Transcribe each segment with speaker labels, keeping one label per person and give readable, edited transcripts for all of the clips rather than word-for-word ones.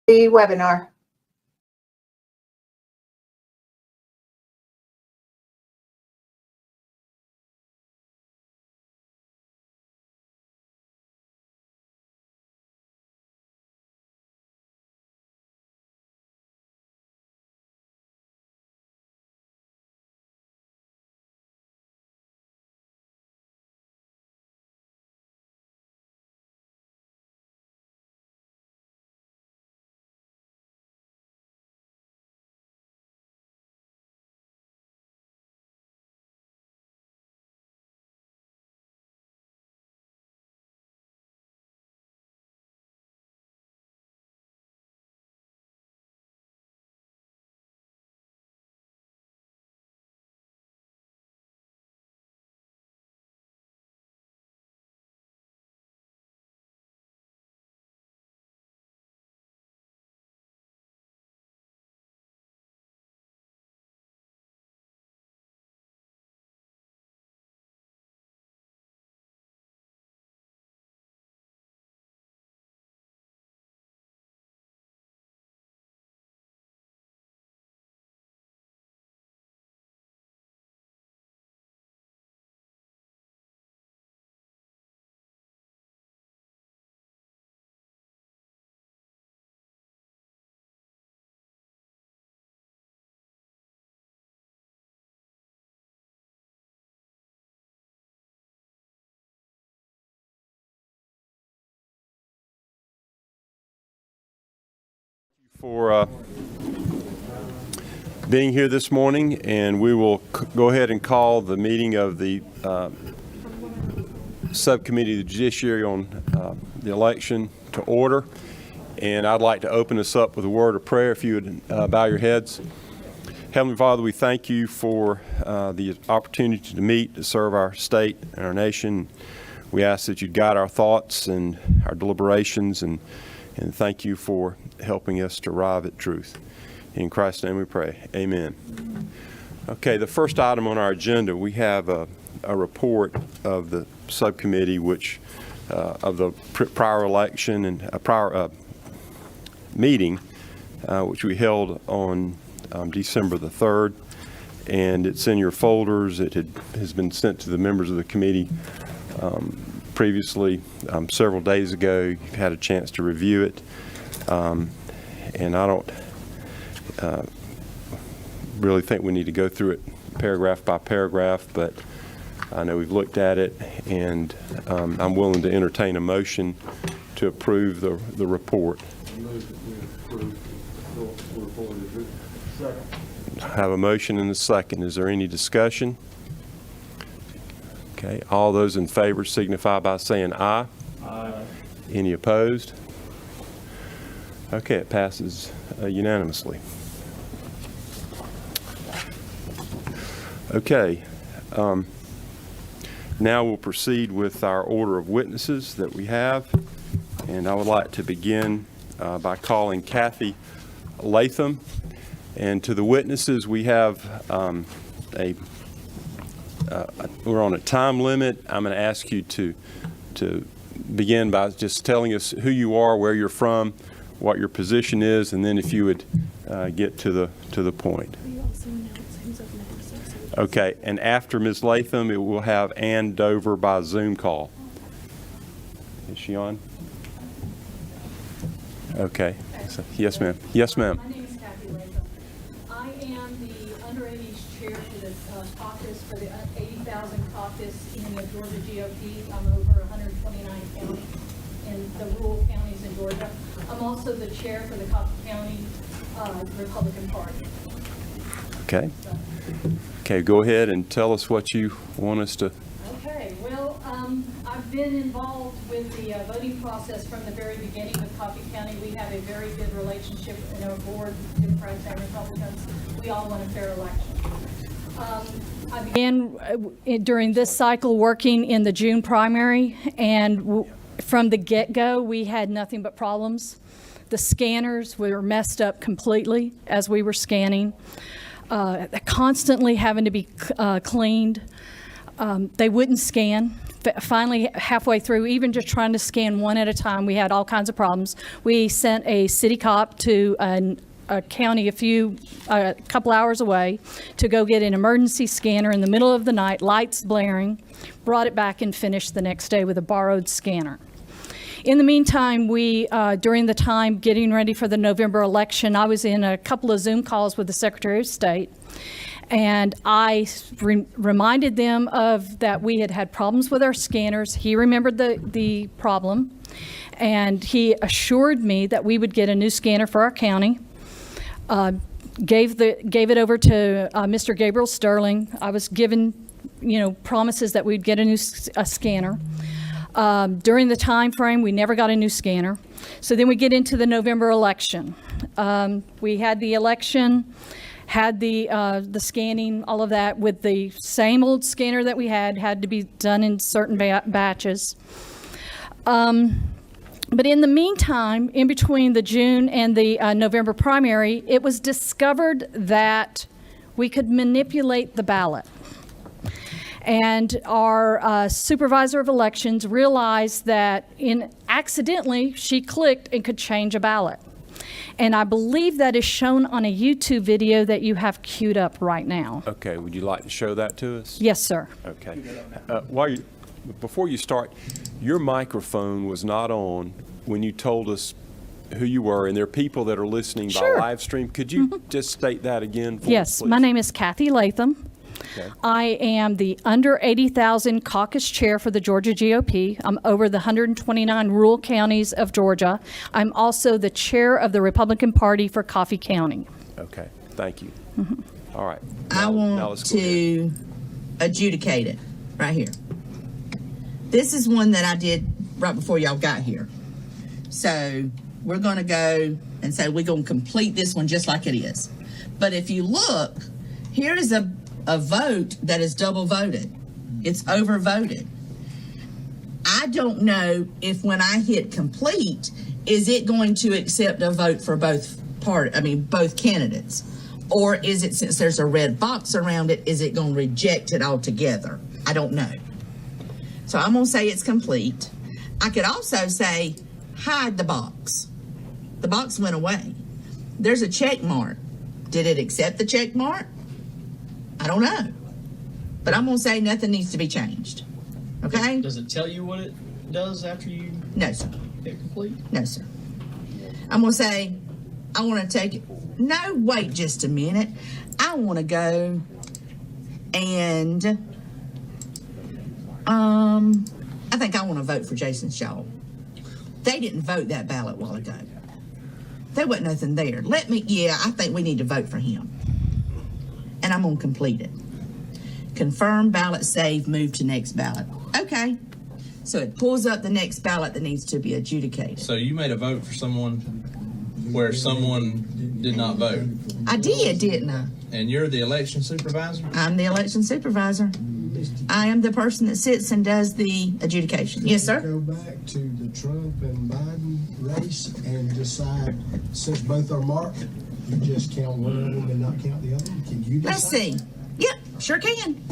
Speaker 1: the webinar.
Speaker 2: For being here this morning, and we will go ahead and call the meeting of the Subcommittee of the Judiciary on the election to order. And I'd like to open us up with a word of prayer, if you would bow your heads. Heavenly Father, we thank you for the opportunity to meet, to serve our state and our nation. We ask that you'd guide our thoughts and our deliberations, and thank you for helping us to arrive at truth. In Christ's name we pray. Amen. Okay, the first item on our agenda, we have a report of the subcommittee, which of the prior election and a prior meeting, which we held on December the 3rd. And it's in your folders. It has been sent to the members of the committee previously several days ago. You've had a chance to review it, and I don't really think we need to go through it paragraph by paragraph, but I know we've looked at it, and I'm willing to entertain a motion to approve the report. I have a motion and a second. Is there any discussion? Okay, all those in favor signify by saying aye. Aye. Any opposed? Okay, it passes unanimously. Okay, now we'll proceed with our order of witnesses that we have, and I would like to begin by calling Kathy Latham. And to the witnesses, we have we're on a time limit. I'm going to ask you to begin by just telling us who you are, where you're from, what your position is, and then if you would get to the point. Okay, and after Ms. Latham, it will have Ann Dover by Zoom call. Is she on? Okay. So, yes, ma'am. Yes, ma'am.
Speaker 3: My name is Kathy Latham. I am the underage chair for the caucus for the 80,000 caucus in the Georgia GOP. I'm over 129 counties in the rural counties in Georgia. I'm also the chair for the Coffee County Republican Party.
Speaker 2: Okay. Okay, go ahead and tell us what you want us to.
Speaker 3: Okay, well, I've been involved with the voting process from the very beginning with Coffee County. We have a very good relationship in our board, Democrats and Republicans. We all want a fair election. I began during this cycle working in the June primary, and from the get-go, we had nothing but problems. The scanners were messed up completely as we were scanning. Constantly having to be cleaned.
Speaker 1: They wouldn't scan. Finally, halfway through, even just trying to scan one at a time, we had all kinds of problems. We sent a city cop to a county a couple hours away to go get an emergency scanner in the middle of the night, lights blaring, brought it back and finished the next day with a borrowed scanner. In the meantime, during the time getting ready for the November election, I was in a couple of Zoom calls with the Secretary of State, and I reminded them of that we had had problems with our scanners. He remembered the problem, and he assured me that we would get a new scanner for our county. Gave it over to Mr. Gabriel Sterling. I was given, promises that we'd get a scanner. During the time frame, we never got a new scanner. So then we get into the November election. We had the election, had the scanning, all of that with the same old scanner that we had to be done in certain batches. But in the meantime, in between the June and the November primary, it was discovered that we could manipulate the ballot. And our supervisor of elections realized that accidentally she clicked and could change a ballot. And I believe that is shown on a YouTube video that you have queued up right now.
Speaker 2: Okay, would you like to show that to us?
Speaker 1: Yes, sir.
Speaker 2: Okay. Before you start, your microphone was not on when you told us who you were, and there are people that are listening
Speaker 1: Sure.
Speaker 2: by live stream. Could you just state that again for us,
Speaker 1: Yes,
Speaker 2: please?
Speaker 1: my name is Kathy Latham.
Speaker 2: Okay.
Speaker 1: I am the under 80,000 caucus chair for the Georgia GOP. I'm over the 129 rural counties of Georgia. I'm also the chair of the Republican Party for Coffee County.
Speaker 2: Okay, thank you. All right.
Speaker 4: I
Speaker 2: Now
Speaker 4: want
Speaker 2: let's go ahead.
Speaker 4: to adjudicate it right here. This is one that I did right before y'all got here. So we're going to go and say we're going to complete this one just like it is. But if you look, here is a vote that is double voted. It's overvoted. I don't know if when I hit complete, is it going to accept a vote for both candidates? Or is it, since there's a red box around it, is it going to reject it altogether? I don't know. So I'm going to say it's complete. I could also say hide the box. The box went away. There's a check mark. Did it accept the check mark? I don't know. But I'm going to say nothing needs to be changed. Okay?
Speaker 5: Does it tell you what it does after you
Speaker 4: No, sir.
Speaker 5: hit complete?
Speaker 4: No, sir. I'm going to say, I want to take it. No, wait just a minute. I want to go and, I think I want to vote for Jason Shaw. They didn't vote that ballot a while ago. There wasn't nothing there. I think we need to vote for him. And I'm going to complete it. Confirm ballot save, move to next ballot. Okay. So it pulls up the next ballot that needs to be adjudicated.
Speaker 5: So you made a vote for someone where someone did not vote,
Speaker 4: I did, didn't I?
Speaker 5: and you're the election supervisor?
Speaker 4: I'm the election supervisor. I am the person that sits and does the adjudication. Yes, sir?
Speaker 6: Go back to the Trump and Biden race and decide, since both are marked, you just count one of them and not count the other one? Can you decide?
Speaker 4: Let's see. Yep, sure can.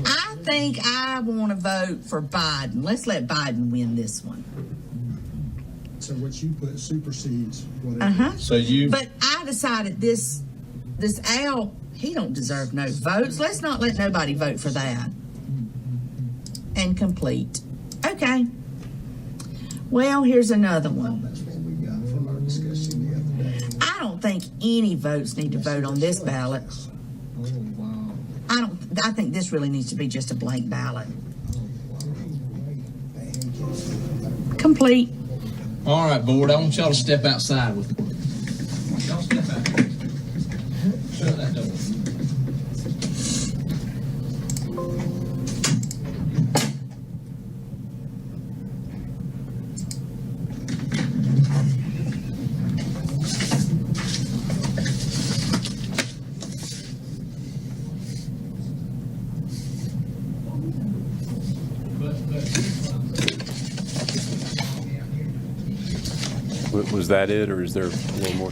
Speaker 4: I think I want to vote for Biden. Let's let Biden win this one.
Speaker 6: So what you put supersedes whatever.
Speaker 4: Uh-huh.
Speaker 5: So you,
Speaker 4: But I decided this Al, he don't deserve no votes. Let's not let nobody vote for that. And complete. Okay. Well, here's another one.
Speaker 6: That's what we got from our discussion the other day.
Speaker 4: I don't think any votes need to vote on this ballot.
Speaker 6: Oh, wow.
Speaker 4: I think this really needs to be just a blank ballot. Complete.
Speaker 5: all right, board, I want y'all to step outside with me. Y'all step out. Shut that door.
Speaker 2: Was that it, or is there a little more?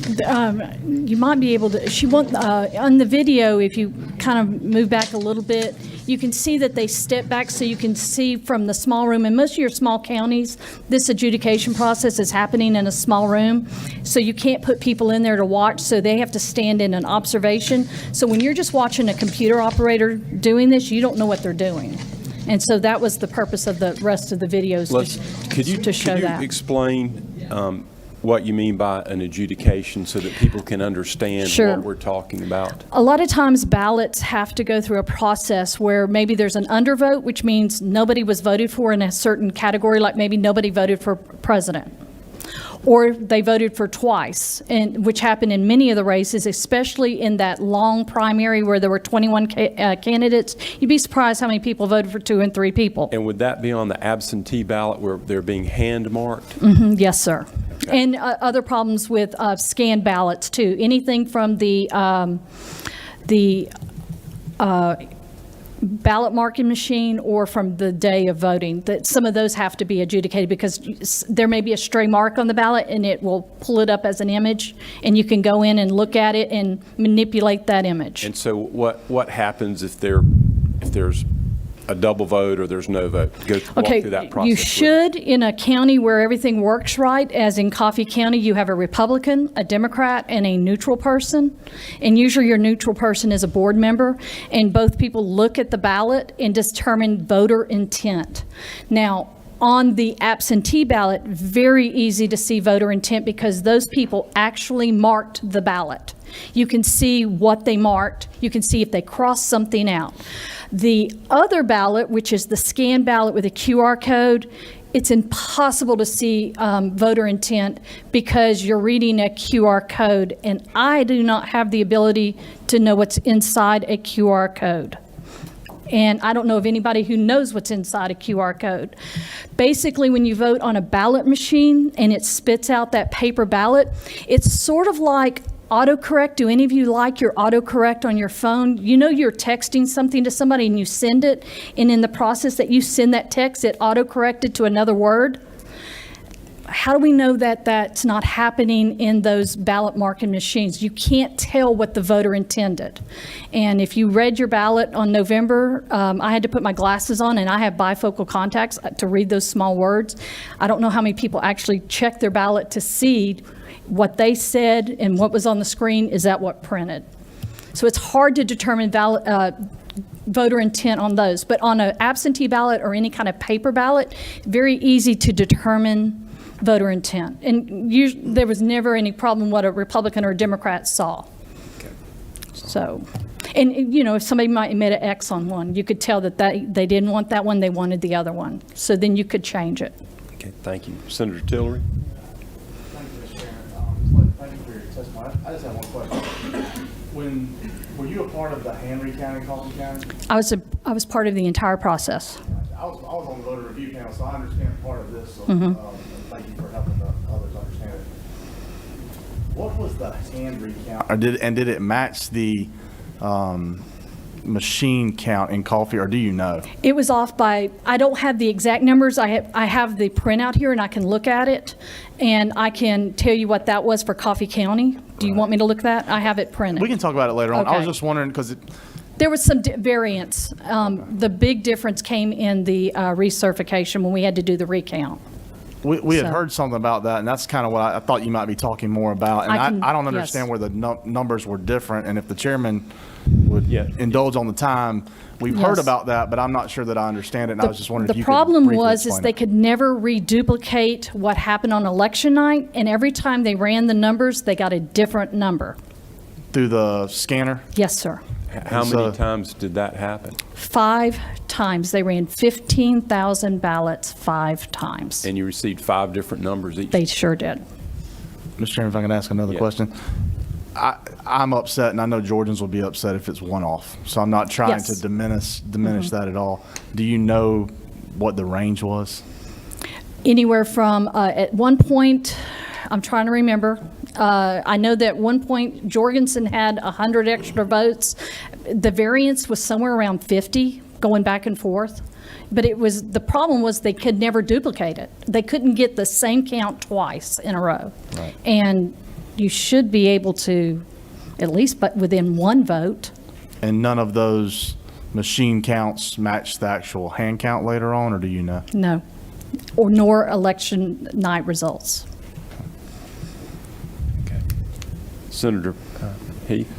Speaker 1: You might be able to, on the video, if you kind of move back a little bit, you can see that they step back so you can see from the small room. In most of your small counties, this adjudication process is happening in a small room, so you can't put people in there to watch, so they have to stand in an observation. So when you're just watching a computer operator doing this, you don't know what they're doing. And so that was the purpose of the rest of the videos, to show that.
Speaker 2: Could you explain what you mean by an adjudication so that people can understand
Speaker 1: Sure.
Speaker 2: what we're talking about?
Speaker 1: A lot of times ballots have to go through a process where maybe there's an undervote, which means nobody was voted for in a certain category, like maybe nobody voted for president. Or they voted for twice, and which happened in many of the races, especially in that long primary where there were 21 candidates. You'd be surprised how many people voted for 2 and 3 people.
Speaker 2: And would that be on the absentee ballot where they're being hand marked?
Speaker 1: Yes, sir. And other problems with scanned ballots, too. Anything from the ballot marking machine or from the day of voting, that some of those have to be adjudicated because there may be a stray mark on the ballot and it will pull it up as an image, and you can go in and look at it and manipulate that image.
Speaker 2: And so what happens if there's a double vote or there's no vote? Walk through that process.
Speaker 1: You should, in a county where everything works right, as in Coffee County, you have a Republican, a Democrat, and a neutral person. And usually your neutral person is a board member, and both people look at the ballot and determine voter intent. Now, on the absentee ballot, very easy to see voter intent because those people actually marked the ballot. You can see what they marked. You can see if they crossed something out. The other ballot, which is the scanned ballot with a QR code, it's impossible to see voter intent because you're reading a QR code, and I do not have the ability to know what's inside a QR code. And I don't know of anybody who knows what's inside a QR code. Basically, when you vote on a ballot machine and it spits out that paper ballot, it's sort of like autocorrect. Do any of you like your autocorrect on your phone? You know, you're texting something to somebody and you send it, and in the process that you send that text, it autocorrected to another word. How do we know that that's not happening in those ballot marking machines? You can't tell what the voter intended. And if you read your ballot on November, I had to put my glasses on, and I have bifocal contacts to read those small words. I don't know how many people actually check their ballot to see what they said and what was on the screen. Is that what printed? So it's hard to determine voter intent on those. But on an absentee ballot or any kind of paper ballot, very easy to determine voter intent. And there was never any problem what a Republican or a Democrat saw.
Speaker 2: Okay.
Speaker 1: So, and you know, if somebody might have made an X on one, you could tell that they didn't want that one, they wanted the other one. So then you could change it.
Speaker 2: Okay, thank you. Senator Tillery?
Speaker 7: Thank you, Mr. Chairman. Thank you for your testimony. I just have one question. Were you a part of the Henry County, Fulton County?
Speaker 1: I was part of the entire process.
Speaker 7: I was on the voter review panel, so I understand part of this. So,
Speaker 1: Mm-hmm.
Speaker 7: Thank you for helping the others understand it. What was the hand recount?
Speaker 8: Or did it match the machine count in Coffee, or do you know?
Speaker 1: It was off by, I don't have the exact numbers. I have the printout here and I can look at it and I can tell you what that was for Coffee County. Do you want me to look at that? I have it printed.
Speaker 8: We can talk about it later on. I was
Speaker 1: Okay.
Speaker 8: just wondering because
Speaker 1: There was some variance. The big difference came in the recertification when we had to do the recount.
Speaker 8: we had
Speaker 1: So-
Speaker 8: heard something about that, and that's kind of what I thought you might be talking more about. And I don't understand
Speaker 1: yes.
Speaker 8: where the numbers were different, and if the chairman would indulge on the time. We've heard
Speaker 1: Yes.
Speaker 8: about that, but I'm not sure that I understand it, and I was just wondering if you
Speaker 1: The
Speaker 8: could
Speaker 1: problem
Speaker 8: briefly
Speaker 1: was
Speaker 8: explain
Speaker 1: they
Speaker 8: it.
Speaker 1: could never reduplicate what happened on election night, and every time they ran the numbers, they got a different number.
Speaker 8: Through the scanner?
Speaker 1: Yes, sir.
Speaker 2: How
Speaker 8: So-
Speaker 2: many times did that happen?
Speaker 1: 5 times. They ran 15,000 ballots 5 times.
Speaker 2: And you received 5 different numbers each?
Speaker 1: They sure did.
Speaker 8: Mr. Chairman, if I can ask another
Speaker 2: Yeah.
Speaker 8: question. I'm upset, and I know Georgians will be upset if it's one-off, so I'm not trying
Speaker 1: Yes.
Speaker 8: to diminish that at all. Do you know what the range was?
Speaker 1: Anywhere from, at one point, I'm trying to remember, I know that at one point Jorgensen had 100 extra votes. The variance was somewhere around 50, going back and forth. But the problem was they could never duplicate it. They couldn't get the same count twice in a row. And you should be able to, at least but within one vote.
Speaker 8: And none of those machine counts match the actual hand count later on, or do you know?
Speaker 1: No, or nor election night results.
Speaker 2: Okay. Senator Heath?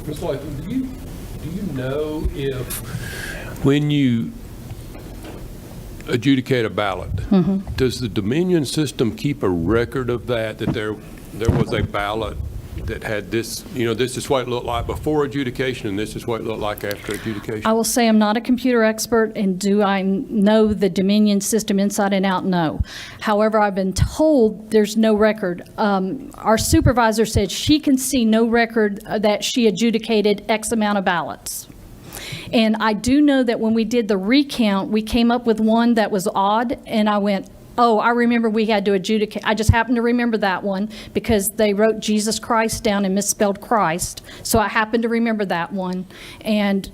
Speaker 9: Ms. Latham, do you know if when you adjudicate a ballot, does the Dominion system keep a record of that there was a ballot that had this, this is what it looked like before adjudication and this is what it looked like after adjudication?
Speaker 1: I will say I'm not a computer expert, and do I know the Dominion system inside and out? No. However, I've been told there's no record. Our supervisor said she can see no record that she adjudicated X amount of ballots. And I do know that when we did the recount, we came up with one that was odd, and I went, oh, I remember we had to adjudicate. I just happened to remember that one because they wrote Jesus Christ down and misspelled Christ. So I happened to remember that one. And,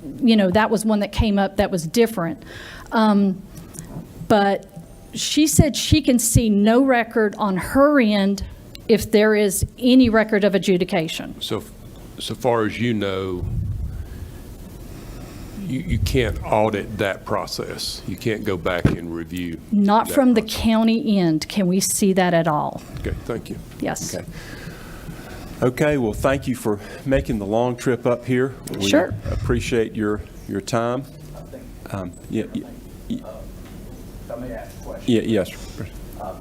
Speaker 1: that was one that came up that was different. But she said she can see no record on her end if there is any record of adjudication.
Speaker 9: So far as you know, you can't audit that process. You can't go back and review.
Speaker 1: Not
Speaker 9: that
Speaker 1: from the
Speaker 9: process.
Speaker 1: county end can we see that at all.
Speaker 9: Okay, thank you.
Speaker 1: Yes.
Speaker 2: Okay. Okay, well, thank you for making the long trip up here. We
Speaker 1: Sure.
Speaker 2: appreciate your time.
Speaker 7: If I may ask a question.
Speaker 2: Yes.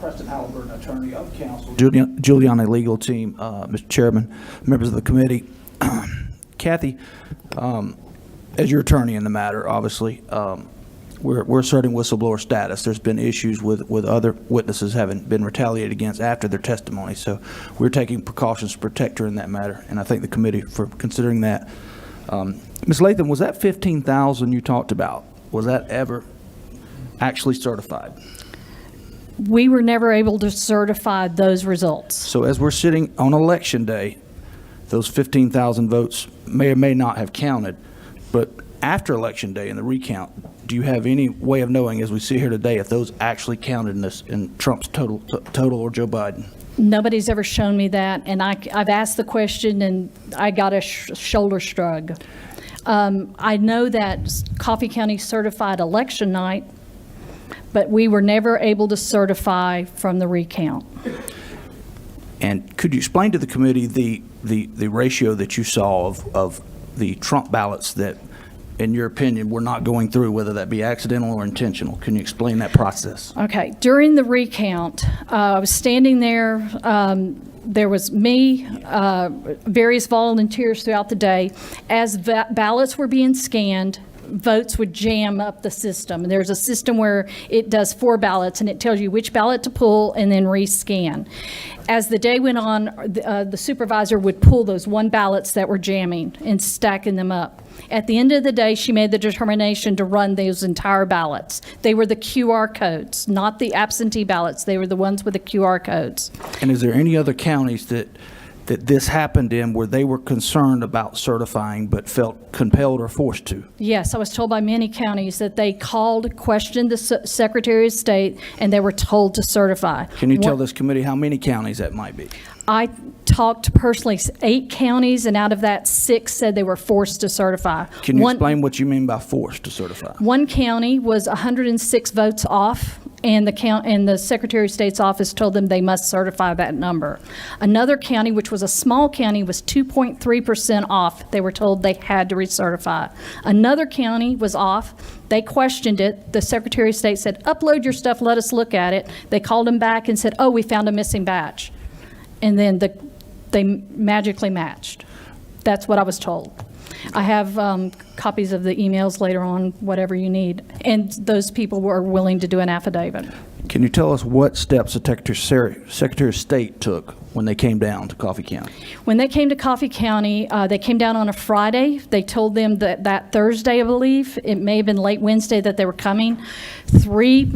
Speaker 7: Preston Halliburton, attorney of counsel.
Speaker 10: Giuliani legal team, Mr. Chairman, members of the committee. Kathy, as your attorney in the matter, obviously, we're asserting whistleblower status. There's been issues with other witnesses having been retaliated against after their testimony. So we're taking precautions to protect her in that matter, and I thank the committee for considering that. Ms. Latham, was that 15,000 you talked about, was that ever actually certified?
Speaker 1: We were never able to certify those results.
Speaker 10: So as we're sitting on election day, those 15,000 votes may or may not have counted, but after election day in the recount, do you have any way of knowing, as we sit here today, if those actually counted in Trump's total or Joe Biden?
Speaker 1: Nobody's ever shown me that, and I've asked the question, and I got a shoulder shrug. I know that Coffee County certified election night, but we were never able to certify from the recount.
Speaker 10: And could you explain to the committee the ratio that you saw of the Trump ballots that, in your opinion, were not going through, whether that be accidental or intentional? Can you explain that process?
Speaker 1: Okay, during the recount, I was standing there. There was me, various volunteers throughout the day. As ballots were being scanned, votes would jam up the system. And there's a system where it does 4 ballots, and it tells you which ballot to pull and then rescan. As the day went on, the supervisor would pull those 1 ballots that were jamming and stacking them up. At the end of the day, she made the determination to run those entire ballots. They were the QR codes, not the absentee ballots. They were the ones with the QR codes.
Speaker 10: And is there any other counties that this happened in where they were concerned about certifying but felt compelled or forced to?
Speaker 1: Yes, I was told by many counties that they called, questioned the Secretary of State, and they were told to certify.
Speaker 10: Can you tell this committee how many counties that might be?
Speaker 1: I talked personally 8 counties, and out of that, 6 said they were forced to certify.
Speaker 10: Can you explain what you mean by forced to certify?
Speaker 1: One county was 106 votes off, and the Secretary of State's office told them they must certify that number. Another county, which was a small county, was 2.3% off. They were told they had to recertify. Another county was off. They questioned it. The Secretary of State said, upload your stuff, let us look at it. They called them back and said, oh, we found a missing batch. And then they magically matched. That's what I was told. I have copies of the emails later on, whatever you need. And those people were willing to do an affidavit.
Speaker 10: Can you tell us what steps the Secretary of State took when they came down to Coffee County?
Speaker 1: When they came to Coffee County, they came down on a Friday. They told them that Thursday, I believe, it may have been late Wednesday that they were coming. 3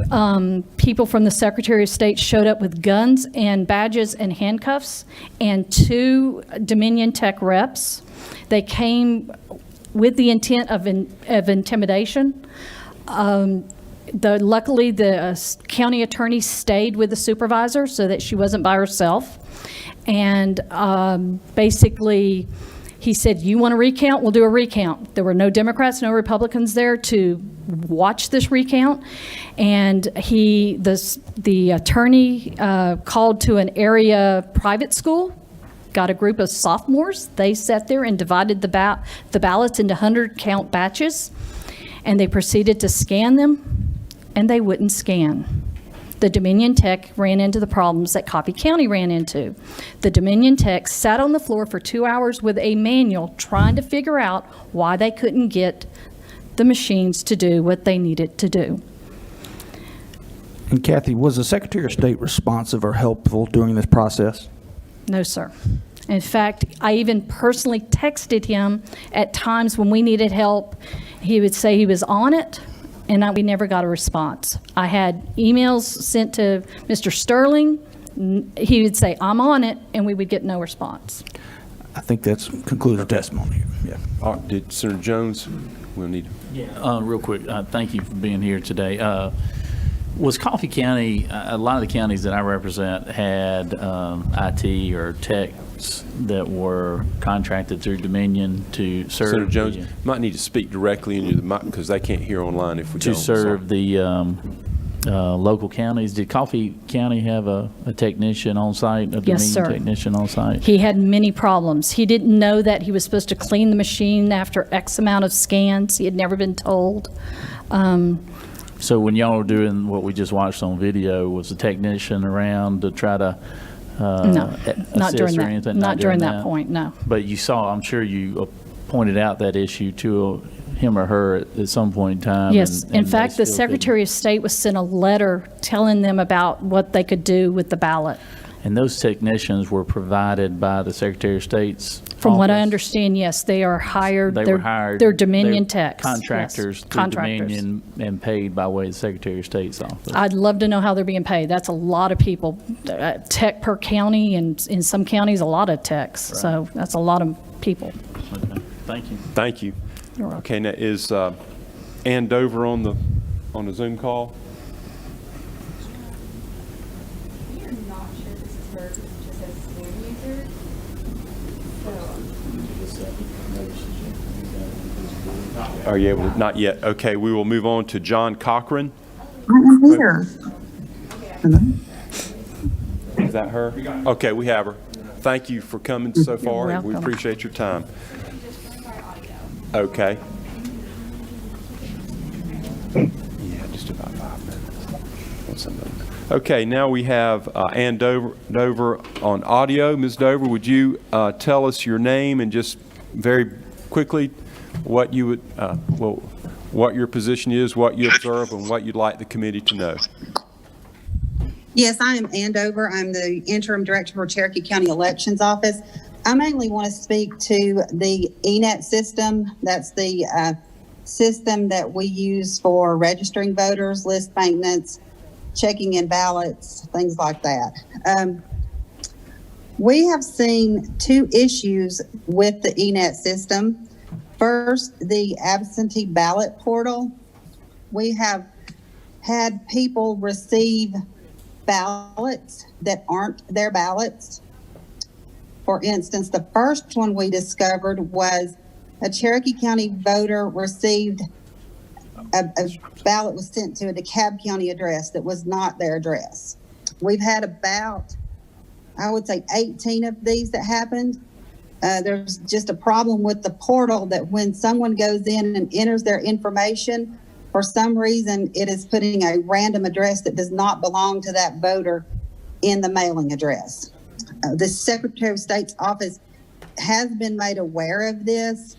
Speaker 1: people from the Secretary of State showed up with guns and badges and handcuffs, and 2 Dominion Tech reps. They came with the intent of intimidation. Luckily, the county attorney stayed with the supervisor so that she wasn't by herself. And basically, he said, you want to recount? We'll do a recount. There were no Democrats, no Republicans there to watch this recount. And the attorney called to an area private school, got a group of sophomores. They sat there and divided the ballots into 100-count batches, and they proceeded to scan them, and they wouldn't scan. The Dominion Tech ran into the problems that Coffee County ran into. The Dominion Tech sat on the floor for 2 hours with a manual trying to figure out why they couldn't get the machines to do what they needed to do.
Speaker 10: And Kathy, was the Secretary of State responsive or helpful during this process?
Speaker 1: No, sir. In fact, I even personally texted him at times when we needed help. He would say he was on it, and we never got a response. I had emails sent to Mr. Sterling. He would say, I'm on it, and we would get no response.
Speaker 10: I think that's conclusive testimony. Yeah.
Speaker 2: Did Senator Jones, we'll need.
Speaker 11: Real quick, thank you for being here today. Was Coffee County, a lot of the counties that I represent had IT or techs that were contracted through Dominion to serve.
Speaker 2: Senator Jones, might need to speak directly into the mic because they can't hear online if we don't.
Speaker 11: To serve the local counties. Did Coffee County have a technician on site, a
Speaker 1: Yes,
Speaker 11: Dominion
Speaker 1: sir.
Speaker 11: technician on site?
Speaker 1: He had many problems. He didn't know that he was supposed to clean the machine after X amount of scans. He had never been told.
Speaker 11: So when y'all were doing what we just watched on video, was the technician around to try to
Speaker 1: No, not during
Speaker 11: assist or
Speaker 1: that,
Speaker 11: anything?
Speaker 1: not during that point, no.
Speaker 11: But you saw, I'm sure you pointed out that issue to him or her at some point in time.
Speaker 1: Yes,
Speaker 11: and
Speaker 1: in
Speaker 11: they
Speaker 1: fact, the
Speaker 11: still
Speaker 1: Secretary of State was sent a letter telling them about what they could do with the ballot.
Speaker 11: And those technicians were provided by the Secretary of State's
Speaker 1: From what I
Speaker 11: office?
Speaker 1: understand, yes, they are hired.
Speaker 11: They were hired.
Speaker 1: They're Dominion
Speaker 11: they're
Speaker 1: techs. yes,
Speaker 11: Contractors through
Speaker 1: contractors.
Speaker 11: Dominion and paid by way of the Secretary of State's office.
Speaker 1: I'd love to know how they're being paid. That's a lot of people, tech per county, and in some counties, a lot of techs. So that's a lot of people.
Speaker 11: Okay. Thank you.
Speaker 2: Thank you.
Speaker 1: You're welcome.
Speaker 2: Okay, now is Ann Dover on the Zoom call?
Speaker 12: We are not sure this is her, because it just says Zoom user. So,
Speaker 2: Are you able to? Not yet. Okay, we will move on to John Cochran.
Speaker 13: I'm here.
Speaker 2: Is that her? Okay, we have her. Thank you for coming so far. We
Speaker 1: welcome.
Speaker 2: appreciate your time. Okay. Yeah, just about 5 minutes. Okay, now we have Ann Dover on audio. Ms. Dover, would you tell us your name and just very quickly what you would, what your position is, what you observe, and what you'd like the committee to know?
Speaker 13: Yes, I am Ann Dover. I'm the interim director for Cherokee County Elections Office. I mainly want to speak to the ENET system. That's the system that we use for registering voters, list maintenance, checking in ballots, things like that. We have seen two issues with the ENET system. First, the absentee ballot portal. We have had people receive ballots that aren't their ballots. For instance, the first one we discovered was a Cherokee County voter received a ballot was sent to a DeKalb County address that was not their address. We've had about, I would say, 18 of these that happened. There's just a problem with the portal that when someone goes in and enters their information, for some reason, it is putting a random address that does not belong to that voter in the mailing address. The Secretary of State's office has been made aware of this.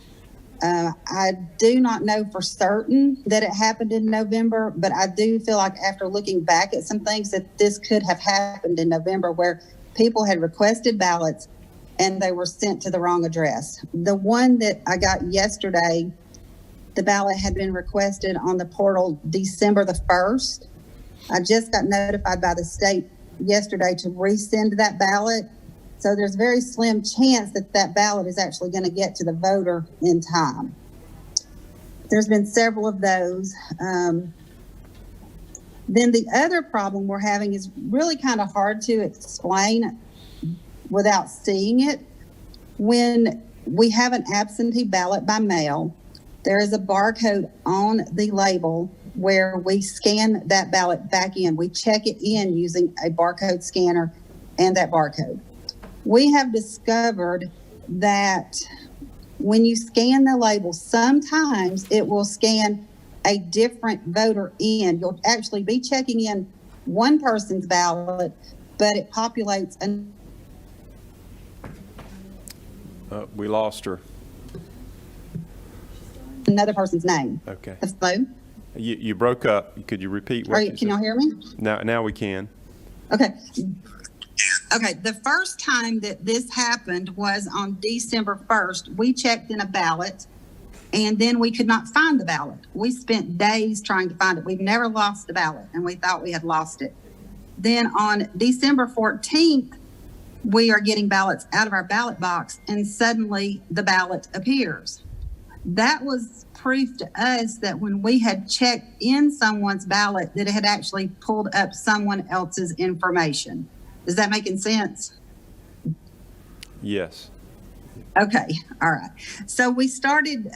Speaker 13: I do not know for certain that it happened in November, but I do feel like after looking back at some things that this could have happened in November where people had requested ballots and they were sent to the wrong address. The one that I got yesterday, the ballot had been requested on the portal December the 1st. I just got notified by the state yesterday to resend that ballot. So there's very slim chance that that ballot is actually going to get to the voter in time. There's been several of those. Then the other problem we're having is really kind of hard to explain. without seeing it. When we have an absentee ballot by mail, there is a barcode on the label where we scan that ballot back in. We check it in using a barcode scanner and that barcode. We have discovered that when you scan the label, sometimes it will scan a different voter in. You'll actually be checking in one person's ballot, but it populates
Speaker 2: We lost her.
Speaker 13: another person's name.
Speaker 2: Okay.
Speaker 13: Hello?
Speaker 2: You broke up. Could you repeat what you
Speaker 13: Can
Speaker 2: said?
Speaker 13: y'all hear me?
Speaker 2: Now we can.
Speaker 13: Okay. Okay, the first time that this happened was on December 1st. We checked in a ballot, and then we could not find the ballot. We spent days trying to find it. We've never lost the ballot, and we thought we had lost it. Then on December 14th, we are getting ballots out of our ballot box, and suddenly the ballot appears. That was proof to us that when we had checked in someone's ballot, that it had actually pulled up someone else's information. Is that making sense?
Speaker 2: Yes.
Speaker 13: Okay, all right. So we started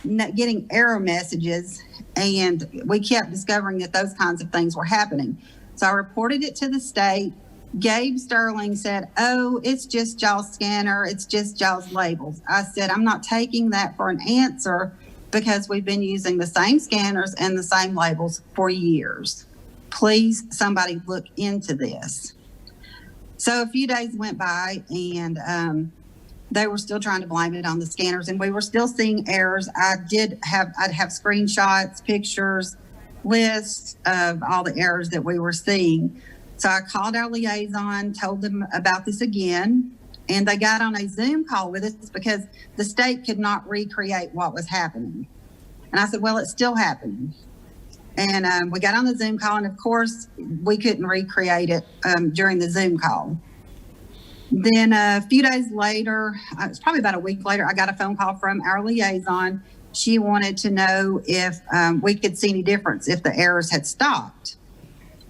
Speaker 13: getting error messages, and we kept discovering that those kinds of things were happening. So I reported it to the state. Gabe Sterling said, "Oh, it's just y'all's scanner. It's just y'all's labels." I said, "I'm not taking that for an answer because we've been using the same scanners and the same labels for years. Please, somebody look into this." So a few days went by, and they were still trying to blame it on the scanners, and we were still seeing errors. I'd have screenshots, pictures, lists of all the errors that we were seeing. So I called our liaison, told them about this again, and they got on a Zoom call with us because the state could not recreate what was happening. And I said, well, it's still happening. And we got on the Zoom call, and of course, we couldn't recreate it during the Zoom call. Then a few days later, it's probably about a week later, I got a phone call from our liaison. She wanted to know if we could see any difference if the errors had stopped.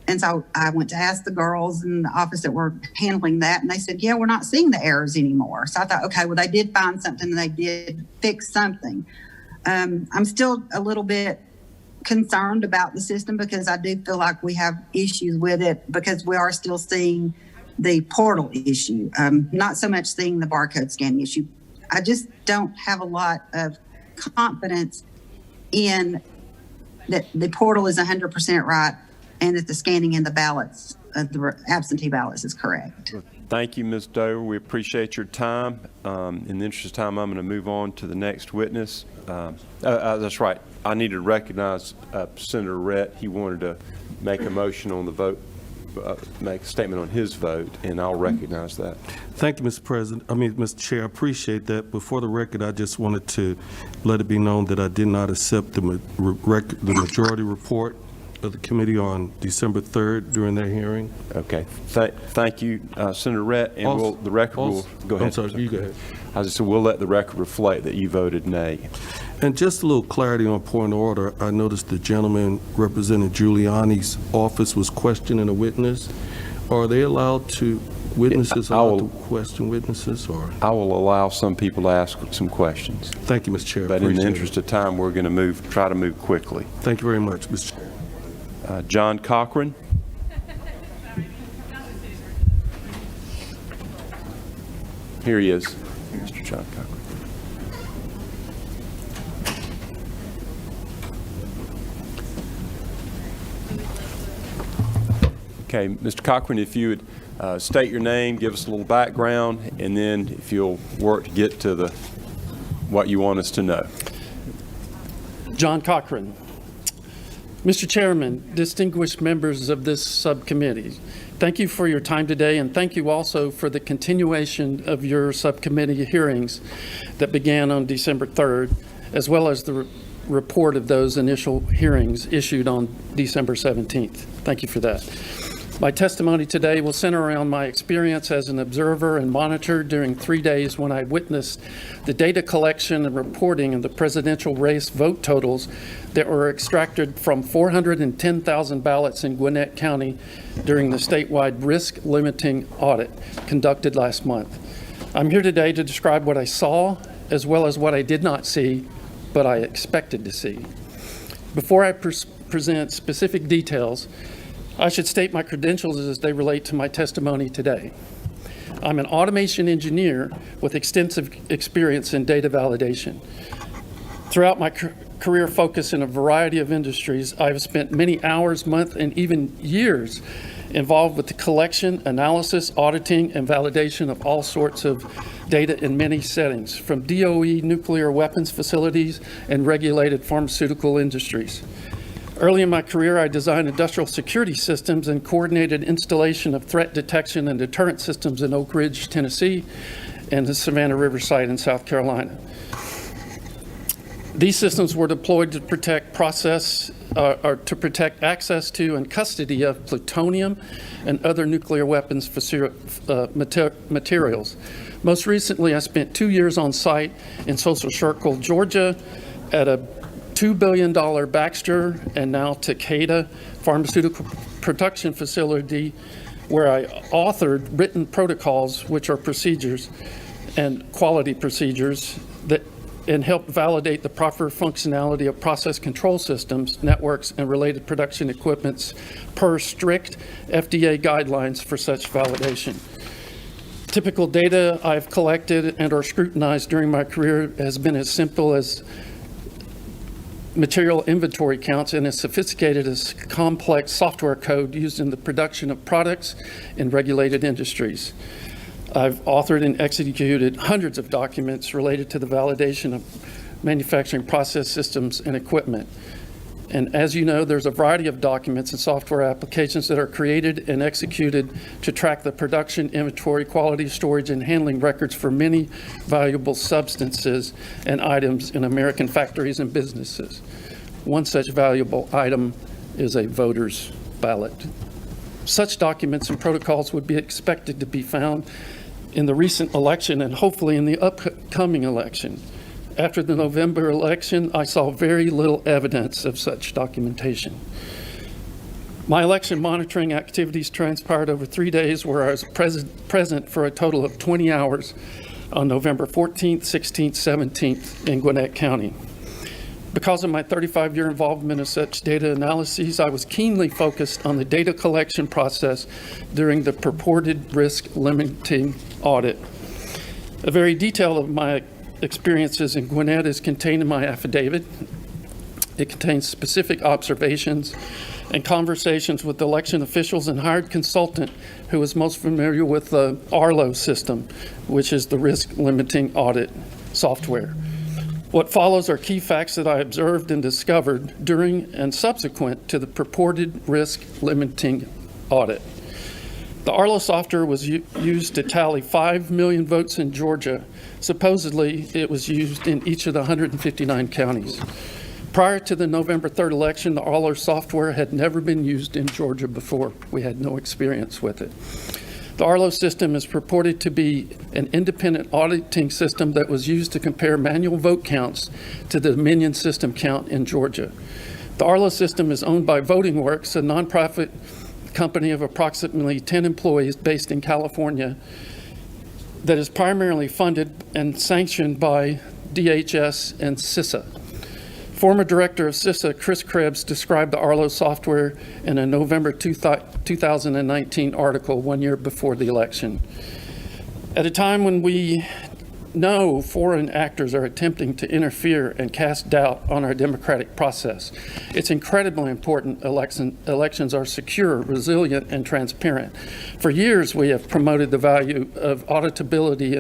Speaker 13: And so I went to ask the girls in the office that were handling that, and they said, yeah, we're not seeing the errors anymore. So I thought, okay, well, they did find something, and they did fix something. I'm still a little bit concerned about the system because I do feel like we have issues with it because we are still seeing the portal issue, not so much seeing the barcode scanning issue. I just don't have a lot of confidence in that the portal is 100% right and that the scanning in the ballots, the absentee ballots, is correct.
Speaker 2: Thank you, Ms. Dover. We appreciate your time. In the interest of time, I'm going to move on to the next witness. That's right. I need to recognize Senator Rhett. He wanted to make a motion on the vote, make a statement on his vote, and I'll recognize that.
Speaker 14: Thank you, Mr. Chair. I appreciate that. Before the record, I just wanted to let it be known that I did not accept the majority report of the committee on December 3rd during their hearing.
Speaker 2: Okay. Thank you, Senator Rhett, and the record will go ahead.
Speaker 14: I'm sorry, you go ahead.
Speaker 2: I just said we'll let the record reflect that you voted nay.
Speaker 14: And just a little clarity on point of order. I noticed the gentleman representing Giuliani's office was questioning a witness. Are they allowed to, witnesses allowed to question witnesses, or?
Speaker 2: I will allow some people to ask some questions.
Speaker 14: Thank you, Mr. Chair.
Speaker 2: But in the interest of time, we're going to try to move quickly.
Speaker 14: Thank you very much, Mr. Chair.
Speaker 2: John Cochran. Here he is, Mr. John Cochran. Okay, Mr. Cochran, if you would state your name, give us a little background, and then if you'll work to get to what you want us to know.
Speaker 15: John Cochran. Mr. Chairman, distinguished members of this subcommittee, thank you for your time today, and thank you also for the continuation of your subcommittee hearings that began on December 3rd, as well as the report of those initial hearings issued on December 17th. Thank you for that. My testimony today will center around my experience as an observer and monitor during 3 days when I witnessed the data collection and reporting of the presidential race vote totals that were extracted from 410,000 ballots in Gwinnett County during the statewide risk limiting audit conducted last month. I'm here today to describe what I saw as well as what I did not see, but I expected to see. Before I present specific details, I should state my credentials as they relate to my testimony today. I'm an automation engineer with extensive experience in data validation. Throughout my career focus in a variety of industries, I have spent many hours, months, and even years involved with the collection, analysis, auditing, and validation of all sorts of data in many settings, from DOE nuclear weapons facilities and regulated pharmaceutical industries. Early in my career, I designed industrial security systems and coordinated installation of threat detection and deterrent systems in Oak Ridge, Tennessee, and the Savannah River site in South Carolina. These systems were deployed to protect access to and custody of plutonium and other nuclear weapons materials. Most recently, I spent 2 years on site in Social Circle, Georgia, at a $2 billion Baxter and now Takeda pharmaceutical production facility, where I authored written protocols, which are procedures and quality procedures and helped validate the proper functionality of process control systems, networks, and related production equipments per strict FDA guidelines for such validation. Typical data I've collected and or scrutinized during my career has been as simple as material inventory counts and as sophisticated as complex software code used in the production of products in regulated industries. I've authored and executed hundreds of documents related to the validation of manufacturing process systems and equipment. And as you know, there's a variety of documents and software applications that are created and executed to track the production, inventory, quality, storage, and handling records for many valuable substances and items in American factories and businesses. One such valuable item is a voter's ballot. Such documents and protocols would be expected to be found in the recent election and hopefully in the upcoming election. After the November election, I saw very little evidence of such documentation. My election monitoring activities transpired over 3 days, where I was present for a total of 20 hours on November 14th, 16th, 17th in Gwinnett County. Because of my 35-year involvement in such data analyses, I was keenly focused on the data collection process during the purported risk limiting audit. A very detail of my experiences in Gwinnett is contained in my affidavit. It contains specific observations and conversations with election officials and hired consultant who is most familiar with the Arlo system, which is the risk limiting audit software. What follows are key facts that I observed and discovered during and subsequent to the purported risk limiting audit. The Arlo software was used to tally 5 million votes in Georgia. Supposedly, it was used in each of the 159 counties. Prior to the November 3rd election, the Arlo software had never been used in Georgia before. We had no experience with it. The Arlo system is purported to be an independent auditing system that was used to compare manual vote counts to the Dominion system count in Georgia. The Arlo system is owned by Voting Works, a nonprofit company of approximately 10 employees based in California that is primarily funded and sanctioned by DHS and CISA. Former director of CISA, Chris Krebs, described the Arlo software in a November 2019 article 1 year before the election. At a time when we know foreign actors are attempting to interfere and cast doubt on our democratic process, it's incredibly important elections are secure, resilient, and transparent. For years, we have promoted the value of auditability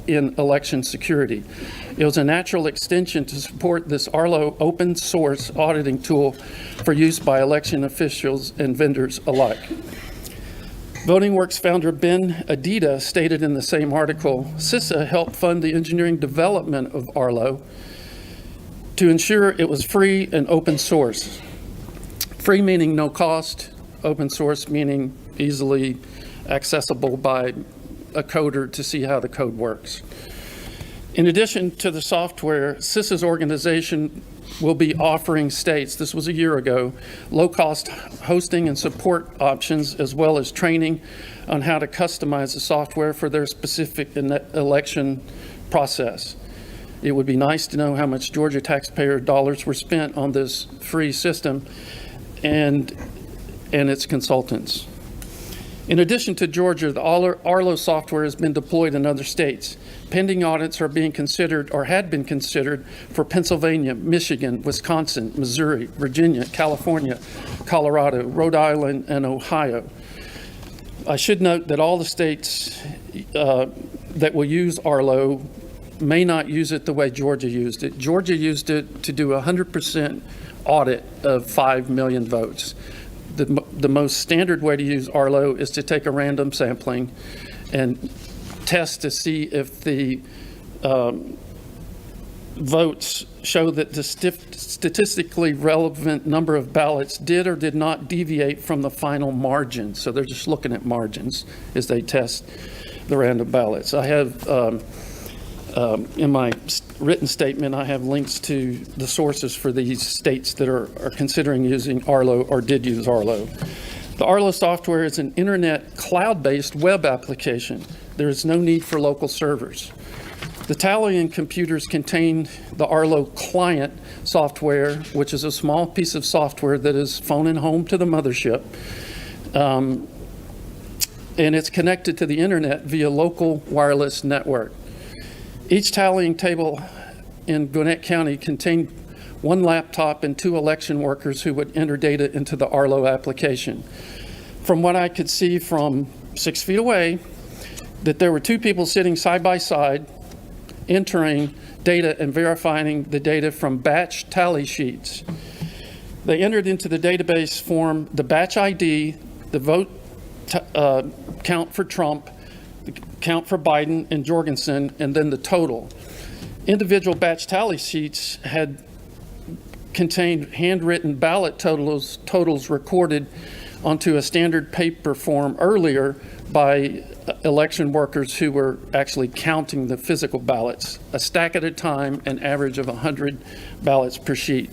Speaker 15: in election security. It was a natural extension to support this Arlo open source auditing tool for use by election officials and vendors alike. Voting Works founder Ben Adida stated in the same article, CISA helped fund the engineering development of Arlo to ensure it was free and open source. Free meaning no cost, open source meaning easily accessible by a coder to see how the code works. In addition to the software, CISA's organization will be offering states, this was a year ago, low-cost hosting and support options, as well as training on how to customize the software for their specific election process. It would be nice to know how much Georgia taxpayer dollars were spent on this free system and its consultants. In addition to Georgia, the Arlo software has been deployed in other states. Pending audits are being considered or had been considered for Pennsylvania, Michigan, Wisconsin, Missouri, Virginia, California, Colorado, Rhode Island, and Ohio. I should note that all the states that will use Arlo may not use it the way Georgia used it. Georgia used it to do 100% audit of 5 million votes. The most standard way to use Arlo is to take a random sampling and test to see if the votes show that the statistically relevant number of ballots did or did not deviate from the final margin. So they're just looking at margins as they test the random ballots. I have in my written statement, I have links to the sources for these states that are considering using Arlo or did use Arlo. The Arlo software is an internet cloud-based web application. There is no need for local servers. The tallying computers contain the Arlo client software, which is a small piece of software that is phoning home to the mothership. And it's connected to the internet via local wireless network. Each tallying table in Gwinnett County contained one laptop and 2 election workers who would enter data into the Arlo application. From what I could see from 6 feet away, that there were 2 people sitting side by side, entering data and verifying the data from batch tally sheets. They entered into the database form the batch ID, the vote count for Trump, the count for Biden and Jorgensen, and then the total. Individual batch tally sheets had contained handwritten ballot totals recorded onto a standard paper form earlier by election workers who were actually counting the physical ballots, a stack at a time, an average of 100 ballots per sheet.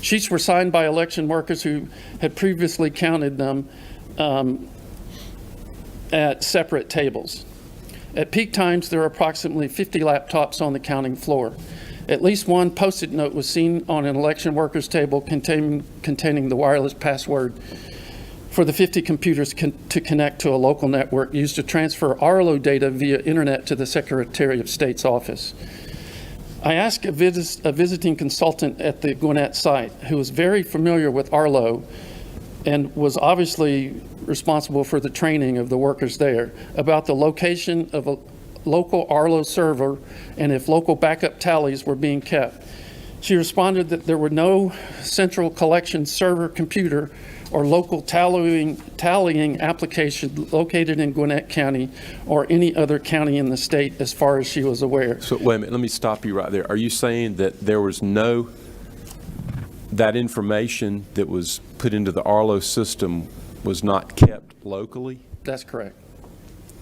Speaker 15: Sheets were signed by election workers who had previously counted them at separate tables. At peak times, there are approximately 50 laptops on the counting floor. At least one Post-it note was seen on an election worker's table containing the wireless password for the 50 computers to connect to a local network used to transfer Arlo data via internet to the Secretary of State's office. I asked a visiting consultant at the Gwinnett site, who was very familiar with Arlo and was obviously responsible for the training of the workers there, about the location of a local Arlo server and if local backup tallies were being kept. She responded that there were no central collection server computer or local tallying application located in Gwinnett County or any other county in the state as far as she was aware.
Speaker 2: So wait a minute, let me stop you right there. Are you saying that there was that information that was put into the Arlo system was not kept locally?
Speaker 15: That's correct.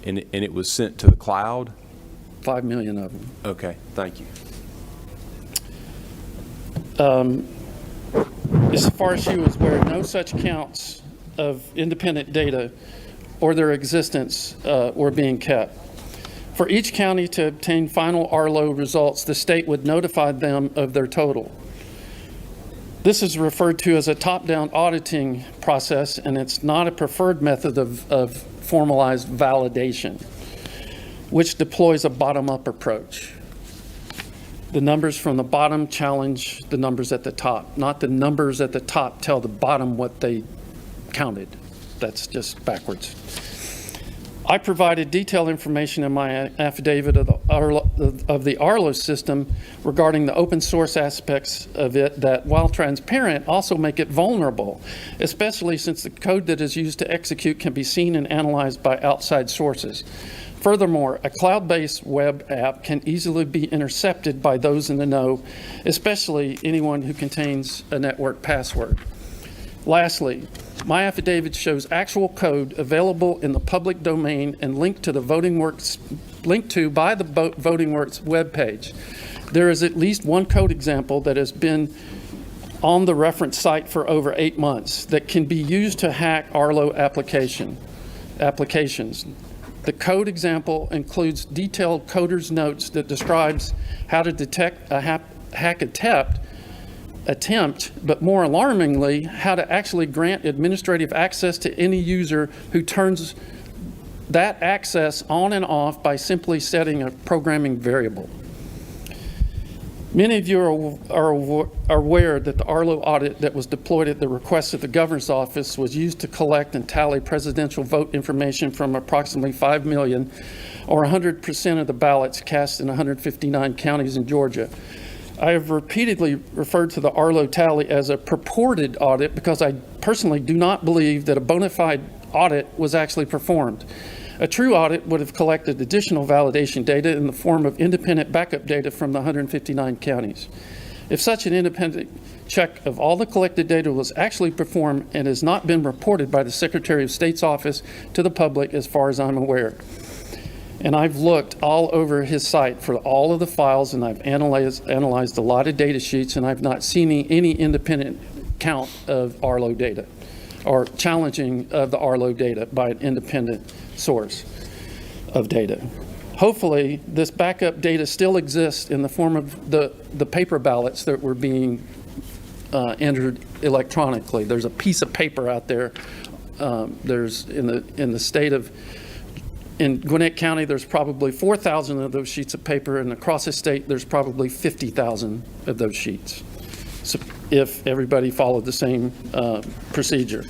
Speaker 2: And it was sent to the cloud?
Speaker 15: 5 million of them.
Speaker 2: Okay, thank you.
Speaker 15: As far as she was aware, no such counts of independent data or their existence were being kept. For each county to obtain final Arlo results, the state would notify them of their total. This is referred to as a top-down auditing process, and it's not a preferred method of formalized validation, which deploys a bottom-up approach. The numbers from the bottom challenge the numbers at the top, not the numbers at the top tell the bottom what they counted. That's just backwards. I provided detailed information in my affidavit of the Arlo system regarding the open source aspects of it that, while transparent, also make it vulnerable, especially since the code that is used to execute can be seen and analyzed by outside sources. Furthermore, a cloud-based web app can easily be intercepted by those in the know, especially anyone who contains a network password. Lastly, My affidavit shows actual code available in the public domain and linked to by the Voting Works webpage. There is at least one code example that has been on the reference site for over 8 months that can be used to hack Arlo applications. The code example includes detailed coder's notes that describes how to detect a hack attempt, but more alarmingly, how to actually grant administrative access to any user who turns that access on and off by simply setting a programming variable. Many of you are aware that the Arlo audit that was deployed at the request of the governor's office was used to collect and tally presidential vote information from approximately 5 million, or 100% of the ballots cast in 159 counties in Georgia. I have repeatedly referred to the Arlo tally as a purported audit because I personally do not believe that a bona fide audit was actually performed. A true audit would have collected additional validation data in the form of independent backup data from the 159 counties. If such an independent check of all the collected data was actually performed and has not been reported by the Secretary of State's office to the public as far as I'm aware. And I've looked all over his site for all of the files, and I've analyzed a lot of data sheets, and I've not seen any independent count of Arlo data or challenging of the Arlo data by an independent source of data. Hopefully, this backup data still exists in the form of the paper ballots that were being entered electronically. There's a piece of paper out there. There's in the state of in Gwinnett County, there's probably 4,000 of those sheets of paper, and across the state, there's probably 50,000 of those sheets. So if everybody followed the same procedure.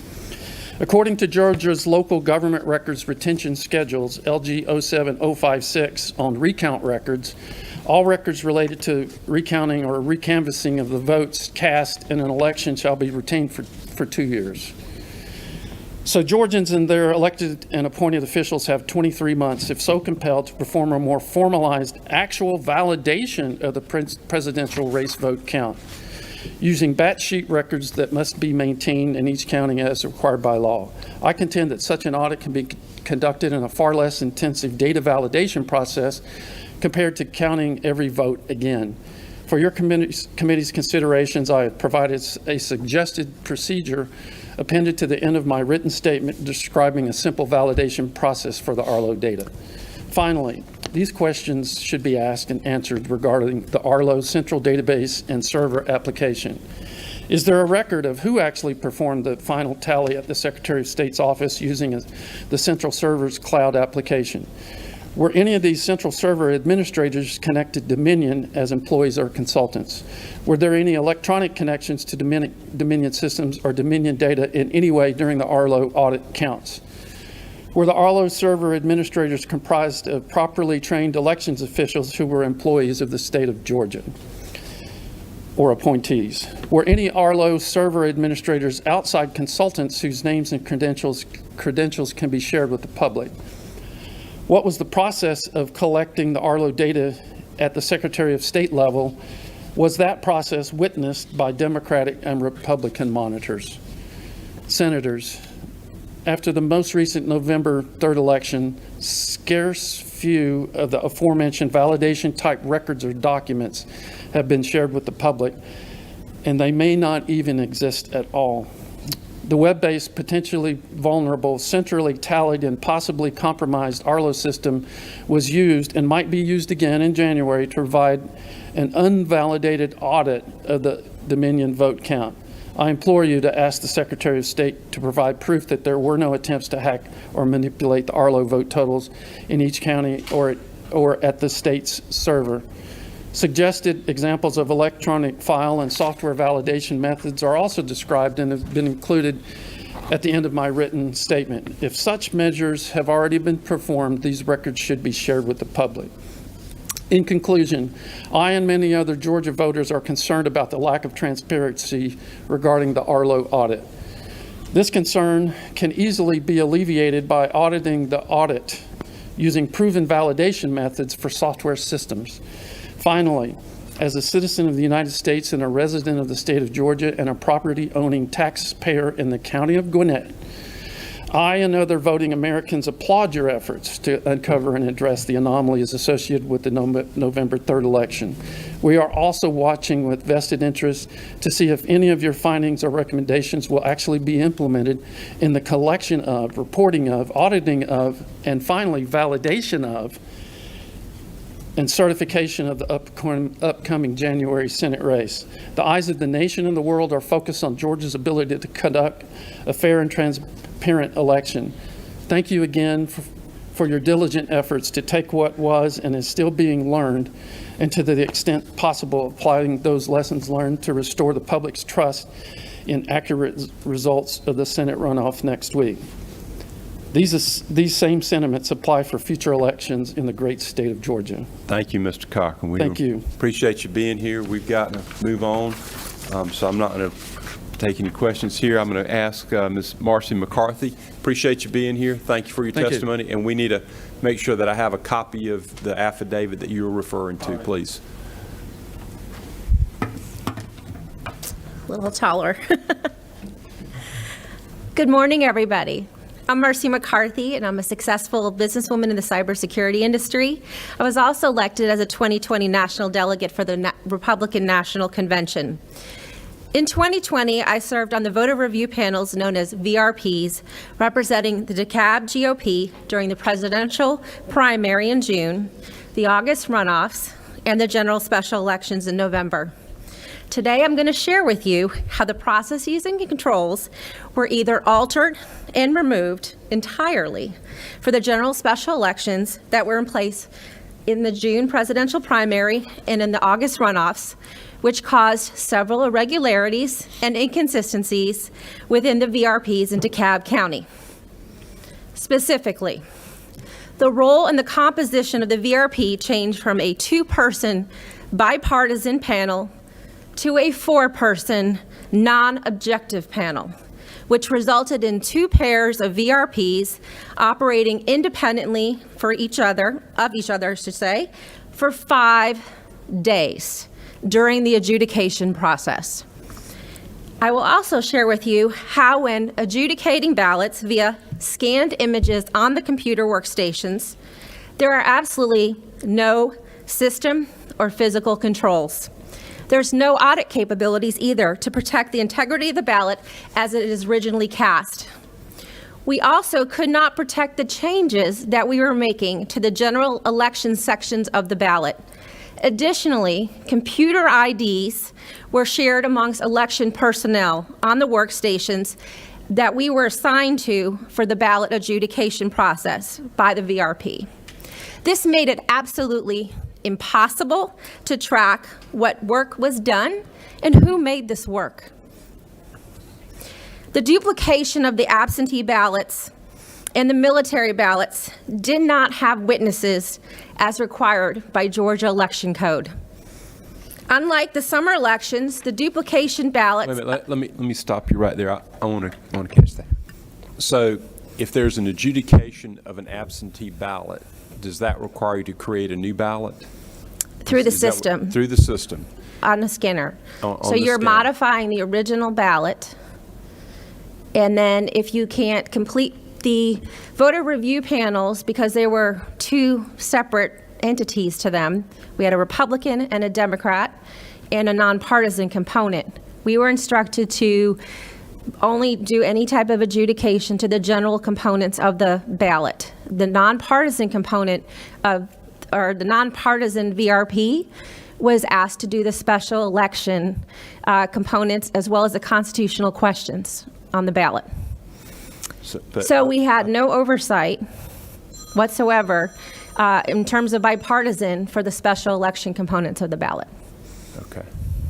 Speaker 15: According to Georgia's local government records retention schedules, LG 07056, on recount records, all records related to recounting or recanvassing of the votes cast in an election shall be retained for 2 years. So Georgians and their elected and appointed officials have 23 months, if so compelled, to perform a more formalized actual validation of the presidential race vote count, using batch sheet records that must be maintained in each county as required by law. I contend that such an audit can be conducted in a far less intensive data validation process compared to counting every vote again. For your committee's considerations, I have provided a suggested procedure appended to the end of my written statement describing a simple validation process for the Arlo data. Finally, these questions should be asked and answered regarding the Arlo central database and server application. Is there a record of who actually performed the final tally at the Secretary of State's office using the central server's cloud application? Were any of these central server administrators connected to Dominion as employees or consultants? Were there any electronic connections to Dominion systems or Dominion data in any way during the Arlo audit counts? Were the Arlo server administrators comprised of properly trained elections officials who were employees of the state of Georgia or appointees? Were any Arlo server administrators outside consultants whose names and credentials can be shared with the public? What was the process of collecting the Arlo data at the Secretary of State level? Was that process witnessed by Democratic and Republican monitors? Senators, after the most recent November 3rd election, scarce few of the aforementioned validation type records or documents have been shared with the public, and they may not even exist at all. The web-based, potentially vulnerable, centrally tallied and possibly compromised Arlo system was used and might be used again in January to provide an unvalidated audit of the Dominion vote count. I implore you to ask the Secretary of State to provide proof that there were no attempts to hack or manipulate the Arlo vote totals in each county or at the state's server. Suggested examples of electronic file and software validation methods are also described and have been included at the end of my written statement. If such measures have already been performed, these records should be shared with the public. In conclusion, I and many other Georgia voters are concerned about the lack of transparency regarding the Arlo audit. This concern can easily be alleviated by auditing the audit using proven validation methods for software systems. Finally, as a citizen of the United States and a resident of the state of Georgia and a property-owning taxpayer in the county of Gwinnett, I and other voting Americans applaud your efforts to uncover and address the anomalies associated with the November 3rd election. We are also watching with vested interest to see if any of your findings or recommendations will actually be implemented in the collection of, reporting of, auditing of, and finally validation of and certification of the upcoming January Senate race. The eyes of the nation and the world are focused on Georgia's ability to conduct a fair and transparent election. Thank you again for your diligent efforts to take what was and is still being learned, and to the extent possible, applying those lessons learned to restore the public's trust in accurate results of the Senate runoff next week. These same sentiments apply for future elections in the great state of Georgia.
Speaker 2: Thank you, Mr. Cochran.
Speaker 15: Thank you.
Speaker 2: Appreciate you being here. We've got to move on, so I'm not going to take any questions here. I'm going to ask Ms. Marcy McCarthy. Appreciate you being here. Thank you for your testimony. And we need to make sure that I have a copy of the affidavit that you were referring to, please.
Speaker 16: A little taller. Good morning, everybody. I'm Marcy McCarthy, and I'm a successful businesswoman in the cybersecurity industry. I was also elected as a 2020 national delegate for the Republican National Convention. In 2020, I served on the voter review panels known as VRPs, representing the DeKalb GOP during the presidential primary in June, the August runoffs, and the general special elections in November. Today, I'm going to share with you how the processes and controls were either altered and removed entirely for the general special elections that were in place in the June presidential primary and in the August runoffs, which caused several irregularities and inconsistencies within the VRPs in DeKalb County. Specifically, the role and the composition of the VRP changed from a two-person bipartisan panel to a four-person non-objective panel, which resulted in two pairs of VRPs operating independently for each other, for 5 days during the adjudication process. I will also share with you how, when adjudicating ballots via scanned images on the computer workstations, there are absolutely no system or physical controls. There's no audit capabilities either to protect the integrity of the ballot as it is originally cast. We also could not protect the changes that we were making to the general election sections of the ballot. Additionally, computer IDs were shared amongst election personnel on the workstations that we were assigned to for the ballot adjudication process by the VRP. This made it absolutely impossible to track what work was done and who made this work. The duplication of the absentee ballots and the military ballots did not have witnesses as required by Georgia election code. Unlike the summer elections, the duplication ballots...
Speaker 2: Wait a minute, let me stop you right there. I want to catch that. So if there's an adjudication of an absentee ballot, does that require you to create a new ballot?
Speaker 16: Through the system.
Speaker 2: Through the system.
Speaker 16: On the scanner.
Speaker 2: On
Speaker 16: so
Speaker 2: the
Speaker 16: you're
Speaker 2: scanner.
Speaker 16: modifying the original ballot, and then if you can't complete the voter review panels, because there were two separate entities to them, we had a Republican and a Democrat and a nonpartisan component. We were instructed to only do any type of adjudication to the general components of the ballot. The nonpartisan component or the nonpartisan VRP was asked to do the special election components as well as the constitutional questions on the ballot. So we had no oversight whatsoever in terms of bipartisan for the special election components of the ballot.
Speaker 2: Okay,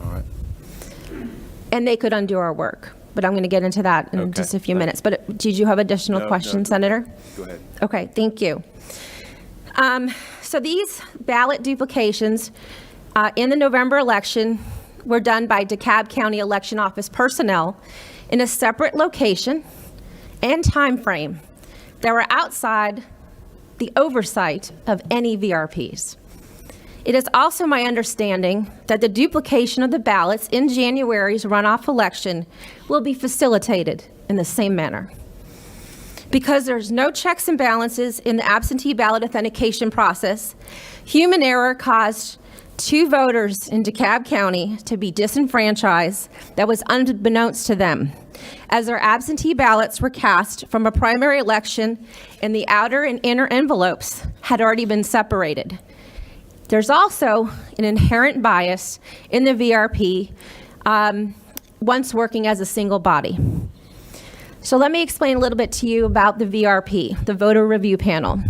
Speaker 2: all right.
Speaker 16: And they could undo our work, but I'm going to get into that in just a few minutes. But did you have additional questions, Senator?
Speaker 2: Go ahead.
Speaker 16: Okay, thank you. So these ballot duplications in the November election were done by DeKalb County Election Office personnel in a separate location and time frame that were outside the oversight of any VRPs. It is also my understanding that the duplication of the ballots in January's runoff election will be facilitated in the same manner. Because there's no checks and balances in the absentee ballot authentication process, human error caused 2 voters in DeKalb County to be disenfranchised that was unbeknownst to them, as their absentee ballots were cast from a primary election and the outer and inner envelopes had already been separated. There's also an inherent bias in the VRP once working as a single body. So let me explain a little bit to you about the VRP, the Voter Review Panel.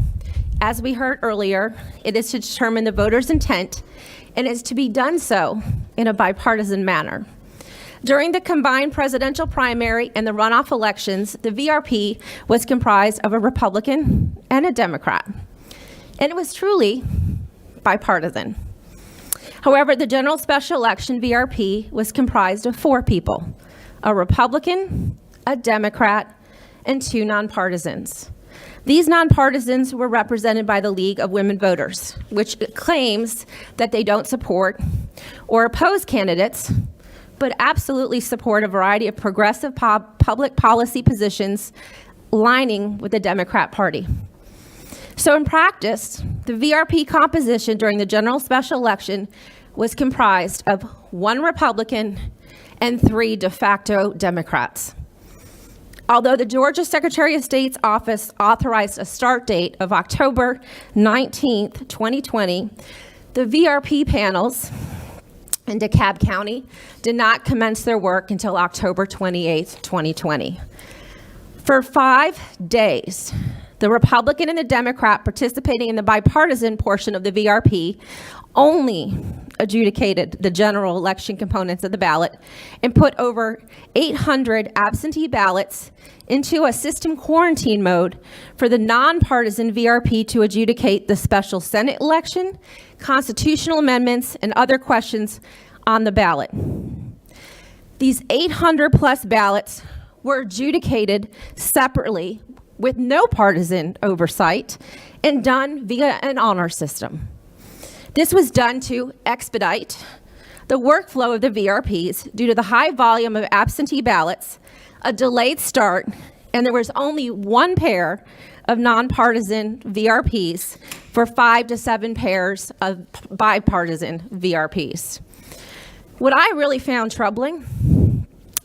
Speaker 16: As we heard earlier, it is to determine the voter's intent, and is to be done so in a bipartisan manner. During the combined presidential primary and the runoff elections, the VRP was comprised of a Republican and a Democrat, and it was truly bipartisan. However, the general special election VRP was comprised of 4 people, a Republican, a Democrat, and 2 nonpartisans. These nonpartisans were represented by the League of Women Voters, which claims that they don't support or oppose candidates, but absolutely support a variety of progressive public policy positions aligning with the Democrat Party. So in practice, the VRP composition during the general special election was comprised of 1 Republican and 3 de facto Democrats. Although the Georgia Secretary of State's office authorized a start date of October 19th, 2020, the VRP panels in DeKalb County did not commence their work until October 28th, 2020. For 5 days, the Republican and the Democrat participating in the bipartisan portion of the VRP only adjudicated the general election components of the ballot and put over 800 absentee ballots into a system quarantine mode for the nonpartisan VRP to adjudicate the special Senate election, constitutional amendments, and other questions on the ballot. These 800 plus ballots were adjudicated separately with no partisan oversight and done via an honor system. This was done to expedite the workflow of the VRPs due to the high volume of absentee ballots, a delayed start, and there was only 1 pair of nonpartisan VRPs for 5 to 7 pairs of bipartisan VRPs. What I really found troubling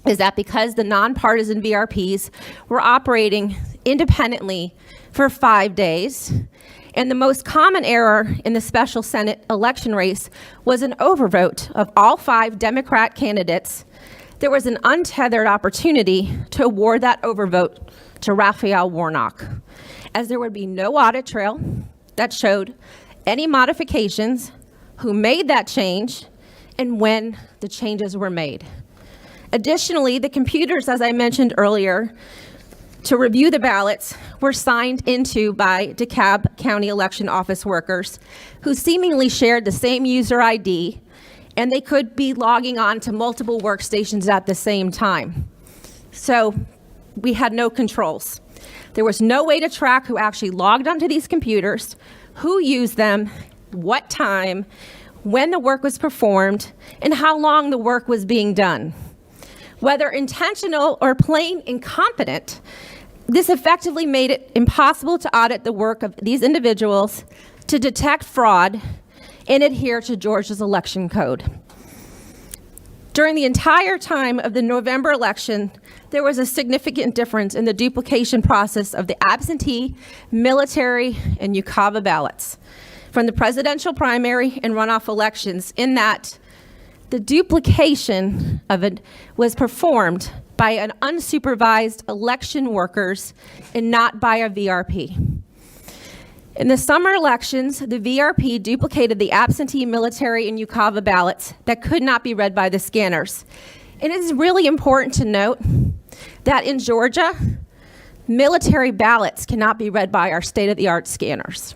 Speaker 16: is that because the nonpartisan VRPs were operating independently for 5 days, and the most common error in the special Senate election race was an overvote of all 5 Democrat candidates, there was an untethered opportunity to award that overvote to Raphael Warnock, as there would be no audit trail that showed any modifications, who made that change, and when the changes were made. Additionally, the computers, as I mentioned earlier, to review the ballots were signed into by DeKalb County election office workers who seemingly shared the same user ID, and they could be logging on to multiple workstations at the same time. So we had no controls. There was no way to track who actually logged onto these computers, who used them, what time, when the work was performed, and how long the work was being done. Whether intentional or plain incompetent, this effectively made it impossible to audit the work of these individuals, to detect fraud, and adhere to Georgia's election code. During the entire time of the November election, there was a significant difference in the duplication process of the absentee, military, and UCAVA ballots from the presidential primary and runoff elections, in that the duplication of it was performed by an unsupervised election workers and not by a VRP. In the summer elections, the VRP duplicated the absentee, military, and UCAVA ballots that could not be read by the scanners. And it is really important to note that in Georgia, military ballots cannot be read by our state-of-the-art scanners.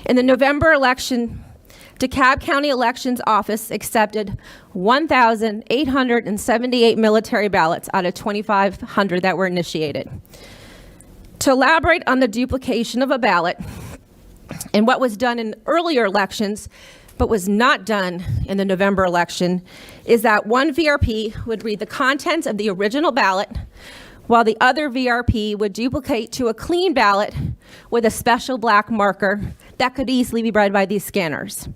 Speaker 16: In the November election, DeKalb County Elections Office accepted 1,878 military ballots out of 2,500 that were initiated. To elaborate on the duplication of a ballot, And what was done in earlier elections, but was not done in the November election, is that one VRP would read the contents of the original ballot, while the other VRP would duplicate to a clean ballot with a special black marker that could easily be read by these scanners.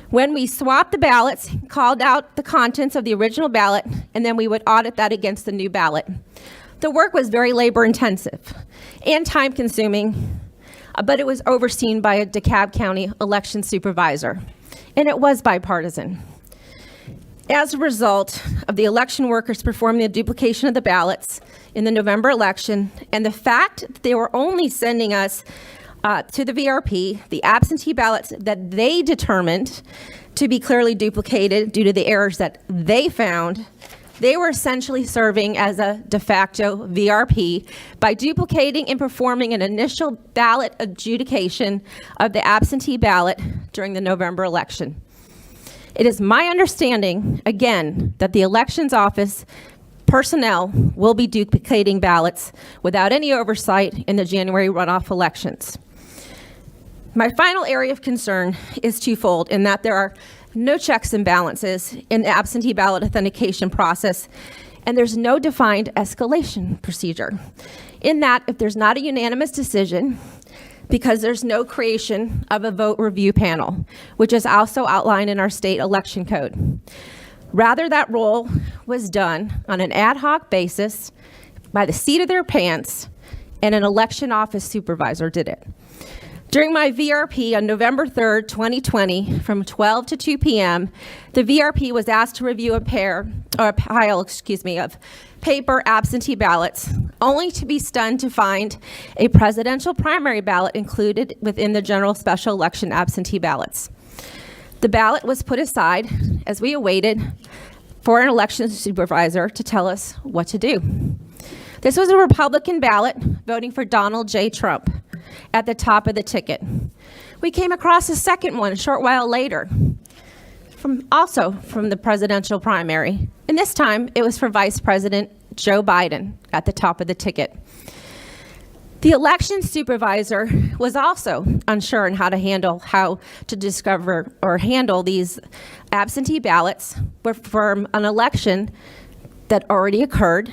Speaker 16: When we swapped the ballots, called out the contents of the original ballot, and then we would audit that against the new ballot. The work was very labor intensive and time consuming, but it was overseen by a DeKalb County election supervisor, and it was bipartisan. As a result of the election workers performing the duplication of the ballots in the November election, and the fact that they were only sending us to the VRP the absentee ballots that they determined to be clearly duplicated due to the errors that they found, they were essentially serving as a de facto VRP by duplicating and performing an initial ballot adjudication of the absentee ballot during the November election. It is my understanding, again, that the elections office personnel will be duplicating ballots without any oversight in the January runoff elections. My final area of concern is twofold, in that there are no checks and balances in the absentee ballot authentication process, and there's no defined escalation procedure. In that, if there's not a unanimous decision, because there's no creation of a vote review panel, which is also outlined in our state election code. Rather, that role was done on an ad hoc basis by the seat of their pants, and an election office supervisor did it. During my VRP on November 3rd, 2020, from 12 to 2 p.m., the VRP was asked to review a pile of paper absentee ballots, only to be stunned to find a presidential primary ballot included within the general special election absentee ballots. The ballot was put aside as we awaited for an election supervisor to tell us what to do. This was a Republican ballot voting for Donald J. Trump at the top of the ticket. We came across a second one a short while later, also from the presidential primary, and this time it was for Vice President Joe Biden at the top of the ticket. The election supervisor was also unsure on how to discover or handle these absentee ballots from an election that already occurred.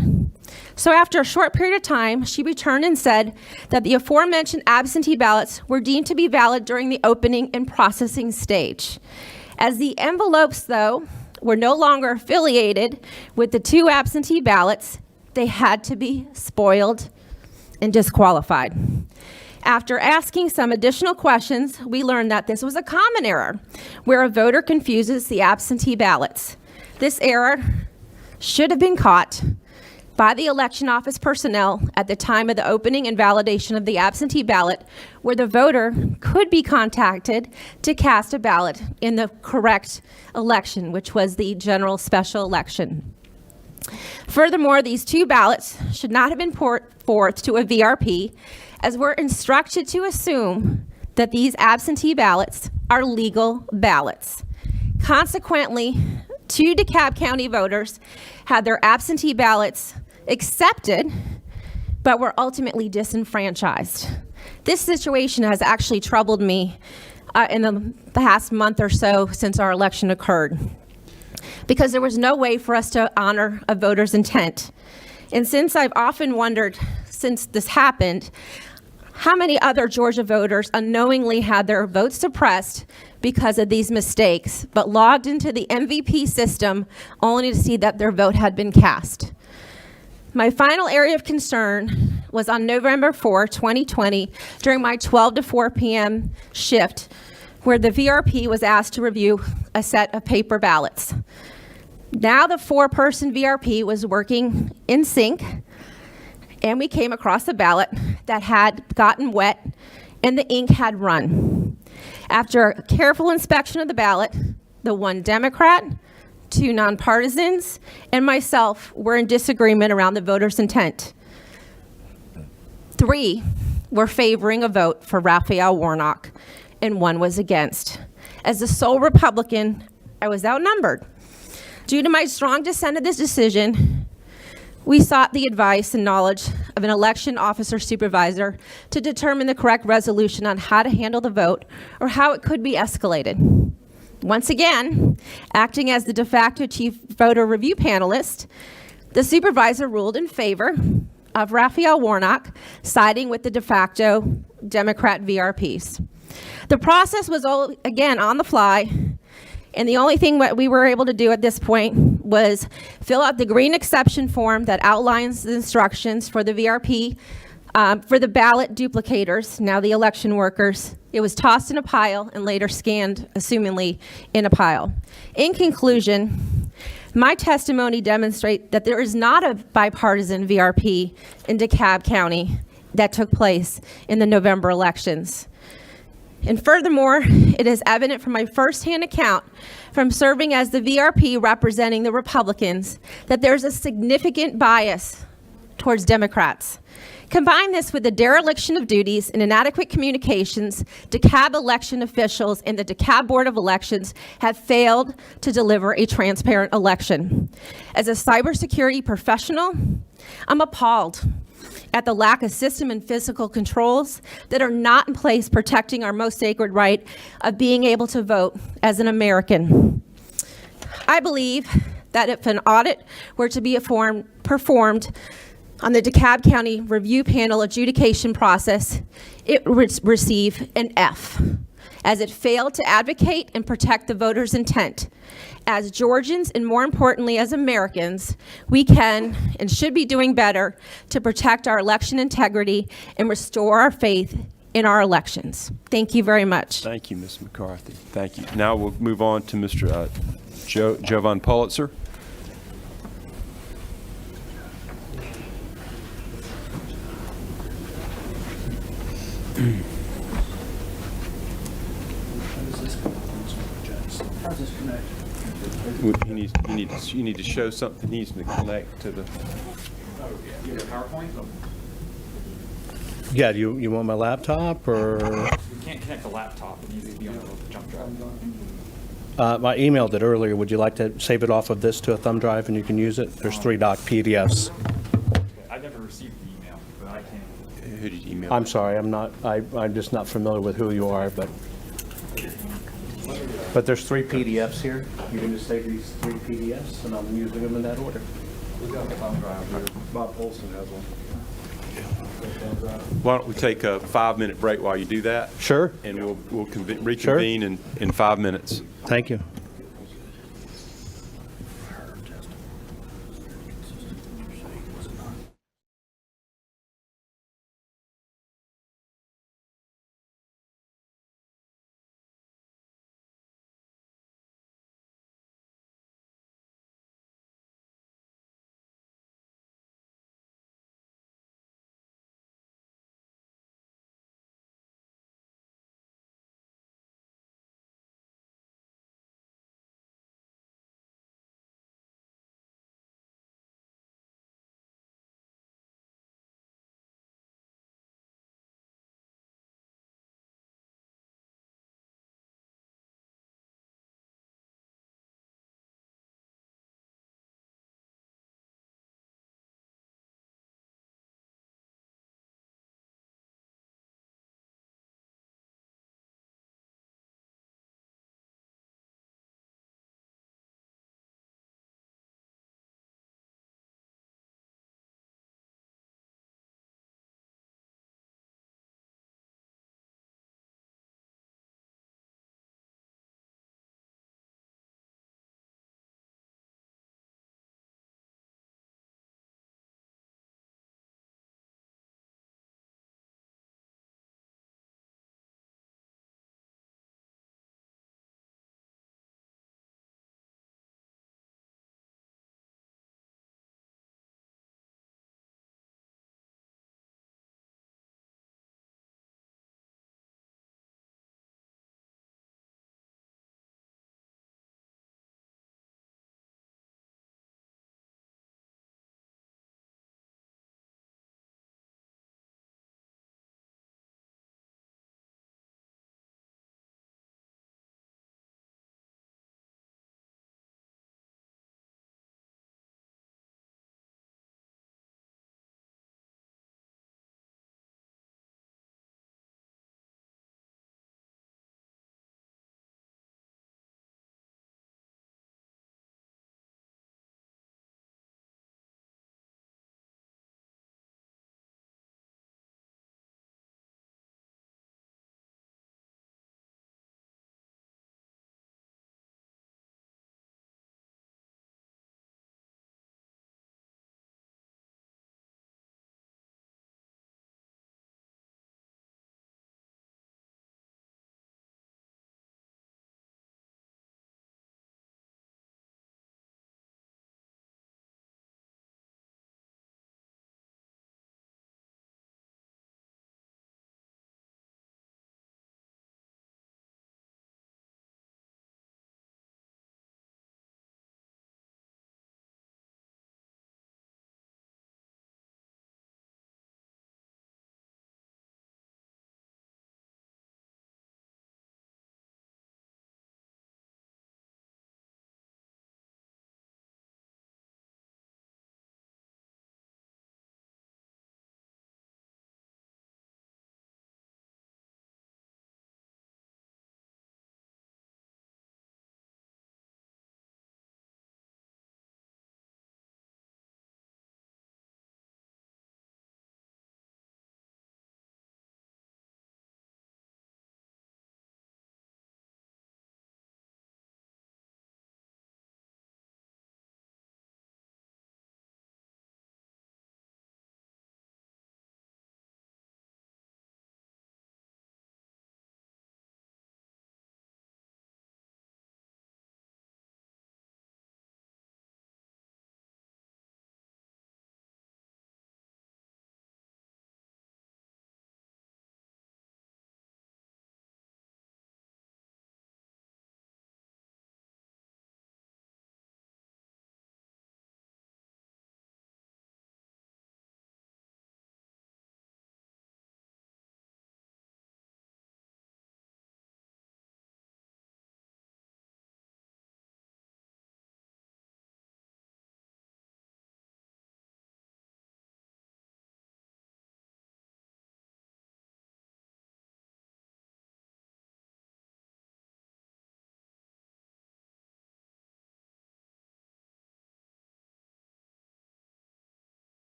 Speaker 16: So after a short period of time, she returned and said that the aforementioned absentee ballots were deemed to be valid during the opening and processing stage. As the envelopes, though, were no longer affiliated with the two absentee ballots, they had to be spoiled and disqualified. After asking some additional questions, we learned that this was a common error where a voter confuses the absentee ballots. This error should have been caught by the election office personnel at the time of the opening and validation of the absentee ballot, where the voter could be contacted to cast a ballot in the correct election, which was the general special election. Furthermore, these two ballots should not have been put forth to a VRP, as we're instructed to assume that these absentee ballots are legal ballots. Consequently, two DeKalb County voters had their absentee ballots accepted, but were ultimately disenfranchised. This situation has actually troubled me in the past month or so since our election occurred, because there was no way for us to honor a voter's intent. And since I've often wondered, since this happened, how many other Georgia voters unknowingly had their votes suppressed because of these mistakes, but logged into the MVP system only to see that their vote had been cast. My final area of concern was on November 4, 2020, during my 12 to 4 p.m. shift, where the VRP was asked to review a set of paper ballots. Now the four-person VRP was working in sync, and we came across a ballot that had gotten wet and the ink had run. After a careful inspection of the ballot, the one Democrat, two nonpartisans, and myself were in disagreement around the voter's intent. 3 were favoring a vote for Raphael Warnock, and 1 was against. As the sole Republican, I was outnumbered. Due to my strong dissent of this decision, We sought the advice and knowledge of an election officer supervisor to determine the correct resolution on how to handle the vote or how it could be escalated. Once again, acting as the de facto chief voter review panelist, the supervisor ruled in favor of Raphael Warnock, siding with the de facto Democrat VRPs. The process was, again, on the fly, and the only thing that we were able to do at this point was fill out the green exception form that outlines the instructions for the VRP, for the ballot duplicators, now the election workers. It was tossed in a pile and later scanned, assumingly, in a pile. In conclusion, my testimony demonstrates that there is not a bipartisan VRP in DeKalb County that took place in the November elections. And furthermore, it is evident from my firsthand account from serving as the VRP representing the Republicans that there's a significant bias towards Democrats. Combine this with the dereliction of duties and inadequate communications, DeKalb election officials and the DeKalb Board of Elections have failed to deliver a transparent election. As a cybersecurity professional, I'm appalled at the lack of system and physical controls that are not in place protecting our most sacred right of being able to vote as an American. I believe that if an audit were to be performed on the DeKalb County Review Panel adjudication process, it would receive an F, as it failed to advocate and protect the voters' intent. As Georgians, and more importantly, as Americans, we can and should be doing better to protect our election integrity and restore our faith in our elections. Thank you very much.
Speaker 2: Thank you, Ms. McCarthy. Thank you. Now we'll move on to Mr. Jovan Pulitzer.
Speaker 7: How's this connect?
Speaker 2: You need to show something. He needs to connect to the.
Speaker 7: PowerPoint?
Speaker 17: Yeah, you want my laptop or?
Speaker 7: We can't connect the laptop. It needs to be on the jump drive.
Speaker 17: I emailed it earlier. Would you like to save it off of this to a thumb drive and you can use it? There's 3 doc PDFs.
Speaker 7: I never received the email, but I can.
Speaker 2: Who did you email?
Speaker 17: I'm sorry, I'm just not familiar with who you are, but there's 3 PDFs here. You can just save these 3 PDFs and I'm using them in that order.
Speaker 7: We got a thumb drive here. Bob Olson has one.
Speaker 2: Why don't we take a 5-minute break while you do that?
Speaker 17: Sure.
Speaker 2: And we'll reconvene in 5 minutes.
Speaker 17: Thank you.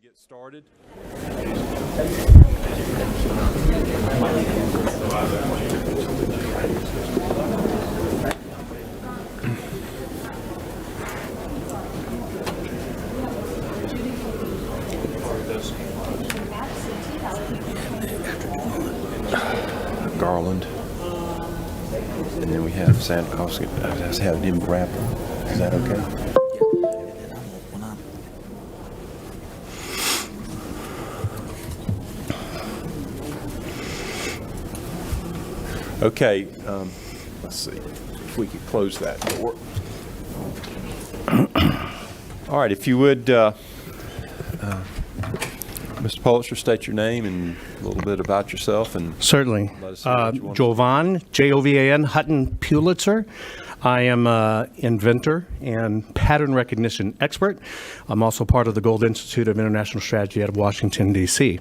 Speaker 2: Get started. Garland. And then we have Santa. I was having him wrap them. Is that okay? Okay, let's see if we could close that door. All right, if you would, Mr. Pulitzer, state your name and a little bit about yourself. And
Speaker 17: Certainly.
Speaker 2: let us know what you want to
Speaker 17: Jovan, Jovan Hutton Pulitzer. I am an inventor and pattern recognition expert. I'm also part of the Gold Institute of International Strategy out of Washington, D.C.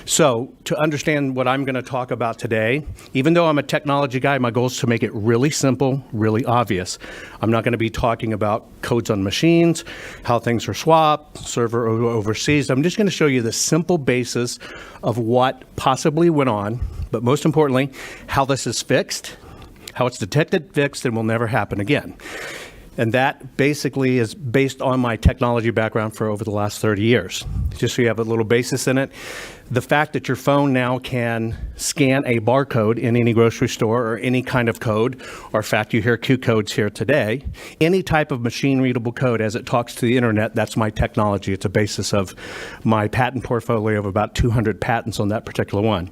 Speaker 17: So to understand what I'm going to talk about today, even though I'm a technology guy, my goal is to make it really simple, really obvious. I'm not going to be talking about codes on machines, how things are swapped, server overseas. I'm just going to show you the simple basis of what possibly went on, but most importantly, how this is fixed, how it's detected, fixed, and will never happen again. And that basically is based on my technology background for over the last 30 years. Just so you have a little basis in it, the fact that your phone now can scan a barcode in any grocery store or any kind of code, or in fact you hear Q codes here today, any type of machine readable code as it talks to the internet, that's my technology. It's a basis of my patent portfolio of about 200 patents on that particular one.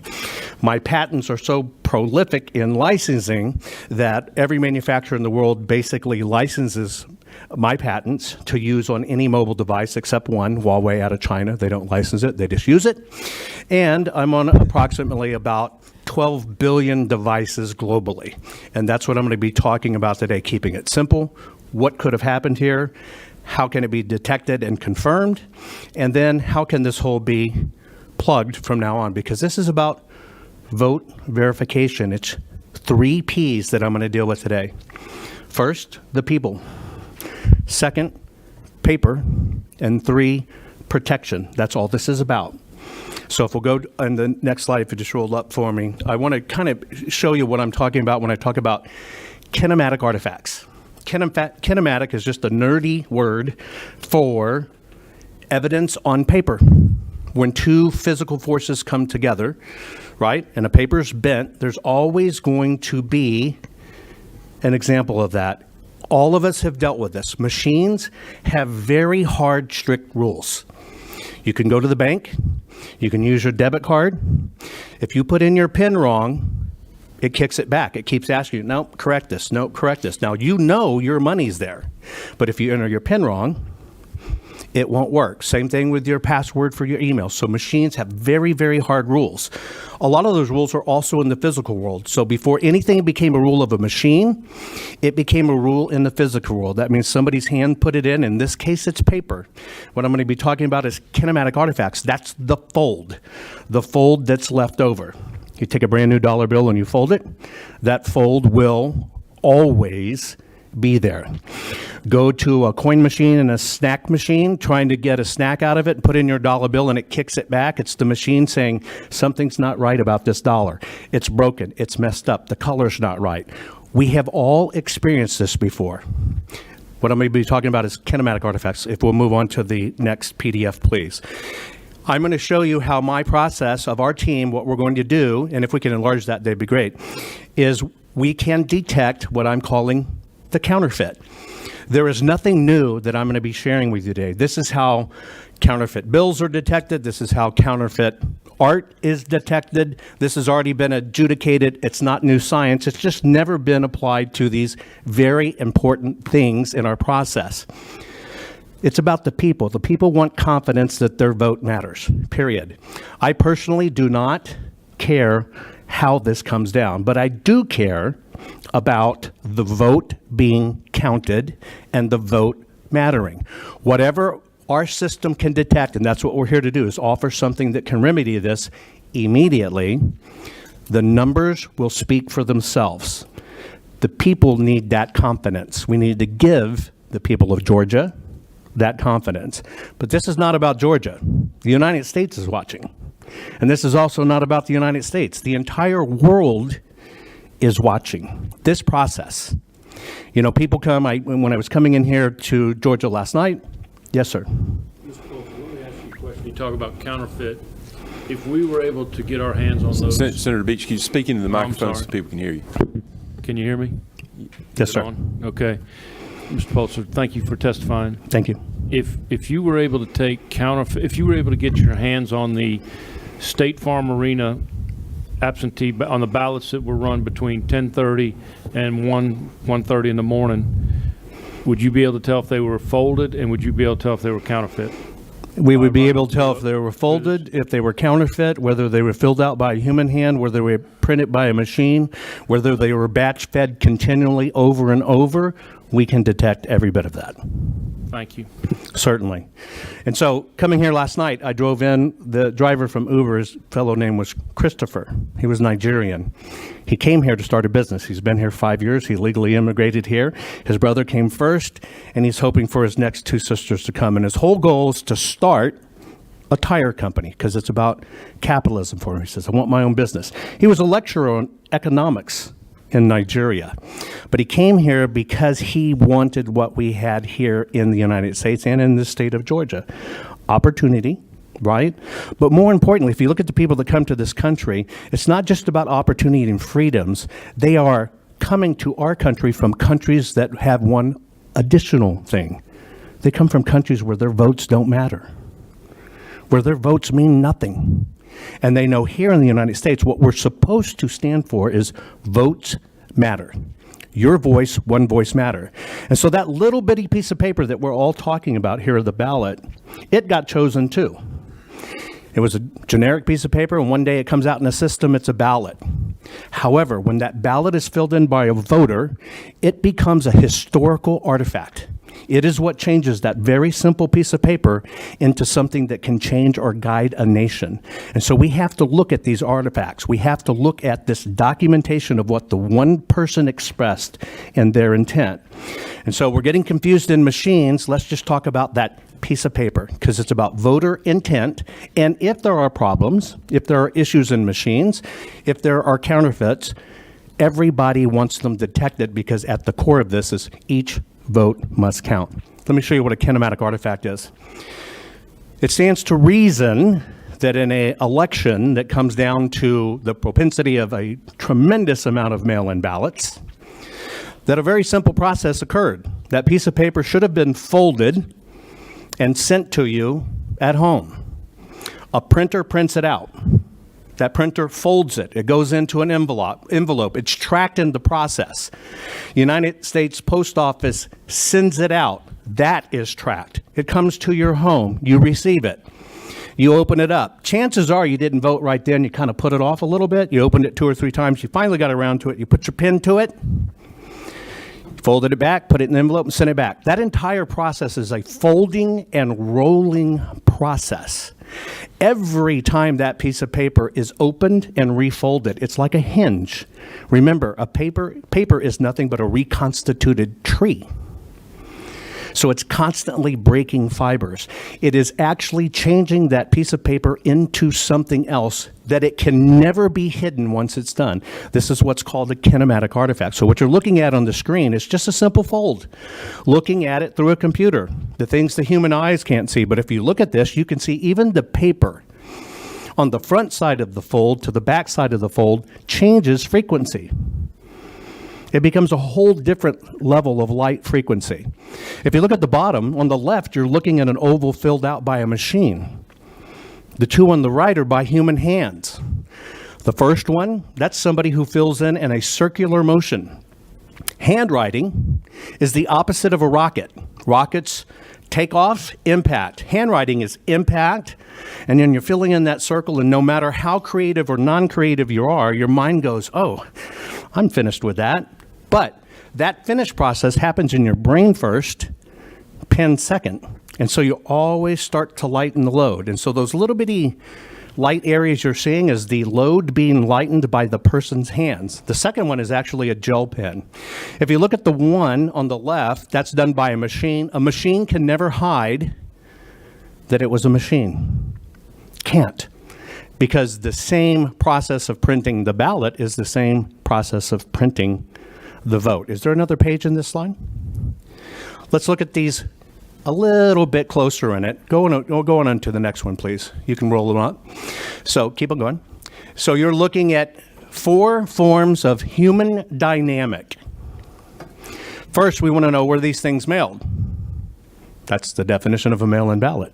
Speaker 17: My patents are so prolific in licensing that every manufacturer in the world basically licenses my patents to use on any mobile device except one, Huawei out of China. They don't license it, they just use it. And I'm on approximately about 12 billion devices globally. And that's what I'm going to be talking about today, keeping it simple. What could have happened here? How can it be detected and confirmed? And then how can this hole be plugged from now on? Because this is about vote verification. It's 3 Ps that I'm going to deal with today. First, the people. Second, paper. And 3, protection. That's all this is about. So if we'll go on the next slide, if you just roll up for me, I want to kind of show you what I'm talking about when I talk about kinematic artifacts. Kinematic is just a nerdy word for evidence on paper. When 2 physical forces come together, right, and a paper's bent, there's always going to be an example of that. All of us have dealt with this. Machines have very hard, strict rules. You can go to the bank. You can use your debit card. If you put in your PIN wrong, it kicks it back. It keeps asking you, no, correct this, no, correct this. Now, you know your money's there. But if you enter your PIN wrong, it won't work. Same thing with your password for your email. So machines have very, very hard rules. A lot of those rules are also in the physical world. So before anything became a rule of a machine, it became a rule in the physical world. That means somebody's hand put it in. In this case, it's paper. What I'm going to be talking about is kinematic artifacts. That's the fold that's left over. You take a brand new dollar bill and you fold it. That fold will always be there. Go to a coin machine and a snack machine, trying to get a snack out of it and put in your dollar bill and it kicks it back. It's the machine saying, something's not right about this dollar. It's broken. It's messed up. The color's not right. We have all experienced this before. What I'm going to be talking about is kinematic artifacts. If we'll move on to the next PDF, please. I'm going to show you how my process of our team, what we're going to do, and if we can enlarge that, that'd be great, is we can detect what I'm calling the counterfeit. There is nothing new that I'm going to be sharing with you today. This is how counterfeit bills are detected. This is how counterfeit art is detected. This has already been adjudicated. It's not new science. It's just never been applied to these very important things in our process. It's about the people. The people want confidence that their vote matters, period. I personally do not care how this comes down, but I do care about the vote being counted and the vote mattering. Whatever our system can detect, and that's what we're here to do, is offer something that can remedy this immediately, the numbers will speak for themselves. The people need that confidence. We need to give the people of Georgia, that confidence. But this is not about Georgia. The United States is watching. And this is also not about the United States. The entire world is watching this process. You know, people come, when I was coming in here to Georgia last night, yes, sir.
Speaker 18: Mr. Fulton, let me ask you a question. You talk about counterfeit. If we were able to get our hands on those.
Speaker 2: Senator Beach, can you speak into the microphone so
Speaker 18: sorry.
Speaker 2: people can hear you?
Speaker 18: Can you hear me?
Speaker 17: Yes,
Speaker 18: Is it
Speaker 17: sir.
Speaker 18: on? Okay. Mr. Pulitzer, thank you for testifying.
Speaker 17: Thank you.
Speaker 18: If you were able to take counterfeit, if you were able to get your hands on the State Farm Arena absentee, on the ballots that were run between 10:30 and 1:30 in the morning, would you be able to tell if they were folded, and would you be able to tell if they were counterfeit?
Speaker 17: We would be able to tell if they were folded, if they were counterfeit, whether they were filled out by a human hand, whether they were printed by a machine, whether they were batch fed continually over and over. We can detect every bit of that.
Speaker 18: Thank you.
Speaker 17: Certainly. And so coming here last night, I drove in, the driver from Uber, his fellow name was Christopher. He was Nigerian. He came here to start a business. He's been here 5 years. He legally immigrated here. His brother came first, and he's hoping for his next two sisters to come. And his whole goal is to start a tire company because it's about capitalism for him. He says, I want my own business. He was a lecturer on economics in Nigeria. But he came here because he wanted what we had here in the United States and in the state of Georgia. Opportunity, right? But more importantly, if you look at the people that come to this country, it's not just about opportunity and freedoms. They are coming to our country from countries that have one additional thing. They come from countries where their votes don't matter, where their votes mean nothing. And they know here in the United States what we're supposed to stand for is votes matter. Your voice, one voice matter. And so that little bitty piece of paper that we're all talking about here at the ballot, it got chosen too. It was a generic piece of paper, and one day it comes out in a system, it's a ballot. However, when that ballot is filled in by a voter, it becomes a historical artifact. It is what changes that very simple piece of paper into something that can change or guide a nation. And so we have to look at these artifacts. We have to look at this documentation of what the one person expressed in their intent. And so we're getting confused in machines. Let's just talk about that piece of paper because it's about voter intent. And if there are problems, if there are issues in machines, if there are counterfeits, everybody wants them detected because at the core of this is each vote must count. Let me show you what a kinematic artifact is. It stands to reason that in an election that comes down to the propensity of a tremendous amount of mail-in ballots, that a very simple process occurred. That piece of paper should have been folded and sent to you at home. A printer prints it out. That printer folds it. It goes into an envelope. It's tracked in the process. United States Post Office sends it out. That is tracked. It comes to your home. You receive it. You open it up. Chances are you didn't vote right then. You kind of put it off a little bit. You opened it 2 or 3 times. You finally got around to it. You put your pen to it. Folded it back, put it in an envelope, and sent it back. That entire process is a folding and rolling process. Every time that piece of paper is opened and refolded, it's like a hinge. Remember, paper is nothing but a reconstituted tree. So it's constantly breaking fibers. It is actually changing that piece of paper into something else that it can never be hidden once it's done. This is what's called a kinematic artifact. So what you're looking at on the screen is just a simple fold. Looking at it through a computer, the things the human eyes can't see. But if you look at this, you can see even the paper on the front side of the fold to the back side of the fold changes frequency. It becomes a whole different level of light frequency. If you look at the bottom, on the left, you're looking at an oval filled out by a machine. The two on the right are by human hands. The first one, that's somebody who fills in a circular motion. Handwriting is the opposite of a rocket. Rockets take off, impact. Handwriting is impact, and then you're filling in that circle, and no matter how creative or non-creative you are, your mind goes, oh, I'm finished with that. But that finish process happens in your brain first, pen second. And so you always start to lighten the load. And so those little bitty light areas you're seeing is the load being lightened by the person's hands. The second one is actually a gel pen. If you look at the one on the left, that's done by a machine. A machine can never hide that it was a machine. Can't. Because the same process of printing the ballot is the same process of printing the vote. Is there another page in this slide? Let's look at these a little bit closer in it. Go on to the next one, please. You can roll them up. So keep on going. So you're looking at 4 forms of human dynamic. First, we want to know where these things mailed. That's the definition of a mail-in ballot.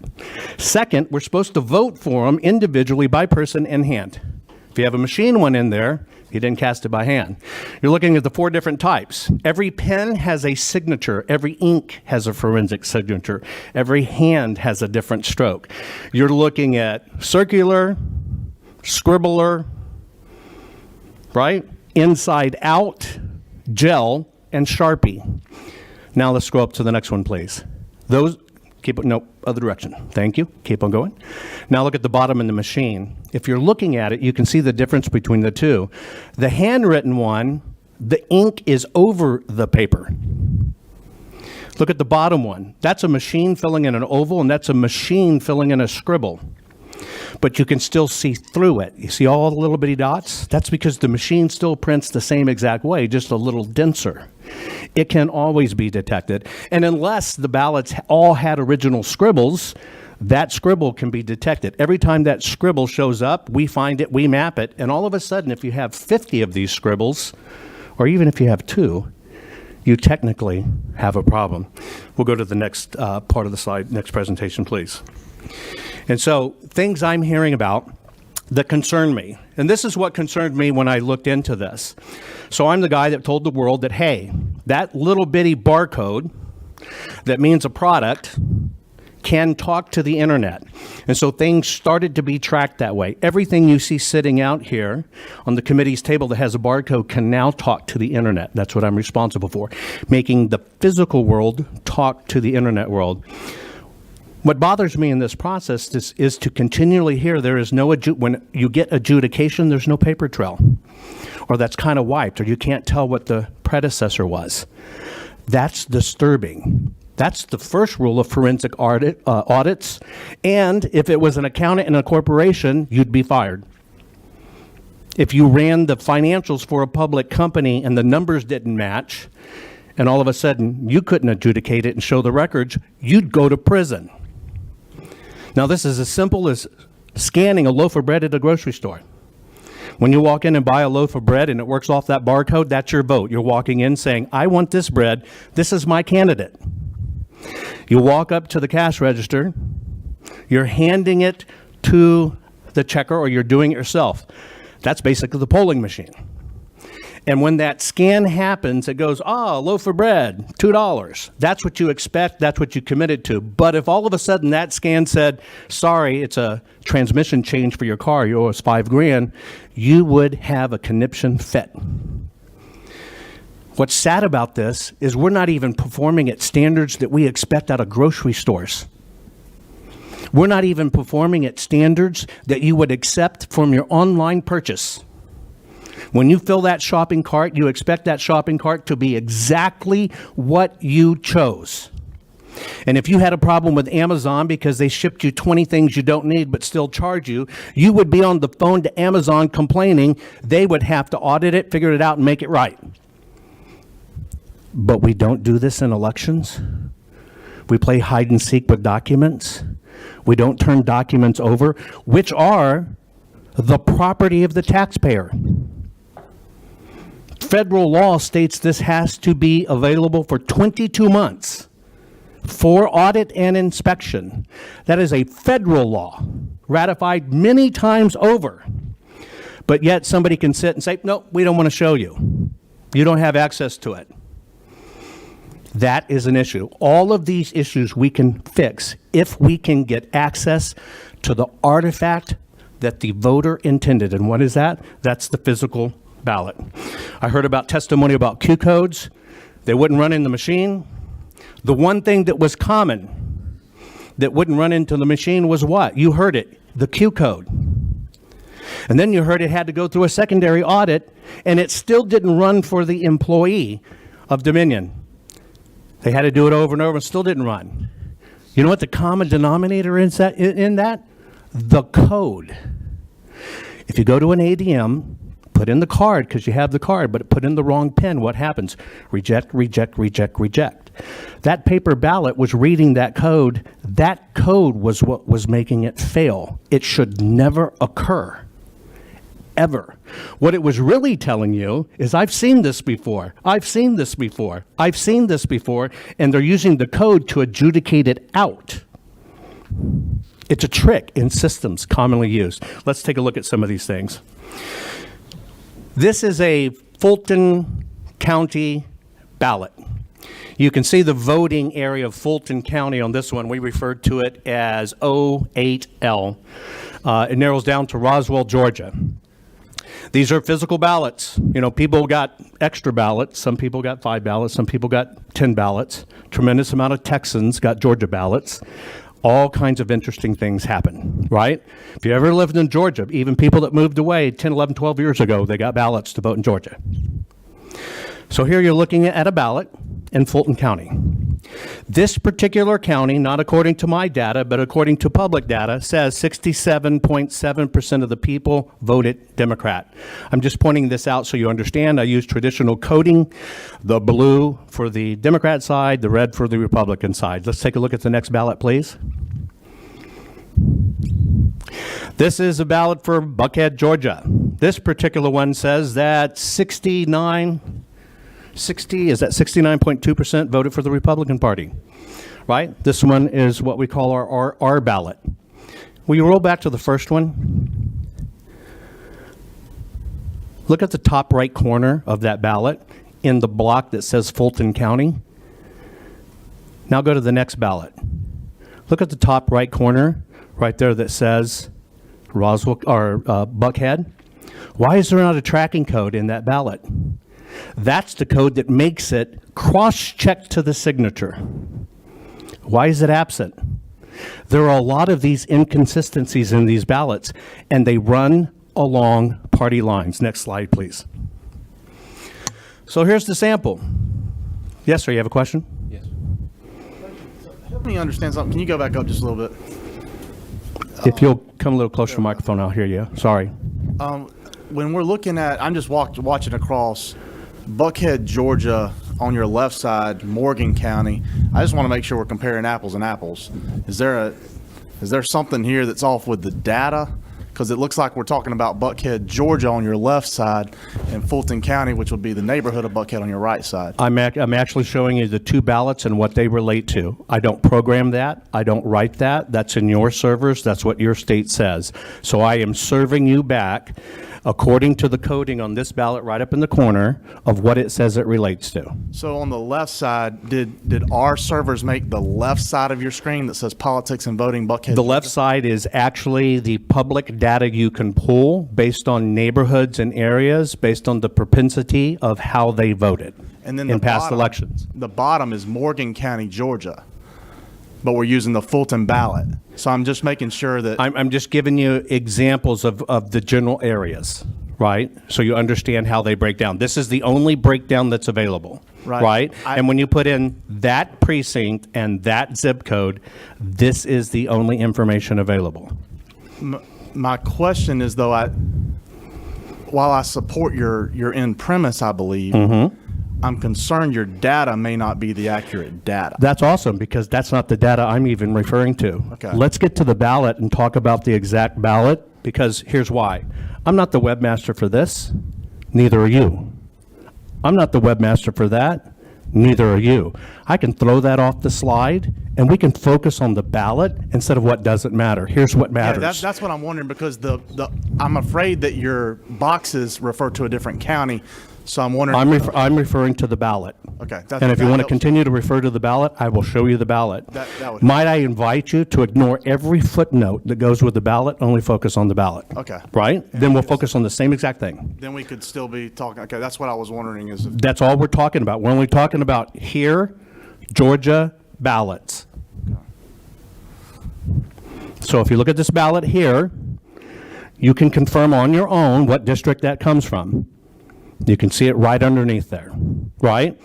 Speaker 17: Second, we're supposed to vote for them individually by person in hand. If you have a machine one in there, you didn't cast it by hand. You're looking at the 4 different types. Every pen has a signature. Every ink has a forensic signature. Every hand has a different stroke. You're looking at circular, scribbler, right? Inside out, gel, and Sharpie. Now let's go up to the next one, please. No, other direction. Thank you. Keep on going. Now look at the bottom in the machine. If you're looking at it, you can see the difference between the two. The handwritten one, the ink is over the paper. Look at the bottom one. That's a machine filling in an oval, and that's a machine filling in a scribble. But you can still see through it. You see all the little bitty dots? That's because the machine still prints the same exact way, just a little denser. It can always be detected. And unless the ballots all had original scribbles, that scribble can be detected. Every time that scribble shows up, we find it, we map it, and all of a sudden, if you have 50 of these scribbles, or even if you have 2, you technically have a problem. We'll go to the next part of the slide, next presentation, please. And so, things I'm hearing about that concern me. And this is what concerned me when I looked into this. So I'm the guy that told the world that, hey, that little bitty barcode that means a product can talk to the internet. And so things started to be tracked that way. Everything you see sitting out here on the committee's table that has a barcode can now talk to the internet. That's what I'm responsible for, making the physical world talk to the internet world. What bothers me in this process is to continually hear there is no, when you get adjudication, there's no paper trail, or that's kind of wiped, or you can't tell what the predecessor was. That's disturbing. That's the first rule of forensic audits, and if it was an accountant in a corporation, you'd be fired. If you ran the financials for a public company and the numbers didn't match, and all of a sudden you couldn't adjudicate it and show the records, you'd go to prison. Now, this is as simple as scanning a loaf of bread at a grocery store. When you walk in and buy a loaf of bread and it works off that barcode, that's your vote. You're walking in saying, I want this bread. This is my candidate. You walk up to the cash register. You're handing it to the checker, or you're doing it yourself. That's basically the polling machine. And when that scan happens, it goes, a loaf of bread, $2. That's what you expect. That's what you committed to. But if all of a sudden that scan said, sorry, it's a transmission change for your car, you owe us $5,000, you would have a conniption fit. What's sad about this is we're not even performing at standards that we expect out of grocery stores. We're not even performing at standards that you would accept from your online purchase. When you fill that shopping cart, you expect that shopping cart to be exactly what you chose. And if you had a problem with Amazon because they shipped you 20 things you don't need but still charge you, you would be on the phone to Amazon complaining. They would have to audit it, figure it out, and make it right. But we don't do this in elections. We play hide and seek with documents. We don't turn documents over, which are the property of the taxpayer. Federal law states this has to be available for 22 months for audit and inspection. That is a federal law, ratified many times over. But yet somebody can sit and say, no, we don't want to show you. You don't have access to it. That is an issue. All of these issues we can fix if we can get access to the artifact that the voter intended. And what is that? That's the physical ballot. I heard about testimony about Q codes. They wouldn't run in the machine. The one thing that was common that wouldn't run into the machine was what? You heard it, the Q code. And then you heard it had to go through a secondary audit, and it still didn't run for the employee of Dominion. They had to do it over and over and still didn't run. You know what the common denominator is in that? The code. If you go to an ADM, put in the card because you have the card, but put in the wrong pin, what happens? Reject, reject, reject, reject. That paper ballot was reading that code. That code was what was making it fail. It should never occur. Ever. What it was really telling you is, I've seen this before. I've seen this before. I've seen this before, and they're using the code to adjudicate it out. It's a trick in systems commonly used. Let's take a look at some of these things. This is a Fulton County ballot. You can see the voting area of Fulton County on this one. We referred to it as 08L. It narrows down to Roswell, Georgia. These are physical ballots. You know, people got extra ballots. Some people got 5 ballots. Some people got 10 ballots. Tremendous amount of Texans got Georgia ballots. All kinds of interesting things happen, right? If you ever lived in Georgia, even people that moved away 10, 11, 12 years ago, they got ballots to vote in Georgia. So here you're looking at a ballot in Fulton County. This particular county, not according to my data, but according to public data, says 67.7% of the people voted Democrat. I'm just pointing this out so you understand. I use traditional coding, the blue for the Democrat side, the red for the Republican side. Let's take a look at the next ballot, please. This is a ballot for Buckhead, Georgia. This particular one says that 69.2% voted for the Republican Party, right? This one is what we call our ballot. Will you roll back to the first one? Look at the top right corner of that ballot in the block that says Fulton County. Now go to the next ballot. Look at the top right corner right there that says Roswell or Buckhead. Why is there not a tracking code in that ballot? That's the code that makes it cross-checked to the signature. Why is it absent? There are a lot of these inconsistencies in these ballots, and they run along party lines. Next slide, please. So here's the sample. Yes, sir, you have a question?
Speaker 8: Yes. Help me understand something. Can you go back up just a little bit?
Speaker 17: If you'll come a little closer to the microphone, I'll hear you. Sorry.
Speaker 8: When we're looking at, I'm just watching across Buckhead, Georgia, on your left side, Morgan County. I just want to make sure we're comparing apples and apples. Is there something here that's off with the data? Because it looks like we're talking about Buckhead, Georgia on your left side and Fulton County, which would be the neighborhood of Buckhead on your right side.
Speaker 17: I'm actually showing you the two ballots and what they relate to. I don't program that. I don't write that. That's in your servers. That's what your state says. So I am serving you back according to the coding on this ballot right up in the corner of what it says it relates to.
Speaker 8: So on the left side, did our servers make the left side of your screen that says politics and voting Buckhead?
Speaker 17: The left side is actually the public data you can pull based on neighborhoods and areas, based on the propensity of how they voted in past elections.
Speaker 8: The bottom is Morgan County, Georgia, but we're using the Fulton ballot. So I'm just making sure that...
Speaker 17: I'm just giving you examples of the general areas, right? So you understand how they break down. This is the only breakdown that's available, right? And when you put in that precinct and that zip code, this is the only information available.
Speaker 8: My question is, though, while I support your end premise, I believe, I'm concerned your data may not be the accurate data.
Speaker 17: That's awesome, because that's not the data I'm even referring to.
Speaker 8: Okay.
Speaker 17: Let's get to the ballot and talk about the exact ballot, because here's why. I'm not the webmaster for this. Neither are you. I'm not the webmaster for that. Neither are you. I can throw that off the slide, and we can focus on the ballot instead of what doesn't matter. Here's what matters.
Speaker 8: Yeah, that's what I'm wondering, because I'm afraid that your boxes refer to a different county. So I'm wondering.
Speaker 17: I'm referring to the ballot.
Speaker 8: Okay.
Speaker 17: And if you want to continue to refer to the ballot, I will show you the ballot. Might I invite you to ignore every footnote that goes with the ballot, only focus on the ballot?
Speaker 8: Okay.
Speaker 17: Right? Then we'll focus on the same exact thing.
Speaker 8: Then we could still be talking. Okay, that's what I was wondering is if...
Speaker 17: That's all we're talking about. We're only talking about here, Georgia ballots. So if you look at this ballot here, You can confirm on your own what district that comes from. You can see it right underneath there, right?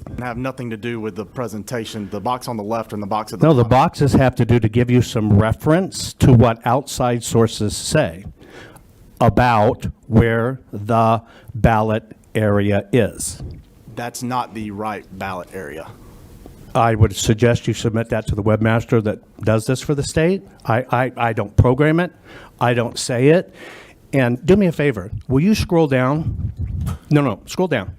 Speaker 8: And have nothing to do with the presentation, the box on the left and the box at the
Speaker 17: No, the
Speaker 8: bottom.
Speaker 17: boxes have to do to give you some reference to what outside sources say about where the ballot area is.
Speaker 8: That's not the right ballot area.
Speaker 17: I would suggest you submit that to the webmaster that does this for the state. I don't program it. I don't say it. And do me a favor. Will you scroll down? No, scroll down.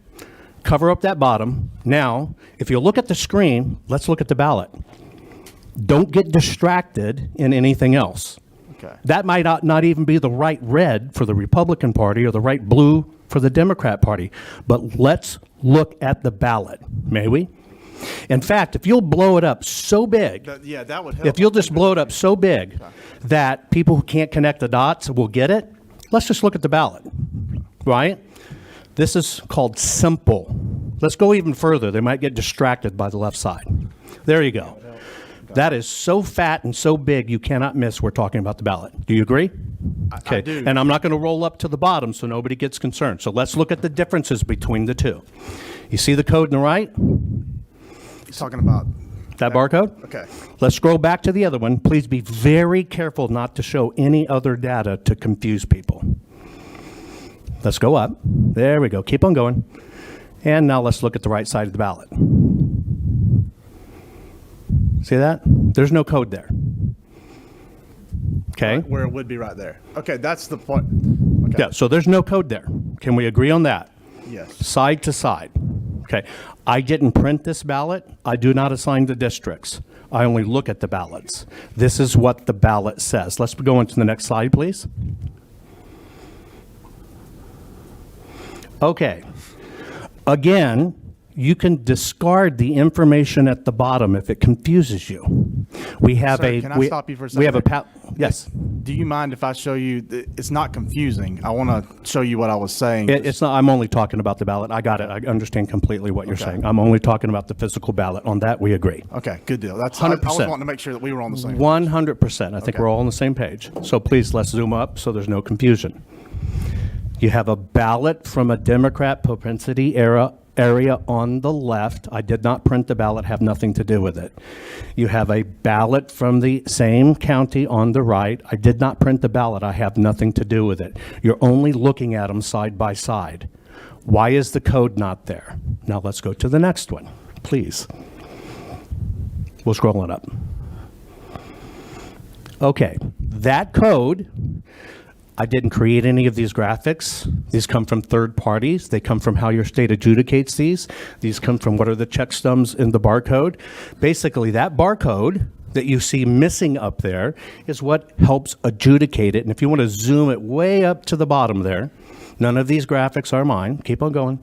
Speaker 17: Cover up that bottom. Now, if you look at the screen, let's look at the ballot. Don't get distracted in anything else.
Speaker 8: Okay.
Speaker 17: That might not even be the right red for the Republican Party or the right blue for the Democrat Party. But let's look at the ballot, may we? In fact, if you'll blow it up so big,
Speaker 8: Yeah, that would help.
Speaker 17: if you'll just blow it up so big that people who can't connect the dots will get it, let's just look at the ballot, right? This is called simple. Let's go even further. They might get distracted by the left side. There you go. That is so fat and so big you cannot miss we're talking about the ballot. Do you agree? Okay.
Speaker 8: I do.
Speaker 17: And I'm not going to roll up to the bottom so nobody gets concerned. So let's look at the differences between the two. You see the code on the right?
Speaker 8: He's talking about
Speaker 17: That barcode?
Speaker 8: Okay.
Speaker 17: Let's scroll back to the other one. Please be very careful not to show any other data to confuse people. Let's go up. There we go. Keep on going. And now let's look at the right side of the ballot. See that? There's no code there. Okay?
Speaker 8: where it would be right there. Okay, that's the point. Okay.
Speaker 17: Yeah, so there's no code there. Can we agree on that?
Speaker 8: Yes.
Speaker 17: Side to side. Okay. I didn't print this ballot. I do not assign the districts. I only look at the ballots. This is what the ballot says. Let's go into the next slide, please. Okay. Again, you can discard the information at the bottom if it confuses you. We have
Speaker 8: Sir, can I stop you for a second?
Speaker 17: We have a yes.
Speaker 8: Do you mind if I show you? It's not confusing. I want to show you what I was saying.
Speaker 17: It's not. I'm only talking about the ballot. I got it. I understand completely what you're saying. I'm only talking about the physical ballot. On that, we agree.
Speaker 8: Okay, good deal. That's
Speaker 17: 100%.
Speaker 8: I was wanting to make sure that we were on the same.
Speaker 17: 100%. I think
Speaker 8: Okay.
Speaker 17: we're all on the same page. So please, let's zoom up so there's no confusion. You have a ballot from a Democrat propensity area on the left. I did not print the ballot, have nothing to do with it. You have a ballot from the same county on the right. I did not print the ballot, I have nothing to do with it. You're only looking at them side by side. Why is the code not there? Now let's go to the next one, please. We'll scroll it up. Okay, that code, I didn't create any of these graphics. These come from third parties. They come from how your state adjudicates these. These come from what are the checksums in the barcode. Basically, that barcode that you see missing up there is what helps adjudicate it. And if you want to zoom it way up to the bottom there, none of these graphics are mine. Keep on going.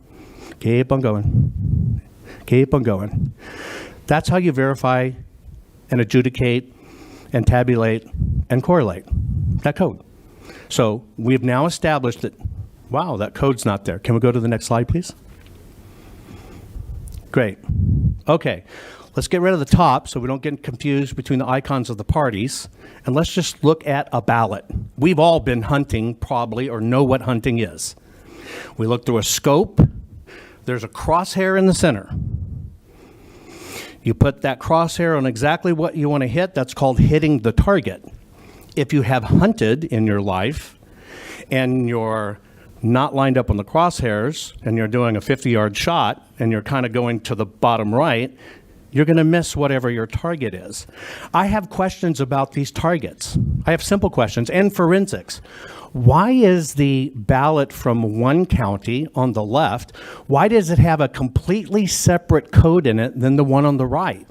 Speaker 17: Keep on going. Keep on going. That's how you verify and adjudicate and tabulate and correlate that code. So we've now established that, wow, that code's not there. Can we go to the next slide, please? Great. Okay, let's get rid of the top so we don't get confused between the icons of the parties, and let's just look at a ballot. We've all been hunting probably or know what hunting is. We look through a scope. There's a crosshair in the center. You put that crosshair on exactly what you want to hit. That's called hitting the target. If you have hunted in your life and you're not lined up on the crosshairs and you're doing a 50-yard shot and you're kind of going to the bottom right, you're going to miss whatever your target is. I have questions about these targets. I have simple questions and forensics. Why is the ballot from one county on the left, why does it have a completely separate code in it than the one on the right?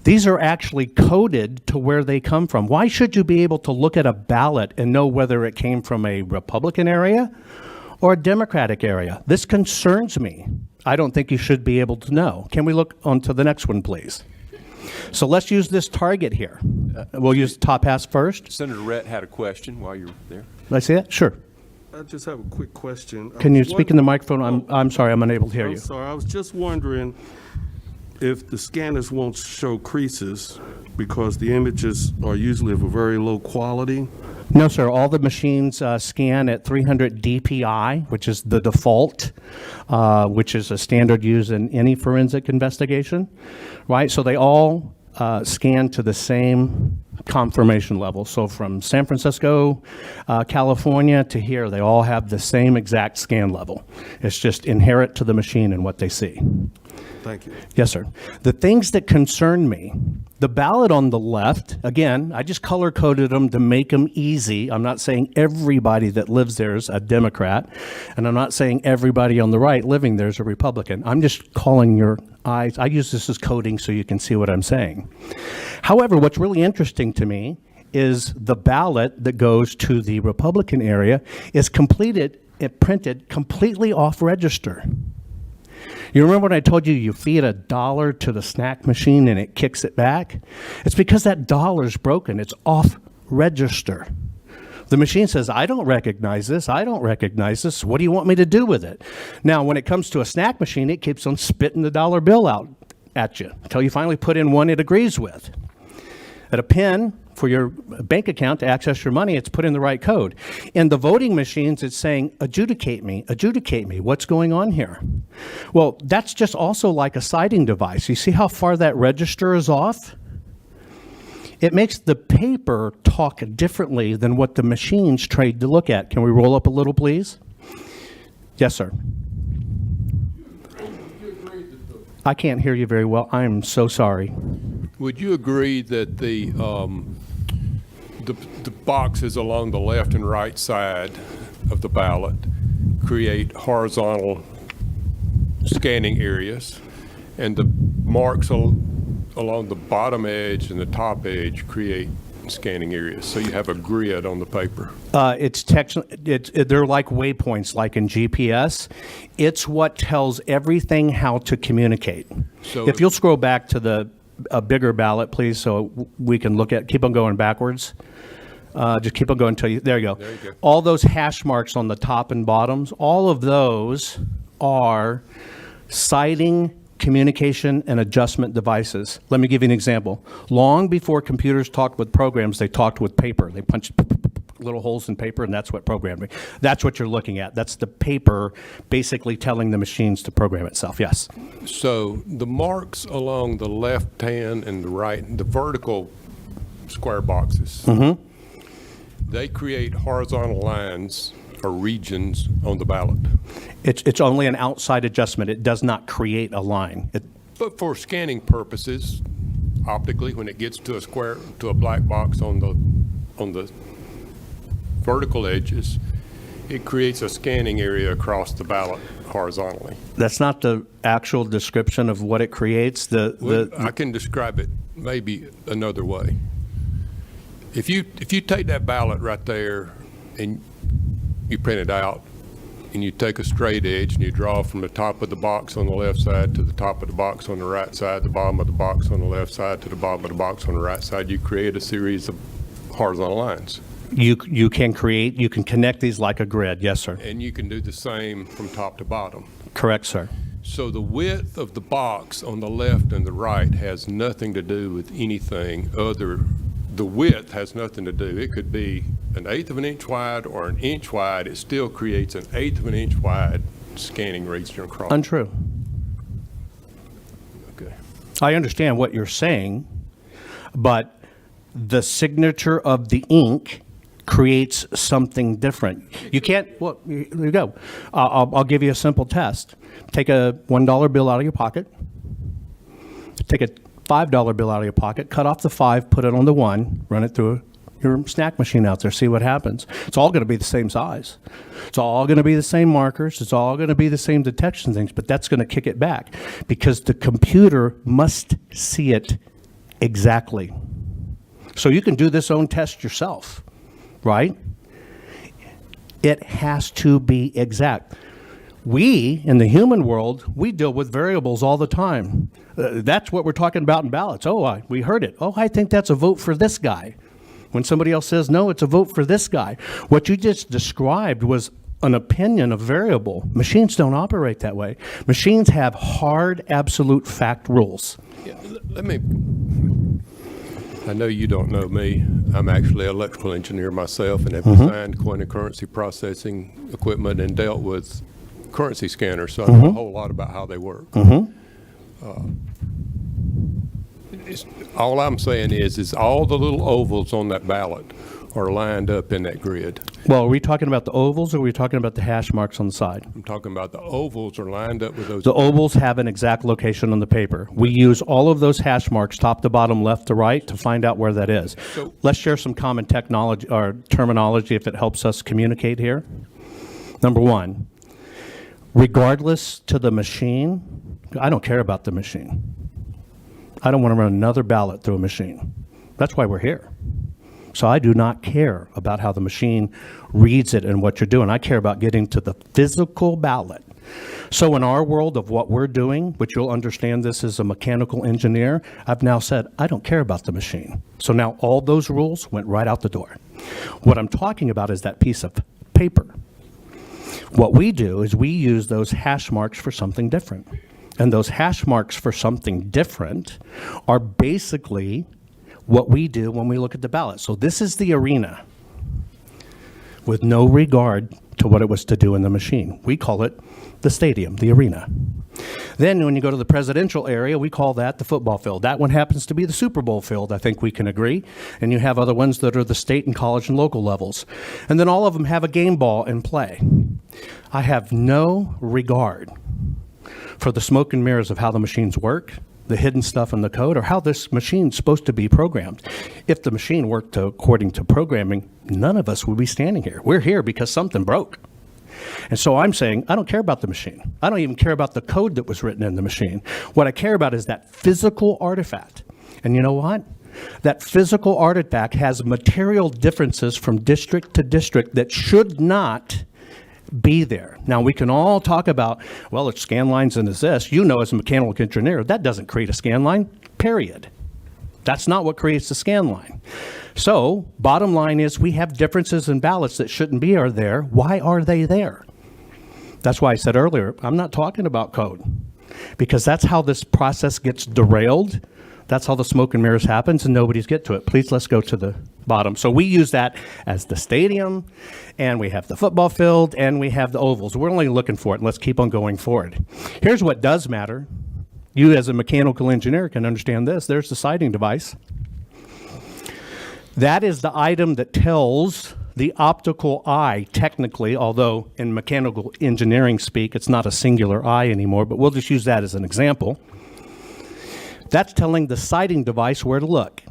Speaker 17: These are actually coded to where they come from. Why should you be able to look at a ballot and know whether it came from a Republican area or a Democratic area? This concerns me. I don't think you should be able to know. Can we look on to the next one, please? So let's use this target here. We'll use top pass first.
Speaker 2: Senator Rhett had a question while you were there.
Speaker 17: Let's see it? Sure.
Speaker 14: I just have a quick question.
Speaker 17: Can you speak in the microphone? I'm sorry, I'm unable to hear you.
Speaker 14: I'm sorry, I was just wondering if the scanners won't show creases because the images are usually of a very low quality.
Speaker 17: No, sir. All the machines scan at 300 DPI, which is the default, which is a standard used in any forensic investigation, right? So they all scan to the same confirmation level. So from San Francisco, California to here, they all have the same exact scan level. It's just inherent to the machine and what they see.
Speaker 14: Thank you.
Speaker 17: Yes, sir. The things that concern me, the ballot on the left, again, I just color-coded them to make them easy. I'm not saying everybody that lives there is a Democrat, and I'm not saying everybody on the right living there is a Republican. I'm just calling your eyes. I use this as coding so you can see what I'm saying. However, what's really interesting to me is the ballot that goes to the Republican area is printed completely off register. You remember when I told you feed $1 to the snack machine and it kicks it back? It's because that dollar's broken. It's off register. The machine says, I don't recognize this. I don't recognize this. What do you want me to do with it? Now, when it comes to a snack machine, it keeps on spitting the dollar bill out at you until you finally put in one it agrees with. At a pen, for your bank account to access your money, it's put in the right code. In the voting machines, it's saying, adjudicate me, what's going on here? Well, that's just also like a sighting device. You see how far that register is off? It makes the paper talk differently than what the machines trade to look at. Can we roll up a little, please? Yes, sir. I can't hear you very well. I am so sorry.
Speaker 9: Would you agree that the boxes along the left and right side of the ballot create horizontal scanning areas, and the marks along the bottom edge and the top edge create scanning areas? So you have a grid on the paper.
Speaker 17: They're like waypoints, like in GPS. It's what tells everything how to communicate.
Speaker 9: So
Speaker 17: if you'll scroll back to a bigger ballot, please, so we can look at, keep on going backwards. Just keep on going until there you go.
Speaker 9: There you go.
Speaker 17: All those hash marks on the top and bottoms, all of those are citing, communication, and adjustment devices. Let me give you an example. Long before computers talked with programs, they talked with paper. They punched little holes in paper, and that's what programming. That's what you're looking at. That's the paper basically telling the machines to program itself. Yes.
Speaker 9: So the marks along the left hand and the right, the vertical square boxes, they create horizontal lines or regions on the ballot.
Speaker 17: It's only an outside adjustment. It does not create a line.
Speaker 9: But for scanning purposes, optically, when it gets to a black box on the vertical edges, it creates a scanning area across the ballot horizontally.
Speaker 17: That's not the actual description of what it creates.
Speaker 9: I can describe it maybe another way. If you take that ballot right there and you print it out, and you take a straight edge and you draw from the top of the box on the left side to the top of the box on the right side, the bottom of the box on the left side to the bottom of the box on the right side, you create a series of horizontal lines.
Speaker 17: You can connect these like a grid. Yes, sir.
Speaker 9: And you can do the same from top to bottom.
Speaker 17: Correct, sir.
Speaker 9: So the width of the box on the left and the right has nothing to do with anything other. The width has nothing to do. It could be 1/8 of an inch wide or 1 inch wide. It still creates 1/8 of an inch wide scanning region across.
Speaker 17: Untrue.
Speaker 9: Okay.
Speaker 17: I understand what you're saying, but the signature of the ink creates something different. You can't, well, here you go. I'll give you a simple test. Take a $1 bill out of your pocket. Take a $5 bill out of your pocket, cut off the 5, put it on the 1, run it through your snack machine out there, see what happens. It's all going to be the same size. It's all going to be the same markers. It's all going to be the same detection things, but that's going to kick it back because the computer must see it exactly. So you can do this own test yourself, right? It has to be exact. We, in the human world, we deal with variables all the time. That's what we're talking about in ballots. Oh, we heard it. Oh, I think that's a vote for this guy. When somebody else says, no, it's a vote for this guy. What you just described was an opinion of variable. Machines don't operate that way. Machines have hard, absolute fact rules.
Speaker 9: Yeah, let me I know you don't know me. I'm actually an electrical engineer myself and have designed coin and currency processing equipment and dealt with currency scanners, so I know a whole lot about how they work. All I'm saying is all the little ovals on that ballot are lined up in that grid.
Speaker 17: Well, are we talking about the ovals or are we talking about the hash marks on the side?
Speaker 9: I'm talking about the ovals are lined up with those.
Speaker 17: The ovals have an exact location on the paper. We use all of those hash marks, top to bottom, left to right, to find out where that is. Let's share some common technology or terminology if it helps us communicate here. Number one, regardless to the machine, I don't care about the machine. I don't want to run another ballot through a machine. That's why we're here. So I do not care about how the machine reads it and what you're doing. I care about getting to the physical ballot. So in our world of what we're doing, which you'll understand this as a mechanical engineer, I've now said, I don't care about the machine. So now all those rules went right out the door. What I'm talking about is that piece of paper. What we do is we use those hash marks for something different. And those hash marks for something different are basically what we do when we look at the ballot. So this is the arena with no regard to what it was to do in the machine. We call it the stadium, the arena. Then when you go to the presidential area, we call that the football field. That one happens to be the Super Bowl field, I think we can agree. And you have other ones that are the state and college and local levels. And then all of them have a game ball in play. I have no regard for the smoke and mirrors of how the machines work, the hidden stuff in the code, or how this machine's supposed to be programmed. If the machine worked according to programming, none of us would be standing here. We're here because something broke. And so I'm saying, I don't care about the machine. I don't even care about the code that was written in the machine. What I care about is that physical artifact. And you know what? That physical artifact has material differences from district to district that should not be there. Now, we can all talk about, well, it's scan lines and it's this. You know, as a mechanical engineer, that doesn't create a scan line, period. That's not what creates the scan line. So, bottom line is we have differences in ballots that shouldn't be there. Why are they there? That's why I said earlier, I'm not talking about code, because that's how this process gets derailed. That's how the smoke and mirrors happens, and nobody's get to it. Please, let's go to the bottom. So we use that as the stadium, and we have the football field, and we have the ovals. We're only looking for it, and let's keep on going forward. Here's what does matter. You as a mechanical engineer can understand this. There's the sighting device. That is the item that tells the optical eye, technically, although in mechanical engineering speak, it's not a singular eye anymore, but we'll just use that as an example. That's telling the sighting device where to look.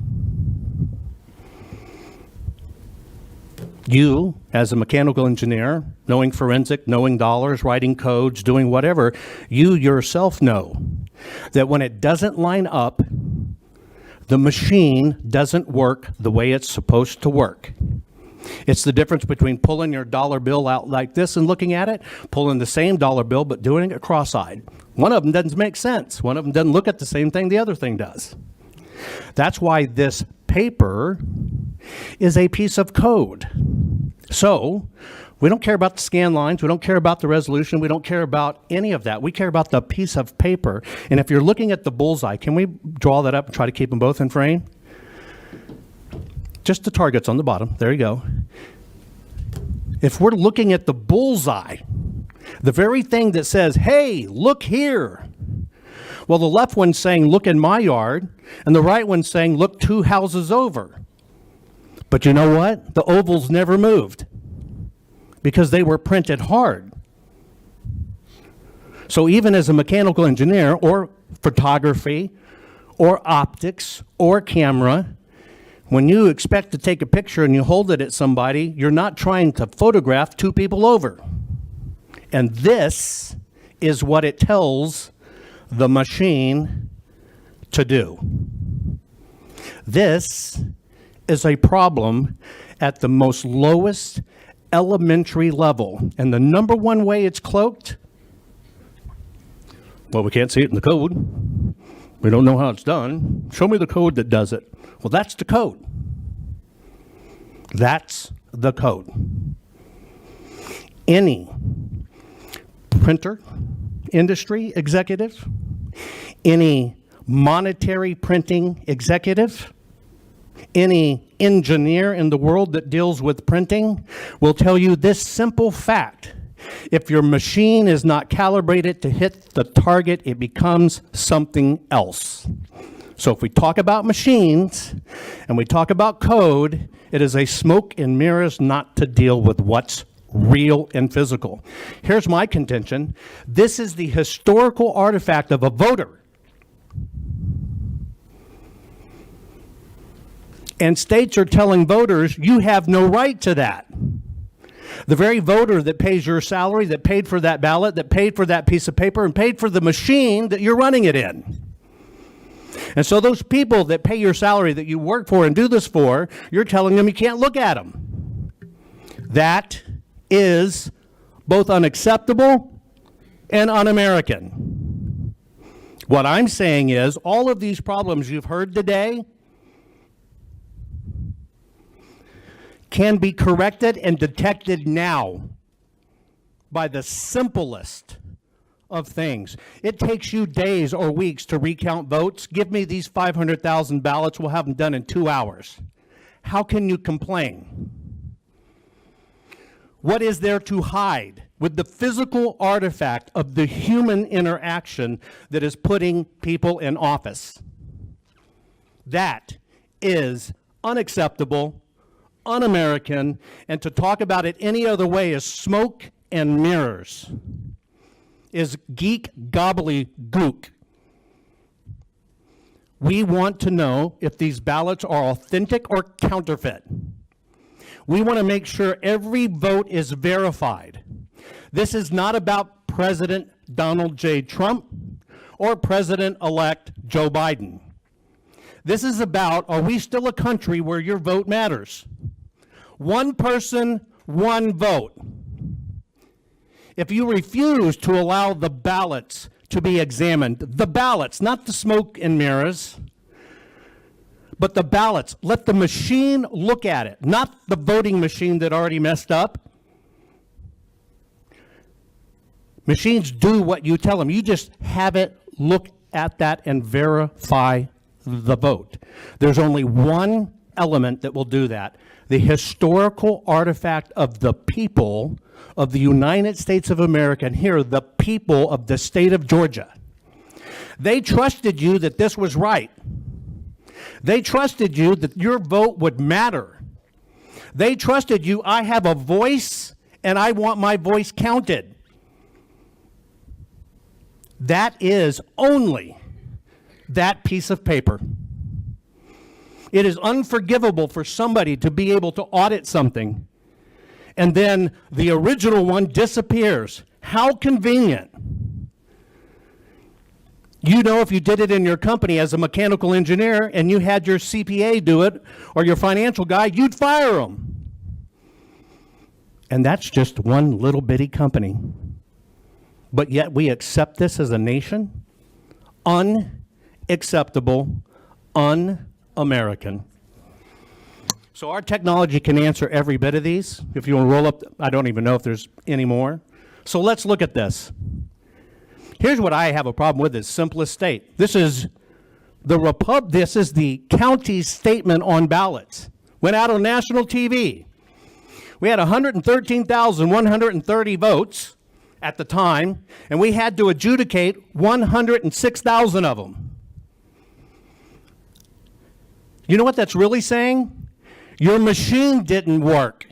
Speaker 17: You, as a mechanical engineer, knowing forensic, knowing dollars, writing codes, doing whatever, you yourself know that when it doesn't line up, the machine doesn't work the way it's supposed to work. It's the difference between pulling your dollar bill out like this and looking at it, pulling the same dollar bill but doing it cross-eyed. One of them doesn't make sense. One of them doesn't look at the same thing the other thing does. That's why this paper is a piece of code. So we don't care about the scan lines. We don't care about the resolution. We don't care about any of that. We care about the piece of paper. And if you're looking at the bullseye, can we draw that up and try to keep them both in frame? Just the targets on the bottom. There you go. If we're looking at the bullseye, the very thing that says, hey, look here. Well, the left one's saying, look in my yard, and the right one's saying, look 2 houses over. But you know what? The ovals never moved because they were printed hard. So even as a mechanical engineer or photography or optics or camera, when you expect to take a picture and you hold it at somebody, you're not trying to photograph 2 people over. And this is what it tells the machine to do. This is a problem at the most lowest elementary level. And the number one way it's cloaked, well, we can't see it in the code. We don't know how it's done. Show me the code that does it. Well, that's the code. That's the code. Any printer industry executive, any monetary printing executive, any engineer in the world that deals with printing will tell you this simple fact. If your machine is not calibrated to hit the target, it becomes something else. So if we talk about machines and we talk about code, it is a smoke and mirrors not to deal with what's real and physical. Here's my contention. This is the historical artifact of a voter. And states are telling voters, you have no right to that. The very voter that pays your salary, that paid for that ballot, that paid for that piece of paper, and paid for the machine that you're running it in. And so those people that pay your salary that you work for and do this for, you're telling them you can't look at them. That is both unacceptable and un-American. What I'm saying is all of these problems you've heard today can be corrected and detected now by the simplest of things. It takes you days or weeks to recount votes. Give me these 500,000 ballots. We'll have them done in 2 hours. How can you complain? What is there to hide with the physical artifact of the human interaction that is putting people in office? That is unacceptable, un-American, and to talk about it any other way is smoke and mirrors, is geek gobbledygook. We want to know if these ballots are authentic or counterfeit. We want to make sure every vote is verified. This is not about President Donald J. Trump or President-elect Joe Biden. This is about, are we still a country where your vote matters? One person, one vote. If you refuse to allow the ballots to be examined, the ballots, not the smoke and mirrors, but the ballots, let the machine look at it, not the voting machine that already messed up. Machines do what you tell them. You just have it look at that and verify the vote. There's only one element that will do that. The historical artifact of the people of the United States of America, and here, the people of the state of Georgia. They trusted you that this was right. They trusted you that your vote would matter. They trusted you, I have a voice and I want my voice counted. That is only that piece of paper. It is unforgivable for somebody to be able to audit something and then the original one disappears. How convenient. You know, if you did it in your company as a mechanical engineer and you had your CPA do it or your financial guy, you'd fire them. And that's just one little bitty company. But yet we accept this as a nation? Unacceptable, un-American. So our technology can answer every bit of these. If you want to roll up, I don't even know if there's any more. So let's look at this. Here's what I have a problem with, is simplest state. This is the county's statement on ballots. Went out on national TV. We had 113,130 votes at the time, and we had to adjudicate 106,000 of them. You know what that's really saying? Your machine didn't work.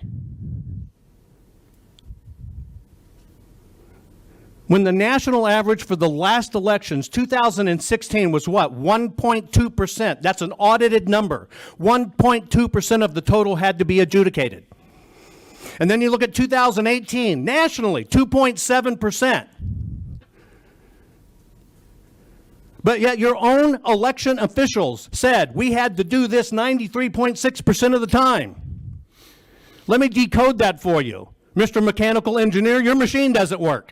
Speaker 17: When the national average for the last elections, 2016, was what? 1.2%. That's an audited number. 1.2% of the total had to be adjudicated. And then you look at 2018, nationally, 2.7%. But yet your own election officials said we had to do this 93.6% of the time. Let me decode that for you. Mr. Mechanical Engineer, your machine doesn't work.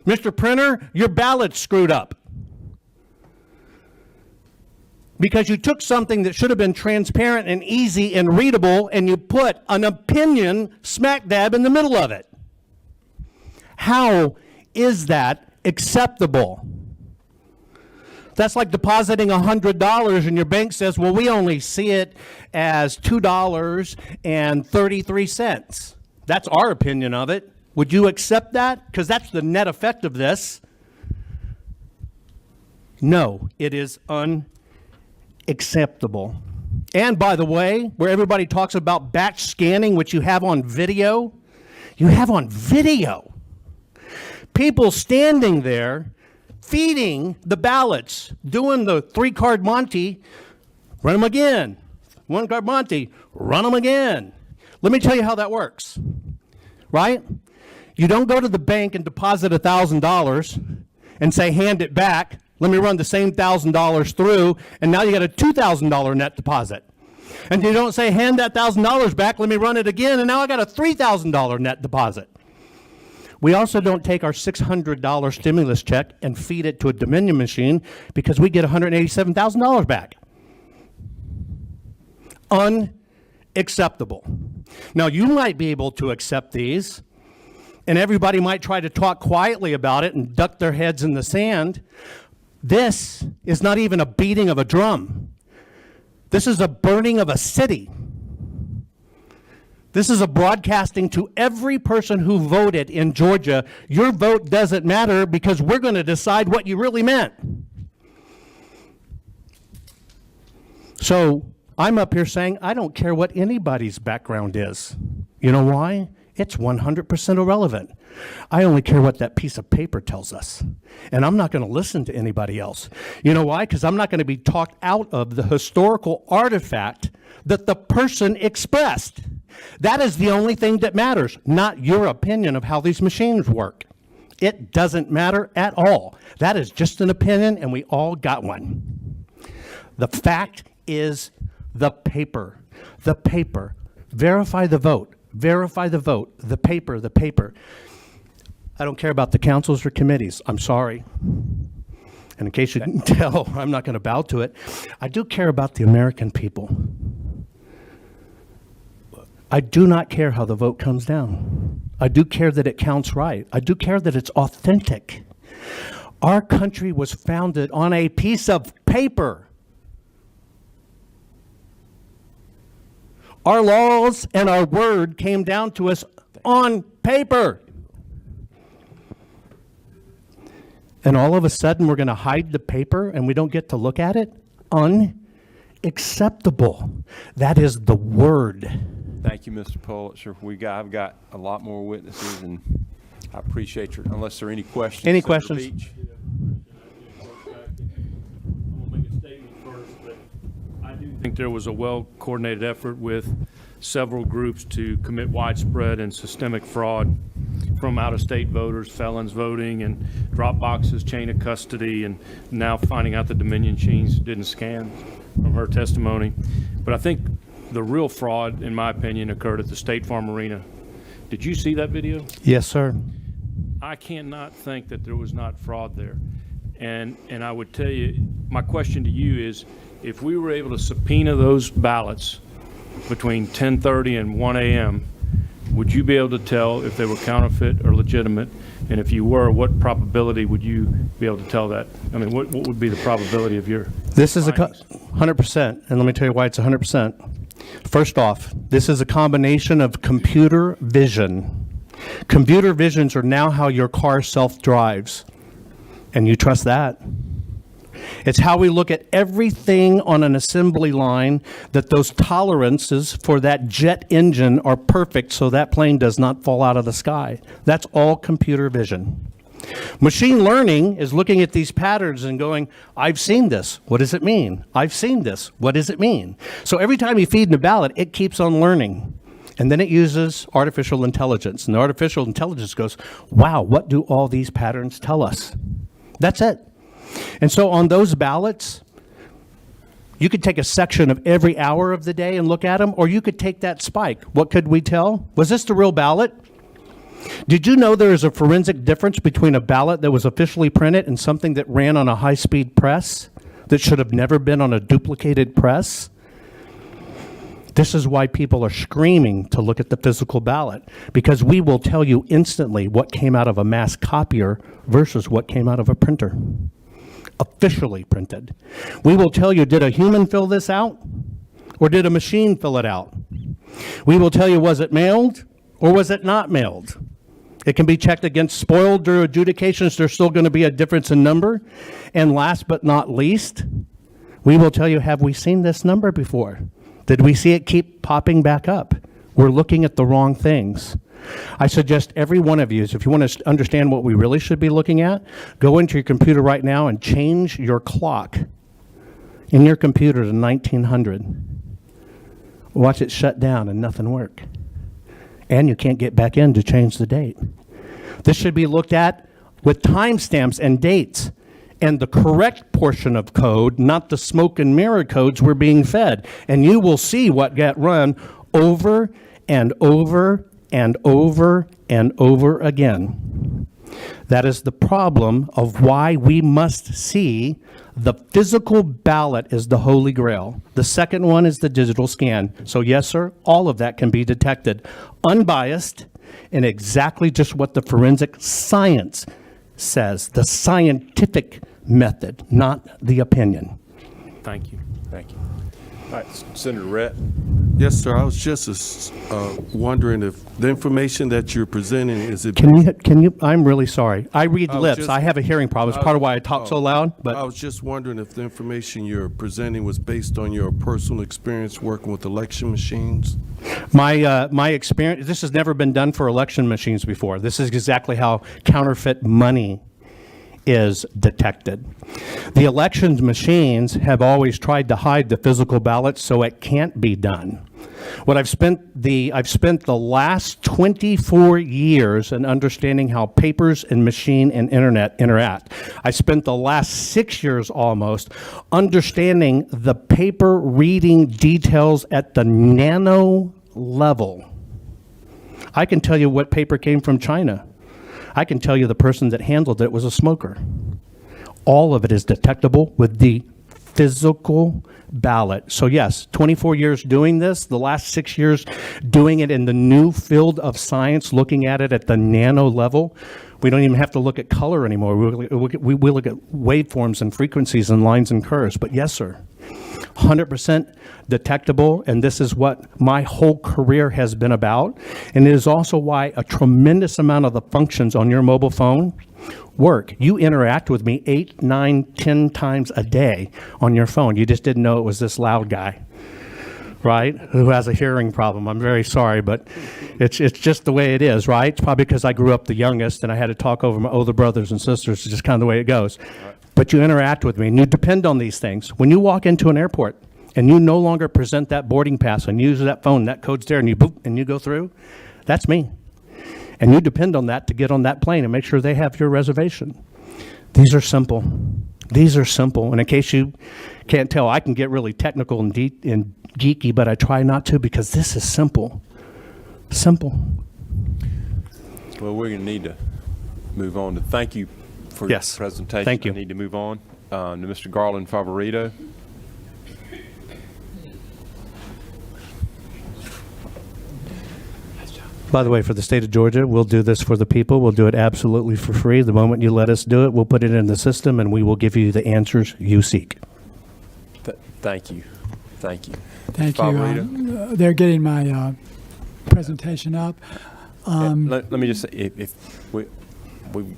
Speaker 17: Mr. Printer, your ballot's screwed up. Because you took something that should have been transparent and easy and readable and you put an opinion smack dab in the middle of it. How is that acceptable? That's like depositing $100 and your bank says, well, we only see it as $2.33. That's our opinion of it. Would you accept that? Because that's the net effect of this. No, it is unacceptable. And by the way, where everybody talks about batch scanning, which you have on video, people standing there feeding the ballots, doing the 3-card Monty, run them again. 1-card Monty, run them again. Let me tell you how that works, right? You don't go to the bank and deposit $1,000 and say, hand it back. Let me run the same $1,000 through, and now you got a $2,000 net deposit. And you don't say, hand that $1,000 back, let me run it again, and now I got a $3,000 net deposit. We also don't take our $600 stimulus check and feed it to a Dominion machine because we get $187,000 back. Unacceptable. Now, you might be able to accept these, and everybody might try to talk quietly about it and duck their heads in the sand. This is not even a beating of a drum. This is a burning of a city. This is a broadcasting to every person who voted in Georgia. Your vote doesn't matter because we're going to decide what you really meant. So I'm up here saying I don't care what anybody's background is. You know why? It's 100% irrelevant. I only care what that piece of paper tells us. And I'm not going to listen to anybody else. You know why? Because I'm not going to be talked out of the historical artifact that the person expressed. That is the only thing that matters, not your opinion of how these machines work. It doesn't matter at all. That is just an opinion, and we all got one. The fact is the paper. The paper. Verify the vote. Verify the vote. The paper. The paper. I don't care about the councils or committees. I'm sorry. And in case you didn't tell, I'm not going to bow to it. I do care about the American people. I do not care how the vote comes down. I do care that it counts right. I do care that it's authentic. Our country was founded on a piece of paper. Our laws and our word came down to us on paper. And all of a sudden we're going to hide the paper and we don't get to look at it? Unacceptable. That is the word.
Speaker 2: Thank you, Mr. Pulitzer. I've got a lot more witnesses, and I appreciate your, unless there are any questions.
Speaker 17: Any
Speaker 2: Senator
Speaker 17: questions?
Speaker 2: Beach?
Speaker 18: I do think there was a well-coordinated effort with several groups to commit widespread and systemic fraud from out-of-state voters, felons voting, and drop boxes, chain of custody, and now finding out the Dominion machines didn't scan from her testimony. But I think the real fraud, in my opinion, occurred at the State Farm Arena. Did you see that video?
Speaker 17: Yes, sir.
Speaker 18: I cannot think that there was not fraud there. And I would tell you, my question to you is, if we were able to subpoena those ballots between 10:30 and 1 a.m., would you be able to tell if they were counterfeit or legitimate? And if you were, what probability would you be able to tell that? I mean, what would be the probability of your
Speaker 17: This is
Speaker 18: findings?
Speaker 17: 100%, and let me tell you why it's 100%. First off, this is a combination of computer vision. Computer visions are now how your car self-drives, and you trust that. It's how we look at everything on an assembly line, that those tolerances for that jet engine are perfect so that plane does not fall out of the sky. That's all computer vision. Machine learning is looking at these patterns and going, I've seen this. What does it mean? I've seen this. What does it mean? So every time you feed in a ballot, it keeps on learning. And then it uses artificial intelligence. And the artificial intelligence goes, wow, what do all these patterns tell us? That's it. And so on those ballots, you could take a section of every hour of the day and look at them, or you could take that spike. What could we tell? Was this the real ballot? Did you know there is a forensic difference between a ballot that was officially printed and something that ran on a high-speed press that should have never been on a duplicated press? This is why people are screaming to look at the physical ballot, because we will tell you instantly what came out of a mass copier versus what came out of a printer. officially printed. We will tell you, did a human fill this out or did a machine fill it out? We will tell you, was it mailed or was it not mailed? It can be checked against spoiled or adjudications. There's still going to be a difference in number. And last but not least, we will tell you, have we seen this number before? Did we see it keep popping back up? We're looking at the wrong things. I suggest every one of you, if you want to understand what we really should be looking at, go into your computer right now and change your clock in your computer to 1900. Watch it shut down and nothing work. And you can't get back in to change the date. This should be looked at with timestamps and dates and the correct portion of code, not the smoke and mirror codes we're being fed. And you will see what got run over and over and over and over again. That is the problem of why we must see the physical ballot is the holy grail. The second one is the digital scan. So yes, sir, all of that can be detected unbiased and exactly just what the forensic science says, the scientific method, not the opinion.
Speaker 18: Thank you.
Speaker 2: Thank you. All right, Senator Rhett.
Speaker 14: Yes, sir. I was just wondering if the information that you're presenting, is it?
Speaker 17: Can you, I'm really sorry. I read lips.
Speaker 14: just-
Speaker 17: I have a hearing problem. It's part of why I talk so loud,
Speaker 14: I
Speaker 17: but
Speaker 14: was just wondering if the information you're presenting was based on your personal experience working with election machines?
Speaker 17: my experience, this has never been done for election machines before. This is exactly how counterfeit money is detected. The elections machines have always tried to hide the physical ballots so it can't be done. I've spent the last 24 years in understanding how papers and machine and internet interact. I spent the last 6 years almost understanding the paper reading details at the nano level. I can tell you what paper came from China. I can tell you the person that handled it was a smoker. All of it is detectable with the physical ballot. So yes, 24 years doing this, the last 6 years doing it in the new field of science, looking at it at the nano level. We don't even have to look at color anymore. We look at waveforms and frequencies and lines and curves. But yes, sir, 100% detectable, and this is what my whole career has been about. And it is also why a tremendous amount of the functions on your mobile phone work. You interact with me 8, 9, 10 times a day on your phone. You just didn't know it was this loud guy, right, who has a hearing problem. I'm very sorry, but it's just the way it is, right? It's probably because I grew up the youngest and I had to talk over my older brothers and sisters. It's just kind of the way it goes. But you interact with me and you depend on these things. When you walk into an airport and you no longer present that boarding pass and use that phone, that code's there, and you boop, and you go through, that's me. And you depend on that to get on that plane and make sure they have your reservation. These are simple. These are simple. And in case you can't tell, I can get really technical and deep and geeky, but I try not to because this is simple. Simple.
Speaker 2: Well, we're going to need to move on to thank you for
Speaker 17: Yes.
Speaker 2: your presentation.
Speaker 17: Thank you.
Speaker 2: I need to move on to Mr. Garland Favorito.
Speaker 17: By the way, for the state of Georgia, we'll do this for the people. We'll do it absolutely for free. The moment you let us do it, we'll put it in the system and we will give you the answers you seek.
Speaker 2: Thank you. Thank you.
Speaker 19: Thank
Speaker 2: Favorito.
Speaker 19: you. They're getting my presentation up.
Speaker 2: Let me just say, if we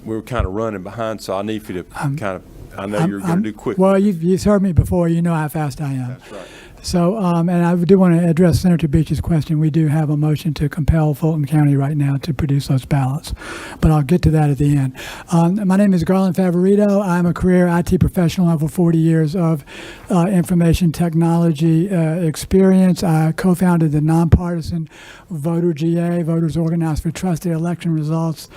Speaker 2: were kind of running behind, so I need for you to kind of, I know you're going to do quick.
Speaker 19: Well, you've heard me before. You know how fast I am.
Speaker 2: That's right.
Speaker 19: So, and I do want to address Senator Beach's question. We do have a motion to compel Fulton County right now to produce those ballots, but I'll get to that at the end. My name is Garland Favorito. I'm a career IT professional, over 40 years of information technology experience. I co-founded the nonpartisan Voter GA, Voters Organized for Trusted Election Results.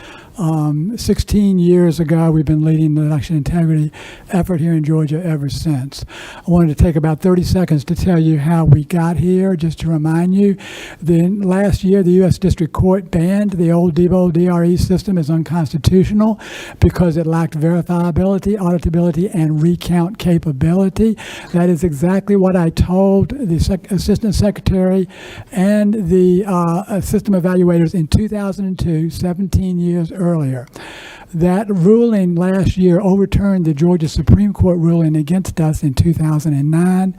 Speaker 19: 16 years ago, we've been leading the election integrity effort here in Georgia ever since. I wanted to take about 30 seconds to tell you how we got here, just to remind you. Last year, the U.S. District Court banned the old DBO DRE system as unconstitutional because it lacked verifiability, auditability, and recount capability. That is exactly what I told the Assistant Secretary and the system evaluators in 2002, 17 years earlier. That ruling last year overturned the Georgia Supreme Court ruling against us in 2009.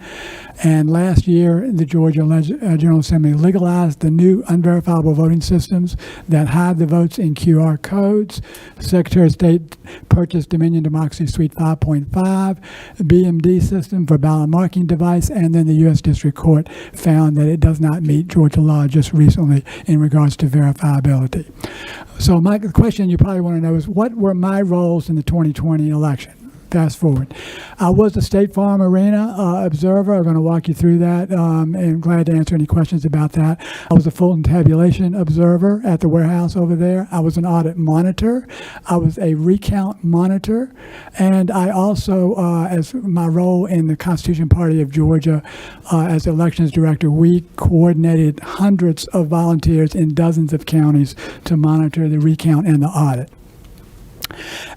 Speaker 19: And last year, the Georgia General Assembly legalized the new unverifiable voting systems that hide the votes in QR codes. The Secretary of State purchased Dominion Democracy Suite 5.5, BMD system for ballot marking device, and then the U.S. District Court found that it does not meet Georgia law just recently in regards to verifiability. So the question you probably want to know is, what were my roles in the 2020 election? Fast forward. I was the State Farm Arena observer. I'm going to walk you through that, and glad to answer any questions about that. I was a Fulton tabulation observer at the warehouse over there. I was an audit monitor. I was a recount monitor. And I also, as my role in the Constitution Party of Georgia as elections director, we coordinated hundreds of volunteers in dozens of counties to monitor the recount and the audit.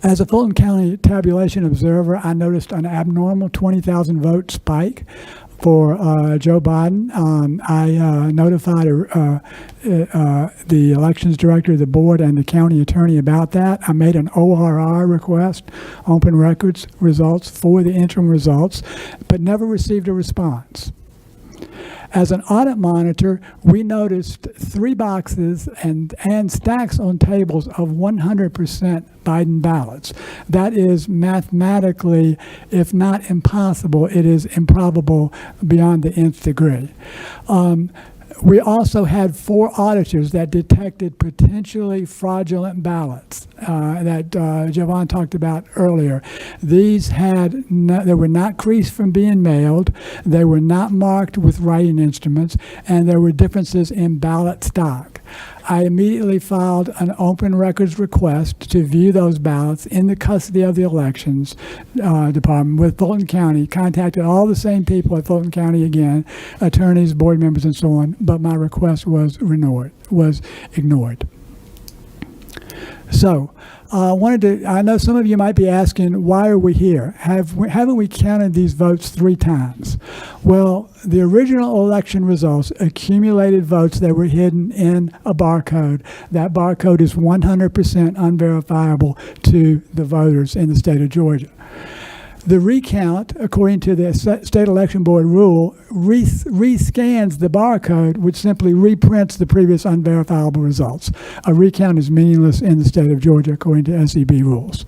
Speaker 19: As a Fulton County tabulation observer, I noticed an abnormal 20,000 vote spike for Joe Biden. I notified the elections director, the board, and the county attorney about that. I made an ORR request, open records results, for the interim results, but never received a response. As an audit monitor, we noticed 3 boxes and stacks on tables of 100% Biden ballots. That is mathematically, if not impossible, it is improbable beyond the nth degree. We also had 4 auditors that detected potentially fraudulent ballots that Jovan talked about earlier. These they were not creased from being mailed, they were not marked with writing instruments, and there were differences in ballot stock. I immediately filed an open records request to view those ballots in the custody of the elections department with Fulton County, contacted all the same people at Fulton County again, attorneys, board members, and so on, but my request was ignored. So, I know some of you might be asking, why are we here? Haven't we counted these votes 3 times? Well, the original election results accumulated votes that were hidden in a barcode. That barcode is 100% unverifiable to the voters in the state of Georgia. The recount, according to the State Election Board rule, rescans the barcode, which simply reprints the previous unverifiable results. A recount is meaningless in the state of Georgia, according to SEB rules.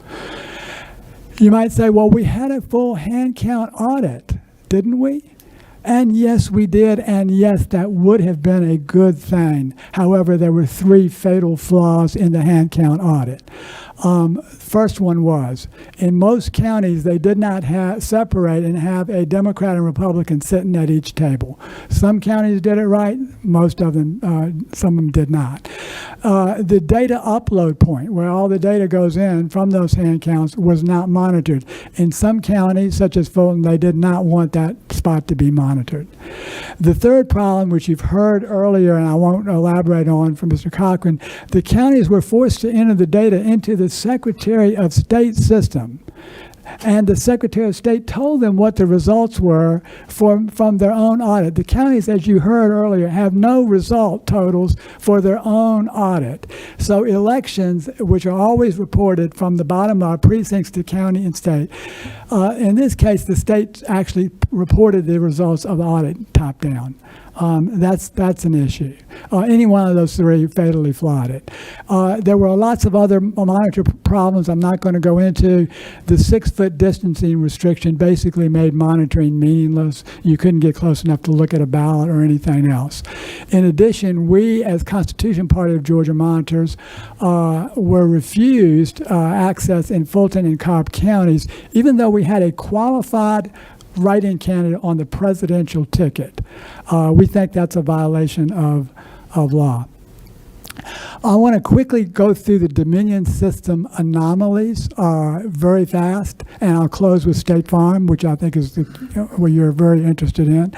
Speaker 19: You might say, well, we had a full hand count audit, didn't we? And yes, we did, and yes, that would have been a good thing. However, there were 3 fatal flaws in the hand count audit. First one was, in most counties, they did not separate and have a Democrat and Republican sitting at each table. Some counties did it right, most of them, some of them did not. The data upload point, where all the data goes in from those hand counts, was not monitored. In some counties, such as Fulton, they did not want that spot to be monitored. The third problem, which you've heard earlier, and I won't elaborate on from Mr. Cochran, the counties were forced to enter the data into the Secretary of State system. And the Secretary of State told them what the results were from their own audit. The counties, as you heard earlier, have no result totals for their own audit. So elections, which are always reported from the bottom of precincts to county and state, in this case, the state actually reported the results of the audit top down. That's an issue. Any one of those 3 fatally flawed it. There were lots of other monitor problems I'm not going to go into. The 6-foot distancing restriction basically made monitoring meaningless. You couldn't get close enough to look at a ballot or anything else. In addition, we as Constitution Party of Georgia monitors were refused access in Fulton and Cobb counties, even though we had a qualified write-in candidate on the presidential ticket. We think that's a violation of law. I want to quickly go through the Dominion system anomalies very fast, and I'll close with State Farm, which I think is what you're very interested in.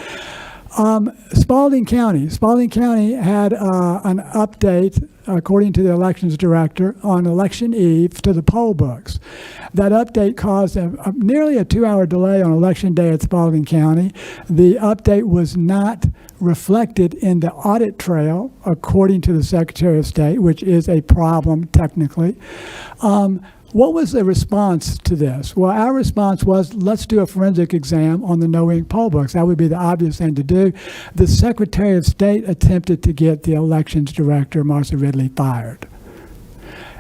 Speaker 19: Spalding County had an update according to the elections director, on election eve to the poll books. That update caused nearly a 2-hour delay on election day at Spalding County. The update was not reflected in the audit trail, according to the Secretary of State, which is a problem technically. What was the response to this? Well, our response was, let's do a forensic exam on the no-ink poll books. That would be the obvious thing to do. The Secretary of State attempted to get the elections director, Marcia Ridley, fired.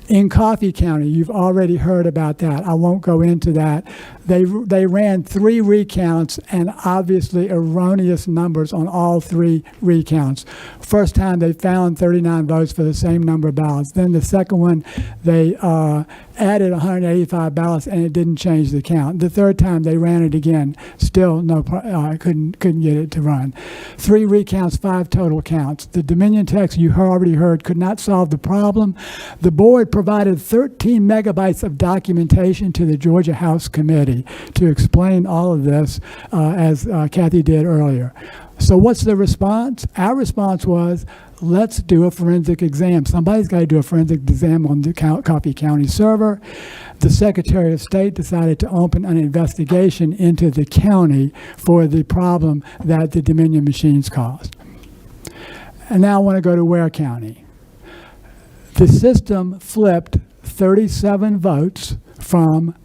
Speaker 19: In Coffee County, you've already heard about that. I won't go into that. They ran 3 recounts and obviously erroneous numbers on all 3 recounts. First time they found 39 votes for the same number of ballots. Then the second one, they added 185 ballots and it didn't change the count. The third time they ran it again, still couldn't get it to run. 3 recounts, 5 total counts. The Dominion text you already heard could not solve the problem. The board provided 13 megabytes of documentation to the Georgia House Committee to explain all of this, as Kathy did earlier. So what's the response? Our response was, let's do a forensic exam. Somebody's got to do a forensic exam on the Coffee County server. The Secretary of State decided to open an investigation into the county for the problem that the Dominion machines caused. And now I want to go to Ware County. The system flipped 37 votes from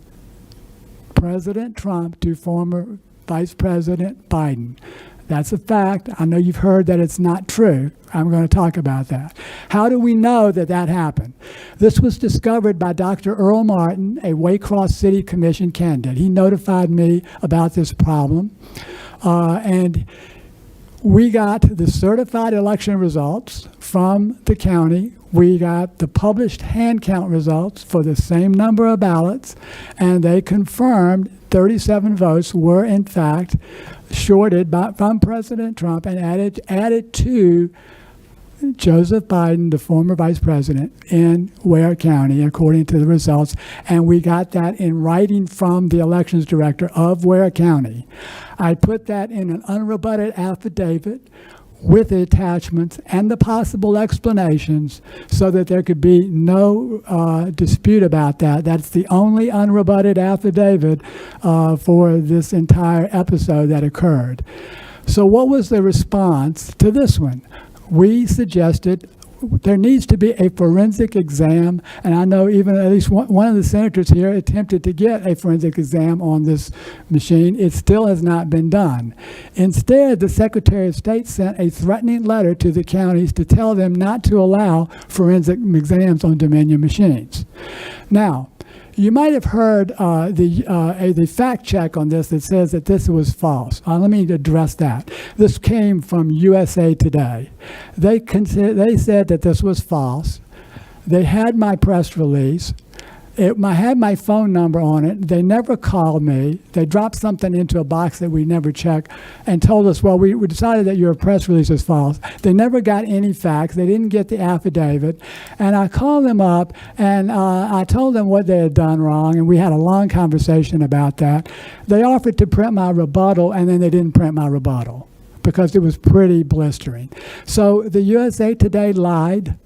Speaker 19: President Trump to former Vice President Biden. That's a fact. I know you've heard that it's not true. I'm going to talk about that. How do we know that that happened? This was discovered by Dr. Earl Martin, a Waycross City Commission candidate. He notified me about this problem, and we got the certified election results from the county. We got the published hand count results for the same number of ballots, and they confirmed 37 votes were in fact shorted from President Trump and added to Joseph Biden, the former vice president, in Ware County, according to the results. And we got that in writing from the elections director of Ware County. I put that in an unrebutted affidavit with the attachments and the possible explanations so that there could be no dispute about that. That's the only unrebutted affidavit for this entire episode that occurred. So what was the response to this one? We suggested there needs to be a forensic exam, and I know even at least one of the senators here attempted to get a forensic exam on this machine. It still has not been done. Instead, the Secretary of State sent a threatening letter to the counties to tell them not to allow forensic exams on Dominion machines. Now, you might have heard the fact check on this that says that this was false. Let me address that. This came from USA Today. They said that this was false. They had my press release. I had my phone number on it. They never called me. They dropped something into a box that we never checked and told us, well, we decided that your press release is false. They never got any facts. They didn't get the affidavit. And I called them up and I told them what they had done wrong, and we had a long conversation about that. They offered to print my rebuttal, and then they didn't print my rebuttal because it was pretty blistering. So the USA Today lied.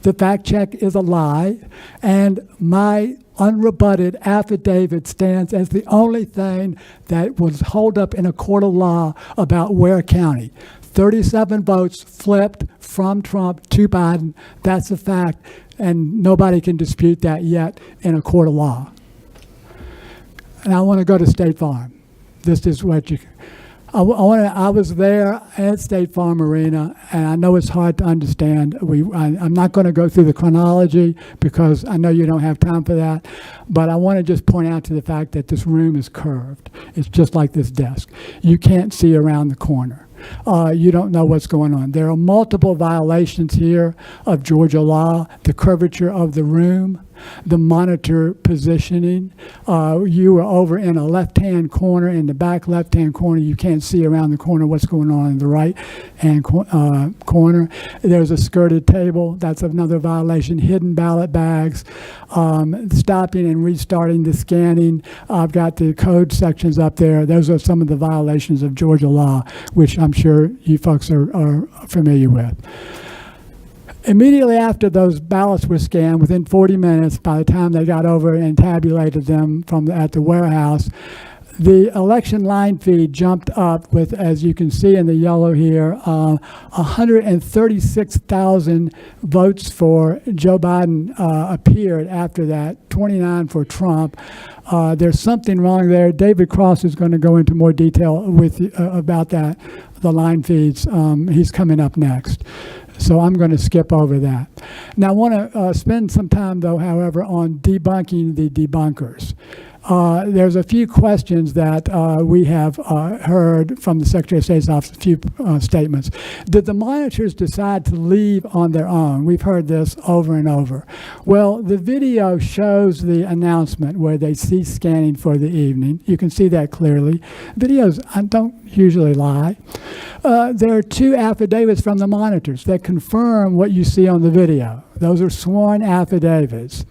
Speaker 19: The fact check is a lie, and my unrebutted affidavit stands as the only thing that was held up in a court of law about Ware County. 37 votes flipped from Trump to Biden. That's a fact, and nobody can dispute that yet in a court of law. And I want to go to State Farm. This is what you... I was there at State Farm Arena, and I know it's hard to understand. I'm not going to go through the chronology because I know you don't have time for that, but I want to just point out to the fact that this room is curved. It's just like this desk. You can't see around the corner. You don't know what's going on. There are multiple violations here of Georgia law, the curvature of the room, the monitor positioning. You were over in a left-hand corner, in the back left-hand corner. You can't see around the corner what's going on in the right-hand corner. There's a skirted table. That's another violation. Hidden ballot bags, stopping and restarting the scanning. I've got the code sections up there. Those are some of the violations of Georgia law, which I'm sure you folks are familiar with. Immediately after those ballots were scanned, within 40 minutes, by the time they got over and tabulated them at the warehouse, the election line feed jumped up with, as you can see in the yellow here, 136,000 votes for Joe Biden appeared after that, 29 for Trump. There's something wrong there. David Cross is going to go into more detail about that, the line feeds. He's coming up next. So I'm going to skip over that. Now I want to spend some time, though, however, on debunking the debunkers. There's a few questions that we have heard from the Secretary of State's office, a few statements. Did the monitors decide to leave on their own? We've heard this over and over. Well, the video shows the announcement where they cease scanning for the evening. You can see that clearly. Videos don't usually lie. There are 2 affidavits from the monitors that confirm what you see on the video. Those are sworn affidavits.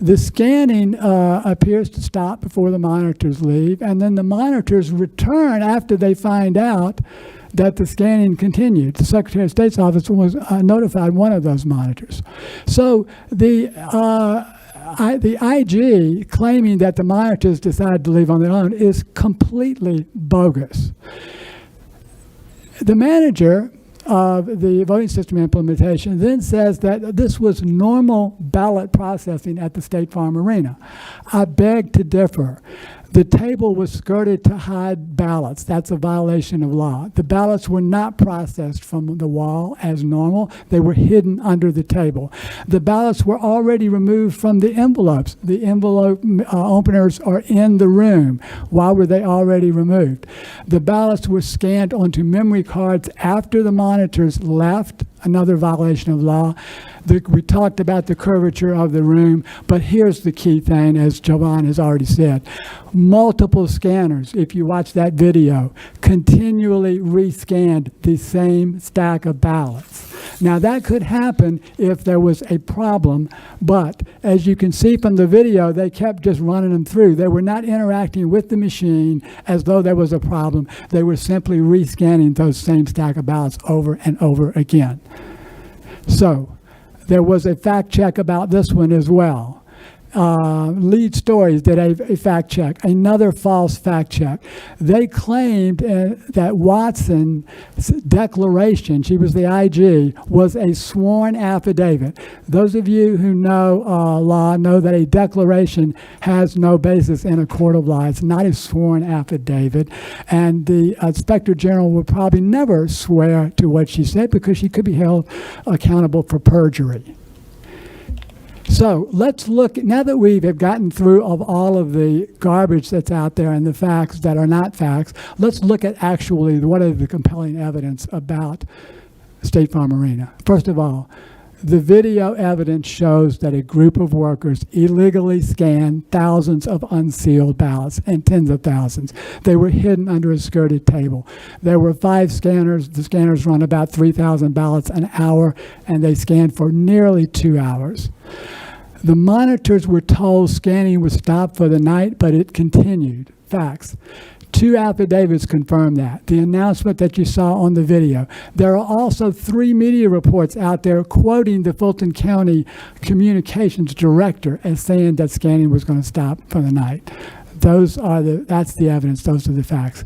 Speaker 19: The scanning appears to stop before the monitors leave, and then the monitors return after they find out that the scanning continued. The Secretary of State's office was notified one of those monitors. So the IG claiming that the monitors decided to leave on their own is completely bogus. The manager of the voting system implementation then says that this was normal ballot processing at the State Farm Arena. I beg to differ. The table was skirted to hide ballots. That's a violation of law. The ballots were not processed from the wall as normal. They were hidden under the table. The ballots were already removed from the envelopes. The envelope openers are in the room. Why were they already removed? The ballots were scanned onto memory cards after the monitors left. Another violation of law. We talked about the curvature of the room, but here's the key thing, as Jovan has already said. Multiple scanners, if you watch that video, continually rescanned the same stack of ballots. Now, that could happen if there was a problem, but as you can see from the video, they kept just running them through. They were not interacting with the machine as though there was a problem. They were simply rescanning those same stack of ballots over and over again. So, there was a fact check about this one as well. Lead Stories did a fact check, another false fact check. They claimed that Watson's declaration, she was the IG, was a sworn affidavit. Those of you who know law know that a declaration has no basis in a court of law. It's not a sworn affidavit. And the Inspector General would probably never swear to what she said because she could be held accountable for perjury. So let's look, now that we have gotten through of all of the garbage that's out there and the facts that are not facts, let's look at actually what is the compelling evidence about State Farm Arena. First of all, the video evidence shows that a group of workers illegally scanned thousands of unsealed ballots and tens of thousands. They were hidden under a skirted table. There were 5 scanners. The scanners run about 3,000 ballots an hour, and they scanned for nearly 2 hours. The monitors were told scanning was stopped for the night, but it continued. Facts. 2 affidavits confirm that. The announcement that you saw on the video. There are also 3 media reports out there quoting the Fulton County communications director as saying that scanning was going to stop for the night. That's the evidence. Those are the facts.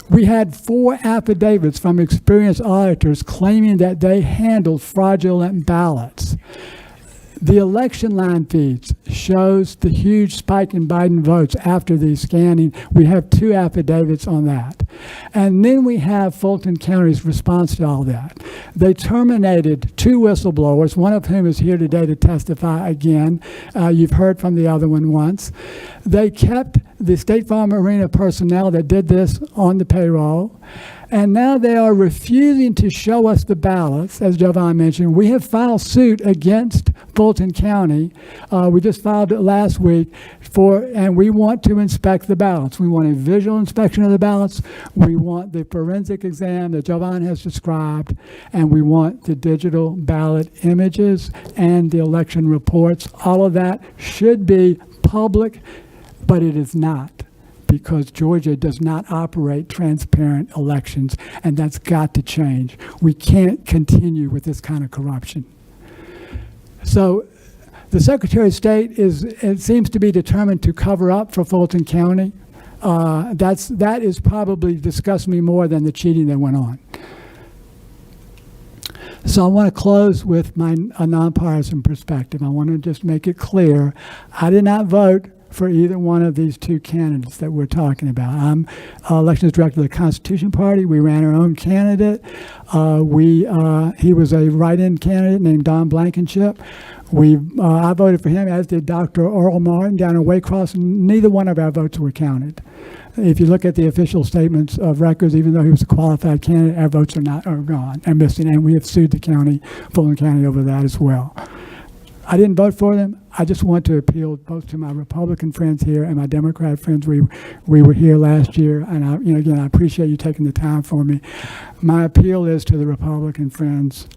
Speaker 19: We had 4 affidavits from experienced auditors claiming that they handled fraudulent ballots. The election line feeds shows the huge spike in Biden votes after the scanning. We have 2 affidavits on that. And then we have Fulton County's response to all that. They terminated 2 whistleblowers, one of whom is here today to testify again. You've heard from the other one once. They kept the State Farm Arena personnel that did this on the payroll. And now they are refusing to show us the ballots, as Jovan mentioned. We have filed suit against Fulton County. We just filed it last week, and we want to inspect the ballots. We want a visual inspection of the ballots. We want the forensic exam that Jovan has described, and we want the digital ballot images and the election reports. All of that should be public, but it is not, because Georgia does not operate transparent elections, and that's got to change. We can't continue with this kind of corruption. So the Secretary of State it seems to be determined to cover up for Fulton County. That is probably disgusts me more than the cheating that went on. So I want to close with a nonpartisan perspective. I want to just make it clear, I did not vote for either one of these two candidates that we're talking about. I'm elections director of the Constitution Party. We ran our own candidate. He was a write-in candidate named Don Blankenship. I voted for him, as did Dr. Earl Martin down in Waycross. Neither one of our votes were counted. If you look at the official statements of records, even though he was a qualified candidate, our votes are gone and missing, and we have sued the county, Fulton County, over that as well. I didn't vote for them. I just want to appeal both to my Republican friends here and my Democrat friends. We were here last year, and again, I appreciate you taking the time for me. My appeal is to the Republican friends.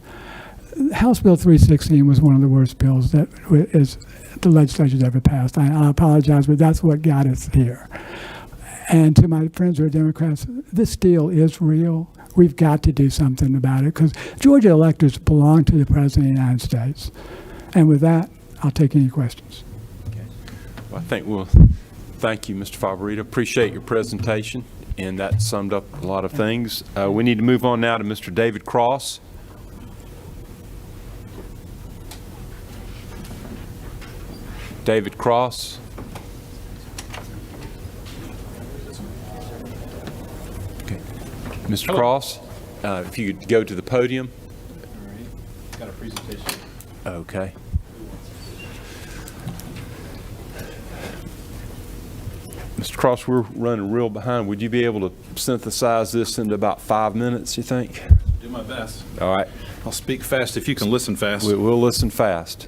Speaker 19: House Bill 316 was one of the worst bills that the legislature's ever passed. I apologize, but that's what got us here. And to my friends who are Democrats, this deal is real. We've got to do something about it because Georgia electors belong to the President of the United States. And with that, I'll take any questions.
Speaker 2: Okay. Well, I think we'll thank you, Mr. Favorito. Appreciate your presentation, and that summed up a lot of things. We need to move on now to Mr. David Cross. David Cross. Okay. Mr.
Speaker 20: Hello.
Speaker 2: Cross, if you could go to the podium.
Speaker 20: All right. Got a presentation.
Speaker 2: Okay. Mr. Cross, we're running real behind. Would you be able to synthesize this into about 5 minutes, you think?
Speaker 20: Do my best.
Speaker 2: All right.
Speaker 20: I'll speak fast if you can listen fast.
Speaker 2: We'll listen fast.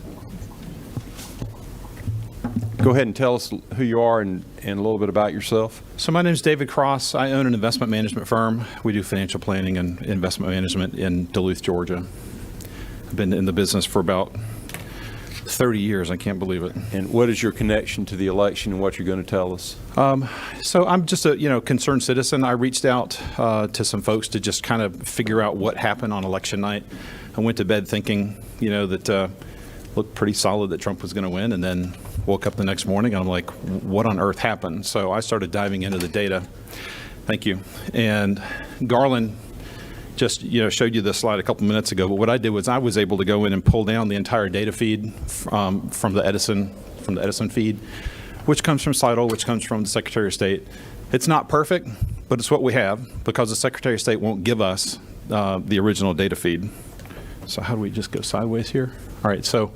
Speaker 2: Go ahead and tell us who you are and a little bit about yourself.
Speaker 20: So my name is David Cross. I own an investment management firm. We do financial planning and investment management in Duluth, Georgia. I've been in the business for about 30 years. I can't believe it.
Speaker 2: And what is your connection to the election and what you're going to tell us?
Speaker 20: So I'm just a concerned citizen. I reached out to some folks to just kind of figure out what happened on election night. I went to bed thinking, that looked pretty solid that Trump was going to win, and then woke up the next morning and I'm like, what on earth happened? So I started diving into the data. Thank you. And Garland just showed you this slide a couple minutes ago, but what I did was I was able to go in and pull down the entire data feed from the Edison feed, which comes from CITL, which comes from the Secretary of State. It's not perfect, but it's what we have because the Secretary of State won't give us the original data feed. So how do we just go sideways here? All right, so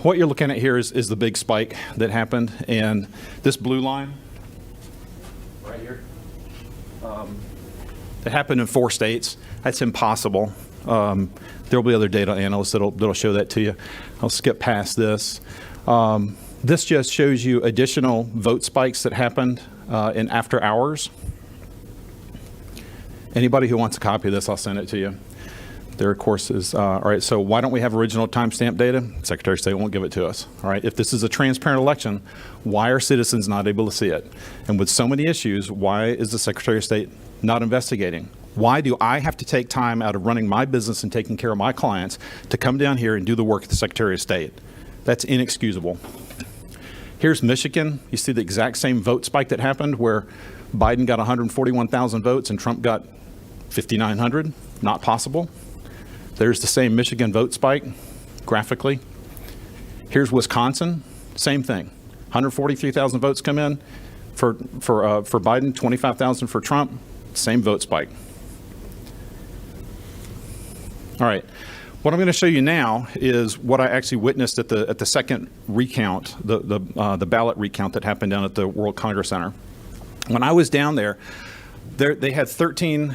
Speaker 20: what you're looking at here is the big spike that happened, and this blue line right here, it happened in 4 states. That's impossible. There'll be other data analysts that'll show that to you. I'll skip past this. This just shows you additional vote spikes that happened in after hours. Anybody who wants a copy of this, I'll send it to you. There, of course, is, all right, so why don't we have original timestamp data? Secretary of State won't give it to us, all right? If this is a transparent election, why are citizens not able to see it? And with so many issues, why is the Secretary of State not investigating? Why do I have to take time out of running my business and taking care of my clients to come down here and do the work of the Secretary of State? That's inexcusable. Here's Michigan. You see the exact same vote spike that happened where Biden got 141,000 votes and Trump got 5,900. Not possible. There's the same Michigan vote spike graphically. Here's Wisconsin, same thing. 143,000 votes come in for Biden, 25,000 for Trump, same vote spike. All right, what I'm going to show you now is what I actually witnessed at the second recount, the ballot recount that happened down at the World Congress Center. When I was down there, they had 13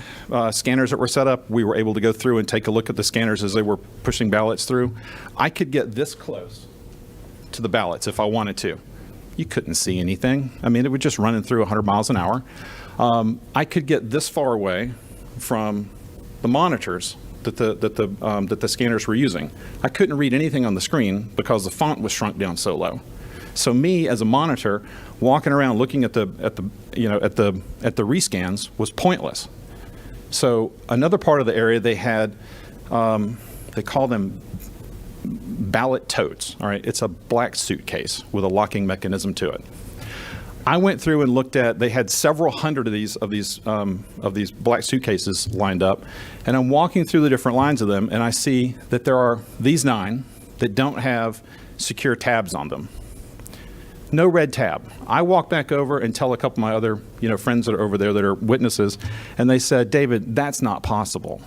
Speaker 20: scanners that were set up. We were able to go through and take a look at the scanners as they were pushing ballots through. I could get this close to the ballots if I wanted to. You couldn't see anything. I mean, it was just running through 100 miles an hour. I could get this far away from the monitors that the scanners were using. I couldn't read anything on the screen because the font was shrunk down so low. So me as a monitor walking around looking at the rescans was pointless. So another part of the area they had, they call them ballot totes, all right? It's a black suitcase with a locking mechanism to it. I went through and looked at, they had several hundred of these black suitcases lined up, and I'm walking through the different lines of them, and I see that there are these 9 that don't have secure tabs on them. No red tab. I walk back over and tell a couple of my other, friends that are over there that are witnesses, and they said, David, that's not possible.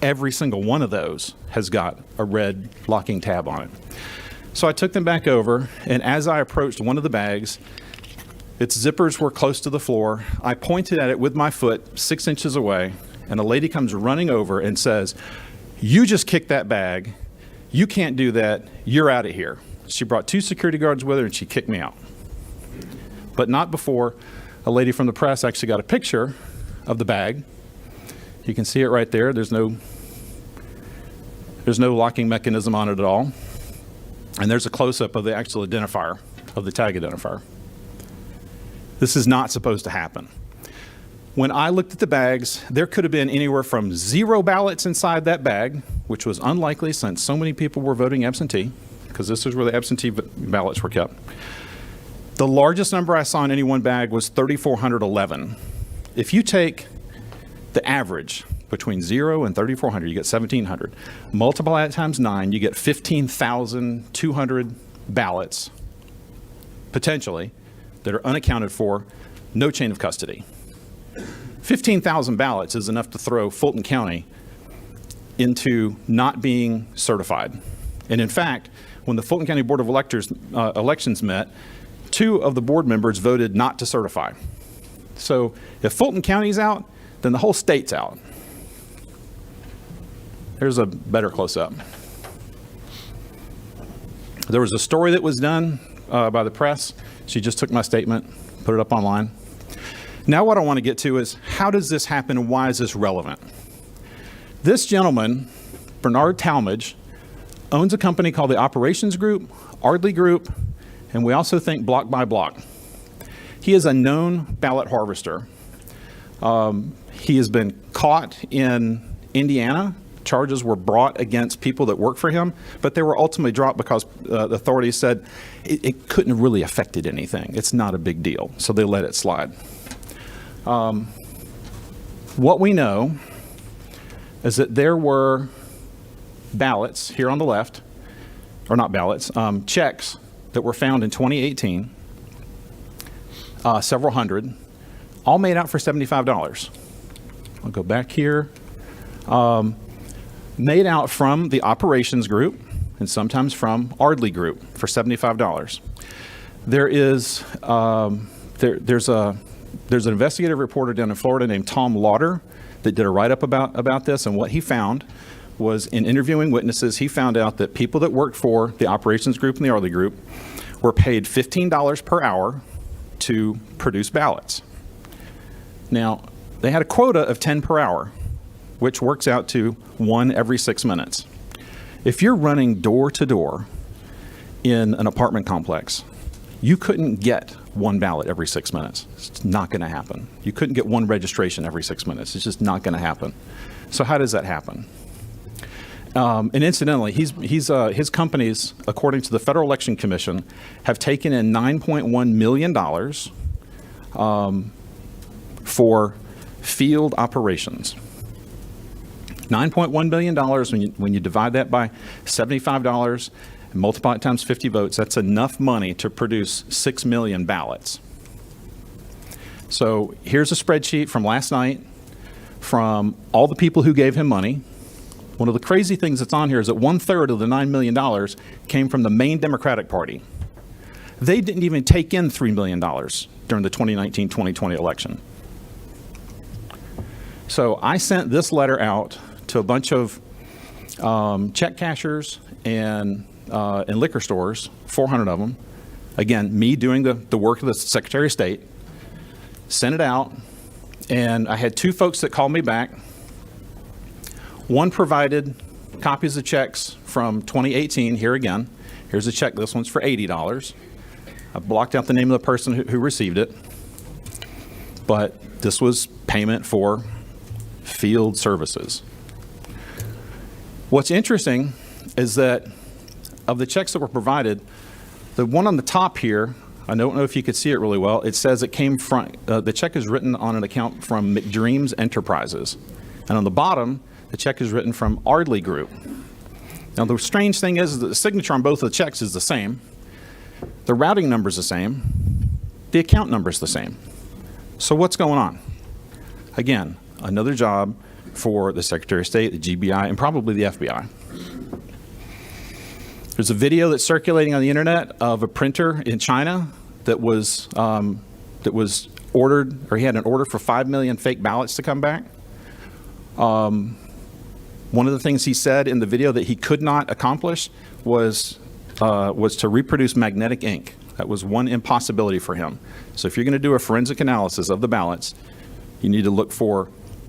Speaker 20: Every single one of those has got a red locking tab on it. So I took them back over, and as I approached one of the bags, its zippers were close to the floor. I pointed at it with my foot 6 inches away, and a lady comes running over and says, "You just kicked that bag. You can't do that. You're out of here." She brought 2 security guards with her, and she kicked me out. But not before a lady from the press actually got a picture of the bag. You can see it right there. There's no locking mechanism on it at all. And there's a close-up of the actual identifier, of the tag identifier. This is not supposed to happen. When I looked at the bags, there could have been anywhere from 0 ballots inside that bag, which was unlikely since so many people were voting absentee, because this is where the absentee ballots were kept. The largest number I saw in any one bag was 3,411. If you take the average between 0 and 3,400, you get 1,700. Multiply that times 9, you get 15,200 ballots, potentially, that are unaccounted for, no chain of custody. 15,000 ballots is enough to throw Fulton County into not being certified. And in fact, when the Fulton County Board of Elections met, 2 of the board members voted not to certify. So if Fulton County's out, then the whole state's out. Here's a better close-up. There was a story that was done by the press. She just took my statement, put it up online. Now what I want to get to is, how does this happen and why is this relevant? This gentleman, Bernard Talmadge, owns a company called the Operations Group, Ardley Group, and we also think Block by Block. He is a known ballot harvester. He has been caught in Indiana. Charges were brought against people that work for him, but they were ultimately dropped because the authorities said it couldn't have really affected anything. It's not a big deal, so they let it slide. What we know is that there were ballots here on the left, or not ballots, checks that were found in 2018, several hundred, all made out for $75. I'll go back here. Made out from the Operations Group and sometimes from Ardley Group for $75. There's an investigative reporter down in Florida named Tom Lauder that did a write-up about this, and what he found was, in interviewing witnesses, he found out that people that worked for the Operations Group and the Ardley Group were paid $15 per hour to produce ballots. Now, they had a quota of 10 per hour, which works out to 1 every 6 minutes. If you're running door to door in an apartment complex, you couldn't get 1 ballot every 6 minutes. It's not going to happen. You couldn't get 1 registration every 6 minutes. It's just not going to happen. So how does that happen? And incidentally, his companies, according to the Federal Election Commission, have taken in $9.1 million for field operations. $9.1 billion, when you divide that by $75 and multiply it times 50 votes, that's enough money to produce 6 million ballots. So here's a spreadsheet from last night from all the people who gave him money. One of the crazy things that's on here is that 1/3 of the $9 million came from the main Democratic Party. They didn't even take in $3 million during the 2019-2020 election. So I sent this letter out to a bunch of check cashers and liquor stores, 400 of them. Again, me doing the work of the Secretary of State. Sent it out, and I had 2 folks that called me back. One provided copies of checks from 2018. Here again, here's a check. This one's for $80. I blocked out the name of the person who received it, but this was payment for field services. What's interesting is that of the checks that were provided, the one on the top here, I don't know if you could see it really well, it says it came from, the check is written on an account from McDreams Enterprises. And on the bottom, the check is written from Ardley Group. Now, the strange thing is that the signature on both of the checks is the same. The routing number is the same. The account number is the same. So what's going on? Again, another job for the Secretary of State, the GBI, and probably the FBI. There's a video that's circulating on the internet of a printer in China that was ordered, or he had an order for 5 million fake ballots to come back. One of the things he said in the video that he could not accomplish was to reproduce magnetic ink. That was one impossibility for him. So if you're going to do a forensic analysis of the ballots, you need to look for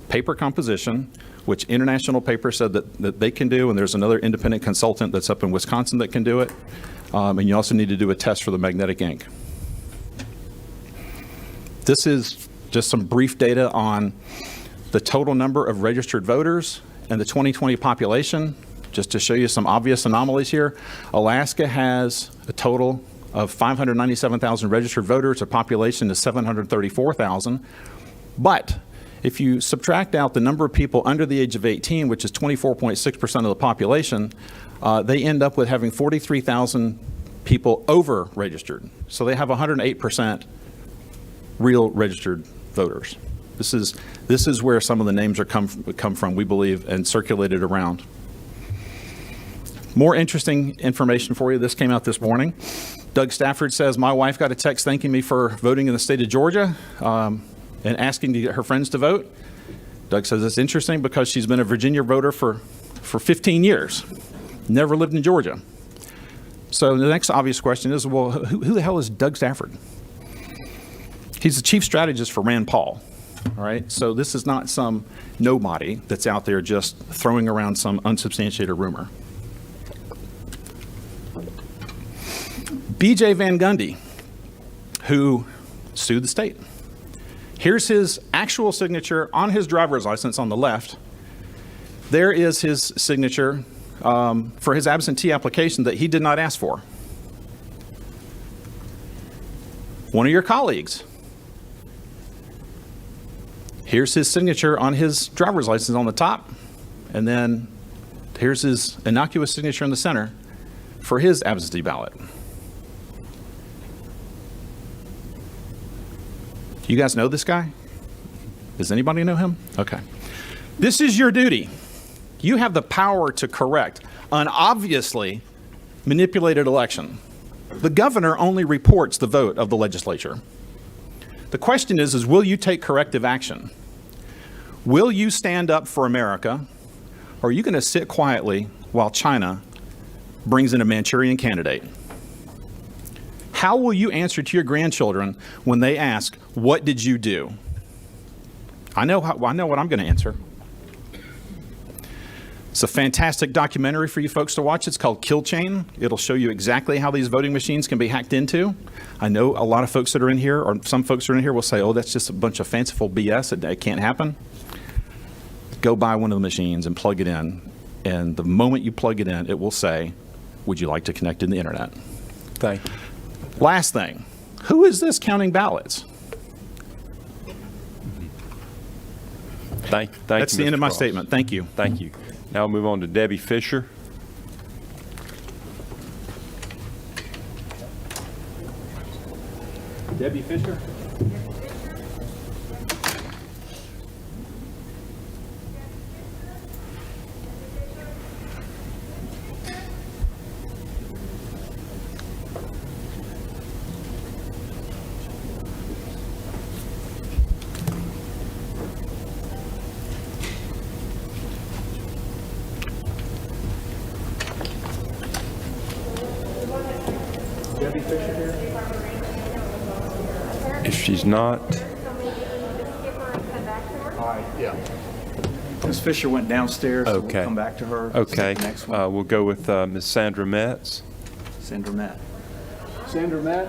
Speaker 20: paper composition, which International Paper said that they can do, and there's another independent consultant that's up in Wisconsin that can do it. And you also need to do a test for the magnetic ink. This is just some brief data on the total number of registered voters and the 2020 population. Just to show you some obvious anomalies here, Alaska has a total of 597,000 registered voters, a population of 734,000. But if you subtract out the number of people under the age of 18, which is 24.6% of the population, they end up with having 43,000 people over-registered. So they have 108% real registered voters. This is where some of the names are come from, we believe, and circulated around. More interesting information for you. This came out this morning. Doug Stafford says, my wife got a text thanking me for voting in the state of Georgia and asking to get her friends to vote. Doug says it's interesting because she's been a Virginia voter for 15 years, never lived in Georgia. So the next obvious question is, well, who the hell is Doug Stafford? He's the chief strategist for Rand Paul. All right, so this is not some nobody that's out there just throwing around some unsubstantiated rumor. B.J. Van Gundy, who sued the state. Here's his actual signature on his driver's license on the left. There is his signature for his absentee application that he did not ask for. One of your colleagues. Here's his signature on his driver's license on the top, and then here's his innocuous signature in the center for his absentee ballot. You guys know this guy? Does anybody know him? Okay. This is your duty. You have the power to correct an obviously manipulated election. The governor only reports the vote of the legislature. The question is will you take corrective action? Will you stand up for America, or are you going to sit quietly while China brings in a Manchurian candidate? How will you answer to your grandchildren when they ask, what did you do? I know what I'm going to answer. It's a fantastic documentary for you folks to watch. It's called Kill Chain. It'll show you exactly how these voting machines can be hacked into. I know a lot of folks that are in here, or some folks that are in here will say, oh, that's just a bunch of fanciful BS. It can't happen. Go buy one of the machines and plug it in. And the moment you plug it in, it will say, would you like to connect to the internet?
Speaker 2: Thank you.
Speaker 20: Last thing, who is this counting ballots? That's the end of my statement. Thank you.
Speaker 2: Thank you. Now we'll move on to Debbie Fisher.
Speaker 20: Debbie Fisher.
Speaker 2: If she's not,
Speaker 10: Yeah. Ms. Fisher went downstairs, so we'll
Speaker 2: okay.
Speaker 10: come back to her.
Speaker 2: Okay.
Speaker 10: Next one.
Speaker 2: We'll go with Ms. Sandra Metz.
Speaker 10: Sandra Matt.
Speaker 15: Sandra Matt?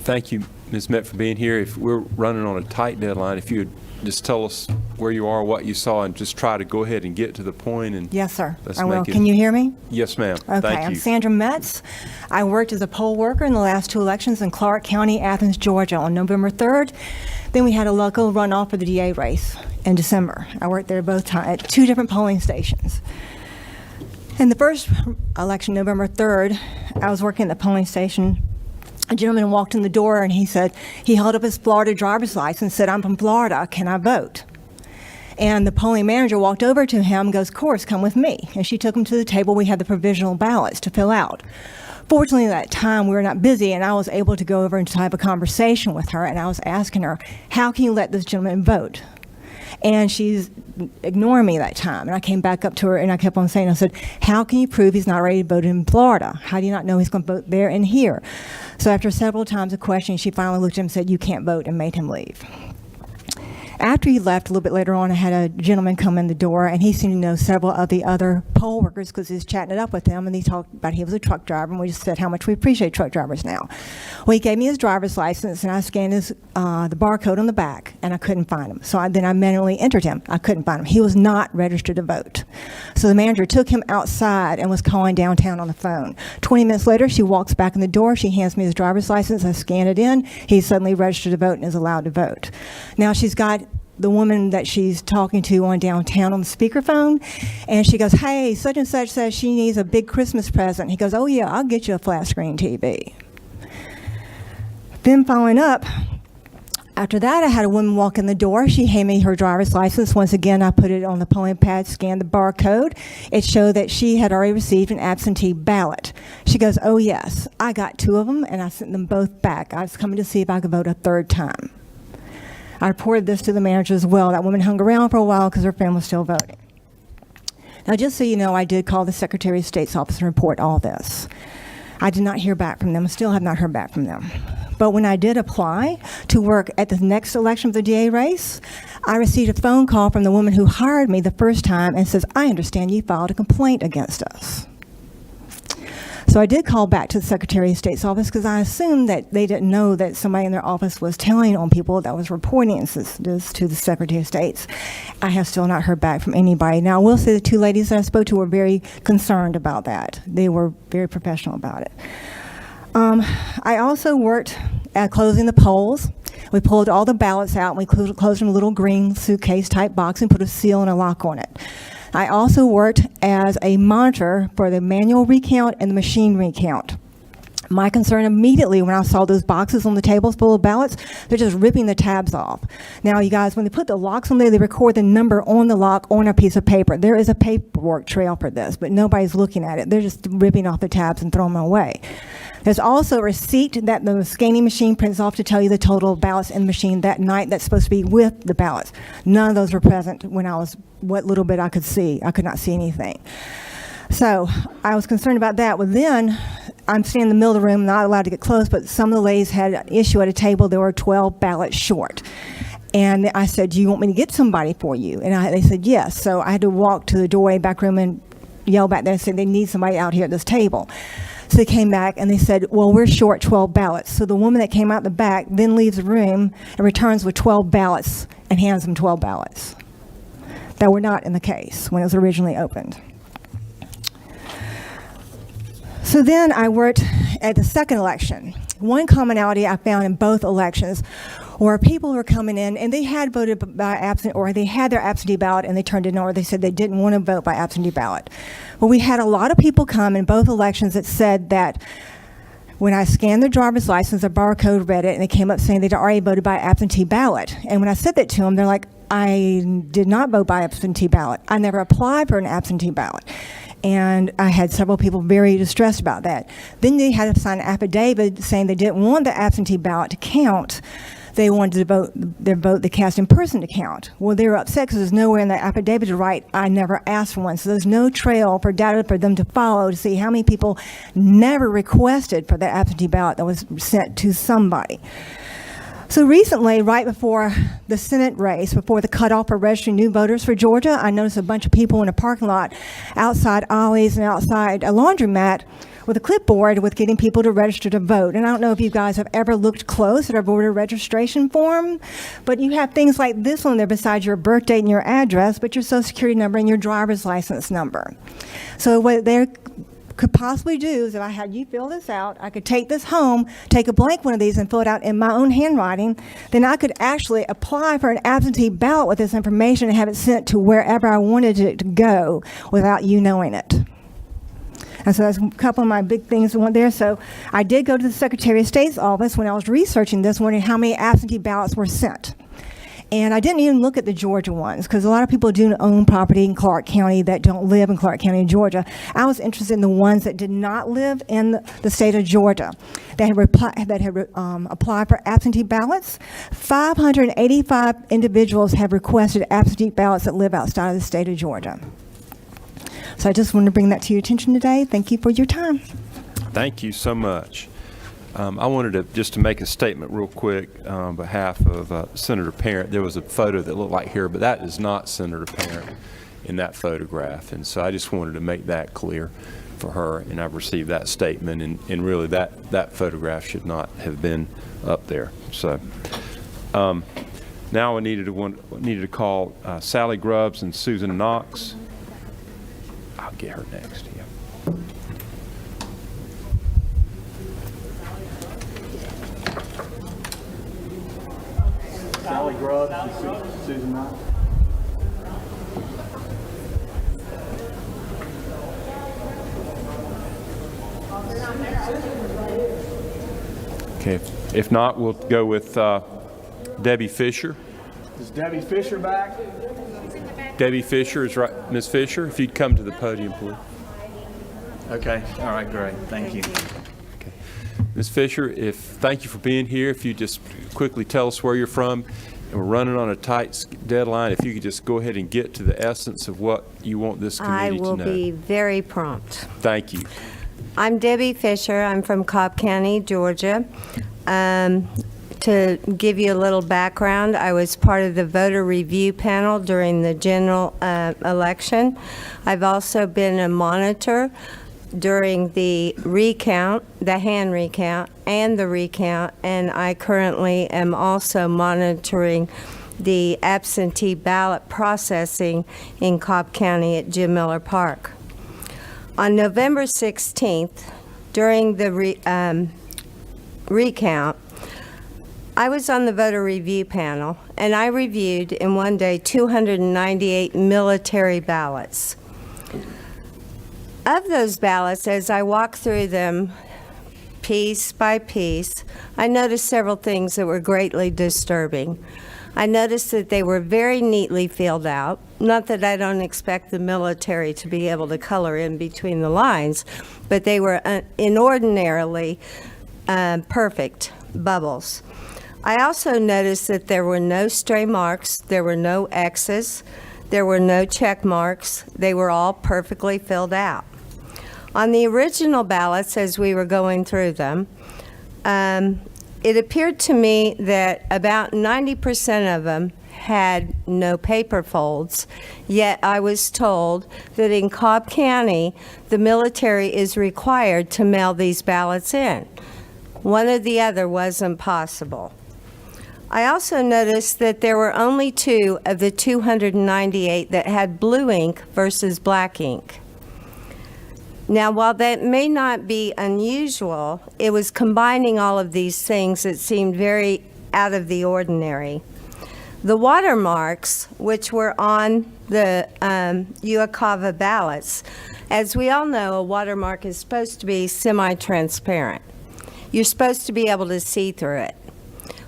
Speaker 2: Thank you, Ms. Met, for being here. If we're running on a tight deadline, if you would just tell us where you are, what you saw, and just try to go ahead and get to the point. And
Speaker 21: yes, sir.
Speaker 2: let's
Speaker 21: I will.
Speaker 2: make it-
Speaker 21: Can you hear me?
Speaker 2: Yes, ma'am.
Speaker 21: Okay,
Speaker 2: Thank
Speaker 21: I'm
Speaker 2: you.
Speaker 21: Sandra Metz. I worked as a poll worker in the last 2 elections in Clark County, Athens, Georgia on November 3rd. Then we had a local runoff for the DA race in December. I worked there both times at 2 different polling stations. In the first election, November 3rd, I was working at the polling station. A gentleman walked in the door and he said, he held up his Florida driver's license and said, "I'm from Florida, can I vote?" And the polling manager walked over to him and goes, "Of course, come with me." And she took him to the table. We had the provisional ballots to fill out. Fortunately, at that time, we were not busy, and I was able to go over and have a conversation with her, and I was asking her, "How can you let this gentleman vote?" And she's ignoring me that time. And I came back up to her, and I kept on saying, I said, "How can you prove he's not ready to vote in Florida? How do you not know he's going to vote there and here?" So after several times of questioning, she finally looked at him and said, "You can't vote," and made him leave. After he left, a little bit later on, I had a gentleman come in the door, and he seemed to know several of the other poll workers because he was chatting it up with them, and he talked about he was a truck driver, and we just said how much we appreciate truck drivers now. Well, he gave me his driver's license, and I scanned his the barcode on the back, and I couldn't find him. So then I manually entered him. I couldn't find him. He was not registered to vote. So the manager took him outside and was calling downtown on the phone. 20 minutes later, she walks back in the door. She hands me his driver's license. I scan it in. He's suddenly registered to vote and is allowed to vote. Now she's got the woman that she's talking to on downtown on the speakerphone, and she goes, "Hey, such and such says she needs a big Christmas present." He goes, "Oh yeah, I'll get you a flat screen TV." Then following up, after that, I had a woman walk in the door. She handed me her driver's license. Once again, I put it on the polling pad, scanned the barcode. It showed that she had already received an absentee ballot. She goes, "Oh yes, I got 2 of them, and I sent them both back. I was coming to see if I could vote a 3rd time." I reported this to the manager as well. That woman hung around for a while because her friend was still voting. Now, just so you know, I did call the Secretary of State's office and report all this. I did not hear back from them. I still have not heard back from them. But when I did apply to work at the next election of the DA race, I received a phone call from the woman who hired me the first time and says, "I understand you filed a complaint against us." So I did call back to the Secretary of State's office because I assumed that they didn't know that somebody in their office was telling on people that was reporting this to the Secretary of State's. I have still not heard back from anybody. Now, I will say the 2 ladies that I spoke to were very concerned about that. They were very professional about it. I also worked at closing the polls. We pulled all the ballots out, and we closed them in a little green suitcase-type box and put a seal and a lock on it. I also worked as a monitor for the manual recount and the machine recount. My concern immediately when I saw those boxes on the tables full of ballots, they're just ripping the tabs off. Now, you guys, when they put the locks on there, they record the number on the lock on a piece of paper. There is a paperwork trail for this, but nobody's looking at it. They're just ripping off the tabs and throwing them away. There's also a receipt that the scanning machine prints off to tell you the total ballots in the machine that night that's supposed to be with the ballots. None of those were present when what little bit I could see. I could not see anything. So I was concerned about that. Well, then I'm standing in the middle of the room, not allowed to get close, but some of the ladies had an issue at a table. There were 12 ballots short. And I said, "Do you want me to get somebody for you?" And they said, "Yes." So I had to walk to the doorway back room and yell back there and say, "They need somebody out here at this table." So they came back and they said, "Well, we're short 12 ballots." So the woman that came out the back then leaves the room and returns with 12 ballots and hands them 12 ballots that were not in the case when it was originally opened. So then I worked at the second election. One commonality I found in both elections where people were coming in and they had voted by absentee, or they had their absentee ballot and they turned it in, or they said they didn't want to vote by absentee ballot. Well, we had a lot of people come in both elections that said that when I scanned their driver's license, their barcode read it, and they came up saying they'd already voted by absentee ballot. And when I said that to them, they're like, "I did not vote by absentee ballot. I never applied for an absentee ballot." And I had several people very distressed about that. Then they had to sign an affidavit saying they didn't want the absentee ballot to count. They wanted their vote they cast in person to count. Well, they were upset because there's nowhere in the affidavit to write, "I never asked for one." So there's no trail for data for them to follow to see how many people never requested for the absentee ballot that was sent to somebody. So recently, right before the Senate race, before the cutoff for registering new voters for Georgia, I noticed a bunch of people in a parking lot outside Ollie's and outside a laundromat with a clipboard with getting people to register to vote. And I don't know if you guys have ever looked close at our voter registration form, but you have things like this one there besides your birth date and your address, but your social security number and your driver's license number. So what they could possibly do is if I had you fill this out, I could take this home, take a blank one of these and fill it out in my own handwriting, then I could actually apply for an absentee ballot with this information and have it sent to wherever I wanted it to go without you knowing it. And so that's a couple of my big things that went there. So I did go to the Secretary of State's office when I was researching this, wondering how many absentee ballots were sent. And I didn't even look at the Georgia ones because a lot of people do own property in Clark County that don't live in Clark County, Georgia. I was interested in the ones that did not live in the state of Georgia that had applied for absentee ballots. 585 individuals have requested absentee ballots that live outside of the state of Georgia. So I just wanted to bring that to your attention today. Thank you for your time.
Speaker 2: Thank you so much. I wanted to make a statement real quick on behalf of Senator Parent. There was a photo that looked like here, but that is not Senator Parent in that photograph. And so I just wanted to make that clear for her, and I've received that statement, and really that photograph should not have been up there. So now I needed to call Sally Grubbs and Susan Knox. I'll get her next. Yeah.
Speaker 8: Sally Grubbs and Susan Knox.
Speaker 2: Okay. If not, we'll go with Debbie Fisher.
Speaker 8: Is Debbie Fisher back?
Speaker 2: Debbie Fisher is right. Ms. Fisher, if you'd come to the podium, please.
Speaker 8: Okay. All right, great. Thank you.
Speaker 2: Ms. Fisher, thank you for being here. If you just quickly tell us where you're from, and we're running on a tight deadline, if you could just go ahead and get to the essence of what you want this committee to know.
Speaker 3: I will be very prompt.
Speaker 2: Thank you.
Speaker 3: I'm Debbie Fisher. I'm from Cobb County, Georgia. To give you a little background, I was part of the voter review panel during the general election. I've also been a monitor during the recount, the hand recount, and the recount, and I currently am also monitoring the absentee ballot processing in Cobb County at Jim Miller Park. On November 16th, during the recount, I was on the voter review panel, and I reviewed in one day 298 military ballots. Of those ballots, as I walked through them piece by piece, I noticed several things that were greatly disturbing. I noticed that they were very neatly filled out. Not that I don't expect the military to be able to color in between the lines, but they were inordinately perfect bubbles. I also noticed that there were no stray marks, there were no X's, there were no check marks. They were all perfectly filled out. On the original ballots, as we were going through them, it appeared to me that about 90% of them had no paper folds, yet I was told that in Cobb County, the military is required to mail these ballots in. One or the other wasn't possible. I also noticed that there were only 2 of the 298 that had blue ink versus black ink. Now, while that may not be unusual, it was combining all of these things that seemed very out of the ordinary. The watermarks, which were on the UACAVA ballots, as we all know, a watermark is supposed to be semi-transparent. You're supposed to be able to see through it.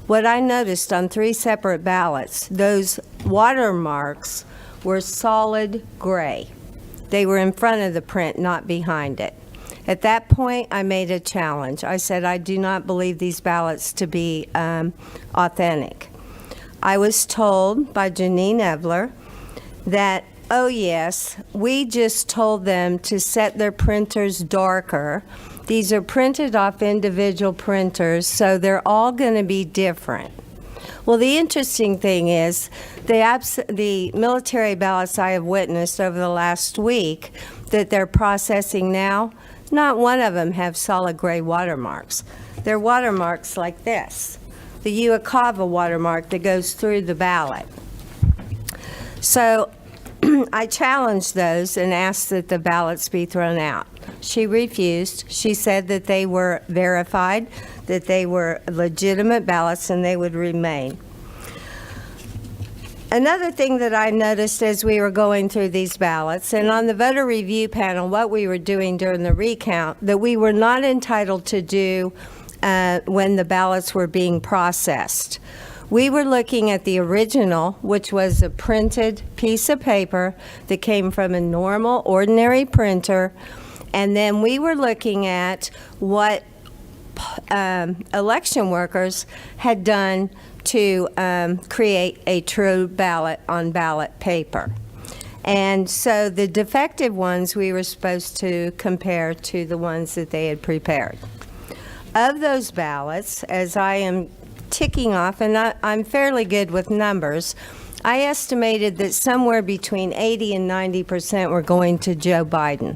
Speaker 3: What I noticed on 3 separate ballots, those watermarks were solid gray. They were in front of the print, not behind it. At that point, I made a challenge. I said, I do not believe these ballots to be authentic. I was told by Janine Evler that, oh yes, we just told them to set their printers darker. These are printed off individual printers, so they're all going to be different. Well, the interesting thing is the military ballots I have witnessed over the last week that they're processing now, Not one of them have solid gray watermarks. They're watermarks like this, the Uakava watermark that goes through the ballot. So I challenged those and asked that the ballots be thrown out. She refused. She said that they were verified, that they were legitimate ballots, and they would remain. Another thing that I noticed as we were going through these ballots, and on the voter review panel, what we were doing during the recount, that we were not entitled to do when the ballots were being processed. We were looking at the original, which was a printed piece of paper that came from a normal, ordinary printer, and then we were looking at what election workers had done to create a true ballot on ballot paper. And so the defective ones we were supposed to compare to the ones that they had prepared. Of those ballots, as I am ticking off, and I'm fairly good with numbers, I estimated that somewhere between 80 and 90% were going to Joe Biden.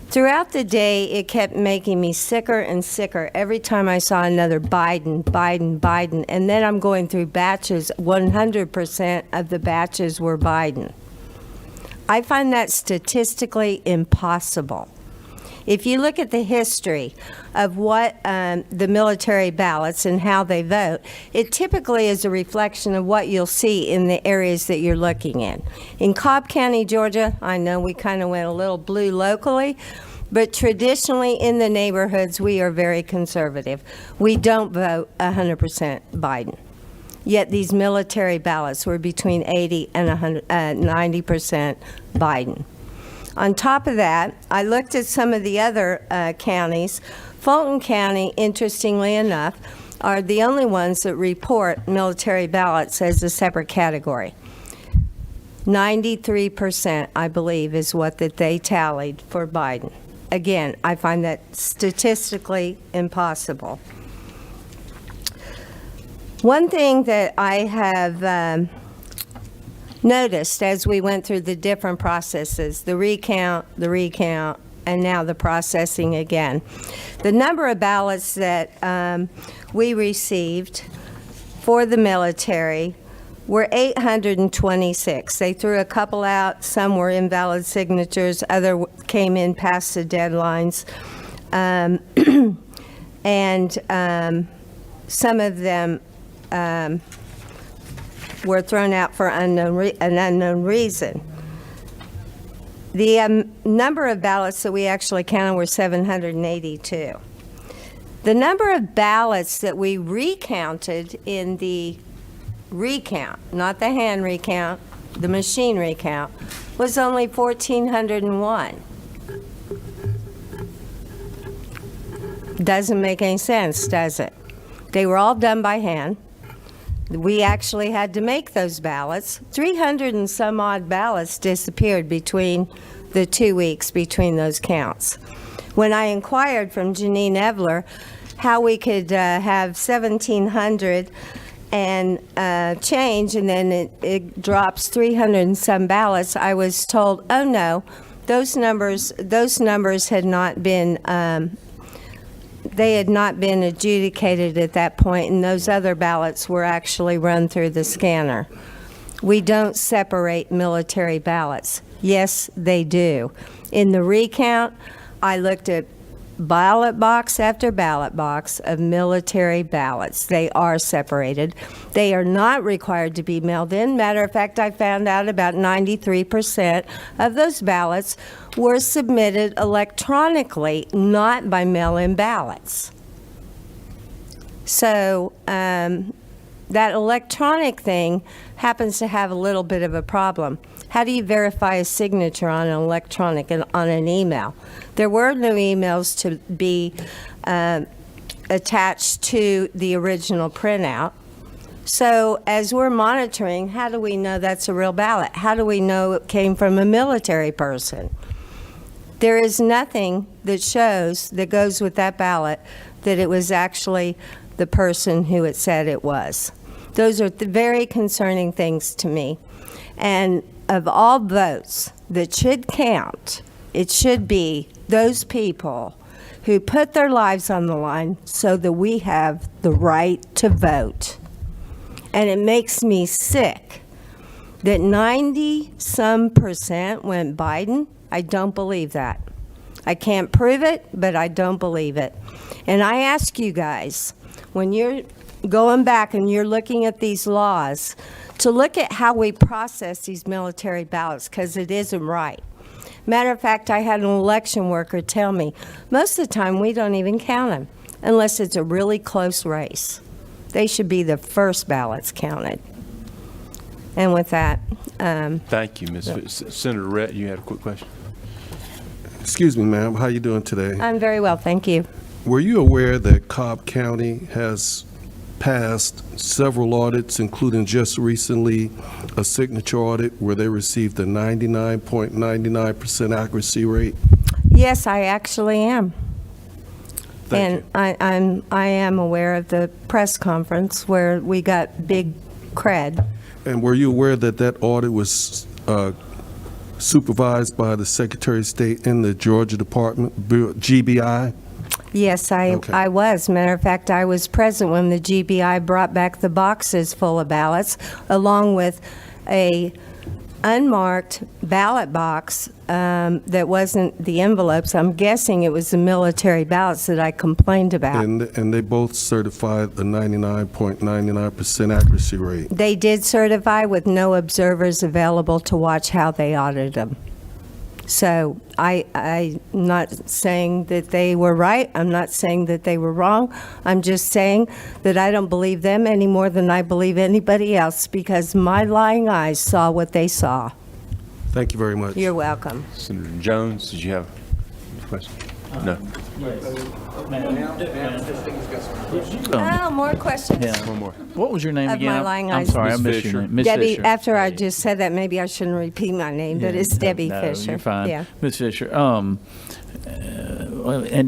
Speaker 3: Throughout the day, it kept making me sicker and sicker every time I saw another Biden, Biden, Biden, and then I'm going through batches, 100% of the batches were Biden. I find that statistically impossible. If you look at the history of what the military ballots and how they vote, it typically is a reflection of what you'll see in the areas that you're looking in. In Cobb County, Georgia, I know we kind of went a little blue locally, but traditionally in the neighborhoods, we are very conservative. We don't vote 100% Biden. Yet these military ballots were between 80 and 90% Biden. On top of that, I looked at some of the other counties. Fulton County, interestingly enough, are the only ones that report military ballots as a separate category. 93%, I believe, is what that they tallied for Biden. Again, I find that statistically impossible. One thing that I have noticed as we went through the different processes, the recount, and now the processing again. The number of ballots that we received for the military were 826. They threw a couple out, some were invalid signatures, other came in past the deadlines, and some of them were thrown out for an unknown reason. The number of ballots that we actually counted were 782. The number of ballots that we recounted in the recount, not the hand recount, the machine recount, was only 1,401. Doesn't make any sense, does it? They were all done by hand. We actually had to make those ballots. 300 and some odd ballots disappeared between the 2 weeks between those counts. When I inquired from Janine Evler how we could have 1,700 and change, and then it drops 300 and some ballots, I was told, oh no, those numbers had not been they had not been adjudicated at that point, and those other ballots were actually run through the scanner. We don't separate military ballots. Yes, they do. In the recount, I looked at ballot box after ballot box of military ballots. They are separated. They are not required to be mailed in. Matter of fact, I found out about 93% of those ballots were submitted electronically, not by mail-in ballots. So that electronic thing happens to have a little bit of a problem. How do you verify a signature on an electronic and on an email? There were no emails to be attached to the original printout. So as we're monitoring, how do we know that's a real ballot? How do we know it came from a military person? There is nothing that shows, that goes with that ballot, that it was actually the person who it said it was. Those are very concerning things to me. And of all votes that should count, it should be those people who put their lives on the line so that we have the right to vote. And it makes me sick that 90-some% went Biden. I don't believe that. I can't prove it, but I don't believe it. And I ask you guys, when you're going back and you're looking at these laws, to look at how we process these military ballots, because it isn't right. Matter of fact, I had an election worker tell me, most of the time we don't even count them unless it's a really close race. They should be the first ballots counted. And with that,
Speaker 2: Thank you, Ms. Senator Rhett, you had a quick question?
Speaker 14: Excuse me, ma'am, how you doing today?
Speaker 3: I'm very well, thank you.
Speaker 14: Were you aware that Cobb County has passed several audits, including just recently a signature audit where they received a 99.99% accuracy rate?
Speaker 3: Yes, I actually am.
Speaker 14: Thank
Speaker 3: And I am aware of the press conference where we got big cred.
Speaker 14: And were you aware that that audit was supervised by the Secretary of State in the Georgia Department, GBI?
Speaker 3: Yes, I was. Matter of fact, I was present when the GBI brought back the boxes full of ballots, along with a unmarked ballot box that wasn't the envelopes. I'm guessing it was the military ballots that I complained about.
Speaker 14: And they both certified a 99.99% accuracy rate.
Speaker 3: They did certify with no observers available to watch how they audited them. So I'm not saying that they were right. I'm not saying that they were wrong. I'm just saying that I don't believe them any more than I believe anybody else because my lying eyes saw what they saw.
Speaker 14: Thank you very much.
Speaker 3: You're welcome.
Speaker 2: Senator Jones, did you have a question? No.
Speaker 3: Oh, more questions?
Speaker 11: Yeah.
Speaker 2: One more.
Speaker 11: What was your name
Speaker 3: Of
Speaker 11: again?
Speaker 3: my lying
Speaker 11: I'm
Speaker 3: eyes.
Speaker 11: sorry, I
Speaker 2: Ms.
Speaker 11: missed your
Speaker 2: Fisher.
Speaker 11: name. Ms.
Speaker 3: Debbie,
Speaker 11: Fisher.
Speaker 3: after I just said that, maybe I shouldn't repeat my name, but it's Debbie
Speaker 11: No,
Speaker 3: Fisher.
Speaker 11: You're fine.
Speaker 3: Yeah.
Speaker 11: Ms. Fisher, and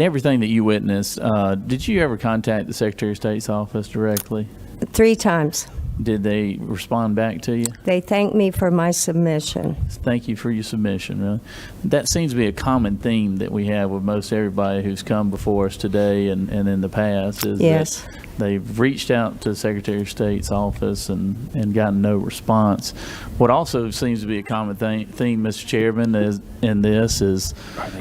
Speaker 11: everything that you witnessed, did you ever contact the Secretary of State's office directly?
Speaker 3: 3 times.
Speaker 11: Did they respond back to you?
Speaker 3: They thanked me for my submission.
Speaker 11: Thank you for your submission. Really, that seems to be a common theme that we have with most everybody who's come before us today and in the past. Is
Speaker 3: Yes.
Speaker 11: that they've reached out to the Secretary of State's office and gotten no response. What also seems to be a common theme, Mr. Chairman, is in this is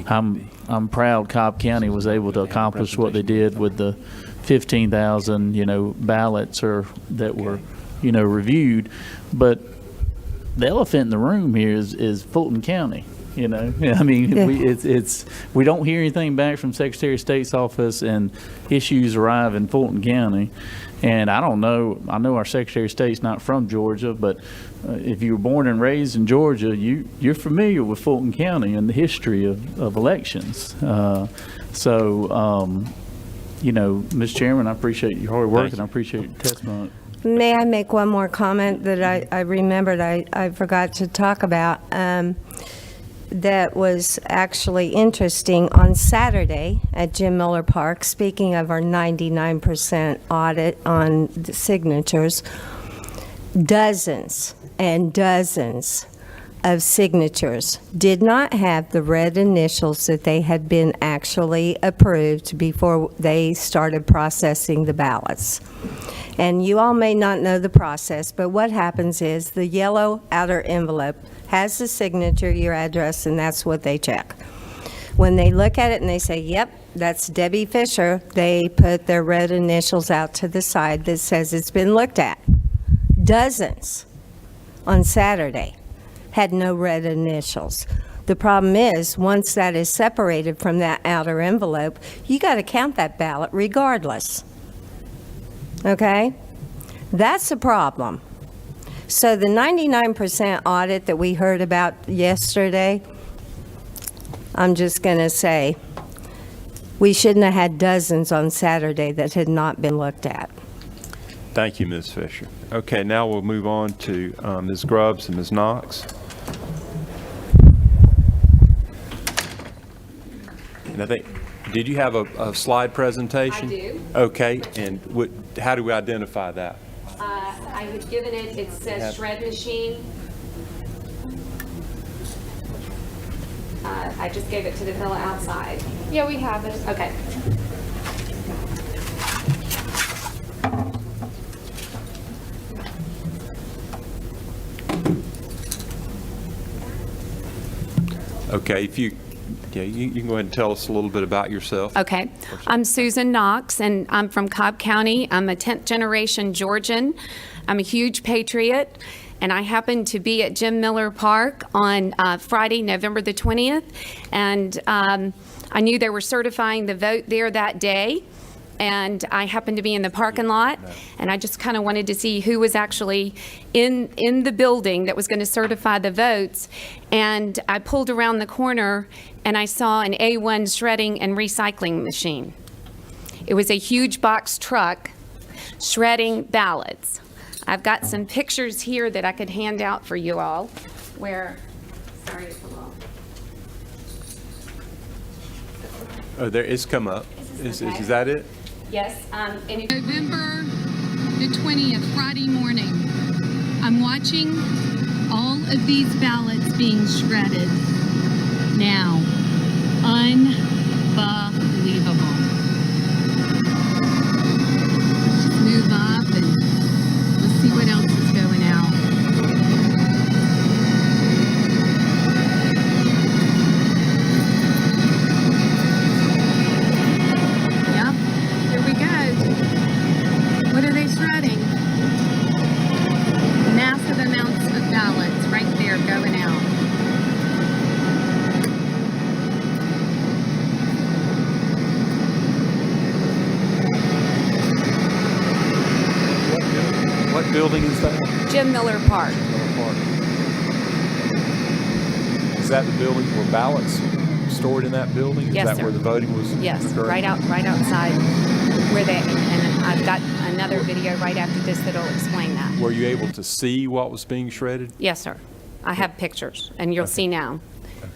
Speaker 11: I'm proud Cobb County was able to accomplish what they did with the 15,000 ballots that were reviewed, but the elephant in the room here is Fulton County. I mean, we don't hear anything back from Secretary of State's office, and issues arrive in Fulton County. And I don't know. I know our Secretary of State's not from Georgia, but if you were born and raised in Georgia, you're familiar with Fulton County and the history of elections. Mr. Chairman, I appreciate your hard work and I appreciate your testimony.
Speaker 3: May I make one more comment that I remembered I forgot to talk about? That was actually interesting. On Saturday at Jim Miller Park, speaking of our 99% audit on the signatures, dozens and dozens of signatures did not have the red initials that they had been actually approved before they started processing the ballots. And you all may not know the process, but what happens is the yellow outer envelope has the signature, your address, and that's what they check. When they look at it and they say, yep, that's Debbie Fisher, they put their red initials out to the side that says it's been looked at. Dozens on Saturday had no red initials. The problem is, once that is separated from that outer envelope, you got to count that ballot regardless. Okay? That's a problem. So the 99% audit that we heard about yesterday, I'm just going to say, we shouldn't have had dozens on Saturday that had not been looked at.
Speaker 2: Thank you, Ms. Fisher. Okay, now we'll move on to Ms. Grubbs and Ms. Knox. And I think, did you have a slide presentation?
Speaker 6: I do.
Speaker 2: Okay, and how do we identify that?
Speaker 6: I had given it says shred machine. I I just gave it to the fella outside.
Speaker 12: Yeah, we have it.
Speaker 6: Okay.
Speaker 2: Okay, if you can go ahead and tell us a little bit about yourself.
Speaker 6: Okay. I'm Susan Knox, and I'm from Cobb County. I'm a 10th generation Georgian. I'm a huge patriot, and I happened to be at Jim Miller Park on Friday, November the 20th, and I knew they were certifying the vote there that day, and I happened to be in the parking lot, and I just kind of wanted to see who was actually in the building that was going to certify the votes, and I pulled around the corner, and I saw an A1 shredding and recycling machine. It was a huge box truck shredding ballots. I've got some pictures here that I could hand out for you all, where, sorry, it's a little.
Speaker 2: Oh, there is come up. Is that it?
Speaker 6: Yes, and if
Speaker 4: November the 20th, Friday morning, I'm watching all of these ballots being shredded now. Unbelievable. Let's just move up and let's see what else is going out. Yep, here we go. What are they shredding? Massive amounts of ballots right there going out.
Speaker 2: What building is that?
Speaker 6: Jim Miller Park.
Speaker 2: Is that the building where ballots stored in that building?
Speaker 6: Yes,
Speaker 2: Is that
Speaker 6: sir.
Speaker 2: where the voting was
Speaker 6: Yes,
Speaker 2: occurring?
Speaker 6: right outside where they, and I've got another video right after this that'll explain that.
Speaker 2: Were you able to see what was being shredded?
Speaker 6: Yes, sir. I have pictures, and you'll see now.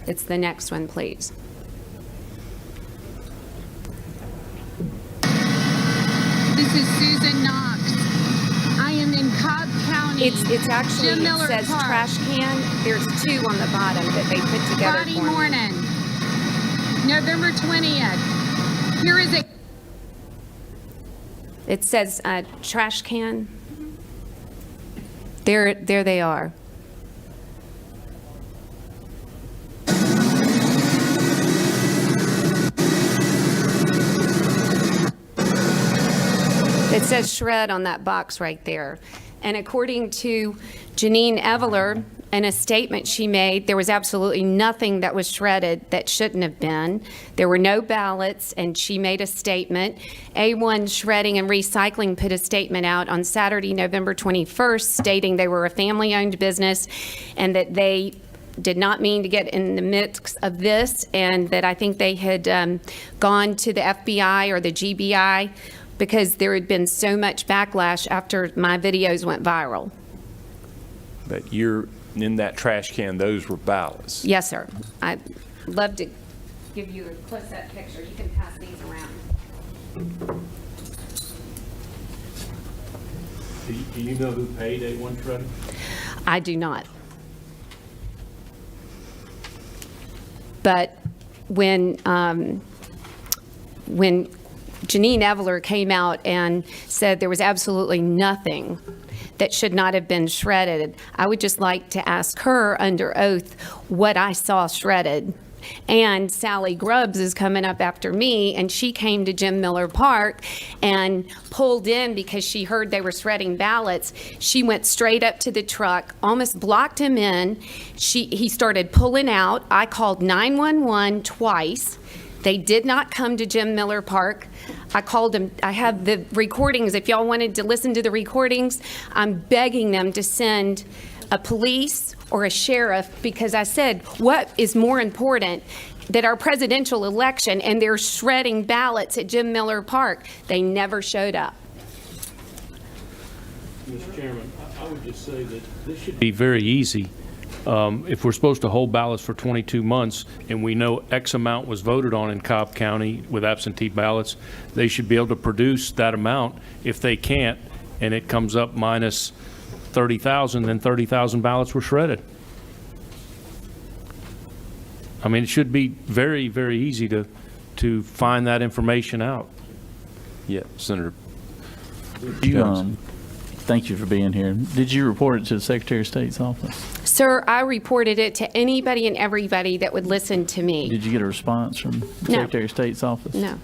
Speaker 6: It's the next one, please.
Speaker 4: This is Susan Knox. I am in Cobb County.
Speaker 6: It's actually,
Speaker 4: Jim
Speaker 6: it
Speaker 4: Miller
Speaker 6: says
Speaker 4: Park.
Speaker 6: trash can. There's two on the bottom that they put together
Speaker 4: Friday
Speaker 6: for me.
Speaker 4: morning, November 20th. Here is a
Speaker 6: It says trash can. There they are. It says shred on that box right there. And according to Janine Eveler, in a statement she made, there was absolutely nothing that was shredded that shouldn't have been. There were no ballots, and she made a statement. A1 Shredding and Recycling put a statement out on Saturday, November 21st, stating they were a family-owned business and that they did not mean to get in the mix of this, and that I think they had gone to the FBI or the GBI because there had been so much backlash after my videos went viral.
Speaker 2: But you're in that trash can, those were ballots.
Speaker 6: Yes, sir. I'd love to give you a close-up picture. You can pass these around.
Speaker 18: Do you know who paid A1 shredding?
Speaker 6: I do not. But when Janine Eveler came out and said there was absolutely nothing that should not have been shredded, I would just like to ask her under oath what I saw shredded. And Sally Grubbs is coming up after me, and she came to Jim Miller Park and pulled in because she heard they were shredding ballots. She went straight up to the truck, almost blocked him in. He started pulling out. I called 911 twice. They did not come to Jim Miller Park. I called them. I have the recordings. If y'all wanted to listen to the recordings, I'm begging them to send a police or a sheriff, because I said, what is more important, that our presidential election, and they're shredding ballots at Jim Miller Park? They never showed up.
Speaker 18: Mr. Chairman, I would just say that this should be very easy. If we're supposed to hold ballots for 22 months and we know X amount was voted on in Cobb County with absentee ballots, they should be able to produce that amount. If they can't, and it comes up minus 30,000, then 30,000 ballots were shredded. I mean, it should be very, very easy to find that information out.
Speaker 2: Yeah, Senator.
Speaker 11: Thank you for being here. Did you report it to the Secretary of State's office?
Speaker 6: Sir, I reported it to anybody and everybody that would listen to me.
Speaker 11: Did you get a response from the
Speaker 6: No.
Speaker 11: Secretary of State's office?
Speaker 6: No.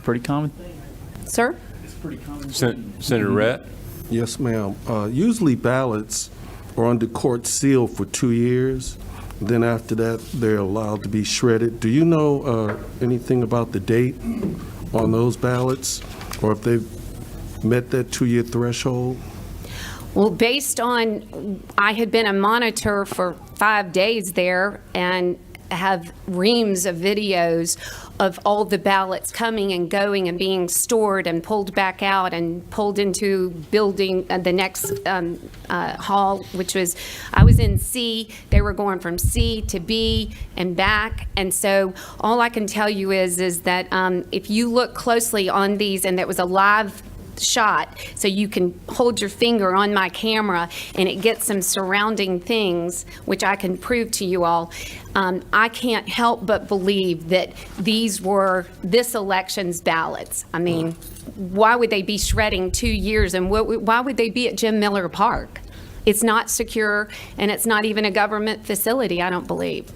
Speaker 11: Pretty common?
Speaker 6: Sir?
Speaker 2: Senator Rett?
Speaker 14: Yes, ma'am. Usually ballots are under court seal for 2 years. Then after that, they're allowed to be shredded. Do you know anything about the date on those ballots, or if they've met that 2-year threshold?
Speaker 6: Well, based on, I had been a monitor for 5 days there and have reams of videos of all the ballots coming and going and being stored and pulled back out and pulled into building the next hall, which was, I was in C, they were going from C to B and back. And so all I can tell you is that if you look closely on these, and that was a live shot, so you can hold your finger on my camera and it gets some surrounding things, which I can prove to you all. I can't help but believe that these were this election's ballots. I mean, why would they be shredding 2 years, and why would they be at Jim Miller Park? It's not secure, and it's not even a government facility, I don't believe.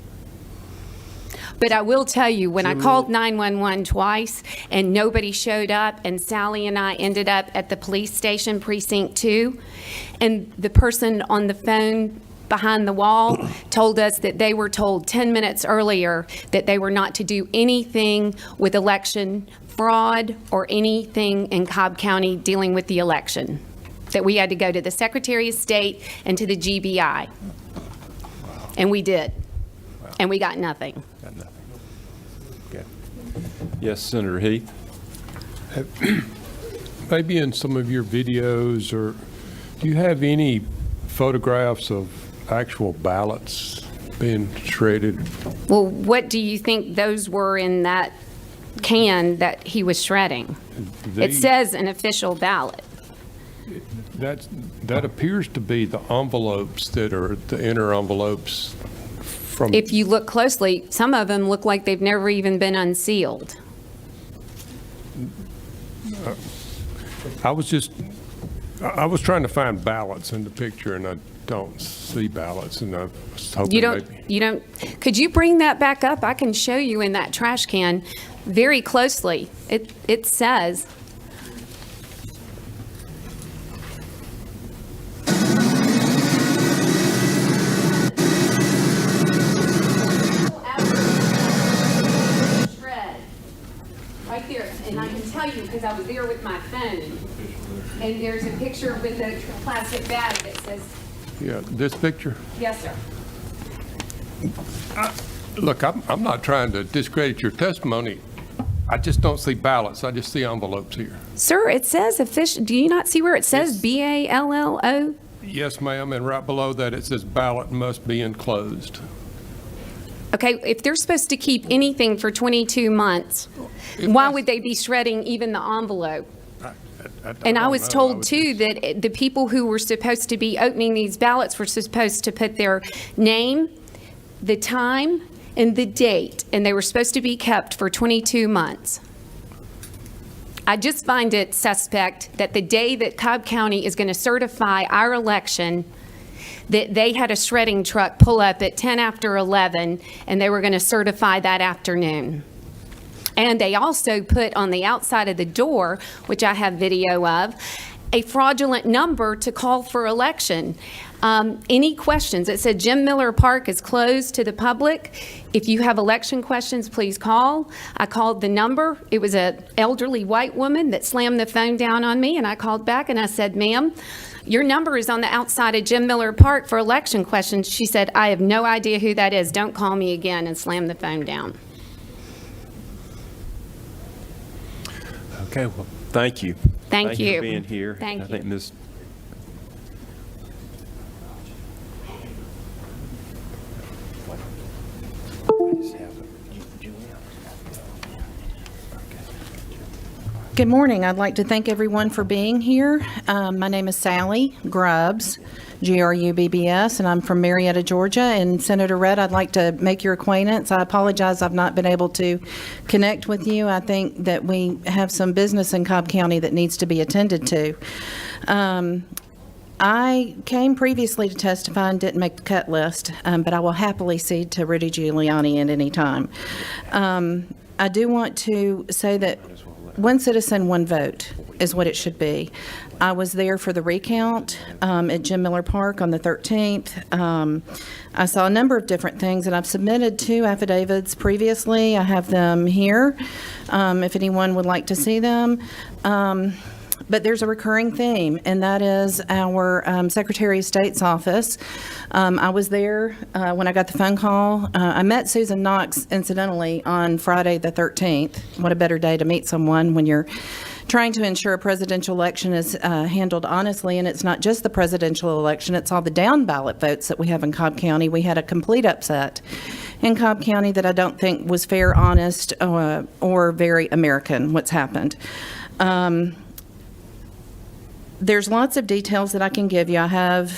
Speaker 6: But I will tell you, when I called 911 twice and nobody showed up, and Sally and I ended up at the police station, precinct 2, and the person on the phone behind the wall told us that they were told 10 minutes earlier that they were not to do anything with election fraud or anything in Cobb County dealing with the election, that we had to go to the Secretary of State and to the GBI. And we did. And we got nothing.
Speaker 2: Okay. Yes, Senator Heath.
Speaker 9: Maybe in some of your videos, or do you have any photographs of actual ballots being shredded?
Speaker 6: Well, what do you think those were in that can that he was shredding? It says an official ballot.
Speaker 9: That appears to be the envelopes that are the inner envelopes from.
Speaker 6: If you look closely, some of them look like they've never even been unsealed.
Speaker 9: I was trying to find ballots in the picture, and I don't see ballots, and I was hoping
Speaker 6: Could you bring that back up? I can show you in that trash can very closely. It says. Right there, and I can tell you because I was there with my phone, and there's a picture with a plastic bag that says.
Speaker 9: Yeah, this picture?
Speaker 6: Yes, sir.
Speaker 9: Look, I'm not trying to discredit your testimony. I just don't see ballots. I just see envelopes here.
Speaker 6: Sir, it says official. Do you not see where it says BALLO?
Speaker 9: Yes, ma'am, and right below that it says ballot must be enclosed.
Speaker 6: Okay, if they're supposed to keep anything for 22 months, why would they be shredding even the envelope? And I was told too that the people who were supposed to be opening these ballots were supposed to put their name, the time, and the date, and they were supposed to be kept for 22 months. I just find it suspect that the day that Cobb County is going to certify our election, that they had a shredding truck pull up at 10 after 11, and they were going to certify that afternoon. And they also put on the outside of the door, which I have video of, a fraudulent number to call for election. Any questions? It said Jim Miller Park is closed to the public. If you have election questions, please call. I called the number. It was an elderly white woman that slammed the phone down on me, and I called back and I said, ma'am, your number is on the outside of Jim Miller Park for election questions. She said, I have no idea who that is. Don't call me again, and slammed the phone down.
Speaker 2: Okay, well, thank you.
Speaker 6: Thank you
Speaker 2: for being here.
Speaker 6: Thank
Speaker 2: I think
Speaker 6: you.
Speaker 2: Ms.
Speaker 5: Good morning. I'd like to thank everyone for being here. My name is Sally Grubbs, G-R-U-B-B-S, and I'm from Marietta, Georgia. And Senator Redd, I'd like to make your acquaintance. I apologize I've not been able to connect with you. I think that we have some business in Cobb County that needs to be attended to. I came previously to testify and didn't make the cut list, but I will happily cede to Rudy Giuliani at any time. I do want to say that one citizen, one vote is what it should be. I was there for the recount at Jim Miller Park on the 13th. I saw a number of different things, and I've submitted 2 affidavits previously. I have them here if anyone would like to see them. But there's a recurring theme, and that is our Secretary of State's office. I was there when I got the phone call. I met Susan Knox, incidentally, on Friday the 13th. What a better day to meet someone when you're trying to ensure a presidential election is handled honestly, and it's not just the presidential election, it's all the down ballot votes that we have in Cobb County. We had a complete upset in Cobb County that I don't think was fair, honest, or very American, what's happened. There's lots of details that I can give you. I have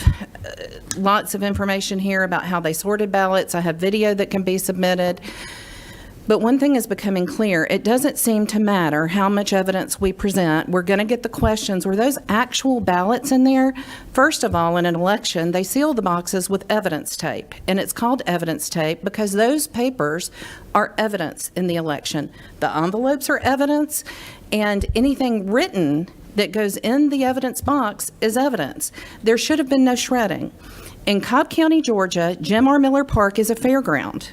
Speaker 5: lots of information here about how they sorted ballots. I have video that can be submitted. But one thing is becoming clear. It doesn't seem to matter how much evidence we present. We're going to get the questions. Were those actual ballots in there? First of all, in an election, they seal the boxes with evidence tape. And it's called evidence tape because those papers are evidence in the election. The envelopes are evidence, and anything written that goes in the evidence box is evidence. There should have been no shredding. In Cobb County, Georgia, Jim R. Miller Park is a fairground.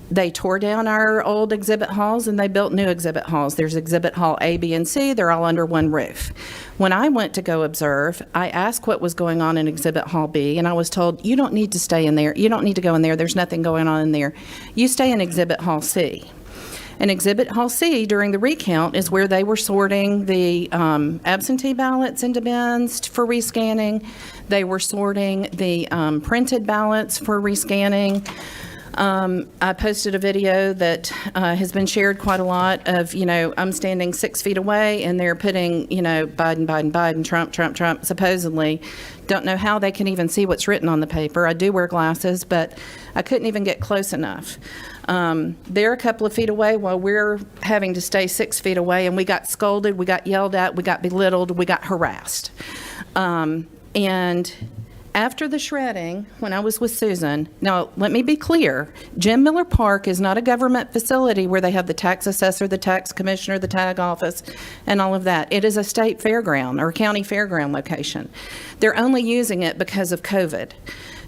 Speaker 5: They tore down our old exhibit halls and they built new exhibit halls. There's exhibit hall A, B, and C. They're all under one roof. When I went to go observe, I asked what was going on in exhibit hall B, and I was told, you don't need to stay in there. You don't need to go in there. There's nothing going on in there. You stay in exhibit hall C. And Exhibit Hall C during the recount is where they were sorting the absentee ballots into bins for rescanning. They were sorting the printed ballots for rescanning. I posted a video that has been shared quite a lot of, I'm standing 6 feet away and they're putting, Biden, Biden, Biden, Trump, Trump, Trump, supposedly. Don't know how they can even see what's written on the paper. I do wear glasses, but I couldn't even get close enough. They're a couple of feet away while we're having to stay 6 feet away, and we got scolded, we got yelled at, we got belittled, we got harassed. And after the shredding, when I was with Susan, now let me be clear, Jim Miller Park is not a government facility where they have the tax assessor, the tax commissioner, the tag office, and all of that. It is a state fairground or county fairground location. They're only using it because of COVID.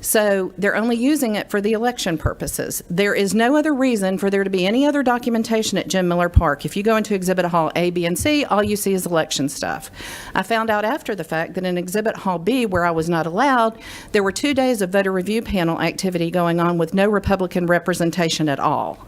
Speaker 5: So they're only using it for the election purposes. There is no other reason for there to be any other documentation at Jim Miller Park. If you go into Exhibit Hall A, B, and C, all you see is election stuff. I found out after the fact that in Exhibit Hall B, where I was not allowed, there were 2 days of voter review panel activity going on with no Republican representation at all.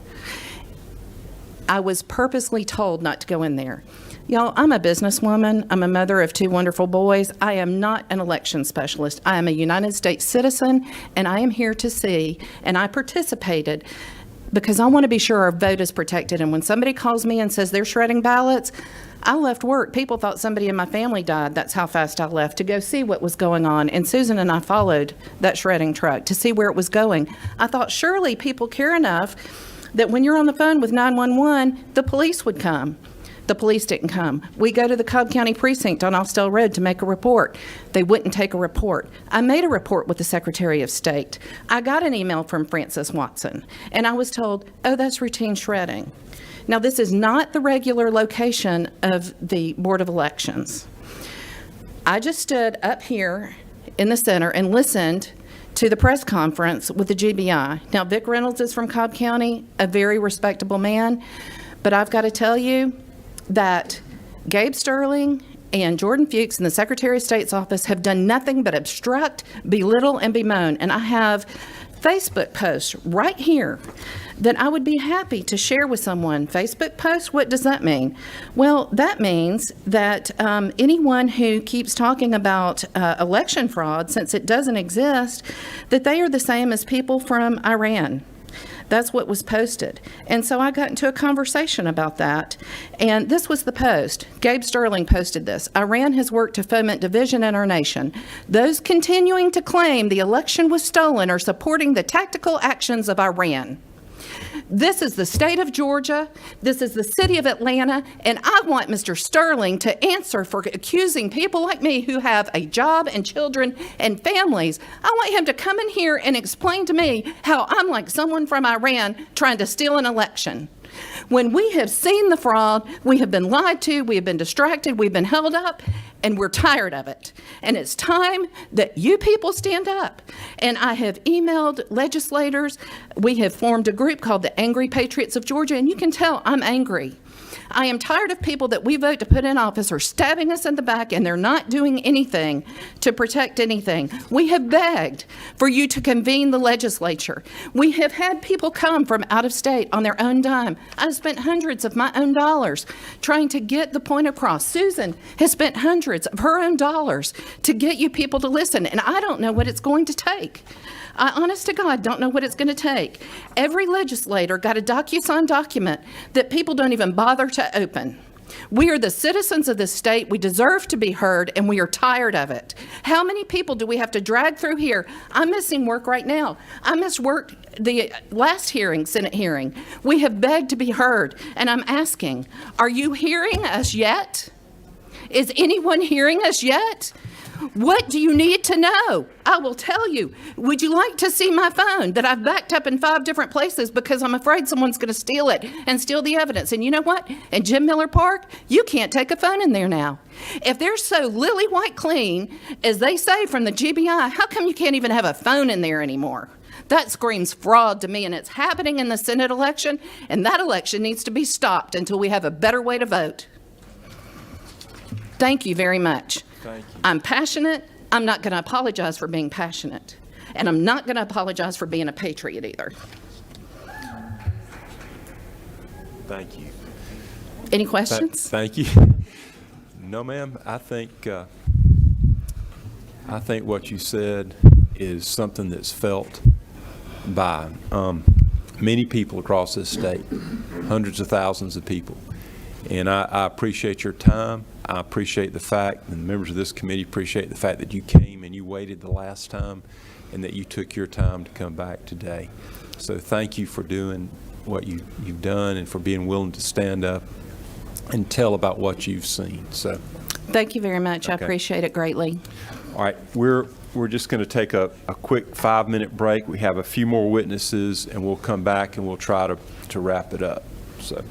Speaker 5: I was purposely told not to go in there. Y'all, I'm a businesswoman. I'm a mother of 2 wonderful boys. I am not an election specialist. I am a United States citizen, and I am here to see, and I participated because I want to be sure our vote is protected. And when somebody calls me and says they're shredding ballots, I left work. People thought somebody in my family died. That's how fast I left to go see what was going on. And Susan and I followed that shredding truck to see where it was going. I thought surely people care enough that when you're on the phone with 911, the police would come. The police didn't come. We go to the Cobb County Precinct on Austell Road to make a report. They wouldn't take a report. I made a report with the Secretary of State. I got an email from Francis Watson, and I was told, oh, that's routine shredding. Now, this is not the regular location of the Board of Elections. I just stood up here in the center and listened to the press conference with the GBI. Now, Vic Reynolds is from Cobb County, a very respectable man, but I've got to tell you, that Gabe Sterling and Jordan Fuchs in the Secretary of State's office have done nothing but obstruct, belittle, and bemoan. And I have Facebook posts right here that I would be happy to share with someone. Facebook posts, what does that mean? Well, that means that anyone who keeps talking about election fraud, since it doesn't exist, that they are the same as people from Iran. That's what was posted. And so I got into a conversation about that. And this was the post. Gabe Sterling posted this. Iran has worked to foment division in our nation. Those continuing to claim the election was stolen are supporting the tactical actions of Iran. This is the state of Georgia. This is the city of Atlanta. And I want Mr. Sterling to answer for accusing people like me who have a job and children and families. I want him to come in here and explain to me how I'm like someone from Iran trying to steal an election. When we have seen the fraud, we have been lied to, we have been distracted, we've been held up, and we're tired of it. And it's time that you people stand up. And I have emailed legislators. We have formed a group called the Angry Patriots of Georgia, and you can tell I'm angry. I am tired of people that we vote to put in office are stabbing us in the back, and they're not doing anything to protect anything. We have begged for you to convene the legislature. We have had people come from out of state on their own dime. I've spent hundreds of my own dollars trying to get the point across. Susan has spent hundreds of her own dollars to get you people to listen, and I don't know what it's going to take. I, honest to God, don't know what it's going to take. Every legislator got a DocuSign document that people don't even bother to open. We are the citizens of this state. We deserve to be heard, and we are tired of it. How many people do we have to drag through here? I'm missing work right now. I missed work the last hearing, Senate hearing. We have begged to be heard, and I'm asking, are you hearing us yet? Is anyone hearing us yet? What do you need to know? I will tell you. Would you like to see my phone that I've backed up in 5 different places because I'm afraid someone's going to steal it and steal the evidence? And you know what? In Jim Miller Park, you can't take a phone in there now. If they're so lily white clean, as they say from the GBI, how come you can't even have a phone in there anymore? That screams fraud to me, and it's happening in the Senate election, and that election needs to be stopped until we have a better way to vote. Thank you very much.
Speaker 2: Thank you.
Speaker 5: I'm passionate. I'm not going to apologize for being passionate. And I'm not going to apologize for being a patriot either.
Speaker 2: Thank you.
Speaker 5: Any questions?
Speaker 2: Thank you. No, ma'am. I think what you said is something that's felt by many people across this state, hundreds of thousands of people. And I appreciate your time. I appreciate the fact, and the members of this committee appreciate the fact that you came and you waited the last time and that you took your time to come back today. So thank you for doing what you've done and for being willing to stand up and tell about what you've seen. So
Speaker 5: Thank you very much. I appreciate it greatly.
Speaker 2: all right, we're just going to take a quick 5-minute break. We have a few more witnesses, and we'll come back and we'll try to wrap it up. So.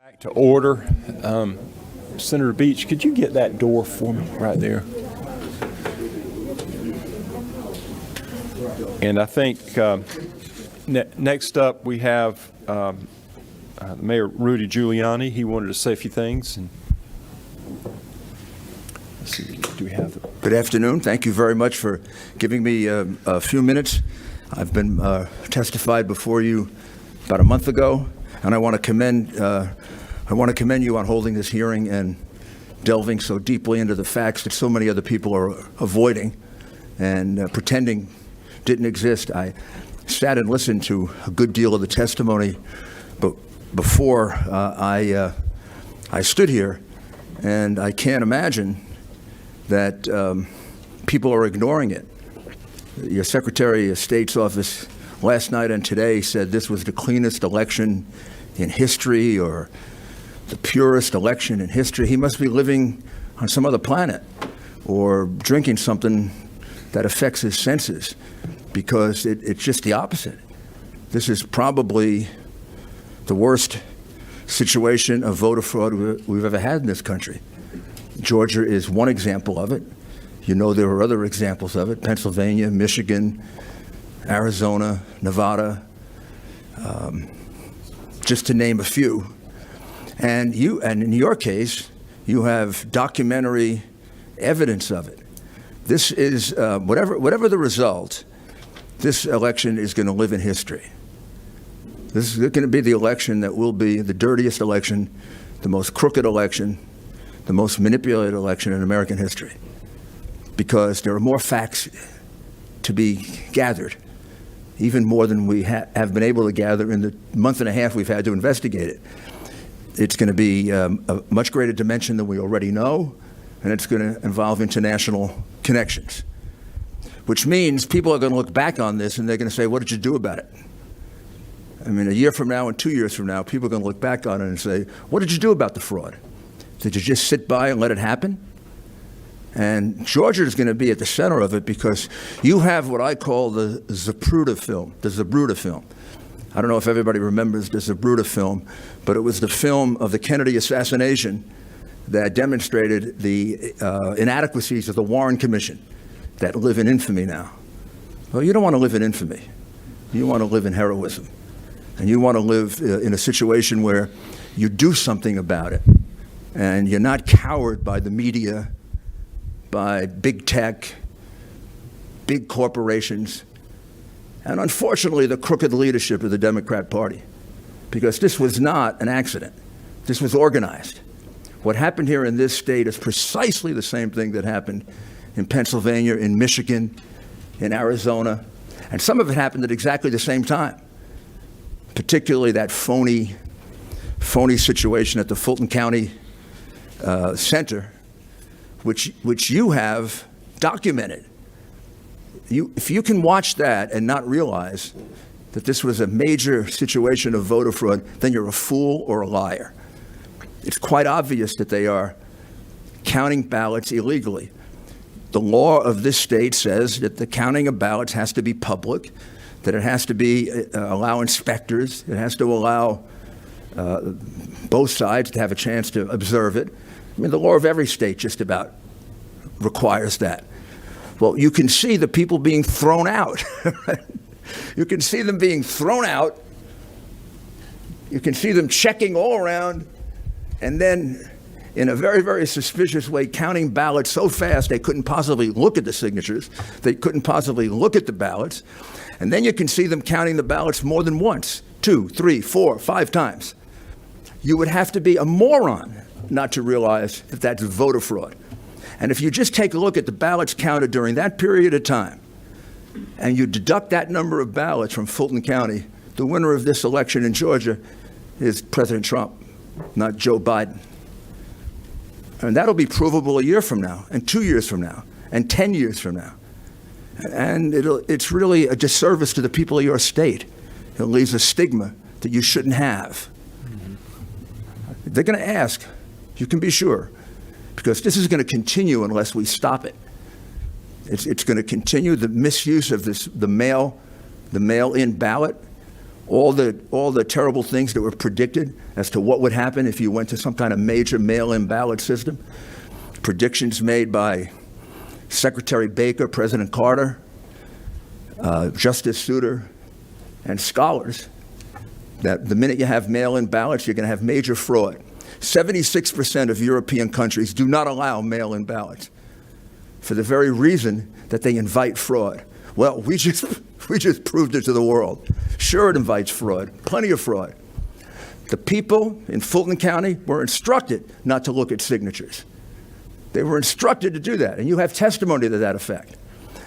Speaker 2: Back to order. Senator Beach, could you get that door for me right there? And I think next up we have Mayor Rudy Giuliani. He wanted to say a few things. And let's see, do we have the...
Speaker 1: Good afternoon. Thank you very much for giving me a few minutes. I've been testified before you about a month ago, and I want to commend you on holding this hearing and delving so deeply into the facts that so many other people are avoiding and pretending didn't exist. I sat and listened to a good deal of the testimony, but before I stood here, and I can't imagine that people are ignoring it. Your Secretary of State's office last night and today said this was the cleanest election in history, or the purest election in history. He must be living on some other planet or drinking something that affects his senses, because it's just the opposite. This is probably the worst situation of voter fraud we've ever had in this country. Georgia is one example of it. You know there are other examples of it: Pennsylvania, Michigan, Arizona, Nevada, just to name a few. And in your case, you have documentary evidence of it. This is, whatever the result, this election is going to live in history. This is going to be the election that will be the dirtiest election, the most crooked election, the most manipulated election in American history, because there are more facts to be gathered, even more than we have been able to gather in the month and a half we've had to investigate it. It's going to be a much greater dimension than we already know, and it's going to involve international connections, which means people are going to look back on this and they're going to say, what did you do about it? I mean, a year from now and 2 years from now, people are going to look back on it and say, what did you do about the fraud? Did you just sit by and let it happen? And Georgia is going to be at the center of it, because you have what I call the Zapruder film, I don't know if everybody remembers the Zapruder film, but it was the film of the Kennedy assassination that demonstrated the inadequacies of the Warren Commission that live in infamy now. Well, you don't want to live in infamy. You want to live in heroism. And you want to live in a situation where you do something about it, and you're not cowered by the media, by big tech, big corporations, and unfortunately the crooked leadership of the Democrat Party, because this was not an accident. This was organized. What happened here in this state is precisely the same thing that happened in Pennsylvania, in Michigan, in Arizona, and some of it happened at exactly the same time, particularly that phony situation at the Fulton County Center, which you have documented. If you can watch that and not realize that this was a major situation of voter fraud, then you're a fool or a liar. It's quite obvious that they are counting ballots illegally. The law of this state says that the counting of ballots has to be public, that it has to be allow inspectors, it has to allow both sides to have a chance to observe it. I mean, the law of every state just about requires that. Well, you can see the people being thrown out. You can see them being thrown out. You can see them checking all around, and then in a very, very suspicious way, counting ballots so fast they couldn't possibly look at the signatures. They couldn't possibly look at the ballots. And then you can see them counting the ballots more than once, 2, 3, 4, 5 times. You would have to be a moron not to realize that that's voter fraud. And if you just take a look at the ballots counted during that period of time, and you deduct that number of ballots from Fulton County, the winner of this election in Georgia is President Trump, not Joe Biden. And that'll be provable a year from now, and 2 years from now, and 10 years from now. And it's really a disservice to the people of your state. It leaves a stigma that you shouldn't have. They're going to ask, you can be sure, because this is going to continue unless we stop it. It's going to continue. The misuse of the mail-in ballot all the terrible things that were predicted as to what would happen if you went to some kind of major mail-in ballot system. Predictions made by Secretary Baker, President Carter, Justice Souter, and scholars, that the minute you have mail-in ballots, you're going to have major fraud. 76% of European countries do not allow mail-in ballots for the very reason that they invite fraud. Well, we just proved it to the world. Sure, it invites fraud, plenty of fraud. The people in Fulton County were instructed not to look at signatures. They were instructed to do that, and you have testimony to that effect.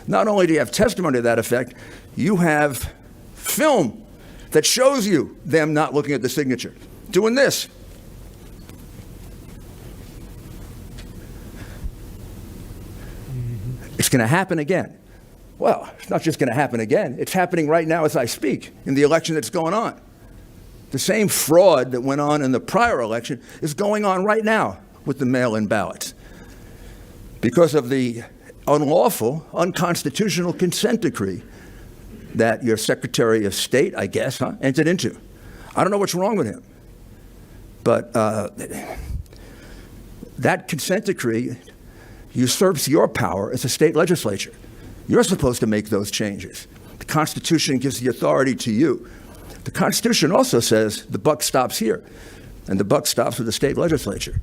Speaker 1: Not only do you have testimony to that effect, you have film that shows you them not looking at the signature, doing this. It's going to happen again. Well, it's not just going to happen again. It's happening right now as I speak in the election that's going on. The same fraud that went on in the prior election is going on right now with the mail-in ballots because of the unlawful, unconstitutional consent decree that your Secretary of State, I guess, entered into. I don't know what's wrong with him, but that consent decree usurps your power as a state legislature. You're supposed to make those changes. The Constitution gives the authority to you. The Constitution also says the buck stops here, and the buck stops with the state legislature.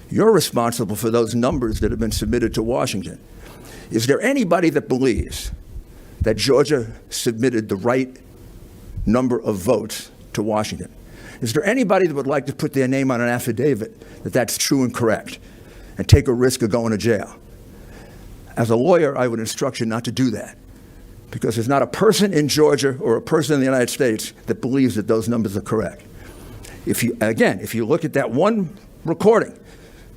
Speaker 1: You're responsible for those numbers that have been submitted to Washington. Is there anybody that believes that Georgia submitted the right number of votes to Washington? Is there anybody that would like to put their name on an affidavit that that's true and correct and take a risk of going to jail? As a lawyer, I would instruct you not to do that, because there's not a person in Georgia or a person in the United States that believes that those numbers are correct. If you look at that one recording,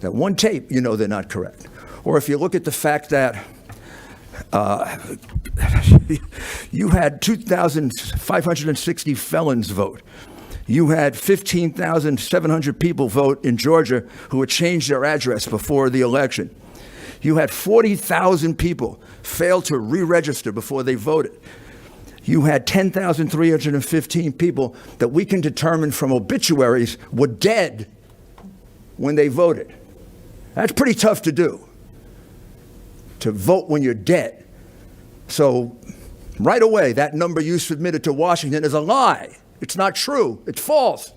Speaker 1: that one tape, you know they're not correct. Or if you look at the fact that you had 2,560 felons vote. You had 15,700 people vote in Georgia who had changed their address before the election. You had 40,000 people fail to re-register before they voted. You had 10,315 people that we can determine from obituaries were dead when they voted. That's pretty tough to do, to vote when you're dead. So right away, that number you submitted to Washington is a lie. It's not true. It's false.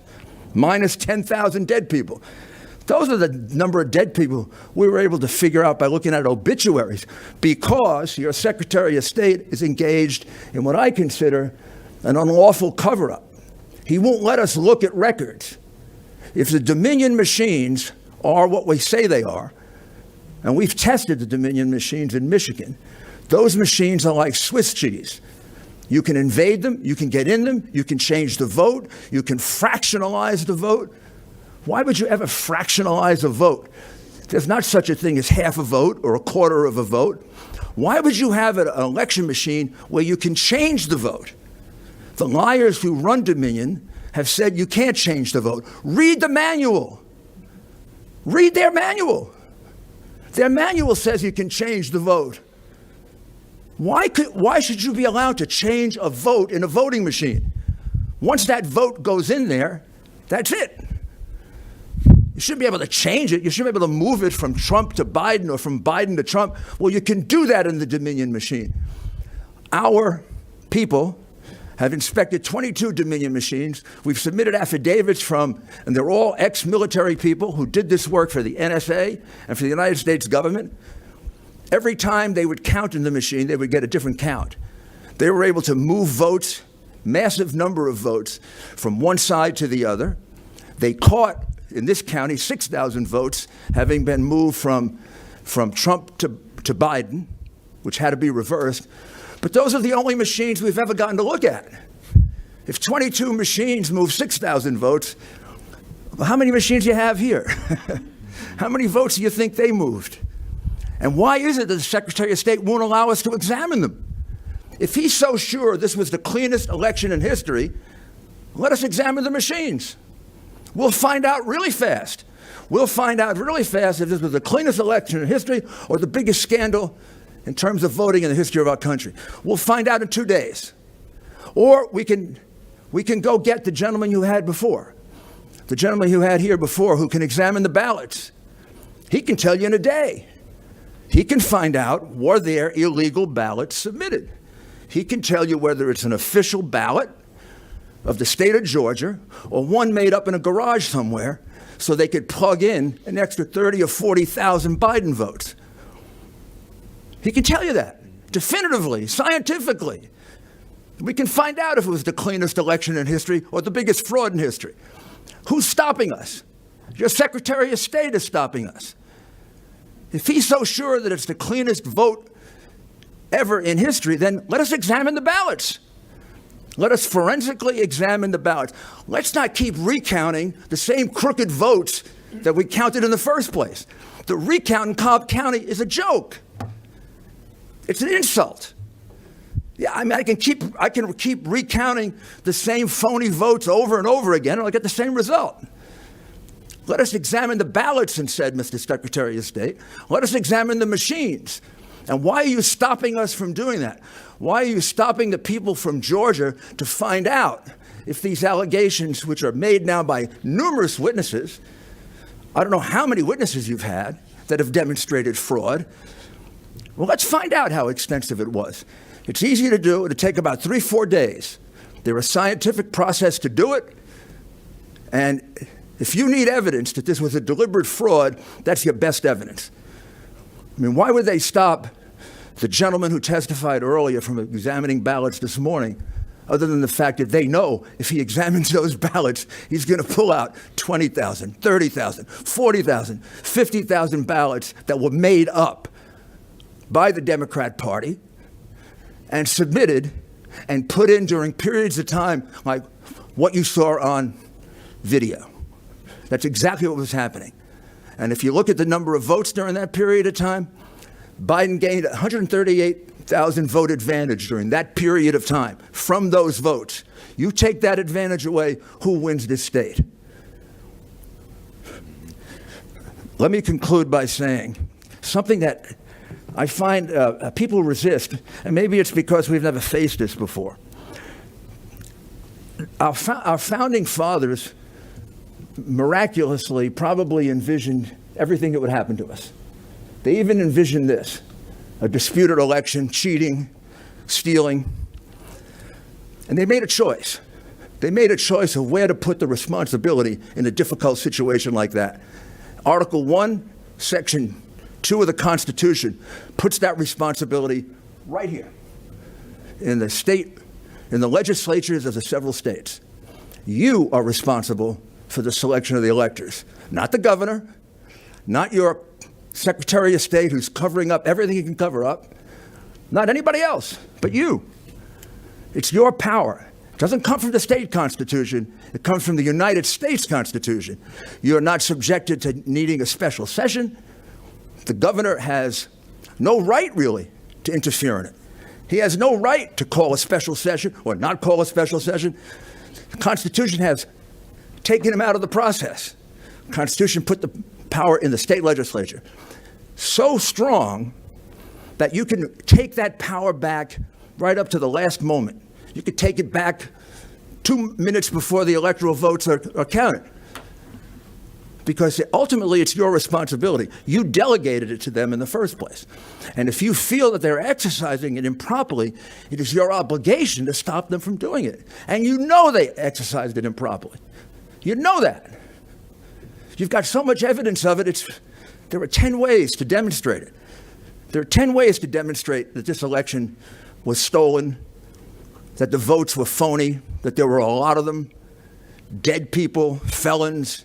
Speaker 1: Minus 10,000 dead people. Those are the number of dead people we were able to figure out by looking at obituaries, because your Secretary of State is engaged in what I consider an unlawful cover-up. He won't let us look at records. If the Dominion machines are what we say they are, and we've tested the Dominion machines in Michigan, those machines are like Swiss cheese. You can invade them, you can get in them, you can change the vote, you can fractionalize the vote. Why would you ever fractionalize a vote? There's not such a thing as half a vote or a quarter of a vote. Why would you have an election machine where you can change the vote? The liars who run Dominion have said you can't change the vote. Read the manual. Read their manual. Their manual says you can change the vote. Why should you be allowed to change a vote in a voting machine? Once that vote goes in there, that's it. You shouldn't be able to change it. You shouldn't be able to move it from Trump to Biden or from Biden to Trump. Well, you can do that in the Dominion machine. Our people have inspected 22 Dominion machines. We've submitted affidavits from, and they're all ex-military people who did this work for the NSA and for the United States government. Every time they would count in the machine, they would get a different count. They were able to move votes, massive number of votes, from one side to the other. They caught, in this county, 6,000 votes having been moved from Trump to Biden, which had to be reversed. But those are the only machines we've ever gotten to look at. If 22 machines move 6,000 votes, how many machines do you have here? How many votes do you think they moved? And why is it that the Secretary of State won't allow us to examine them? If he's so sure this was the cleanest election in history, let us examine the machines. We'll find out really fast. We'll find out really fast if this was the cleanest election in history or the biggest scandal in terms of voting in the history of our country. We'll find out in 2 days. Or we can We can go get the gentleman you had before, the gentleman you had here before who can examine the ballots. He can tell you in a day. He can find out, were there illegal ballots submitted? He can tell you whether it's an official ballot of the state of Georgia or one made up in a garage somewhere so they could plug in an extra 30 or 40,000 Biden votes. He can tell you that definitively, scientifically. We can find out if it was the cleanest election in history or the biggest fraud in history. Who's stopping us? Your Secretary of State is stopping us. If he's so sure that it's the cleanest vote ever in history, then let us examine the ballots. Let us forensically examine the ballots. Let's not keep recounting the same crooked votes that we counted in the first place. The recount in Cobb County is a joke. It's an insult. Yeah, I mean, I can keep recounting the same phony votes over and over again, and I'll get the same result. Let us examine the ballots, and said Mr. Secretary of State. Let us examine the machines. And why are you stopping us from doing that? Why are you stopping the people from Georgia to find out if these allegations, which are made now by numerous witnesses, I don't know how many witnesses you've had that have demonstrated fraud. Well, let's find out how extensive it was. It's easy to do. It'll take about 3-4 days. There's a scientific process to do it. And if you need evidence that this was a deliberate fraud, that's your best evidence. I mean, why would they stop the gentleman who testified earlier from examining ballots this morning, other than the fact that they know if he examines those ballots, he's going to pull out 20,000, 30,000, 40,000, 50,000 ballots that were made up by the Democrat Party and submitted and put in during periods of time like what you saw on video. That's exactly what was happening. And if you look at the number of votes during that period of time, Biden gained 138,000 vote advantage during that period of time from those votes. You take that advantage away, who wins this state? Let me conclude by saying something that I find people resist, and maybe it's because we've never faced this before. Our founding fathers miraculously probably envisioned everything that would happen to us. They even envisioned this: a disputed election, cheating, stealing. And they made a choice. They made a choice of where to put the responsibility in a difficult situation like that. Article 1, Section 2 of the Constitution puts that responsibility right here in the state, in the legislatures of the several states. You are responsible for the selection of the electors, not the governor, not your Secretary of State who's covering up everything he can cover up, not anybody else, but you. It's your power. It doesn't come from the state constitution. It comes from the United States Constitution. You're not subjected to needing a special session. The governor has no right, really, to interfere in it. He has no right to call a special session or not call a special session. The Constitution has taken him out of the process. The Constitution put the power in the state legislature. So strong that you can take that power back right up to the last moment. You could take it back 2 minutes before the electoral votes are counted. Because ultimately it's your responsibility. You delegated it to them in the first place. And if you feel that they're exercising it improperly, it is your obligation to stop them from doing it. And you know they exercised it improperly. You know that. You've got so much evidence of it, there are 10 ways to demonstrate it. There are 10 ways to demonstrate that this election was stolen, that the votes were phony, that there were a lot of them, dead people, felons,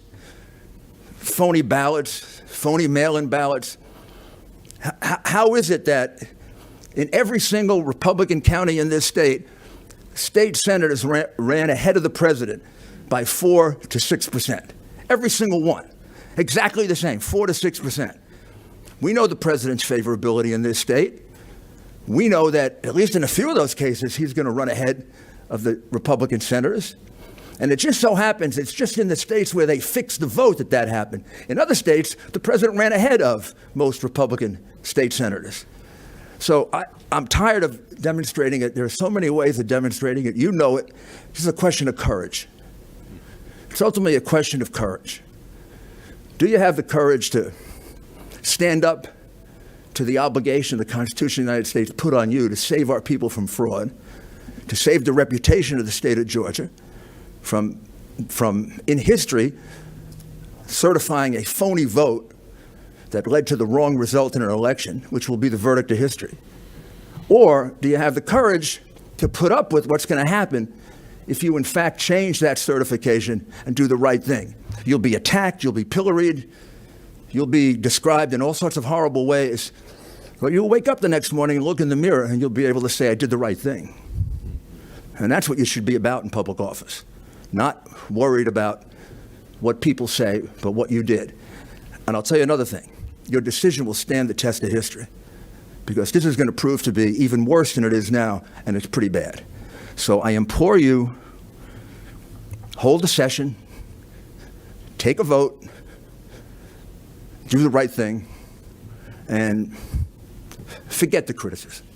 Speaker 1: phony ballots, phony mail-in ballots. How is it that in every single Republican county in this state, state senators ran ahead of the president by 4 to 6%? Every single one. Exactly the same, 4 to 6%. We know the president's favorability in this state. We know that, at least in a few of those cases, he's going to run ahead of the Republican senators. And it just so happens it's just in the states where they fixed the vote that happened. In other states, the president ran ahead of most Republican state senators. So I'm tired of demonstrating it. There are so many ways of demonstrating it. You know it. This is a question of courage. It's ultimately a question of courage. Do you have the courage to stand up to the obligation the Constitution of the United States put on you to save our people from fraud, to save the reputation of the state of Georgia from in history, certifying a phony vote that led to the wrong result in an election, which will be the verdict of history? Or do you have the courage to put up with what's going to happen if you in fact change that certification and do the right thing? You'll be attacked, you'll be pilloried, you'll be described in all sorts of horrible ways, but you'll wake up the next morning and look in the mirror and you'll be able to say, I did the right thing. And that's what you should be about in public office. Not worried about what people say, but what you did. And I'll tell you another thing. Your decision will stand the test of history, because this is going to prove to be even worse than it is now, and it's pretty bad. So I implore you, hold a session, take a vote, do the right thing, and forget the criticism.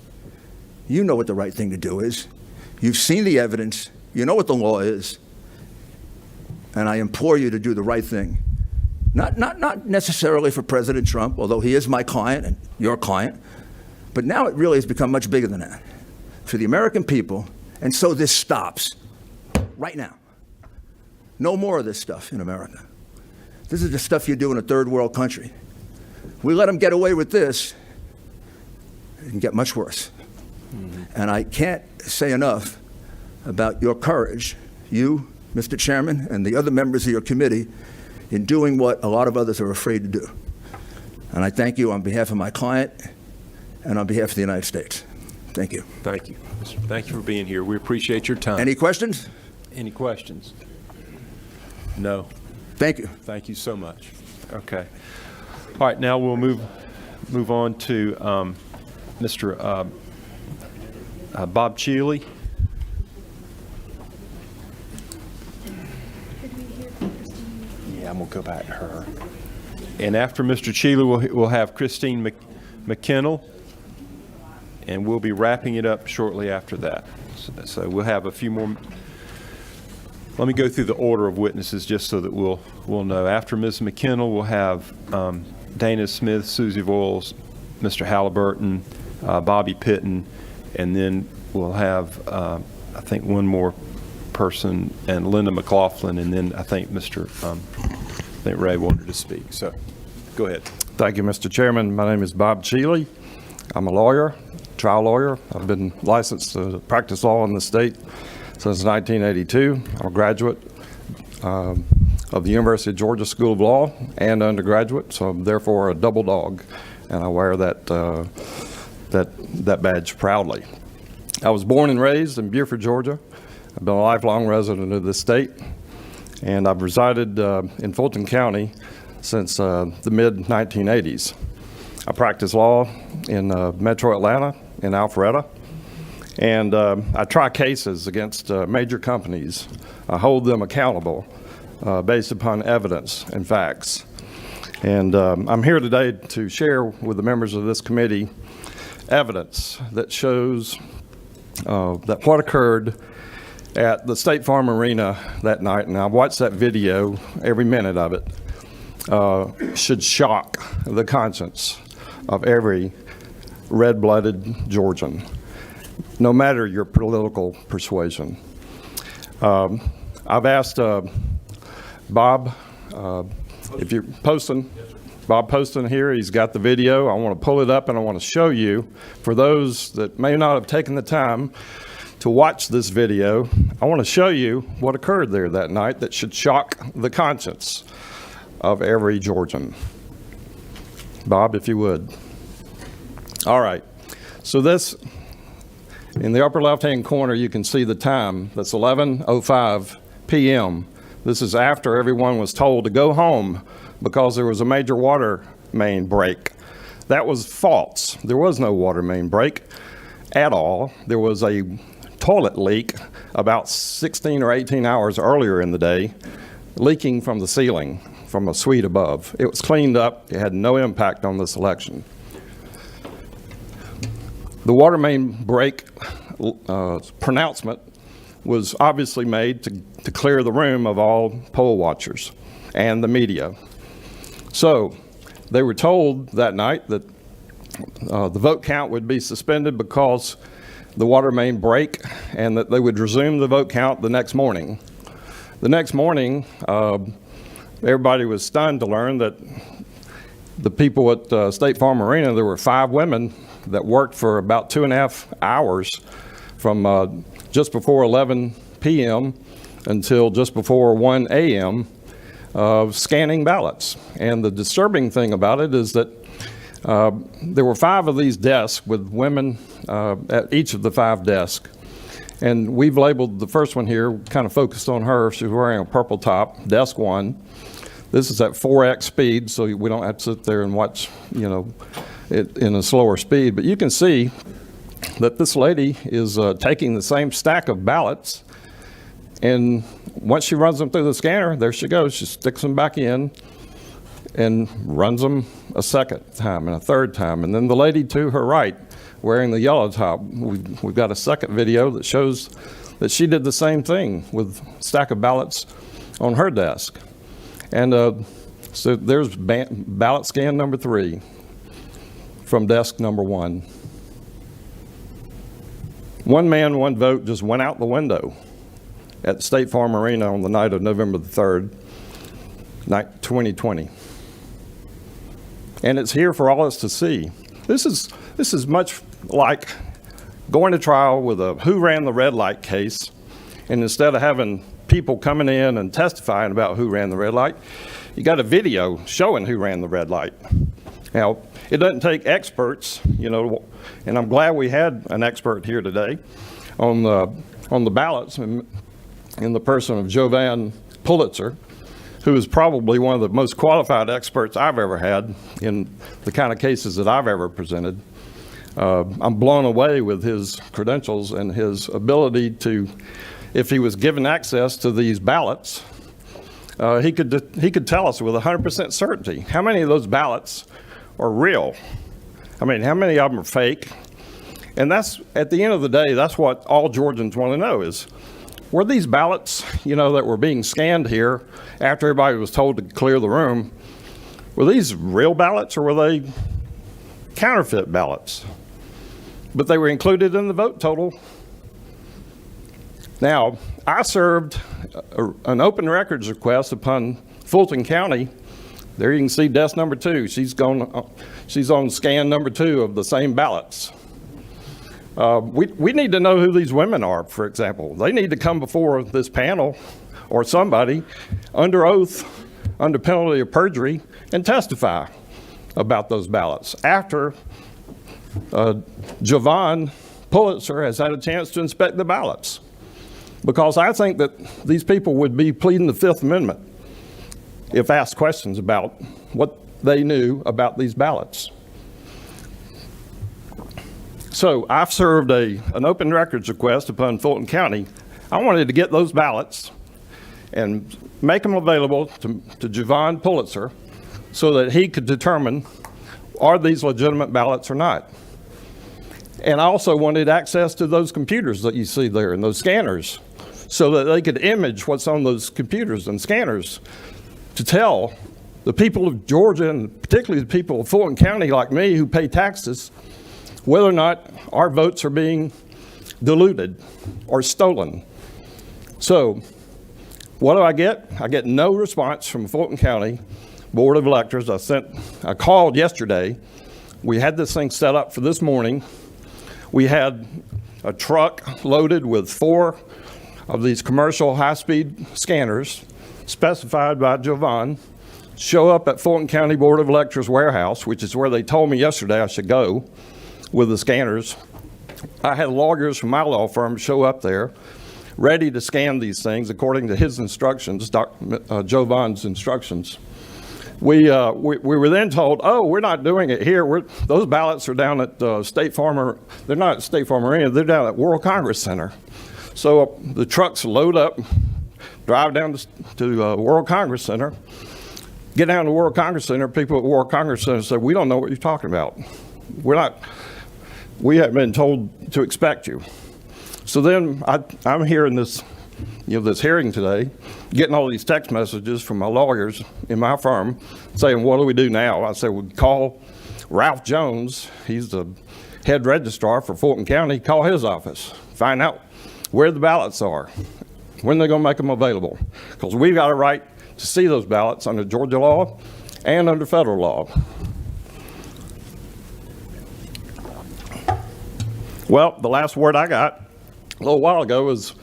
Speaker 1: You know what the right thing to do is. You've seen the evidence. You know what the law is. And I implore you to do the right thing. Not necessarily for President Trump, although he is my client and your client, but now it really has become much bigger than that. For the American people, and so this stops right now. No more of this stuff in America. This is the stuff you do in a third world country. We let them get away with this, it can get much worse. And I can't say enough about your courage, you, Mr. Chairman, and the other members of your committee, in doing what a lot of others are afraid to do. And I thank you on behalf of my client and on behalf of the United States. Thank you.
Speaker 2: Thank you. Thank you for being here. We appreciate your time.
Speaker 1: Any questions?
Speaker 2: Any questions? No.
Speaker 1: Thank you.
Speaker 2: Thank you so much. Okay. All right, now we'll move on to Mr. Bob Cheeley. Yeah, I'm going to go back to her. And after Mr. Cheeley, we'll have Christine McKinnell, and we'll be wrapping it up shortly after that. So we'll have a few more. Let me go through the order of witnesses just so that we'll know. After Ms. McKinnell, we'll have Dana Smith, Susie Voiles, Mr. Halliburton, Bobby Pitton, and then we'll have, I think, one more person, and Linda McLaughlin, and then I think I think Ray wanted to speak. So go ahead.
Speaker 13: Thank you, Mr. Chairman. My name is Bob Cheeley. I'm a lawyer, trial lawyer. I've been licensed to practice law in the state since 1982. I'm a graduate of the University of Georgia School of Law and undergraduate, so I'm therefore a double dog, and I wear that badge proudly. I was born and raised in Beaufort, Georgia. I've been a lifelong resident of this state, and I've resided in Fulton County since the mid-1980s. I practice law in Metro Atlanta, in Alpharetta, and I try cases against major companies. I hold them accountable based upon evidence and facts. And I'm here today to share with the members of this committee evidence that shows that what occurred at the State Farm Arena that night, and I've watched that video, every minute of it, should shock the conscience of every red-blooded Georgian, no matter your political persuasion. I've asked Bob, if you're posting, Bob Poston here, he's got the video. I want to pull it up and I want to show you, for those that may not have taken the time to watch this video, I want to show you what occurred there that night that should shock the conscience of every Georgian. Bob, if you would. All right. So this, in the upper left-hand corner, you can see the time. That's 11:05 p.m. This is after everyone was told to go home because there was a major water main break. That was false. There was no water main break at all. There was a toilet leak about 16 or 18 hours earlier in the day, leaking from the ceiling from a suite above. It was cleaned up. It had no impact on this election. The water main break pronouncement was obviously made to clear the room of all poll watchers and the media. So they were told that night that the vote count would be suspended because the water main break, and that they would resume the vote count the next morning. The next morning, everybody was stunned to learn that the people at State Farm Arena, there were 5 women that worked for about 2.5 hours from just before 11 p.m. until just before 1 a.m. Scanning ballots. And the disturbing thing about it is that there were 5 of these desks with women at each of the 5 desks. And we've labeled the first one here, kind of focused on her. She's wearing a purple top, desk 1. This is at 4x speed, so we don't have to sit there and watch, it in a slower speed. But you can see that this lady is taking the same stack of ballots, and once she runs them through the scanner, there she goes. She sticks them back in and runs them a second time and a third time. And then the lady to her right, wearing the yellow top, we've got a second video that shows that she did the same thing with a stack of ballots on her desk. And so there's ballot scan number 3 from desk number 1. One man, one vote just went out the window at State Farm Arena on the night of November the 3rd, 2020. And it's here for all us to see. This is much like going to trial with a who ran the red light case, and instead of having people coming in and testifying about who ran the red light, you got a video showing who ran the red light. Now, it doesn't take experts, and I'm glad we had an expert here today on the ballots in the person of Jovan Pulitzer, who is probably one of the most qualified experts I've ever had in the kind of cases that I've ever presented. I'm blown away with his credentials and his ability to, if he was given access to these ballots, he could tell us with 100% certainty how many of those ballots are real. I mean, how many of them are fake? And that's, at the end of the day, that's what all Georgians want to know is, were these ballots, that were being scanned here after everybody was told to clear the room, were these real ballots or were they counterfeit ballots? But they were included in the vote total. Now, I served an open records request upon Fulton County. There you can see desk number 2. She's on scan number 2 of the same ballots. We need to know who these women are, for example. They need to come before this panel or somebody under oath, under penalty of perjury, and testify about those ballots after Jovan Pulitzer has had a chance to inspect the ballots. Because I think that these people would be pleading the Fifth Amendment if asked questions about what they knew about these ballots. So I've served an open records request upon Fulton County. I wanted to get those ballots and make them available to Jovan Pulitzer so that he could determine, are these legitimate ballots or not? And I also wanted access to those computers that you see there and those scanners so that they could image what's on those computers and scanners to tell the people of Georgia, and particularly the people of Fulton County like me who pay taxes, whether or not our votes are being diluted or stolen. So what do I get? I get no response from Fulton County Board of Electors. I called yesterday. We had this thing set up for this morning. We had a truck loaded with 4 of these commercial high-speed scanners specified by Jovan show up at Fulton County Board of Electors warehouse, which is where they told me yesterday I should go with the scanners. I had lawyers from my law firm show up there ready to scan these things according to his instructions, Jovan's instructions. We were then told, oh, we're not doing it here. Those ballots are down at State Farm. They're not at State Farm Arena. They're down at World Congress Center. So the trucks load up, drive down to World Congress Center, get down to World Congress Center. People at World Congress Center say, we don't know what you're talking about. we have been told to expect you. So then I'm hearing this, this hearing today, getting all these text messages from my lawyers in my firm saying, what do we do now? I said, we call Ralph Jones. He's the head registrar for Fulton County. Call his office. Find out where the ballots are, when they're going to make them available. Because we've got a right to see those ballots under Georgia law and under federal law. Well, the last word I got a little while ago is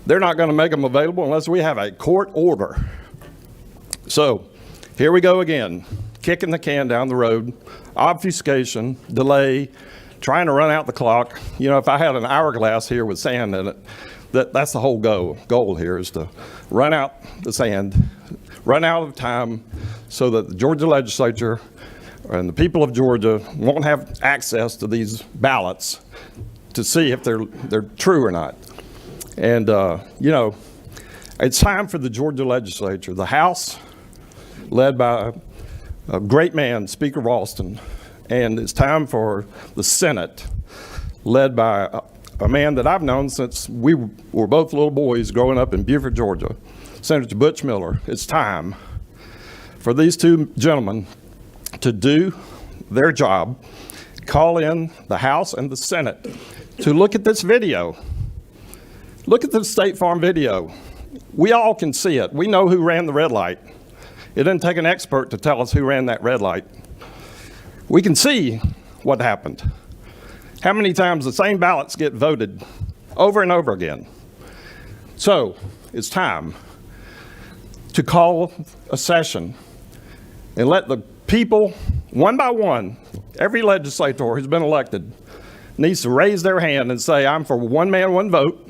Speaker 13: they're not going to make them available unless we have a court order. So here we go again, kicking the can down the road, obfuscation, delay, trying to run out the clock. If I had an hourglass here with sand in it, that's the whole goal here is to run out the sand, run out of time so that the Georgia legislature and the people of Georgia won't have access to these ballots to see if they're true or not. And, it's time for the Georgia legislature, the House, led by a great man, Speaker Ralston, and it's time for the Senate, led by a man that I've known since we were both little boys growing up in Beaufort, Georgia, Senator Butch Miller. It's time for these two gentlemen to do their job, call in the House and the Senate to look at this video. Look at the State Farm video. We all can see it. We know who ran the red light. It didn't take an expert to tell us who ran that red light. We can see what happened. How many times the same ballots get voted over and over again. So it's time to call a session and let the people, one by one, every legislator who's been elected needs to raise their hand and say, I'm for one man, one vote.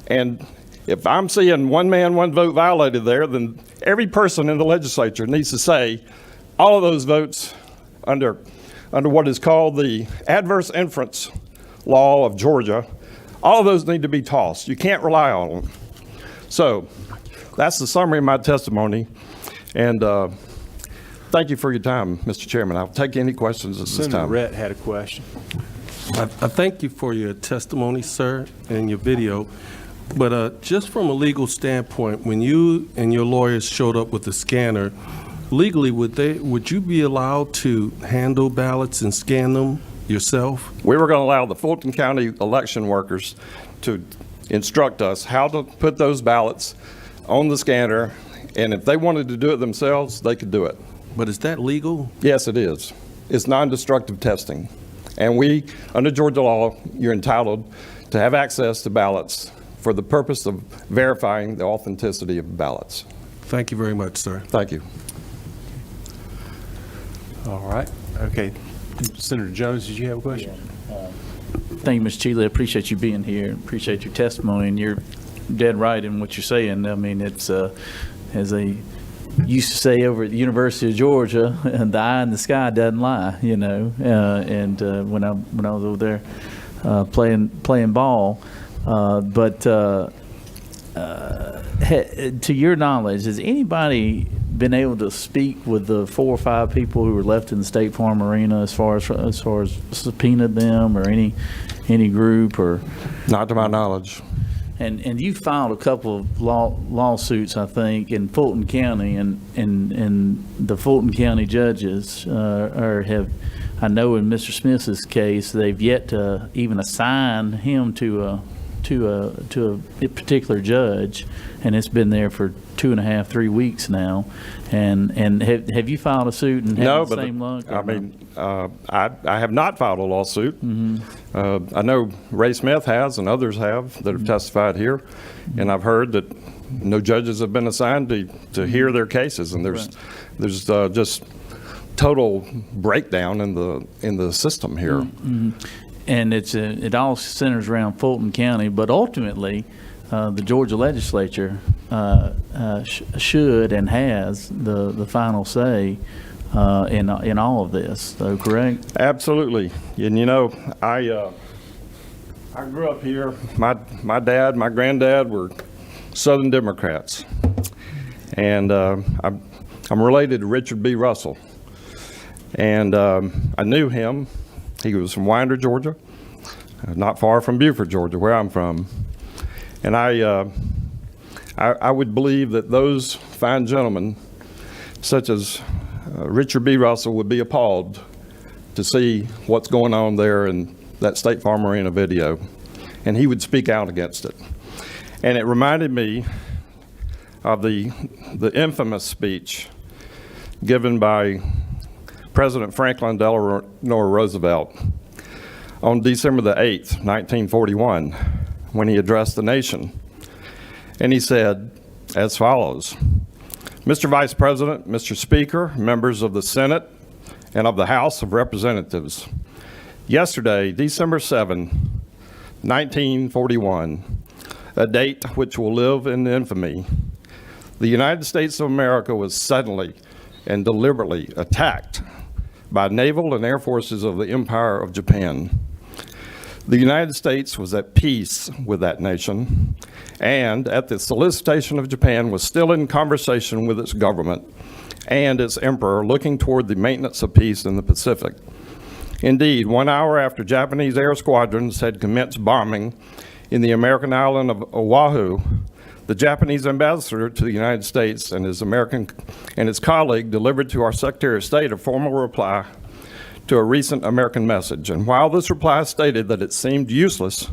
Speaker 13: And if I'm seeing one man, one vote violated there, then every person in the legislature needs to say all of those votes under what is called the adverse inference law of Georgia, all of those need to be tossed. You can't rely on them. So that's the summary of my testimony. And thank you for your time, Mr. Chairman. I'll take any questions at this time.
Speaker 14: Senator Rhett had a question. I thank you for your testimony, sir, and your video. But just from a legal standpoint, when you and your lawyers showed up with the scanner, legally, would you be allowed to handle ballots and scan them yourself?
Speaker 13: We were going to allow the Fulton County election workers to instruct us how to put those ballots on the scanner, and if they wanted to do it themselves, they could do it.
Speaker 14: But is that legal?
Speaker 13: Yes, it is. It's non-destructive testing. And we, under Georgia law, you're entitled to have access to ballots for the purpose of verifying the authenticity of ballots.
Speaker 14: Thank you very much, sir.
Speaker 13: Thank you.
Speaker 2: All right. Okay. Senator Jones, did you have a question?
Speaker 11: Thank you, Ms. Cheeley. I appreciate you being here. Appreciate your testimony, and you're dead right in what you're saying. I mean, it's as they used to say over at the University of Georgia, the eye in the sky doesn't lie, when I was over there playing ball. But to your knowledge, has anybody been able to speak with the 4 or 5 people who were left in the State Farm Arena as far as subpoenaed them or any group or?
Speaker 13: Not to my knowledge.
Speaker 11: And you filed a couple of lawsuits, I think, in Fulton County, and the Fulton County judges I know in Mr. Smith's case, they've yet to even assign him to a particular judge, and it's been there for 2.5, 3 weeks now. And have you filed a suit and had the same luck?
Speaker 13: I mean, I have not filed a lawsuit.
Speaker 11: Mm-hmm.
Speaker 13: I know Ray Smith has, and others have that have testified here, and I've heard that no judges have been assigned to hear their cases, and there's just total breakdown in the system here.
Speaker 11: Mm-hmm. And it all centers around Fulton County, but ultimately, the Georgia legislature should and has the final say in all of this. Though, correct?
Speaker 13: Absolutely. And I grew up here. My dad, my granddad were Southern Democrats, and I'm related to Richard B. Russell, and I knew him. He was from Winder, Georgia, not far from Beaufort, Georgia, where I'm from. And I would believe that those fine gentlemen, such as Richard B. Russell, would be appalled to see what's going on there in that State Farm Arena video, and he would speak out against it. And it reminded me of the infamous speech given by President Franklin Delano Roosevelt on December the 8th, 1941, when he addressed the nation. And he said as follows: Mr. Vice President, Mr. Speaker, members of the Senate and of the House of Representatives, yesterday, December 7, 1941, a date which will live in infamy, the United States of America was suddenly and deliberately attacked by naval and air forces of the Empire of Japan. The United States was at peace with that nation, and at the solicitation of Japan was still in conversation with its government and its emperor, looking toward the maintenance of peace in the Pacific. Indeed, 1 hour after Japanese air squadrons had commenced bombing in the American island of Oahu, the Japanese ambassador to the United States and his colleague delivered to our Secretary of State a formal reply to a recent American message. And while this reply stated that it seemed useless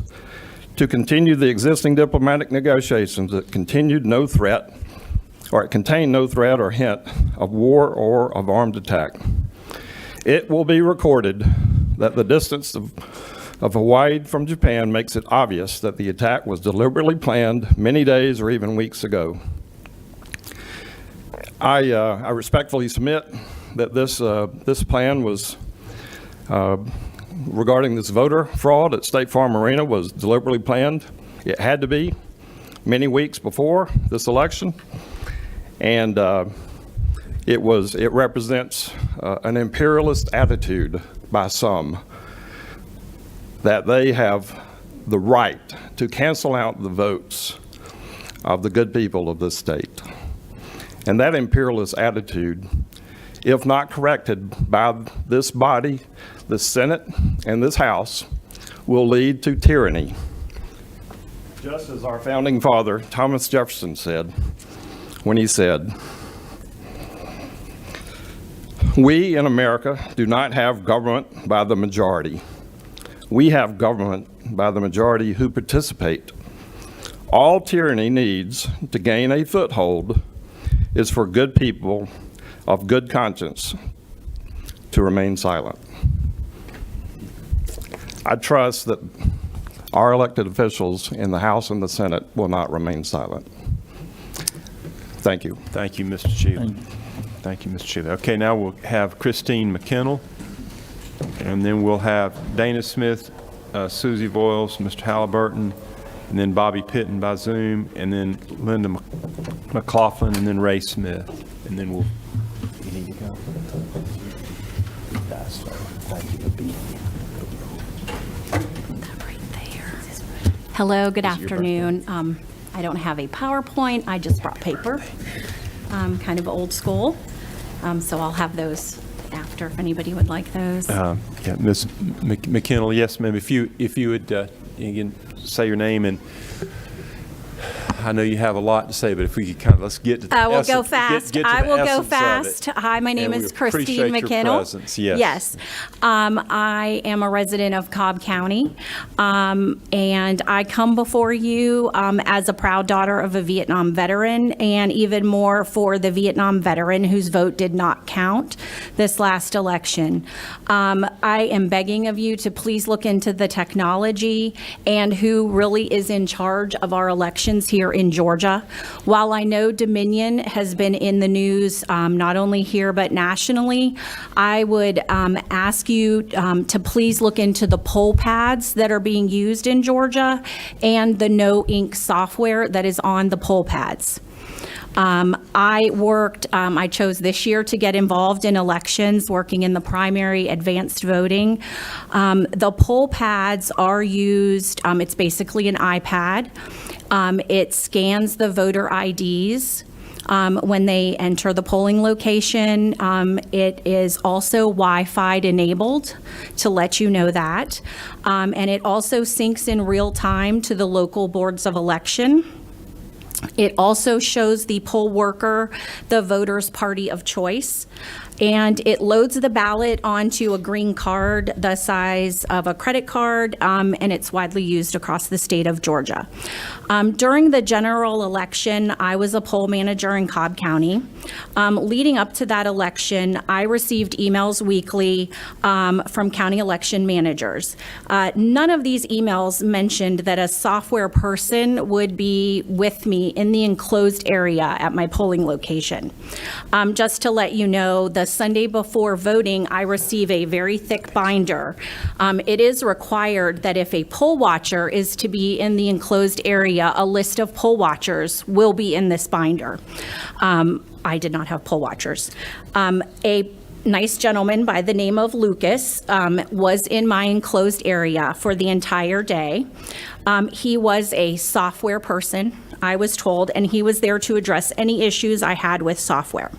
Speaker 13: to continue the existing diplomatic negotiations, it contained no threat or hint of war or of armed attack. It will be recorded that the distance of Hawaii from Japan makes it obvious that the attack was deliberately planned many days or even weeks ago. I respectfully submit that this plan was regarding this voter fraud at State Farm Arena was deliberately planned. It had to be many weeks before this election, and it represents an imperialist attitude by some that they have the right to cancel out the votes of the good people of this state. And that imperialist attitude, if not corrected by this body, the Senate, and this House, will lead to tyranny. Just as our founding father, Thomas Jefferson, said when he said, "We in America do not have government by the majority. We have government by the majority who participate. All tyranny needs to gain a foothold is for good people of good conscience to remain silent." I trust that our elected officials in the House and the Senate will not remain silent. Thank you.
Speaker 2: Thank you, Mr. Shealy. Thank you, Mr. Shealy. Okay, now we'll have Christine McKinnell, and then we'll have Dana Smith, Susie Voiles, Mr. Halliburton, and then Bobby Pitton by Zoom, and then Linda McLaughlin, and then Ray Smith. And then we'll, you need to go. That's right. Thank you for being here.
Speaker 16: Hello, good afternoon. I don't have a PowerPoint, I just brought paper. Kind of old school, so I'll have those after if anybody would like those.
Speaker 2: Yeah, Ms. McKinnell, yes, ma'am. If you would again say your name, and I know you have a lot to say, but if we could kind of let's get to the
Speaker 16: I will
Speaker 2: essence,
Speaker 16: go fast.
Speaker 2: get to
Speaker 16: I
Speaker 2: the
Speaker 16: will go
Speaker 2: essence of
Speaker 16: fast.
Speaker 2: it.
Speaker 16: Hi, my name
Speaker 2: And we
Speaker 16: is Christine
Speaker 2: appreciate your
Speaker 16: McKinnell.
Speaker 2: presence, yes.
Speaker 16: Yes. I am a resident of Cobb County, and I come before you as a proud daughter of a Vietnam veteran, and even more for the Vietnam veteran whose vote did not count this last election. I am begging of you to please look into the technology and who really is in charge of our elections here in Georgia. While I know Dominion has been in the news not only here but nationally, I would ask you to please look into the poll pads that are being used in Georgia and the no ink software that is on the poll pads. I chose this year to get involved in elections, working in the primary advanced voting. The poll pads are used, it's basically an iPad. It scans the voter IDs. when they enter the polling location. It is also Wi-Fi enabled to let you know that. And it also syncs in real time to the local boards of election. It also shows the poll worker the voter's party of choice, and it loads the ballot onto a green card the size of a credit card, and it's widely used across the state of Georgia. During the general election, I was a poll manager in Cobb County. Leading up to that election, I received emails weekly from county election managers. None of these emails mentioned that a software person would be with me in the enclosed area at my polling location. Just to let you know, the Sunday before voting, I receive a very thick binder. It is required that if a poll watcher is to be in the enclosed area, a list of poll watchers will be in this binder. I did not have poll watchers. A nice gentleman by the name of Lucas was in my enclosed area for the entire day. He was a software person, I was told, and he was there to address any issues I had with software.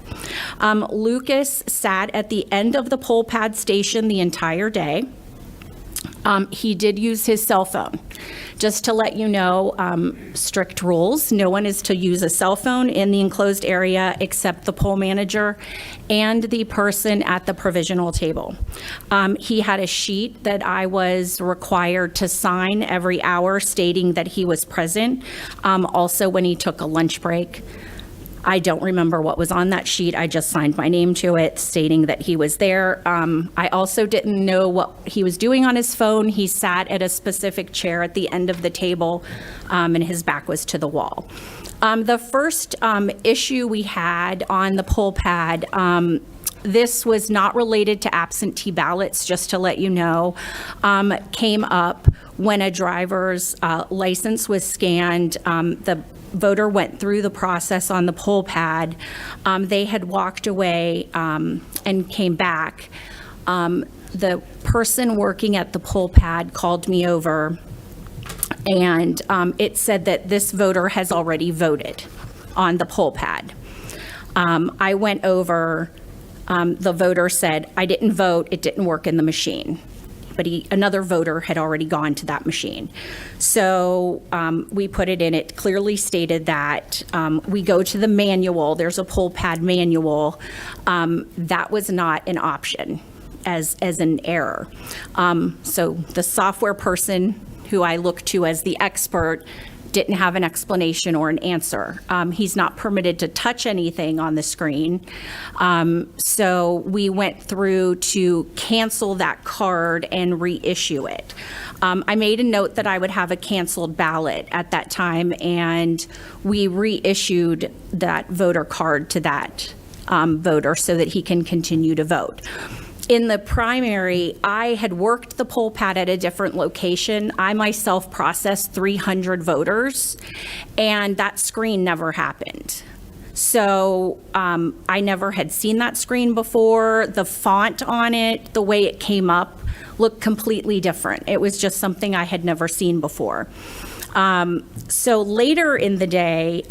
Speaker 16: Lucas sat at the end of the poll pad station the entire day. He did use his cell phone. Just to let you know, strict rules. No one is to use a cell phone in the enclosed area except the poll manager and the person at the provisional table. He had a sheet that I was required to sign every hour stating that he was present. Also, when he took a lunch break. I don't remember what was on that sheet. I just signed my name to it stating that he was there. I also didn't know what he was doing on his phone. He sat at a specific chair at the end of the table, and his back was to the wall. The first issue we had on the poll pad, this was not related to absentee ballots, just to let you know, came up when a driver's license was scanned. The voter went through the process on the poll pad. They had walked away and came back. The person working at the poll pad called me over, and it said that this voter has already voted on the poll pad. I went over, the voter said, I didn't vote, it didn't work in the machine. But another voter had already gone to that machine. So we put it in. It clearly stated that we go to the manual. There's a poll pad manual. That was not an option as an error. So the software person who I look to as the expert didn't have an explanation or an answer. He's not permitted to touch anything on the screen. So we went through to cancel that card and reissue it. I made a note that I would have a canceled ballot at that time, and we reissued that voter card to that voter so that he can continue to vote. In the primary, I had worked the poll pad at a different location. I myself processed 300 voters, and that screen never happened. So I never had seen that screen before. The font on it, the way it came up, looked completely different. It was just something I had never seen before. So later in the day,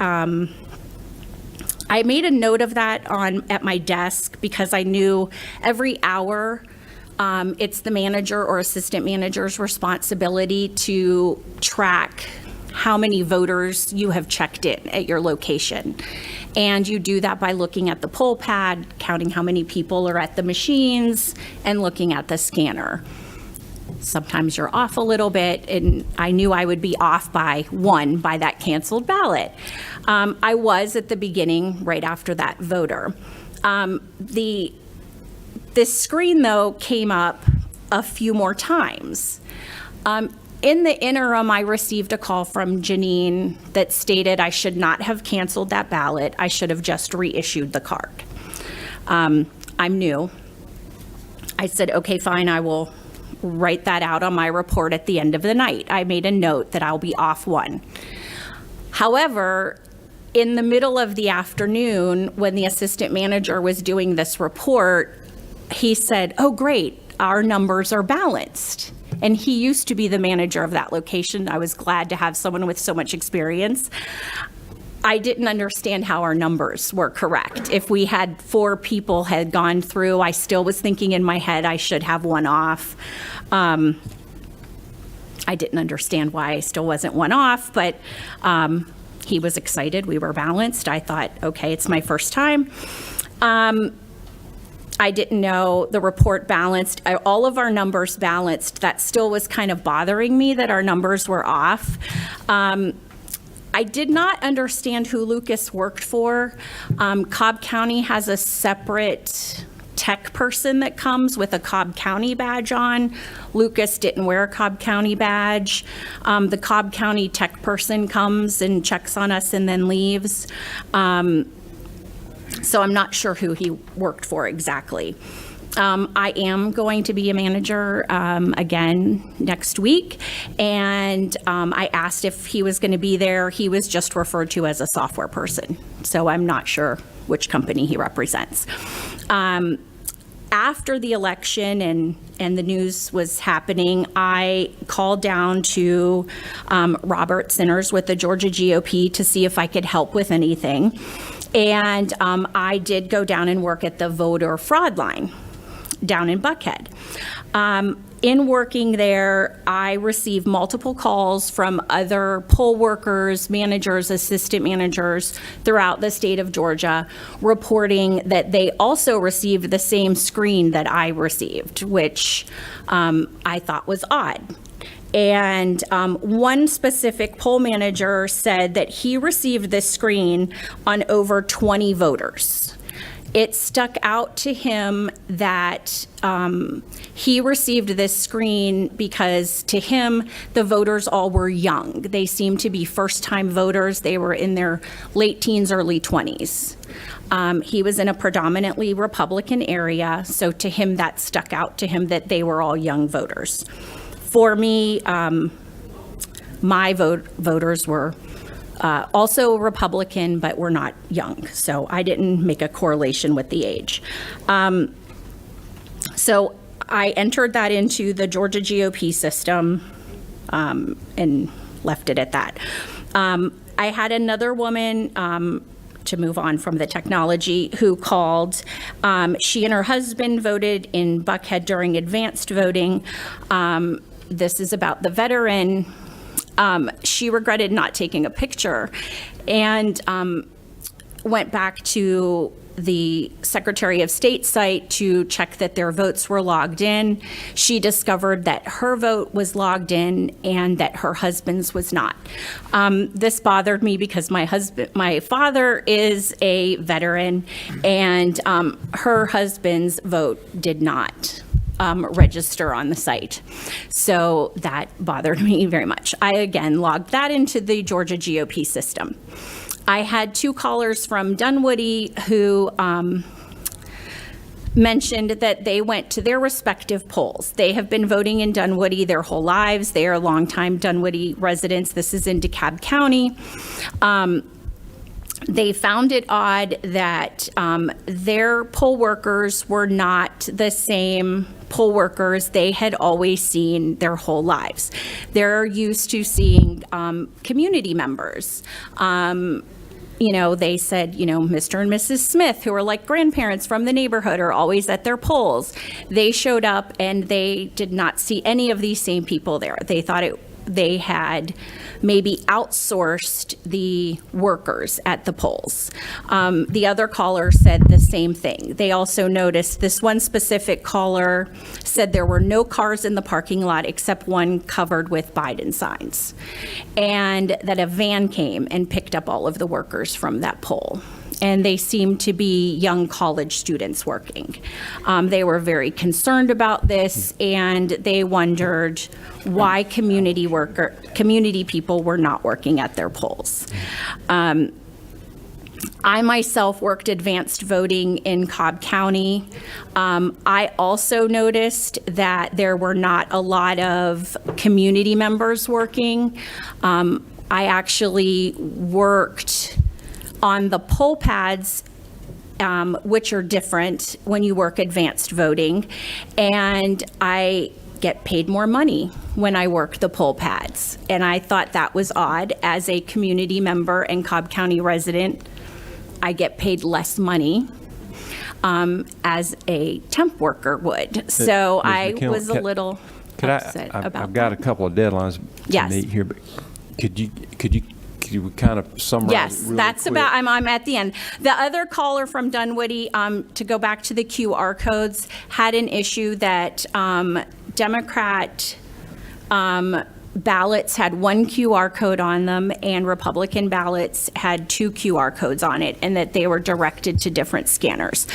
Speaker 16: I made a note of that at my desk because I knew every hour it's the manager or assistant manager's responsibility to track how many voters you have checked in at your location. And you do that by looking at the poll pad, counting how many people are at the machines, and looking at the scanner. Sometimes you're off a little bit, and I knew I would be off by one by that canceled ballot. I was at the beginning, right after that voter. This screen, though, came up a few more times. In the interim, I received a call from Janine that stated I should not have canceled that ballot. I should have just reissued the card. I'm new. I said, okay, fine, I will write that out on my report at the end of the night. I made a note that I'll be off one. However, in the middle of the afternoon, when the assistant manager was doing this report, he said, oh, great, our numbers are balanced. And he used to be the manager of that location. I was glad to have someone with so much experience. I didn't understand how our numbers were correct. If we had 4 people had gone through, I still was thinking in my head I should have one off. I didn't understand why I still wasn't one off, but he was excited. We were balanced. I thought, okay, it's my first time. I didn't know the report balanced. All of our numbers balanced. That still was kind of bothering me that our numbers were off. I did not understand who Lucas worked for. Cobb County has a separate tech person that comes with a Cobb County badge on. Lucas didn't wear a Cobb County badge. The Cobb County tech person comes and checks on us and then leaves. So I'm not sure who he worked for exactly. I am going to be a manager again next week, and I asked if he was going to be there. He was just referred to as a software person, so I'm not sure which company he represents. After the election and the news was happening, I called down to Robert Sinners with the Georgia GOP to see if I could help with anything. And I did go down and work at the voter fraud line down in Buckhead. In working there, I received multiple calls from other poll workers, managers, assistant managers throughout the state of Georgia reporting that they also received the same screen that I received, which I thought was odd. And one specific poll manager said that he received this screen on over 20 voters. It stuck out to him that he received this screen because to him, the voters all were young. They seemed to be first-time voters. They were in their late teens, early 20s. He was in a predominantly Republican area, so to him, that stuck out to him that they were all young voters. For me, my voters were also Republican, but were not young, so I didn't make a correlation with the age. So I entered that into the Georgia GOP system and left it at that. I had another woman, to move on from the technology, who called. She and her husband voted in Buckhead during advanced voting. This is about the veteran. She regretted not taking a picture and went back to the Secretary of State site to check that their votes were logged in. She discovered that her vote was logged in and that her husband's was not. This bothered me because my father is a veteran, and her husband's vote did not register on the site. So that bothered me very much. I again logged that into the Georgia GOP system. I had 2 callers from Dunwoody who mentioned that they went to their respective polls. They have been voting in Dunwoody their whole lives. They are longtime Dunwoody residents. This is in DeKalb County. They found it odd that their poll workers were not the same poll workers they had always seen their whole lives. They're used to seeing community members. They said, Mr. and Mrs. Smith, who are like grandparents from the neighborhood, are always at their polls. They showed up and they did not see any of these same people there. They thought they had maybe outsourced the workers at the polls. The other caller said the same thing. They also noticed this one specific caller said there were no cars in the parking lot except one covered with Biden signs, and that a van came and picked up all of the workers from that poll. And they seemed to be young college students working. They were very concerned about this, and they wondered why community people were not working at their polls. I myself worked advanced voting in Cobb County. I also noticed that there were not a lot of community members working. I actually worked on the poll pads, which are different when you work advanced voting. And I get paid more money when I work the poll pads. And I thought that was odd. As a community member and Cobb County resident, I get paid less money as a temp worker would. So I was a little upset about
Speaker 2: I've got a couple of deadlines to meet here, but could you kind of summarize?
Speaker 16: Yes,
Speaker 2: really
Speaker 16: that's
Speaker 2: quick?
Speaker 16: about, I'm at the end. The other caller from Dunwoody, to go back to the QR codes, had an issue that Democrat ballots had one QR code on them and Republican ballots had two QR codes on it, and that they were directed to different scanners.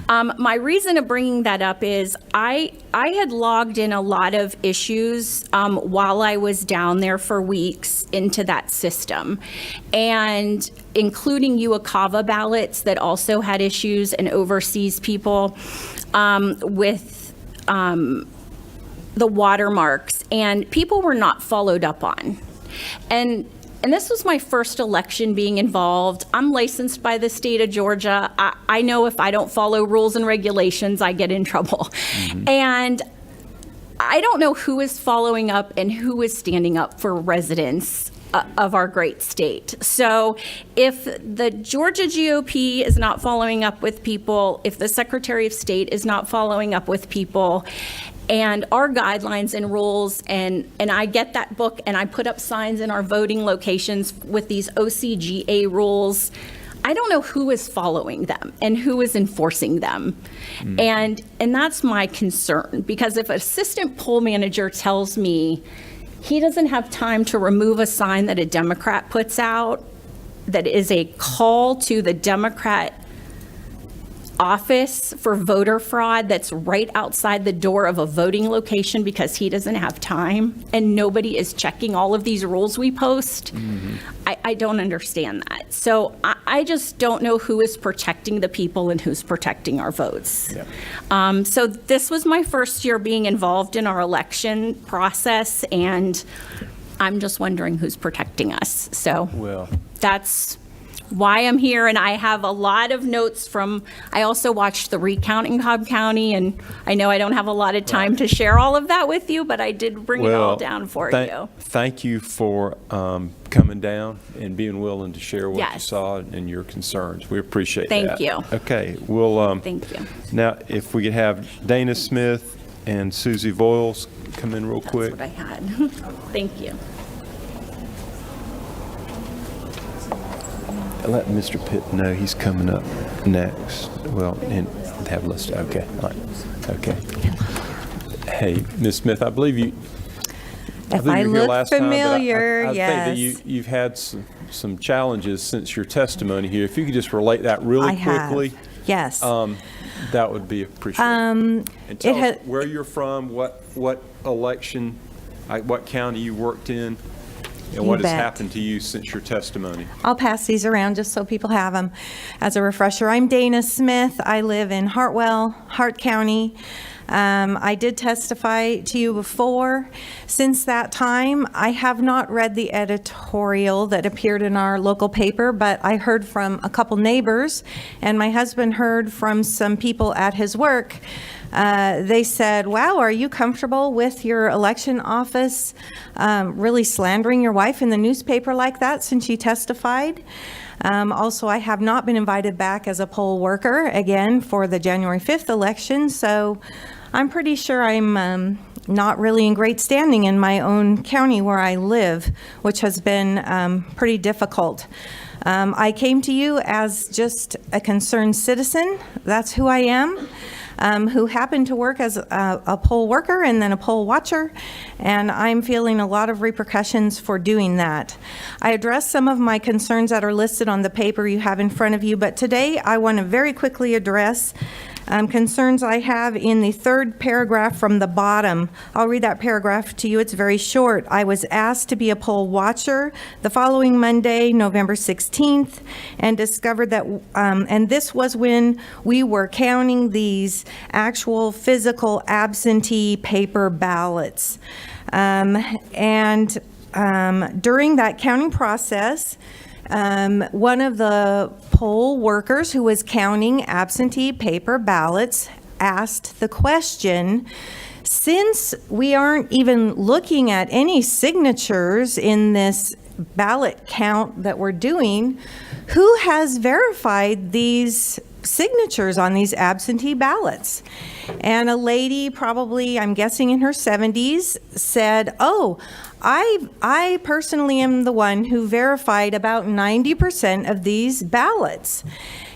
Speaker 16: My reason of bringing that up is I had logged in a lot of issues while I was down there for weeks into that system, and including Uokava ballots that also had issues, and overseas people with the watermarks, and people were not followed up on. And this was my first election being involved. I'm licensed by the state of Georgia. I know if I don't follow rules and regulations, I get in trouble. And I don't know who is following up and who is standing up for residents of our great state. So if the Georgia GOP is not following up with people, if the Secretary of State is not following up with people, and our guidelines and rules, and I get that book and I put up signs in our voting locations with these OCGA rules, I don't know who is following them and who is enforcing them. And that's my concern, because if an assistant poll manager tells me he doesn't have time to remove a sign that a Democrat puts out that is a call to the Democrat office for voter fraud, that's right outside the door of a voting location, because he doesn't have time and nobody is checking all of these rules we post, I don't understand that. So I just don't know who is protecting the people and who's protecting our votes. So this was my first year being involved in our election process, and I'm just wondering who's protecting us. So that's why I'm here, and I have a lot of notes from, I also watched the recount in Cobb County, and I know I don't have a lot of time to share all of that with you, but I did bring it all down for you.
Speaker 2: Thank you for coming down and being willing to share what you saw and your concerns. We appreciate that.
Speaker 16: Thank you.
Speaker 2: Okay, we'll
Speaker 16: thank you.
Speaker 2: Now, if we could have Dana Smith and Susie Voiles come in real quick.
Speaker 16: That's what I had. Thank you.
Speaker 2: Let Mr. Pitt know he's coming up next. Well, and have listed. Okay. All right. Okay. Hey, Ms. Smith, I believe you.
Speaker 3: If I
Speaker 2: you were here
Speaker 3: look
Speaker 2: last time, but
Speaker 3: familiar,
Speaker 2: I
Speaker 3: yes.
Speaker 2: think that you've had some challenges since your testimony here. If you could just relate that really quickly.
Speaker 3: Yes.
Speaker 2: That would be appreciated. And tell us where you're from, what election, what county you worked in, and what has happened to you since your testimony.
Speaker 7: I'll pass these around just so people have them as a refresher. I'm Dana Smith. I live in Hartwell, Hart County. I did testify to you before. Since that time, I have not read the editorial that appeared in our local paper, but I heard from a couple neighbors, and my husband heard from some people at his work. They said, wow, are you comfortable with your election office really slandering your wife in the newspaper like that since you testified? Also, I have not been invited back as a poll worker again for the January 5th election, so I'm pretty sure I'm not really in great standing in my own county where I live, which has been pretty difficult. I came to you as just a concerned citizen. That's who I am. Who happened to work as a poll worker and then a poll watcher, and I'm feeling a lot of repercussions for doing that. I addressed some of my concerns that are listed on the paper you have in front of you, but today I want to very quickly address concerns I have in the third paragraph from the bottom. I'll read that paragraph to you. It's very short. I was asked to be a poll watcher the following Monday, November 16th, and discovered that, and this was when we were counting these actual physical absentee paper ballots. During that counting process, one of the poll workers who was counting absentee paper ballots asked the question, since we aren't even looking at any signatures in this ballot count that we're doing, who has verified these signatures on these absentee ballots? And a lady, probably, I'm guessing in her 70s, said, oh, I personally am the one who verified about 90% of these ballots.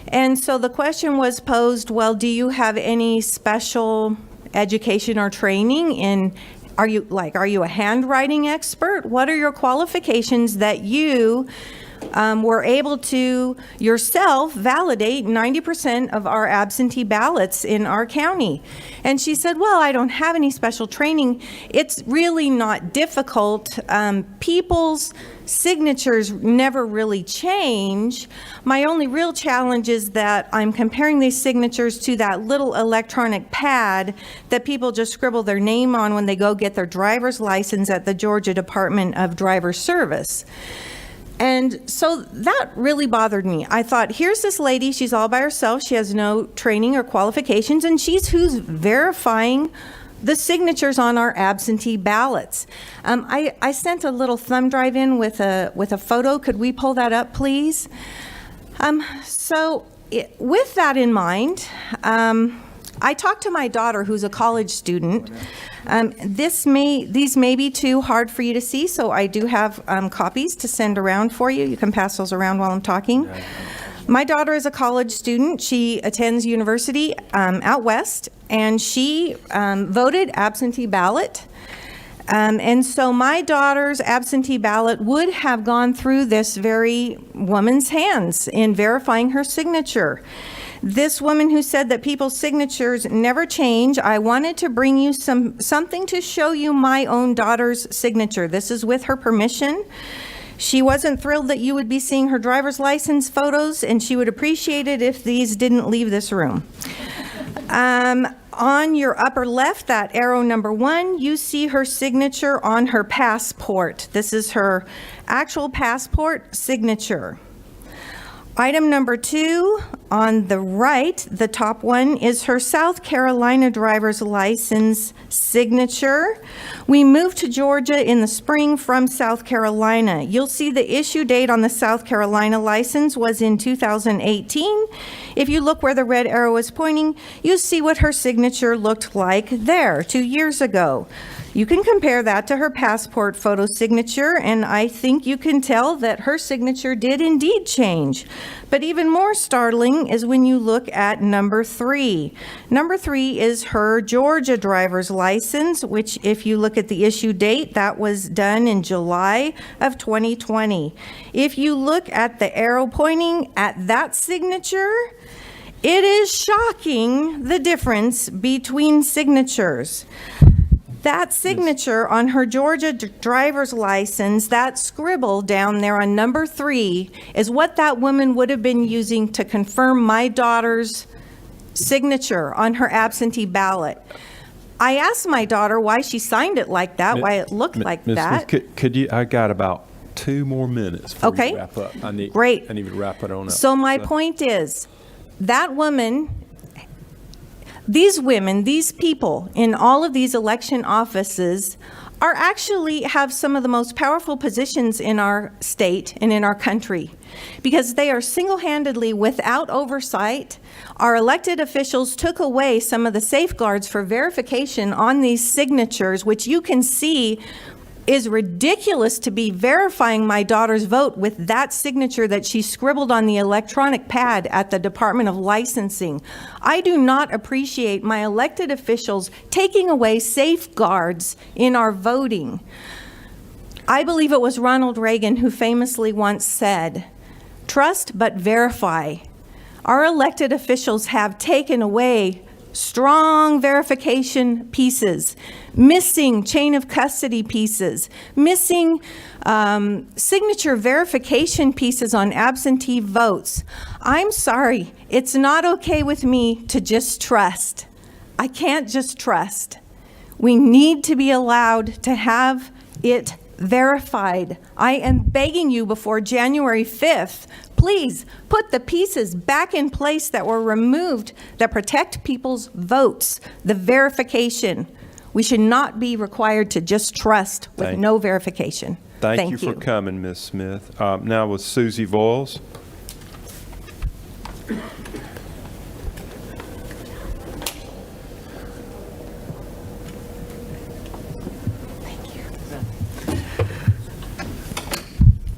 Speaker 7: And so the question was posed, well, do you have any special education or training in, are you a handwriting expert? What are your qualifications that you were able to yourself validate 90% of our absentee ballots in our county? And she said, well, I don't have any special training. It's really not difficult. People's signatures never really change. My only real challenge is that I'm comparing these signatures to that little electronic pad that people just scribble their name on when they go get their driver's license at the Georgia Department of Driver Service. And so that really bothered me. I thought, here's this lady, she's all by herself, she has no training or qualifications, and she's who's verifying the signatures on our absentee ballots. I sent a little thumb drive in with a photo. Could we pull that up, please? With that in mind, I talked to my daughter, who's a college student. These may be too hard for you to see, so I do have copies to send around for you. You can pass those around while I'm talking. My daughter is a college student. She attends university out west, and she voted absentee ballot. And so my daughter's absentee ballot would have gone through this very woman's hands in verifying her signature. This woman who said that people's signatures never change, I wanted to bring you something to show you my own daughter's signature. This is with her permission. She wasn't thrilled that you would be seeing her driver's license photos, and she would appreciate it if these didn't leave this room. On your upper left, that arrow number 1, you see her signature on her passport. This is her actual passport signature. Item number 2, on the right, the top one, is her South Carolina driver's license signature. We moved to Georgia in the spring from South Carolina. You'll see the issue date on the South Carolina license was in 2018. If you look where the red arrow is pointing, you see what her signature looked like there 2 years ago. You can compare that to her passport photo signature, and I think you can tell that her signature did indeed change. But even more startling is when you look at number 3. Number 3 is her Georgia driver's license, which if you look at the issue date, that was done in July of 2020. If you look at the arrow pointing at that signature, it is shocking the difference between signatures. That signature on her Georgia driver's license, that scribble down there on number 3, is what that woman would have been using to confirm my daughter's signature on her absentee ballot. I asked my daughter why she signed it like that, why it looked like that.
Speaker 2: Smith, could you? I got about 2 more minutes before we wrap up.
Speaker 7: Great.
Speaker 2: I need to wrap it on up.
Speaker 7: So my point is, that woman, these women, these people in all of these election offices are actually have some of the most powerful positions in our state and in our country, because they are single-handedly, without oversight, our elected officials took away some of the safeguards for verification on these signatures, which you can see is ridiculous to be verifying my daughter's vote with that signature that she scribbled on the electronic pad at the Department of Licensing. I do not appreciate my elected officials taking away safeguards in our voting. I believe it was Ronald Reagan who famously once said, "Trust but verify." Our elected officials have taken away strong verification pieces, missing chain of custody pieces, missing signature verification pieces on absentee votes. I'm sorry, it's not okay with me to just trust. I can't just trust. We need to be allowed to have it verified. I am begging you before January 5th, please put the pieces back in place that were removed that protect people's votes, the verification. We should not be required to just trust with
Speaker 2: Thank-
Speaker 7: no verification.
Speaker 2: Thank you for coming, Ms. Smith. Now with Susie Voiles.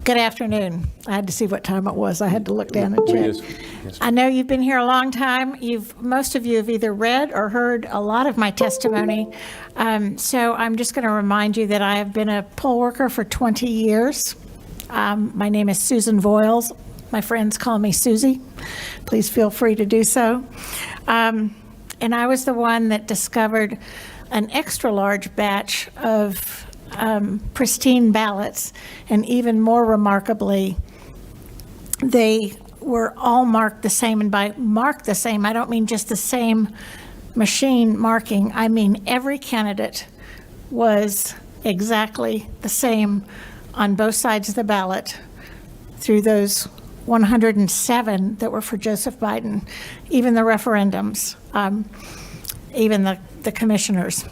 Speaker 17: Good afternoon. I had to see what time it was. I had to look down and check.
Speaker 2: Yes.
Speaker 17: I know you've been here a long time. Most of you have either read or heard a lot of my testimony. So I'm just going to remind you that I have been a poll worker for 20 years. My name is Susan Voiles. My friends call me Susie. Please feel free to do so. And I was the one that discovered an extra large batch of pristine ballots, and even more remarkably, they were all marked the same. And by marked the same, I don't mean just the same machine marking. I mean every candidate was exactly the same on both sides of the ballot through those 107 that were for Joseph Biden, even the referendums, even the commissioners.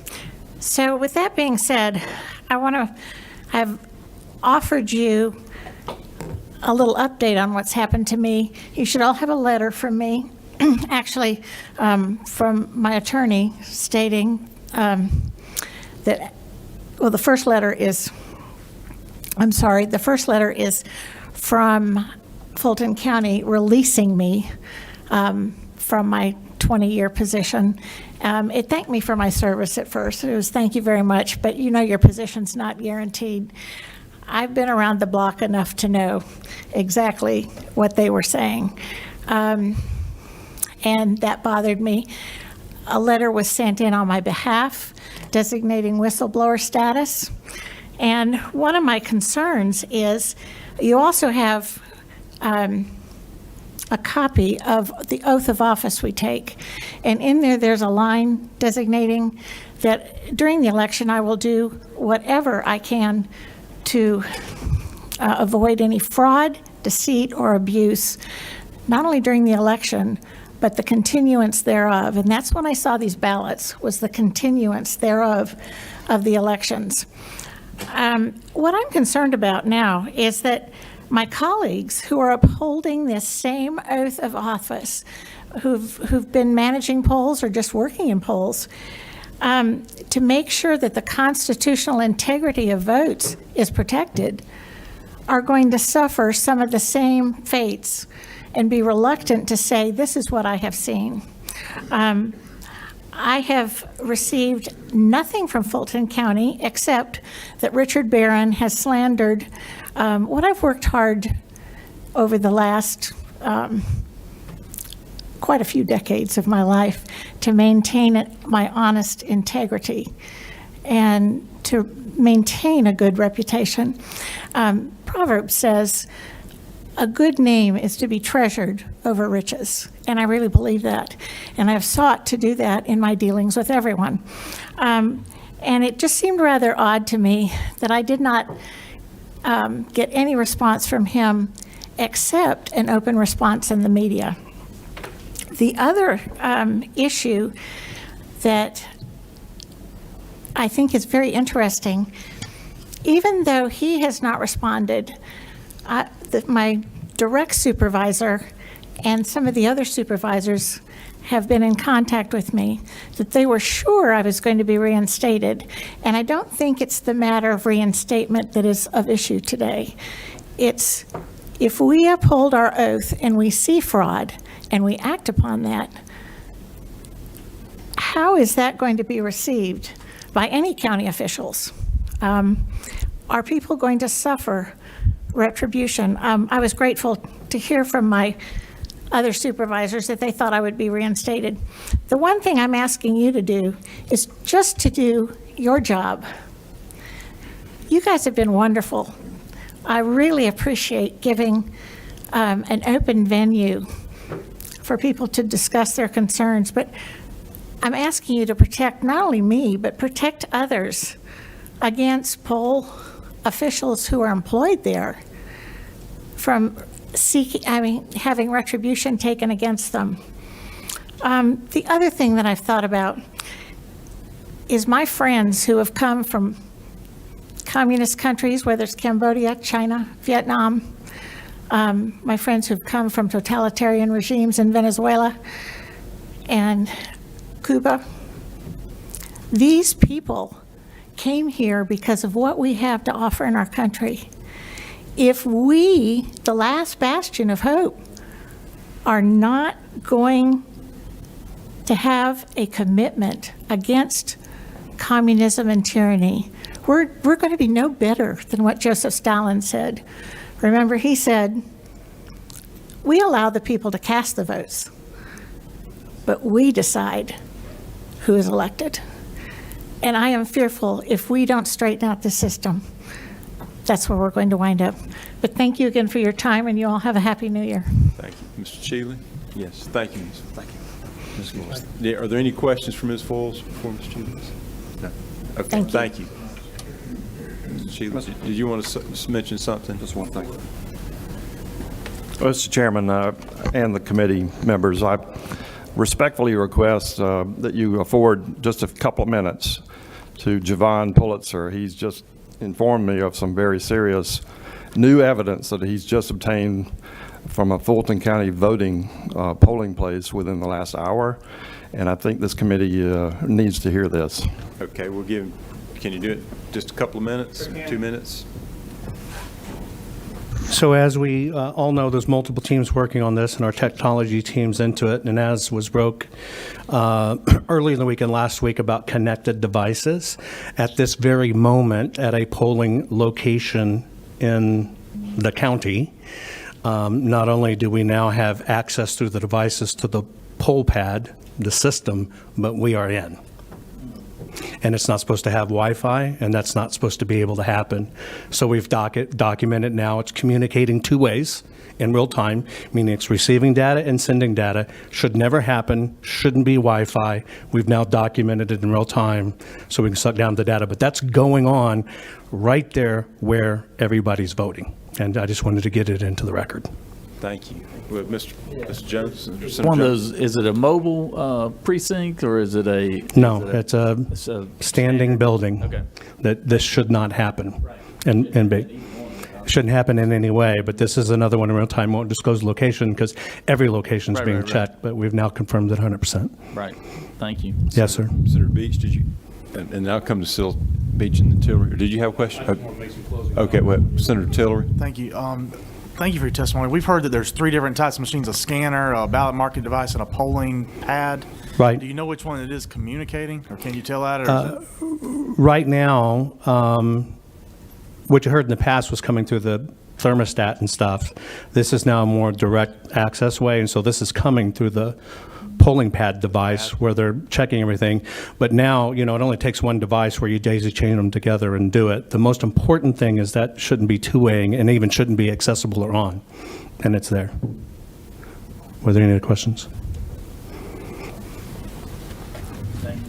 Speaker 17: So with that being said, I've offered you a little update on what's happened to me. You should all have a letter from me, actually, from my attorney stating that, well, the first letter is from Fulton County releasing me from my 20-year position. It thanked me for my service at first. It was thank you very much, but you know your position's not guaranteed. I've been around the block enough to know exactly what they were saying, and that bothered me. A letter was sent in on my behalf designating whistleblower status, and one of my concerns is you also have a copy of the oath of office we take. And in there's a line designating that during the election, I will do whatever I can to avoid any fraud, deceit, or abuse, not only during the election, but the continuance thereof. And that's when I saw these ballots, was the continuance thereof of the elections. What I'm concerned about now is that my colleagues who are upholding this same oath of office, who've been managing polls or just working in polls, to make sure that the constitutional integrity of votes is protected, are going to suffer some of the same fates and be reluctant to say, this is what I have seen. I have received nothing from Fulton County except that Richard Barron has slandered what I've worked hard over the last quite a few decades of my life to maintain my honest integrity and to maintain a good reputation. Proverbs says, a good name is to be treasured over riches, and I really believe that. And I've sought to do that in my dealings with everyone. And it just seemed rather odd to me that I did not get any response from him except an open response in the media. The other issue that I think is very interesting, even though he has not responded, my direct supervisor and some of the other supervisors have been in contact with me that they were sure I was going to be reinstated. And I don't think it's the matter of reinstatement that is of issue today. It's if we uphold our oath and we see fraud and we act upon that, how is that going to be received by any county officials? Are people going to suffer retribution? I was grateful to hear from my other supervisors that they thought I would be reinstated. The one thing I'm asking you to do is just to do your job. You guys have been wonderful. I really appreciate giving an open venue for people to discuss their concerns, but I'm asking you to protect not only me, but protect others against poll officials who are employed there from having retribution taken against them. The other thing that I've thought about, is my friends who have come from communist countries, whether it's Cambodia, China, Vietnam, my friends who've come from totalitarian regimes in Venezuela and Cuba. These people came here because of what we have to offer in our country. If we, the last bastion of hope, are not going to have a commitment against communism and tyranny, we're going to be no better than what Joseph Stalin said. Remember, he said, we allow the people to cast the votes, but we decide who is elected. And I am fearful if we don't straighten out the system, that's where we're going to wind up. But thank you again for your time, and you all have a happy new year.
Speaker 2: Thank you. Mr. Shealy? Yes, thank you, Ms. Thank you. Ms. Foils. Are there any questions for Ms. Foils before Ms. Shealy? No. Okay, thank you. Mr. Shealy, did you want to mention something? Just one thing.
Speaker 13: Mr. Chairman and the committee members, I respectfully request that you afford just a couple of minutes to Javon Pulitzer. He's just informed me of some very serious new evidence that he's just obtained from a Fulton County voting polling place within the last hour, and I think this committee needs to hear this.
Speaker 2: Okay, we'll give him, can you do it just a couple of minutes, 2 minutes?
Speaker 19: So as we all know, there's multiple teams working on this, and our technology team's into it. And as was broke early in the week and last week about connected devices, at this very moment at a polling location in the county, not only do we now have access through the devices to the poll pad, the system, but we are in. And it's not supposed to have Wi-Fi, and that's not supposed to be able to happen. So we've documented now. It's communicating two ways in real time, meaning it's receiving data and sending data. Should never happen, shouldn't be Wi-Fi. We've now documented it in real time so we can suck down the data. But that's going on right there where everybody's voting. And I just wanted to get it into the record.
Speaker 2: Thank you. Well, Mr. Jones?
Speaker 11: One of those, is it a mobile precinct or is it a?
Speaker 19: No, it's a standing building.
Speaker 11: Okay.
Speaker 19: That this should not happen. And shouldn't happen in any way, but this is another one in real time. Won't disclose location because every location's being checked, but we've now confirmed it 100%.
Speaker 11: Right. Thank you.
Speaker 19: Yes, sir.
Speaker 2: Senator Beach, did you, and now come to Sil Beach and Tillery. Did you have a question? Okay, well, Senator Tillery.
Speaker 8: Thank you. Thank you for your testimony. We've heard that there's 3 different types of machines: a scanner, a ballot marking device, and a polling pad.
Speaker 19: Right.
Speaker 8: Do you know which one it is communicating, or can you tell that? Or is it...
Speaker 19: Right now, what you heard in the past was coming through the thermostat and stuff. This is now a more direct access way, and so this is coming through the polling pad device where they're checking everything. But now, it only takes one device where you daisy chain them together and do it. The most important thing is that shouldn't be two-waying and even shouldn't be accessible or on, and it's there. Were there any other questions?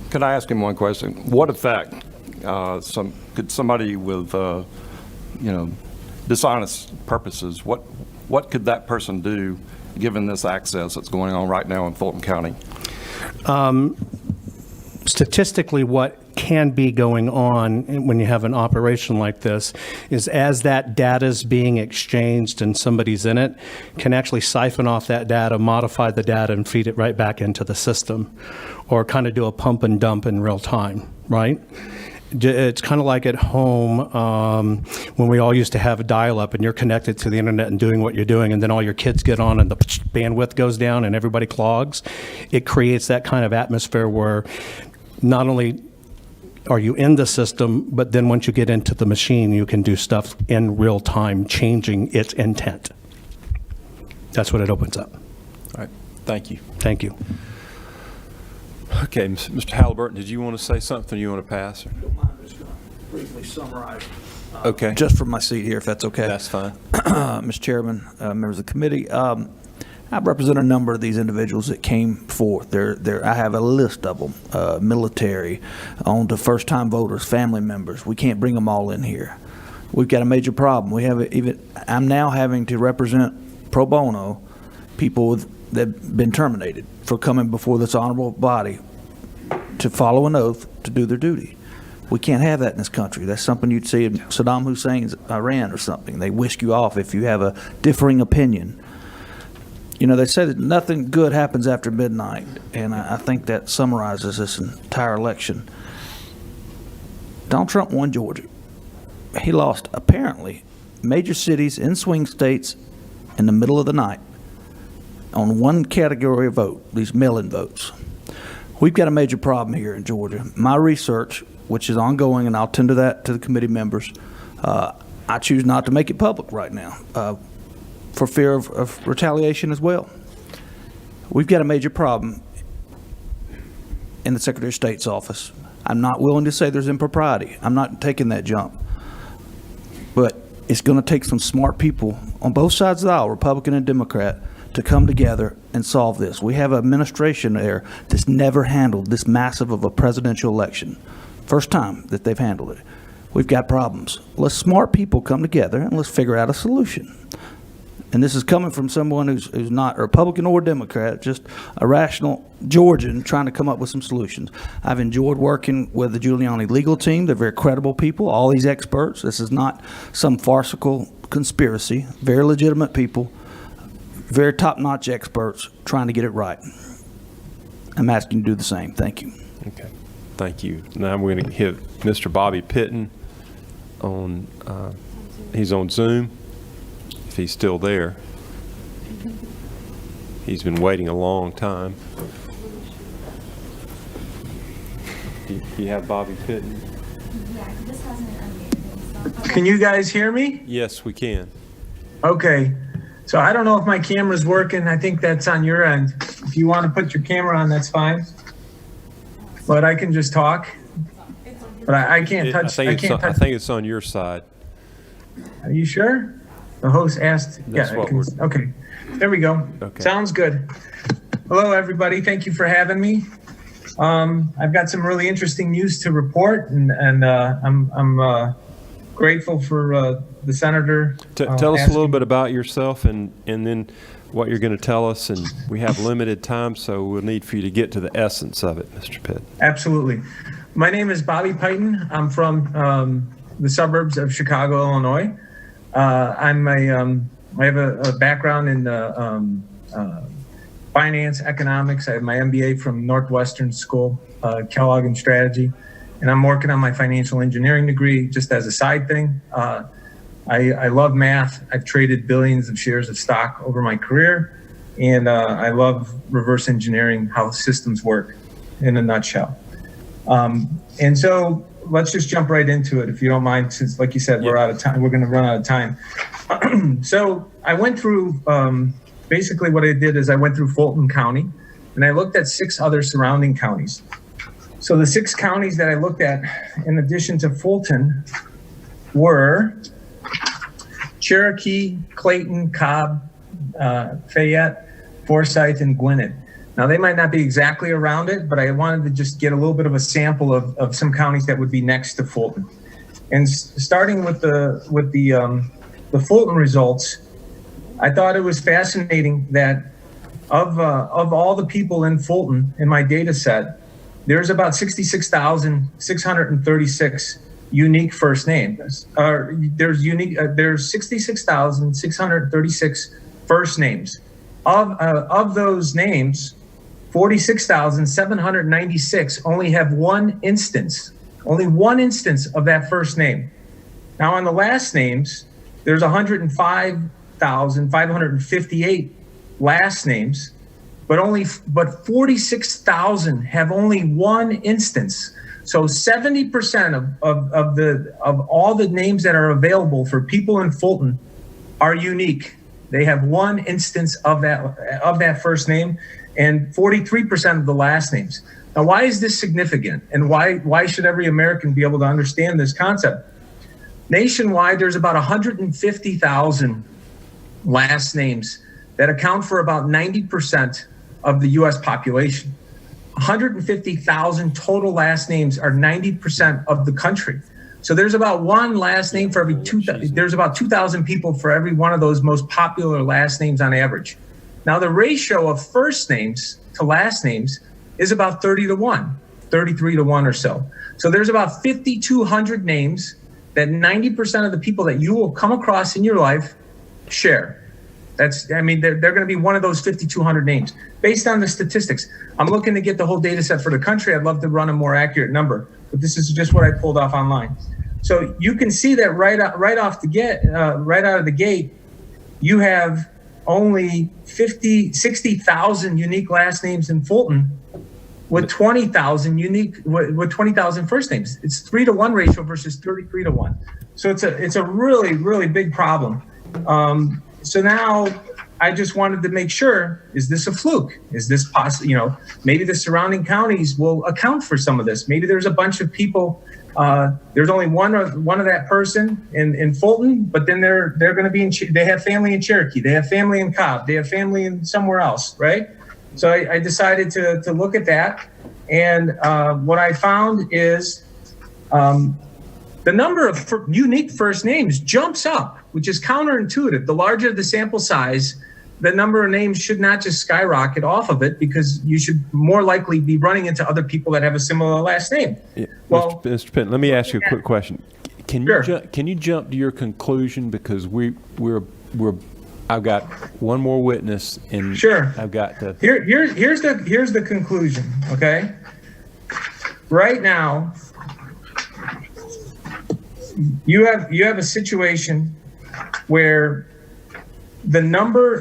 Speaker 13: Could I ask him one question? What effect could somebody with dishonest purposes, what could that person do given this access that's going on right now in Fulton County?
Speaker 19: Statistically, what can be going on when you have an operation like this is as that data is being exchanged and somebody's in it, can actually siphon off that data, modify the data, and feed it right back into the system, or kind of do a pump and dump in real time, right? It's kind of like at home when we all used to have a dial-up and you're connected to the internet and doing what you're doing, and then all your kids get on and the bandwidth goes down and everybody clogs. It creates that kind of atmosphere where not only are you in the system, but then once you get into the machine, you can do stuff in real time, changing its intent. That's what it opens up.
Speaker 2: All right. Thank you.
Speaker 19: Thank you.
Speaker 2: Okay, Mr. Halliburton, did you want to say something you want to pass? Or?
Speaker 10: I'm just going to briefly summarize.
Speaker 2: Okay.
Speaker 10: Just from my seat here, if that's okay.
Speaker 2: That's fine.
Speaker 10: Mr. Chairman, members of the committee, I represent a number of these individuals that came forth. I have a list of them, military, on to first-time voters, family members. We can't bring them all in here. We've got a major problem. I'm now having to represent pro bono people that have been terminated for coming before this honorable body to follow an oath to do their duty. We can't have that in this country. That's something you'd see in Saddam Hussein's Iran or something. They whisk you off if you have a differing opinion. You know, they say that nothing good happens after midnight, and I think that summarizes this entire election. Donald Trump won Georgia. He lost, apparently, major cities in swing states in the middle of the night on one category of vote, these mail-in votes. We've got a major problem here in Georgia. My research, which is ongoing, and I'll tender that to the committee members, I choose not to make it public right now for fear of retaliation as well. We've got a major problem in the Secretary of State's office. I'm not willing to say there's impropriety. I'm not taking that jump. But it's going to take some smart people on both sides of the aisle, Republican and Democrat, to come together and solve this. We have an administration there that's never handled this massive of a presidential election. First time that they've handled it. We've got problems. Let's smart people come together and let's figure out a solution. And this is coming from someone who's not a Republican or Democrat, just a rational Georgian trying to come up with some solutions. I've enjoyed working with the Giuliani legal team. They're very credible people, all these experts. This is not some farcical conspiracy. Very legitimate people, very top-notch experts trying to get it right. I'm asking you to do the same. Thank you.
Speaker 2: Okay. Thank you. Now I'm going to hit Mr. Bobby Pitton on, he's on Zoom. If he's still there. He's been waiting a long time. Do you have Bobby Pitton?
Speaker 20: Can you guys hear me?
Speaker 2: Yes, we can.
Speaker 20: Okay. So I don't know if my camera's working. I think that's on your end. If you want to put your camera on, that's fine. But I can just talk. But I can't touch.
Speaker 2: I think it's on your side.
Speaker 20: Are you sure? The host asked.
Speaker 2: That's
Speaker 20: okay. There we go.
Speaker 2: Okay.
Speaker 20: Sounds good. Hello, everybody. Thank you for having me. I've got some really interesting news to report, and I'm grateful for the senator.
Speaker 2: Tell us a little bit about yourself, and then what you're going to tell us. And we have limited time, so we'll need for you to get to the essence of it, Mr. Pitt.
Speaker 20: Absolutely. My name is Bobby Pitton. I'm from the suburbs of Chicago, Illinois. I have a background in finance, economics. I have my MBA from Northwestern School, Kellogg and Strategy, and I'm working on my financial engineering degree just as a side thing. I love math. I've traded billions of shares of stock over my career, and I love reverse engineering, how systems work in a nutshell. And so let's just jump right into it, if you don't mind, since, like you said, we're out of time. We're going to run out of time. So I went through, basically what I did is I went through Fulton County, and I looked at 6 other surrounding counties. So the 6 counties that I looked at, in addition to Fulton, were Cherokee, Clayton, Cobb, Fayette, Forsyth, and Gwinnett. Now, they might not be exactly around it, but I wanted to just get a little bit of a sample of some counties that would be next to Fulton. And starting with the Fulton results, I thought it was fascinating that of all the people in Fulton in my data set, there's about 66,636 unique first names. There's 66,636 first names. Of those names, 46,796 only have one instance of that first name. Now on the last names, there's 105,558 last names, but 46,000 have only one instance. So 70% of all the names that are available for people in Fulton are unique. They have one instance of that first name, and 43% of the last names. Now, why is this significant, and why should every American be able to understand this concept? Nationwide, there's about 150,000 last names that account for about 90% of the U.S. population. 150,000 total last names are 90% of the country. So there's about one last name for every 2,000. There's about 2,000 people for every one of those most popular last names on average. Now the ratio of first names to last names is about 30 to 1. 33 to 1 or so. So there's about 5,200 names that 90% of the people that you will come across in your life share. They're going to be one of those 5,200 names based on the statistics. I'm looking to get the whole data set for the country. I'd love to run a more accurate number, but this is just what I pulled off online. So you can see that right out of the gate, you have only 60,000 unique last names in Fulton with 20,000 first names. It's 3 to 1 ratio versus 33 to 1. So it's a really, really big problem. So now I just wanted to make sure, is this a fluke? Is this possible? Maybe the surrounding counties will account for some of this. Maybe there's a bunch of people, there's only one of that person in Fulton, but then they're going to be they have family in Cherokee, they have family in Cobb, they have family in somewhere else, right? So I decided to look at that. And what I found is the number of unique first names jumps up, which is counterintuitive. The larger the sample size, the number of names should not just skyrocket off of it, because you should more likely be running into other people that have a similar last name.
Speaker 2: Yeah. Well, Mr. Penn, let me ask you a quick question. Can you jump to your conclusion, because I've got one more witness, and
Speaker 20: sure,
Speaker 2: I've got to.
Speaker 20: Here's the conclusion. Okay, right now you have a situation where the number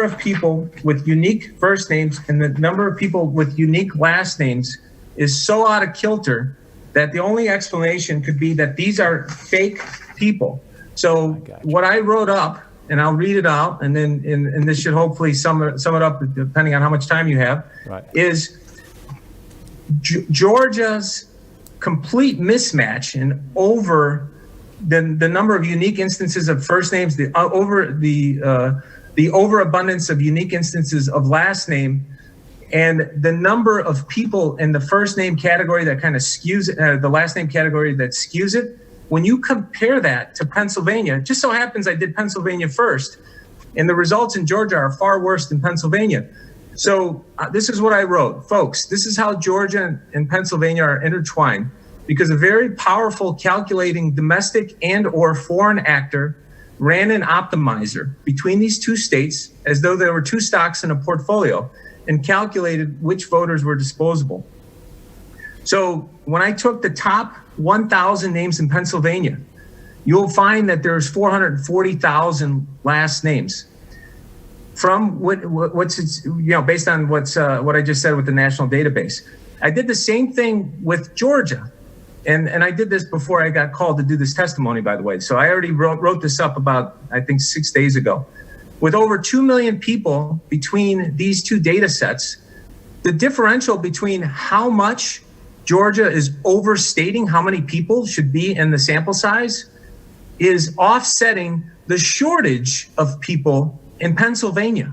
Speaker 20: of people with unique first names and the number of people with unique last names is so out of kilter that the only explanation could be that these are fake people. So what I wrote up, and I'll read it out, and then and this should hopefully sum it up, depending on how much time you have,
Speaker 2: right, is
Speaker 20: Georgia's complete mismatch in over the number of unique instances of first names, the overabundance of unique instances of last name, and the number of people in the first name category that kind of skews the last name category that skews it. When you compare that to Pennsylvania, it just so happens I did Pennsylvania first, and the results in Georgia are far worse than Pennsylvania. So this is what I wrote. Folks, this is how Georgia and Pennsylvania are intertwined, because a very powerful calculating domestic and or foreign actor ran an optimizer between these two states as though there were two stocks in a portfolio and calculated which voters were disposable. So when I took the top 1,000 names in Pennsylvania, you'll find that there's 440,000 last names. From based on what I just said with the national database. I did the same thing with Georgia. And I did this before I got called to do this testimony, by the way. So I already wrote this up about, I think, 6 days ago. With over 2 million people between these two data sets, the differential between how much Georgia is overstating how many people should be in the sample size is offsetting the shortage of people in Pennsylvania.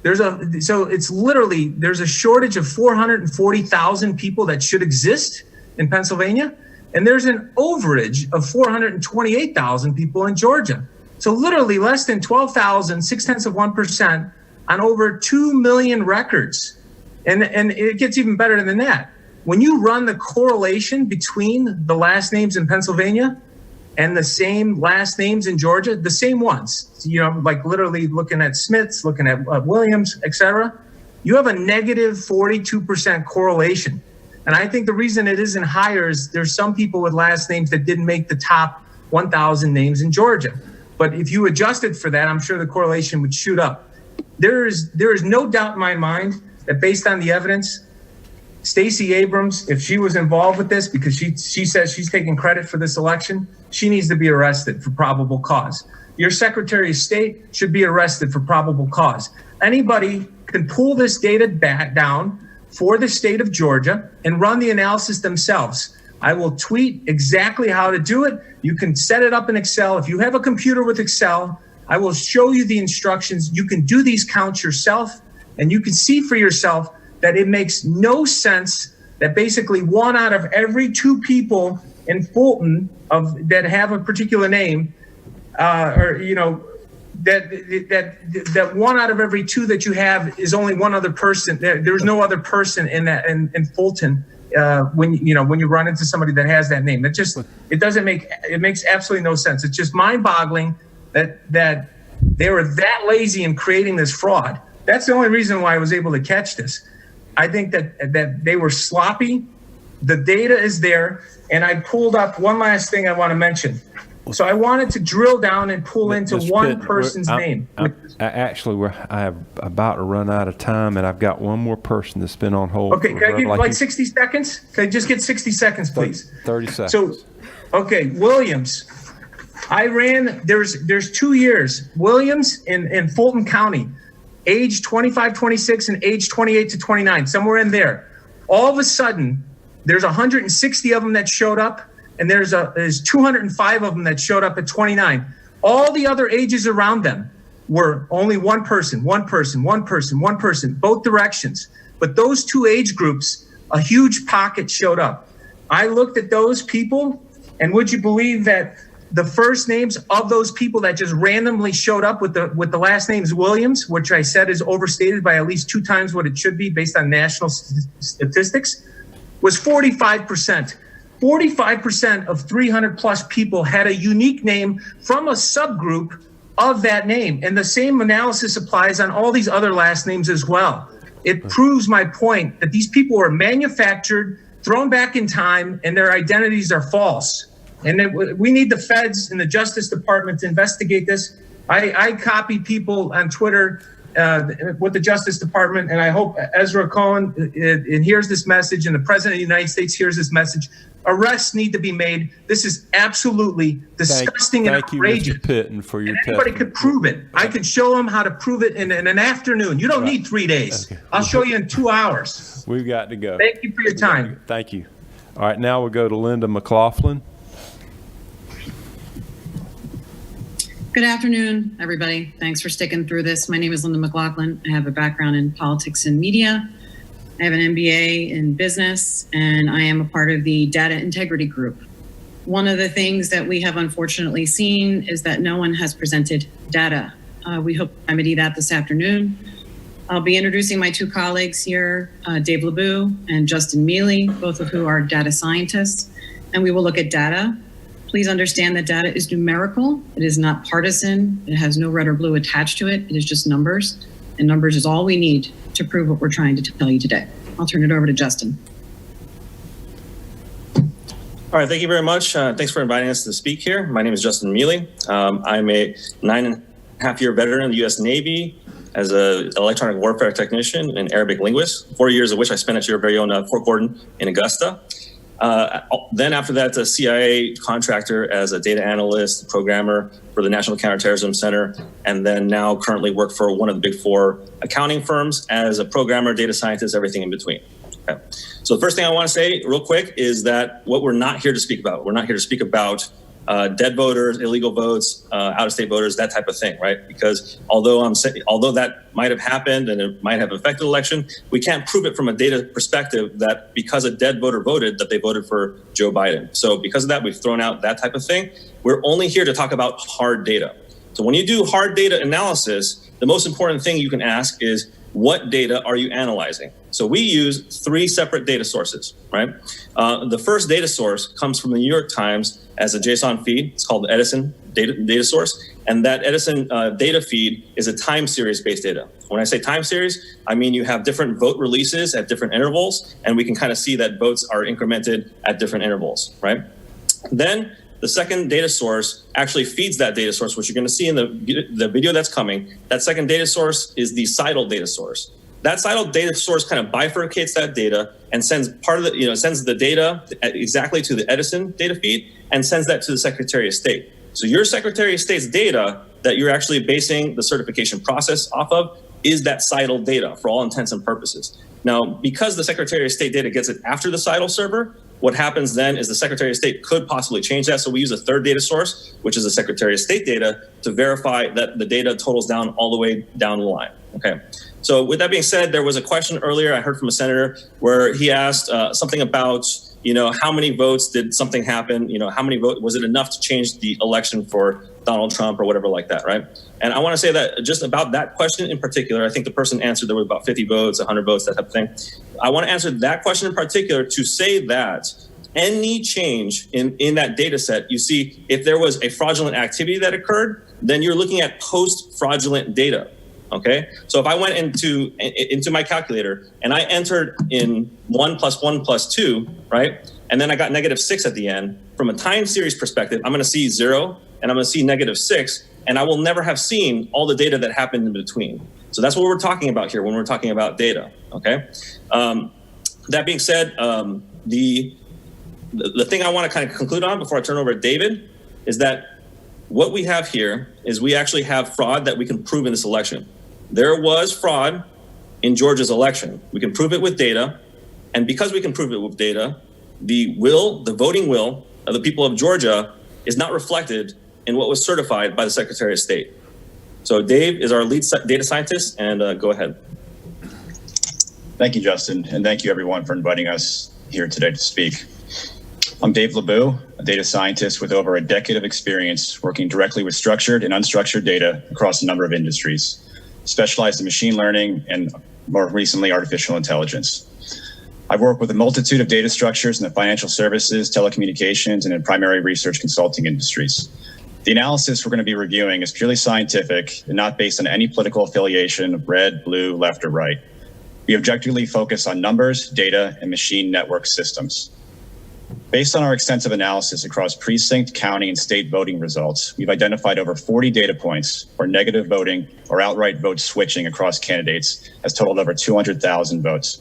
Speaker 20: There's a shortage of 440,000 people that should exist in Pennsylvania, and there's an overage of 428,000 people in Georgia. So literally less than 12,000, 0.6% on over 2 million records. And it gets even better than that. When you run the correlation between the last names in Pennsylvania and the same last names in Georgia, the same ones, like literally looking at Smiths, looking at Williams, et cetera, you have a negative 42% correlation. And I think the reason it isn't higher is there's some people with last names that didn't make the top 1,000 names in Georgia. But if you adjusted for that, I'm sure the correlation would shoot up. There is no doubt in my mind that based on the evidence, Stacey Abrams, if she was involved with this, because she says she's taking credit for this election, she needs to be arrested for probable cause. Your Secretary of State should be arrested for probable cause. Anybody can pull this data back down for the state of Georgia and run the analysis themselves. I will tweet exactly how to do it. You can set it up in Excel. If you have a computer with Excel, I will show you the instructions. You can do these counts yourself, and you can see for yourself that it makes no sense that basically 1 out of every 2 people in Fulton that have a particular name, that 1 out of every 2 that you have is only one other person. There's no other person in Fulton when you run into somebody that has that name. It makes absolutely no sense. It's just mind-boggling that they were that lazy in creating this fraud. That's the only reason why I was able to catch this. I think that they were sloppy. The data is there, and I pulled up one last thing I want to mention. So I wanted to drill down and pull into one person's name.
Speaker 2: Actually, I'm about to run out of time, and I've got one more person that's been on hold.
Speaker 20: Okay, can I give like 60 seconds? Can I just get 60 seconds, please?
Speaker 2: 30 seconds.
Speaker 20: So, okay, Williams. I ran, there's 2 years. Williams in Fulton County, age 25, 26, and age 28 to 29, somewhere in there. All of a sudden, there's 160 of them that showed up, and there's 205 of them that showed up at 29. All the other ages around them were only one person, both directions. But those two age groups, a huge pocket showed up. I looked at those people, and would you believe that the first names of those people that just randomly showed up with the last names Williams, which I said is overstated by at least 2 times what it should be based on national statistics, was 45%. 45% of 300 plus people had a unique name from a subgroup of that name. And the same analysis applies on all these other last names as well. It proves my point that these people were manufactured, thrown back in time, and their identities are false. And we need the feds and the Justice Department to investigate this. I copy people on Twitter with the Justice Department, and I hope Ezra Cohen hears this message, and the President of the United States hears this message. Arrests need to be made. This is absolutely disgusting and outrageous.
Speaker 2: Thank you, Mr. Pitton, for your
Speaker 20: Anybody could prove it. I could show them how to prove it in an afternoon. You don't need 3 days. Okay. I'll show you in 2 hours.
Speaker 2: We've got to go.
Speaker 20: Thank you for your time.
Speaker 2: Thank you. All right, now we'll go to Linda McLaughlin.
Speaker 15: Good afternoon, everybody. Thanks for sticking through this. My name is Linda McLaughlin. I have a background in politics and media. I have an MBA in business, and I am a part of the data integrity group. One of the things that we have unfortunately seen is that no one has presented data. We hope to remedy that this afternoon. I'll be introducing my 2 colleagues here, Dave LeBeau and Justin Mealy, both of who are data scientists, and we will look at data. Please understand that data is numerical. It is not partisan. It has no red or blue attached to it. It is just numbers, and numbers is all we need to prove what we're trying to tell you today. I'll turn it over to Justin.
Speaker 22: All right, thank you very much. Thanks for inviting us to speak here. My name is Justin Mealy. I'm a 9.5-year veteran of the U.S. Navy as an electronic warfare technician and Arabic linguist, 4 years of which I spent at your very own Fort Gordon in Augusta. Then after that, a CIA contractor as a data analyst, programmer for the National Counterterrorism Center, and then now currently work for one of the big 4 accounting firms as a programmer, data scientist, everything in between. Okay. So the first thing I want to say real quick is that what we're not here to speak about, we're not here to speak about dead voters, illegal votes, out-of-state voters, that type of thing, right? Because although that might have happened and it might have affected the election, we can't prove it from a data perspective that because a dead voter voted, that they voted for Joe Biden. So because of that, we've thrown out that type of thing. We're only here to talk about hard data. So when you do hard data analysis, the most important thing you can ask is, what data are you analyzing? So we use 3 separate data sources, right? The first data source comes from the New York Times as a JSON feed. It's called the Edison data source. And that Edison data feed is a time series based data. When I say time series, I mean you have different vote releases at different intervals, and we can kind of see that votes are incremented at different intervals, right? Then the second data source actually feeds that data source, which you're going to see in the video that's coming. That second data source is the CITL data source. That CITL data source kind of bifurcates that data and sends sends the data exactly to the Edison data feed and sends that to the Secretary of State. So your Secretary of State's data that you're actually basing the certification process off of is that CITL data for all intents and purposes. Now, because the Secretary of State data gets it after the CITL server, what happens then is the Secretary of State could possibly change that. So we use a third data source, which is the Secretary of State data, to verify that the data totals down all the way down the line. Okay. So with that being said, there was a question earlier I heard from a senator where he asked something about, how many votes did something happen? How many votes, was it enough to change the election for Donald Trump or whatever like that, right? And I want to say that just about that question in particular, I think the person answered there were about 50 votes, 100 votes, that type of thing. I want to answer that question in particular to say that any change in that data set, you see, if there was a fraudulent activity that occurred, then you're looking at post-fraudulent data. Okay, so if I went into my calculator and I entered in 1 + 1 + 2, right, and then I got -6 at the end, from a time series perspective, I'm going to see 0 and I'm going to see -6, and I will never have seen all the data that happened in between. So that's what we're talking about here when we're talking about data. Okay, that being said, the thing I want to kind of conclude on before I turn over to David is that what we have here is we actually have fraud that we can prove in this election. There was fraud in Georgia's election. We can prove it with data. And because we can prove it with data, the voting will of the people of Georgia is not reflected in what was certified by the Secretary of State. So Dave is our lead data scientist, and go ahead.
Speaker 12: Thank you, Justin, and thank you everyone for inviting us here today to speak. I'm Dave LeBeau, a data scientist with over a decade of experience working directly with structured and unstructured data across a number of industries, specialized in machine learning and more recently artificial intelligence. I've worked with a multitude of data structures in the financial services, telecommunications, and in primary research consulting industries. The analysis we're going to be reviewing is purely scientific and not based on any political affiliation, red, blue, left, or right. We objectively focus on numbers, data, and machine network systems. Based on our extensive analysis across precinct, county, and state voting results, we've identified over 40 data points where negative voting or outright vote switching across candidates has totaled over 200,000 votes.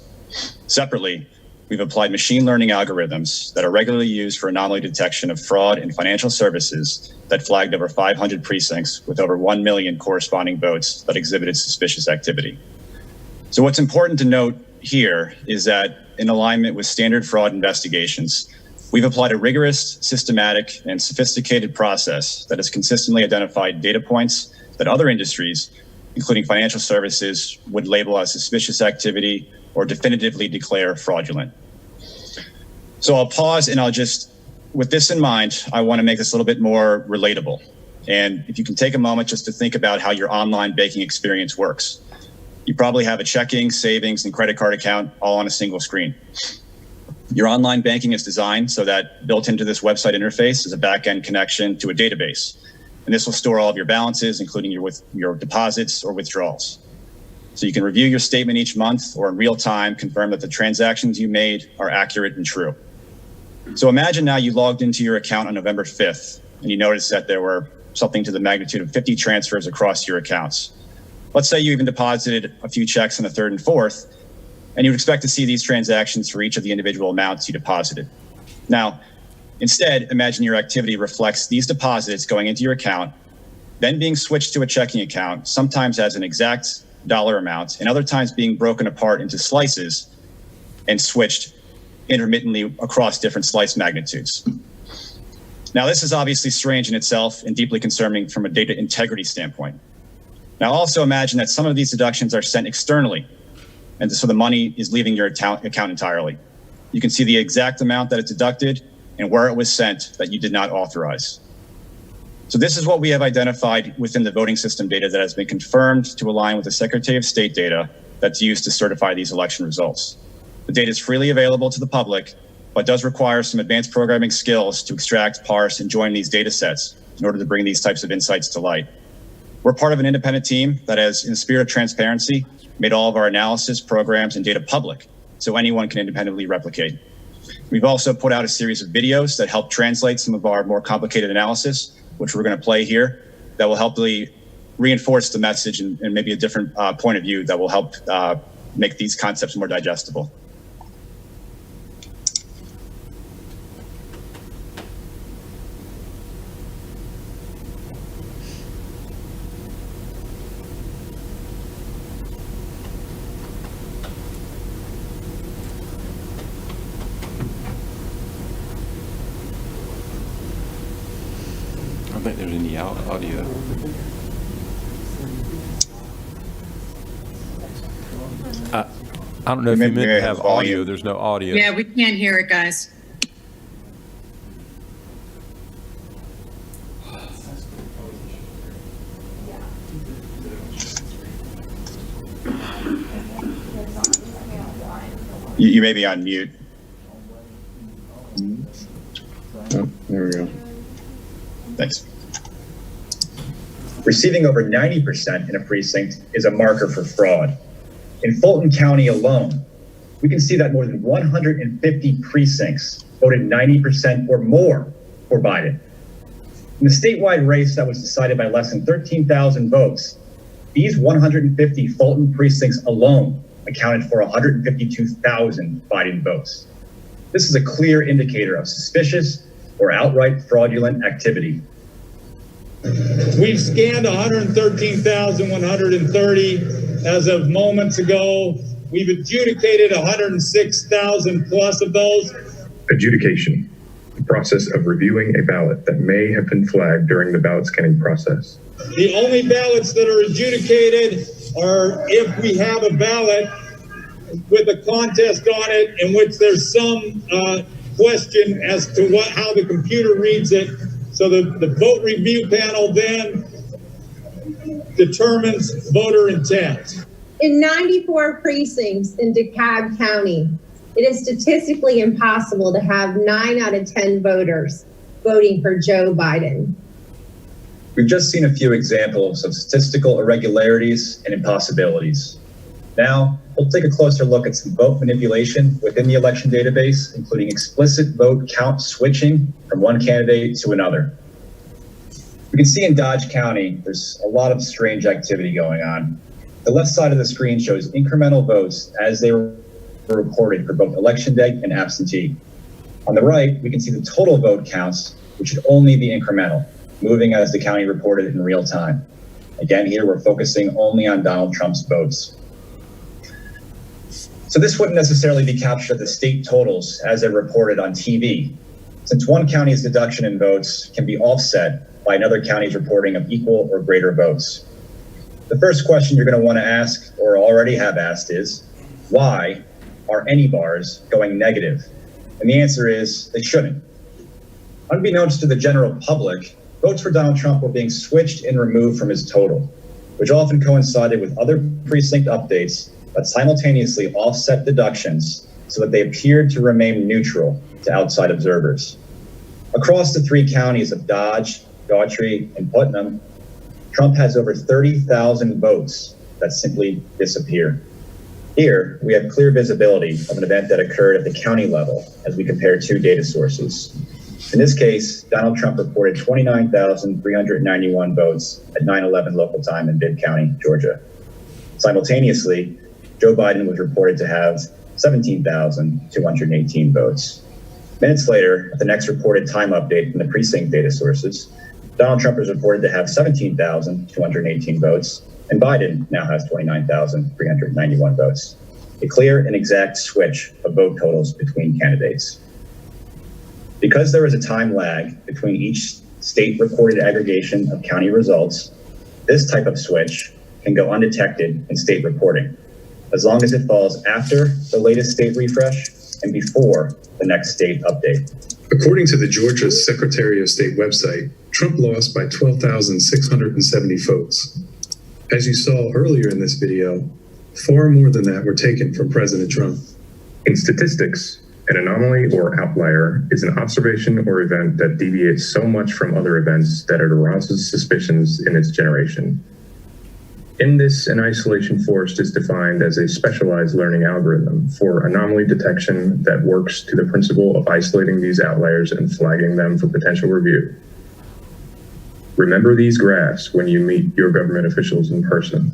Speaker 12: Separately, we've applied machine learning algorithms that are regularly used for anomaly detection of fraud in financial services that flagged over 500 precincts with over 1 million corresponding votes that exhibited suspicious activity. So what's important to note here is that in alignment with standard fraud investigations, we've applied a rigorous, systematic, and sophisticated process that has consistently identified data points that other industries, including financial services, would label as suspicious activity or definitively declare fraudulent. So I'll pause and with this in mind, I want to make this a little bit more relatable. And if you can take a moment just to think about how your online banking experience works. You probably have a checking, savings, and credit card account all on a single screen. Your online banking is designed so that built into this website interface is a back-end connection to a database. And this will store all of your balances, including your deposits or withdrawals. So you can review your statement each month or in real time confirm that the transactions you made are accurate and true. So imagine now you logged into your account on November 5th and you noticed that there were something to the magnitude of 50 transfers across your accounts. Let's say you even deposited a few checks on the 3rd and 4th, and you would expect to see these transactions for each of the individual amounts you deposited. Now, instead, imagine your activity reflects these deposits going into your account, then being switched to a checking account, sometimes as an exact dollar amount, and other times being broken apart into slices and switched intermittently across different slice magnitudes. Now, this is obviously strange in itself and deeply concerning from a data integrity standpoint. Now, also imagine that some of these deductions are sent externally, and so the money is leaving your account entirely. You can see the exact amount that it's deducted and where it was sent that you did not authorize. So this is what we have identified within the voting system data that has been confirmed to align with the Secretary of State data that's used to certify these election results. The data is freely available to the public, but does require some advanced programming skills to extract, parse, and join these data sets in order to bring these types of insights to light. We're part of an independent team that has, in the spirit of transparency, made all of our analysis, programs, and data public so anyone can independently replicate. We've also put out a series of videos that help translate some of our more complicated analysis, which we're going to play here, that will help reinforce the message and maybe a different point of view that will help make these concepts more digestible.
Speaker 2: I think there's any audio. I don't know if you meant to have audio. There's no audio.
Speaker 15: Yeah, we can't hear it, guys.
Speaker 12: You may be on mute. Oh, there we go. Thanks. Receiving over 90% in a precinct is a marker for fraud. In Fulton County alone, we can see that more than 150 precincts voted 90% or more for Biden. In the statewide race that was decided by less than 13,000 votes, these 150 Fulton precincts alone accounted for 152,000 Biden votes. This is a clear indicator of suspicious or outright fraudulent activity.
Speaker 4: We've scanned 113,130 as of moments ago. We've adjudicated 106,000 plus of those.
Speaker 21: Adjudication, the process of reviewing a ballot that may have been flagged during the ballot scanning process.
Speaker 4: The only ballots that are adjudicated are if we have a ballot with a contest on it in which there's some question as to how the computer reads it. So the vote review panel then determines voter intent.
Speaker 23: In 94 precincts in DeKalb County, it is statistically impossible to have 9 out of 10 voters voting for Joe Biden.
Speaker 12: We've just seen a few examples of statistical irregularities and impossibilities. Now, we'll take a closer look at some vote manipulation within the election database, including explicit vote count switching from one candidate to another. We can see in Dodge County, there's a lot of strange activity going on. The left side of the screen shows incremental votes as they were reported for both election day and absentee. On the right, we can see the total vote counts, which should only be incremental, moving as the county reported in real time. Again, here we're focusing only on Donald Trump's votes. So this wouldn't necessarily be captured at the state totals as they're reported on TV, since one county's deduction in votes can be offset by another county's reporting of equal or greater votes. The first question you're going to want to ask, or already have asked, is why are any bars going negative? And the answer is they shouldn't. Unbeknownst to the general public, votes for Donald Trump were being switched and removed from his total, which often coincided with other precinct updates that simultaneously offset deductions so that they appeared to remain neutral to outside observers. Across the 3 counties of Dodge, Daughtry, and Putnam, Trump has over 30,000 votes that simply disappear. Here, we have clear visibility of an event that occurred at the county level as we compare 2 data sources. In this case, Donald Trump reported 29,391 votes at 9/11 local time in Bibb County, Georgia. Simultaneously, Joe Biden was reported to have 17,218 votes. Minutes later, at the next reported time update from the precinct data sources, Donald Trump is reported to have 17,218 votes, and Biden now has 29,391 votes. A clear and exact switch of vote totals between candidates. Because there is a time lag between each state reported aggregation of county results, this type of switch can go undetected in state reporting, as long as it falls after the latest state refresh and before the next state update.
Speaker 21: According to the Georgia Secretary of State website, Trump lost by 12,670 votes. As you saw earlier in this video, far more than that were taken from President Trump. In statistics, an anomaly or outlier is an observation or event that deviates so much from other events that it arouses suspicions in its generation. In this, an isolation force is defined as a specialized learning algorithm for anomaly detection that works to the principle of isolating these outliers and flagging them for potential review. Remember these graphs when you meet your government officials in person.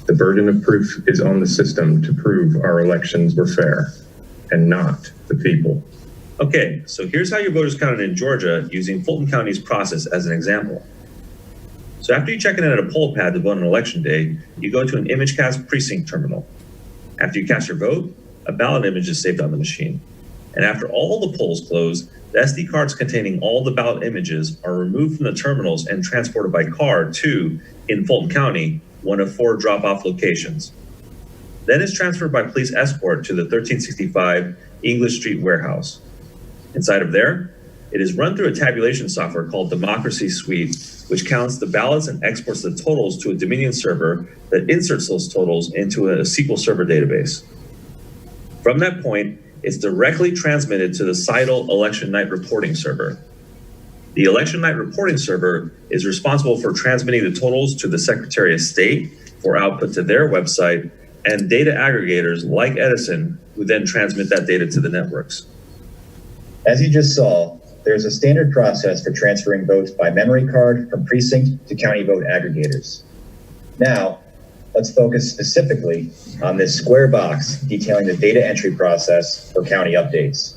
Speaker 21: The burden of proof is on the system to prove our elections were fair, and not the people.
Speaker 24: Okay, so here's how your vote is counted in Georgia using Fulton County's process as an example. So after you check in at a poll pad to vote on election day, you go to an ImageCast precinct terminal. After you cast your vote, a ballot image is saved on the machine. And after all the polls close, the SD cards containing all the ballot images are removed from the terminals and transported by car to, in Fulton County, one of 4 drop-off locations. Then it's transferred by police escort to the 1365 English Street warehouse. Inside of there, it is run through a tabulation software called Democracy Suite, which counts the ballots and exports the totals to a Dominion server that inserts those totals into a SQL Server database. From that point, it's directly transmitted to the CITL election night reporting server. The election night reporting server is responsible for transmitting the totals to the Secretary of State for output to their website, and data aggregators like Edison who then transmit that data to the networks.
Speaker 12: As you just saw, there's a standard process for transferring votes by memory card from precinct to county vote aggregators. Now, let's focus specifically on this square box detailing the data entry process for county updates.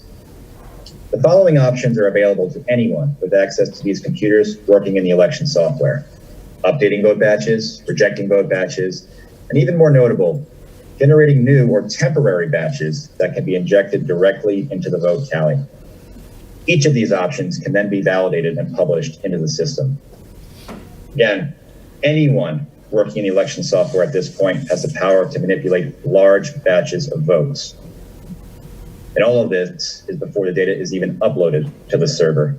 Speaker 12: The following options are available to anyone with access to these computers working in the election software: updating vote batches, rejecting vote batches, and even more notable, generating new or temporary batches that can be injected directly into the vote tally. Each of these options can then be validated and published into the system. Again, anyone working in the election software at this point has the power to manipulate large batches of votes. And all of this is before the data is even uploaded to the server.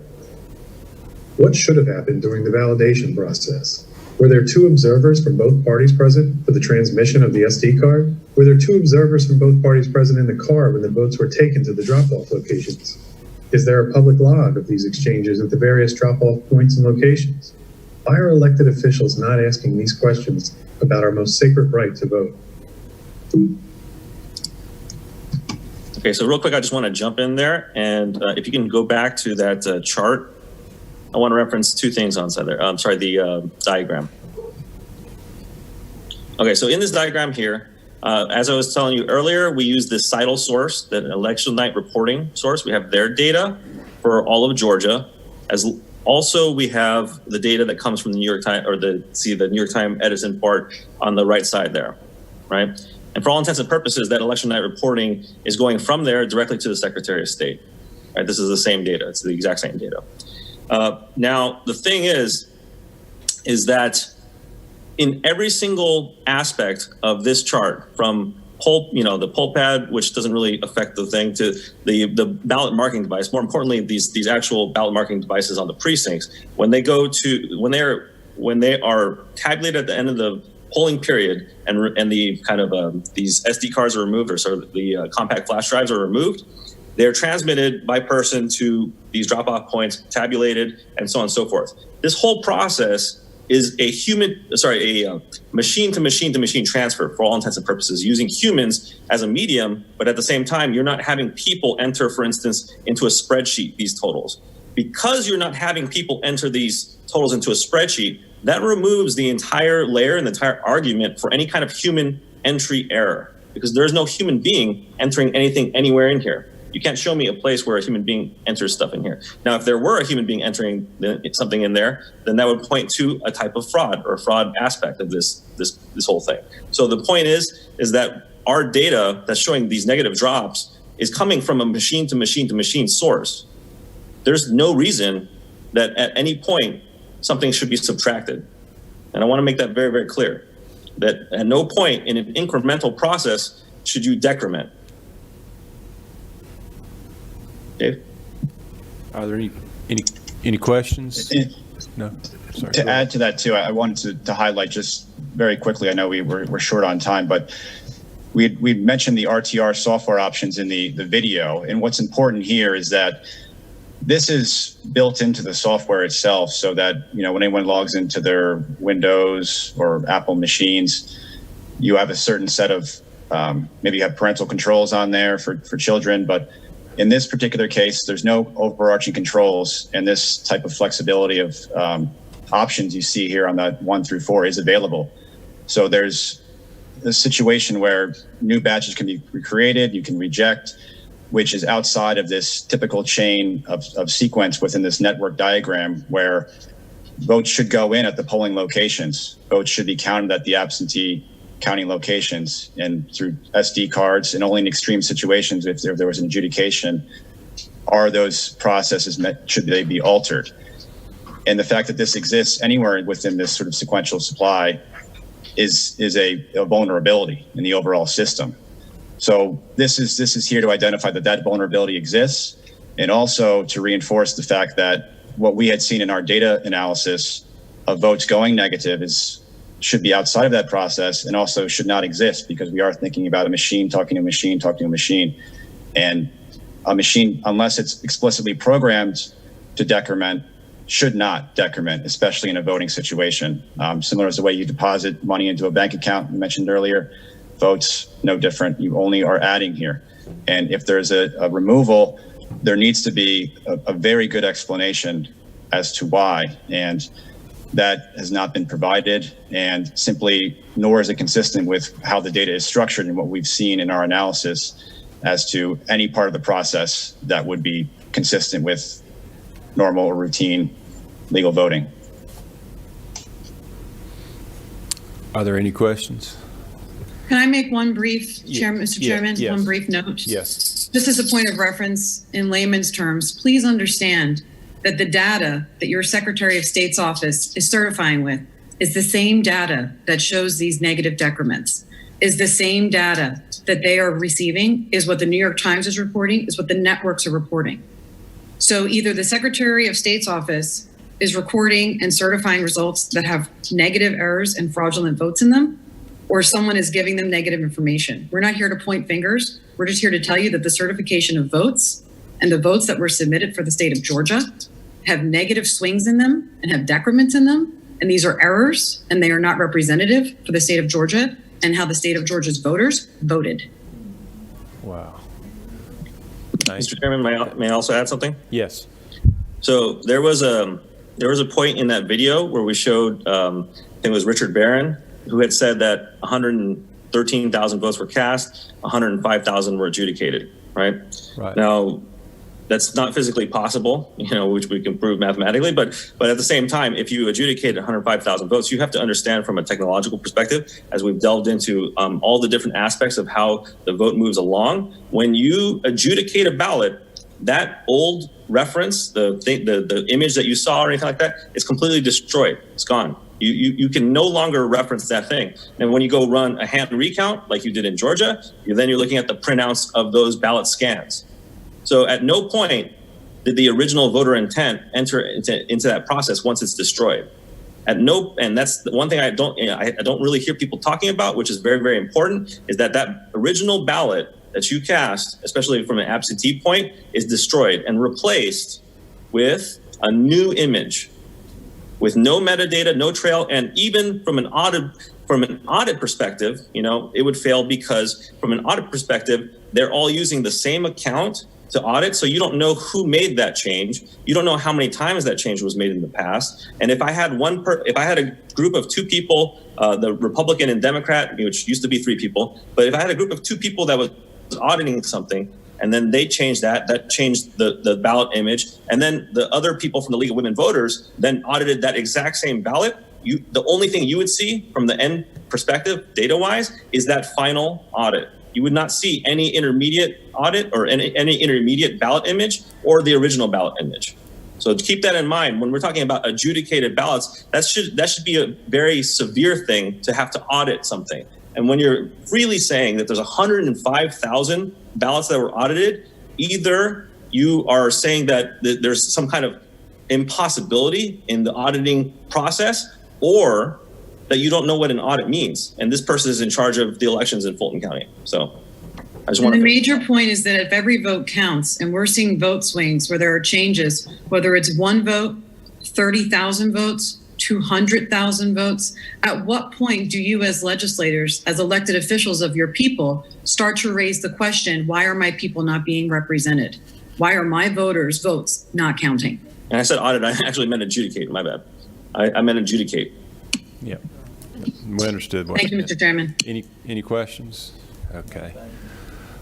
Speaker 21: What should have happened during the validation process? Were there 2 observers from both parties present for the transmission of the SD card? Were there 2 observers from both parties present in the car when the votes were taken to the drop-off locations? Is there a public log of these exchanges at the various drop-off points and locations? Why are elected officials not asking these questions about our most sacred right to vote?
Speaker 22: Okay, so real quick, I just want to jump in there, and if you can go back to that chart, I want to reference 2 things on side there. The diagram. Okay, so in this diagram here, as I was telling you earlier, we use this CITL source, the election night reporting source. We have their data for all of Georgia. Also, we have the data that comes from the New York Times, or the New York Times Edison part on the right side there, right? And for all intents and purposes, that election night reporting is going from there directly to the Secretary of State. Right? This is the same data. It's the exact same data. Now, the thing is that in every single aspect of this chart, from the poll pad, which doesn't really affect the thing, to the ballot marking device, more importantly, these actual ballot marking devices on the precincts, when they are tabulated at the end of the polling period, and the kind of these SD cards are removed, or sort of the compact flash drives are removed, they're transmitted by person to these drop-off points, tabulated, and so on and so forth. This whole process is a machine-to-machine transfer for all intents and purposes, using humans as a medium, but at the same time, you're not having people enter, for instance, into a spreadsheet, these totals. Because you're not having people enter these totals into a spreadsheet, that removes the entire layer and the entire argument for any kind of human entry error, because there's no human being entering anything anywhere in here. You can't show me a place where a human being enters stuff in here. Now, if there were a human being entering something in there, then that would point to a type of fraud, or a fraud aspect of this whole thing. So the point is that our data that's showing these negative drops is coming from a machine-to-machine source. There's no reason that at any point something should be subtracted. And I want to make that very, very clear, that at no point in an incremental process should you decrement. Dave?
Speaker 5: Are there any questions? No. Sorry.
Speaker 12: To add to that too, I wanted to highlight just very quickly, I know we're short on time, but we mentioned the RTR software options in the video. And what's important here is that this is built into the software itself, so that, when anyone logs into their Windows or Apple machines, you have a certain set of, maybe you have parental controls on there for children, but in this particular case, there's no overarching controls, and this type of flexibility of options you see here on that 1 through 4 is available. So there's a situation where new batches can be recreated, you can reject, which is outside of this typical chain of sequence within this network diagram, where votes should go in at the polling locations. Votes should be counted at the absentee counting locations and through SD cards, and only in extreme situations, if there was an adjudication, are those processes should they be altered. And the fact that this exists anywhere within this sort of sequential supply is a vulnerability in the overall system. So this is here to identify that vulnerability exists, and also to reinforce the fact that what we had seen in our data analysis of votes going negative is should be outside of that process and also should not exist, because we are thinking about a machine talking to a machine talking to a machine. And a machine, unless it's explicitly programmed to decrement, should not decrement, especially in a voting situation. Similar as the way you deposit money into a bank account, you mentioned earlier, votes, no different. You only are adding here. And if there's a removal, there needs to be a very good explanation as to why. And that has not been provided, and simply nor is it consistent with how the data is structured and what we've seen in our analysis as to any part of the process that would be consistent with normal or routine legal voting.
Speaker 5: Are there any questions?
Speaker 15: Can I make one brief, Mr. Chairman,
Speaker 5: yes.
Speaker 15: one brief note?
Speaker 5: Yes.
Speaker 15: Just as a point of reference, in layman's terms, please understand that the data that your Secretary of State's office is certifying with is the same data that shows these negative decrements, is the same data that they are receiving, is what the New York Times is reporting, is what the networks are reporting. So either the Secretary of State's office is recording and certifying results that have negative errors and fraudulent votes in them, or someone is giving them negative information. We're not here to point fingers. We're just here to tell you that the certification of votes and the votes that were submitted for the state of Georgia have negative swings in them and have decrements in them. And these are errors, and they are not representative for the state of Georgia and how the state of Georgia's voters voted.
Speaker 5: Wow.
Speaker 22: Mr. Chairman, may I also add something?
Speaker 5: Yes.
Speaker 22: So there was a point in that video where we showed, I think it was Richard Barron, who had said that 113,000 votes were cast, 105,000 were adjudicated, right?
Speaker 5: Right.
Speaker 22: Now, that's not physically possible, which we can prove mathematically, but at the same time, if you adjudicate 105,000 votes, you have to understand from a technological perspective, as we've delved into all the different aspects of how the vote moves along. When you adjudicate a ballot, that old reference, the image that you saw or anything like that, is completely destroyed. It's gone. You can no longer reference that thing. And when you go run a hand recount, like you did in Georgia, then you're looking at the printouts of those ballot scans. So at no point did the original voter intent enter into that process once it's destroyed. And that's the one thing I don't really hear people talking about, which is very, very important, is that original ballot that you cast, especially from an absentee point, is destroyed and replaced with a new image with no metadata, no trail, and even from an audit perspective, it would fail, because from an audit perspective, they're all using the same account to audit, so you don't know who made that change. You don't know how many times that change was made in the past. And if I had a group of two people, the Republican and Democrat, which used to be three people, but if I had a group of two people that was auditing something, and then they changed that changed the ballot image, and then the other people from the League of Women Voters then audited that exact same ballot, the only thing you would see from the end perspective, data-wise, is that final audit. You would not see any intermediate audit or any intermediate ballot image or the original ballot image. So keep that in mind when we're talking about adjudicated ballots. That should be a very severe thing to have to audit something. And when you're freely saying that there's 105,000 ballots that were audited, either you are saying that there's some kind of impossibility in the auditing process, or that you don't know what an audit means. And this person is in charge of the elections in Fulton County. So I just want to.
Speaker 15: The major point is that if every vote counts, and we're seeing vote swings where there are changes, whether it's one vote, 30,000 votes, 200,000 votes, at what point do you as legislators, as elected officials of your people, start to raise the question, why are my people not being represented? Why are my voters' votes not counting?
Speaker 22: And I said audit, I actually meant adjudicate, my bad. I meant adjudicate.
Speaker 5: Yeah. We understood.
Speaker 15: Thank you, Mr. Chairman.
Speaker 5: Any questions? Okay.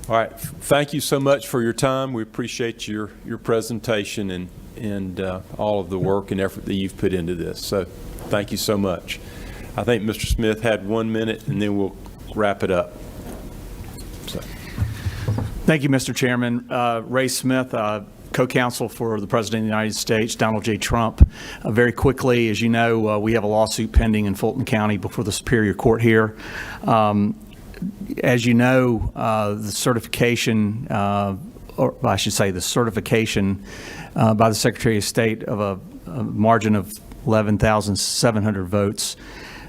Speaker 5: All right. Thank you so much for your time. We appreciate your presentation and all of the work and effort that you've put into this. So thank you so much. I think Mr. Smith had 1 minute, and then we'll wrap it up. So.
Speaker 1: Thank you, Mr. Chairman. Ray Smith, co-counsel for the President of the United States, Donald J. Trump. Very quickly, as you know, we have a lawsuit pending in Fulton County before the Superior Court here. As you know, the certification, or I should say the certification by the Secretary of State of a margin of 11,700 votes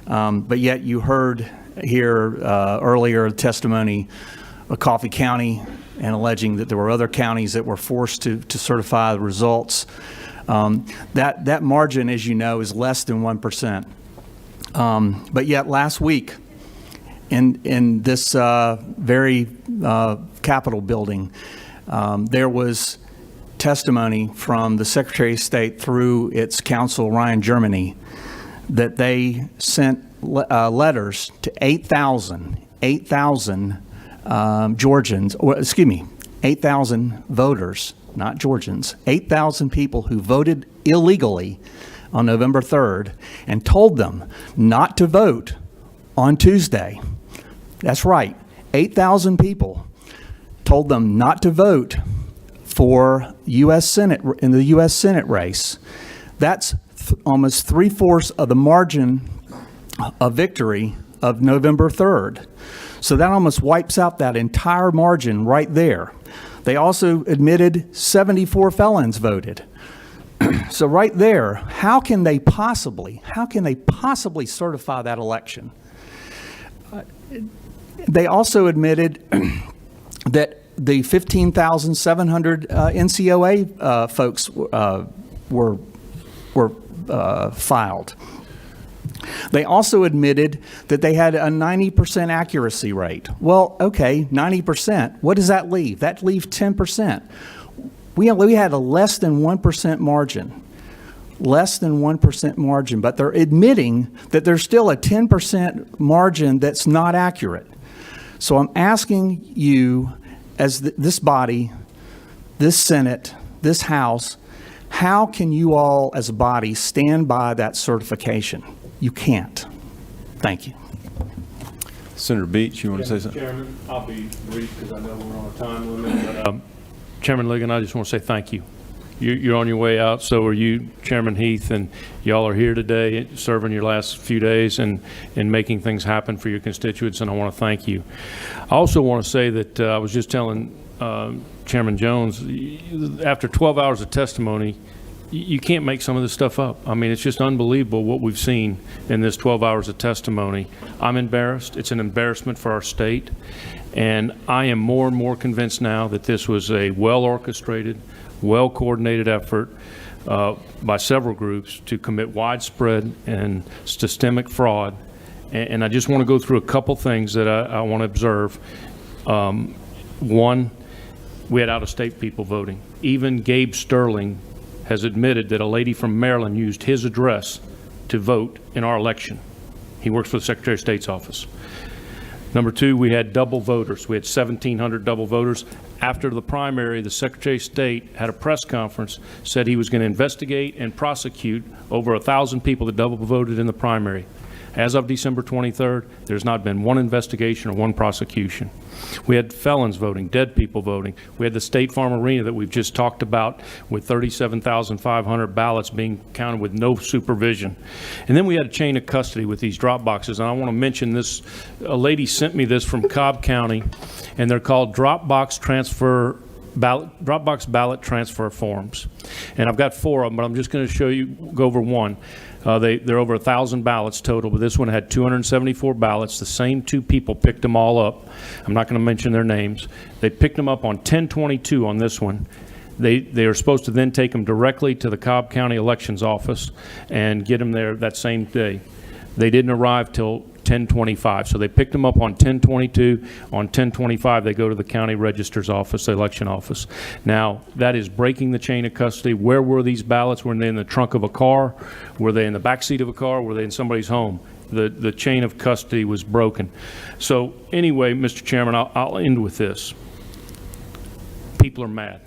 Speaker 1: But yet you heard here earlier testimony of Coffee County and alleging that there were other counties that were forced to certify the results. That margin, as you know, is less than 1%. But yet last week, in this very Capitol building, there was testimony from the Secretary of State through its counsel, Ryan Germany, that they sent letters to 8,000 Georgians, or excuse me, 8,000 voters, not Georgians, 8,000 people who voted illegally on November 3rd, and told them not to vote on Tuesday. That's right, 8,000 people told them not to vote for U.S. Senate, in the U.S. Senate race. That's almost 3/4 of the margin of victory of November 3rd. So that almost wipes out that entire margin right there. They also admitted 74 felons voted. So right there, how can they possibly certify that election? They also admitted that the 15,700 NCOA folks were filed. They also admitted that they had a 90% accuracy rate. Well, okay, 90%. What does that leave? That leaves 10%. We had a less than 1% margin. Less than 1% margin, but they're admitting that there's still a 10% margin that's not accurate. So I'm asking you, as this body, this Senate, this House, how can you all as a body stand by that certification? You can't. Thank you.
Speaker 5: Senator Beach, you want to say something?
Speaker 6: Chairman, I'll be brief because I know we're on a time limit. But, Chairman Ligon, I just want to say thank you. You're on your way out, so are you, Chairman Heath, and y'all are here today serving your last few days and making things happen for your constituents, and I want to thank you. I also want to say that I was just telling Chairman Jones, after 12 hours of testimony, you can't make some of this stuff up. I mean, it's just unbelievable what we've seen in this 12 hours of testimony. I'm embarrassed. It's an embarrassment for our state, and I am more and more convinced now that this was a well-orchestrated, well-coordinated effort by several groups to commit widespread and systemic fraud. And I just want to go through a couple things that I want to observe. One, we had out-of-state people voting. Even Gabe Sterling has admitted that a lady from Maryland used his address to vote in our election. He works for the Secretary of State's office. Number two, we had double voters. We had 1,700 double voters. After the primary, the Secretary of State had a press conference, said he was going to investigate and prosecute over 1,000 people that double voted in the primary. As of December 23rd, there's not been one investigation or one prosecution. We had felons voting, dead people voting. We had the State Farm Arena that we've just talked about with 37,500 ballots being counted with no supervision. And then we had a chain of custody with these drop boxes. And I want to mention this. A lady sent me this from Cobb County, and they're called Dropbox ballot transfer forms. And I've got 4 of them, but I'm just going to go over one. They're over 1,000 ballots total, but this one had 274 ballots. The same 2 people picked them all up. I'm not going to mention their names. They picked them up on 10/22 on this one. They are supposed to then take them directly to the Cobb County Elections Office and get them there that same day. They didn't arrive till 10/25, so they picked them up on 10/22. On 10/25, they go to the county register's office, the election office. Now, that is breaking the chain of custody. Where were these ballots? Were they in the trunk of a car? Were they in the back seat of a car? Were they in somebody's home? The chain of custody was broken. So anyway, Mr. Chairman, I'll end with this. People are mad.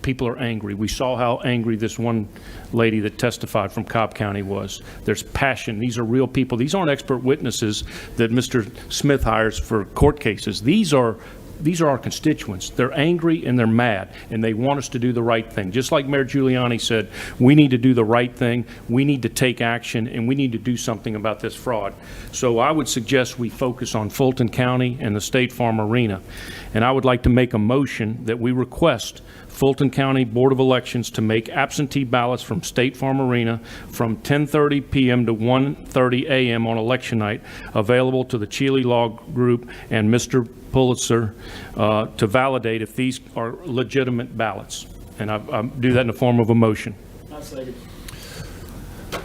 Speaker 6: People are angry. We saw how angry this one lady that testified from Cobb County was. There's passion. These are real people. These aren't expert witnesses that Mr. Smith hires for court cases. These are these are our constituents. They're angry and they're mad, and they want us to do the right thing. Just like Mayor Giuliani said, we need to do the right thing, we need to take action, and we need to do something about this fraud. So I would suggest we focus on Fulton County and the State Farm Arena. And I would like to make a motion that we request Fulton County Board of Elections to make absentee ballots from State Farm Arena from 10:30 p.m. to 1:30 a.m. on election night available to the Chile Law Group and Mr. Pulitzer to validate if these are legitimate ballots. And I do that in the form of a motion.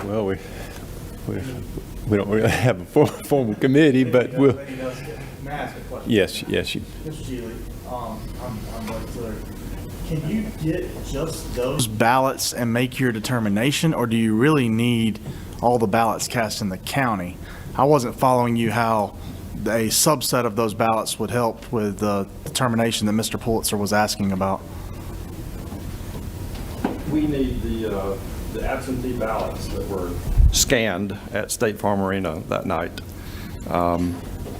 Speaker 5: Well, we don't really have a formal committee, but we'll. Yes.
Speaker 8: Mr. Healy, I'm Blake Tiller. Can you get just those ballots and make your determination, or do you really need all the ballots cast in the county? I wasn't following you how a subset of those ballots would help with the determination that Mr. Pulitzer was asking about.
Speaker 13: We need the absentee ballots that were scanned at State Farm Arena that night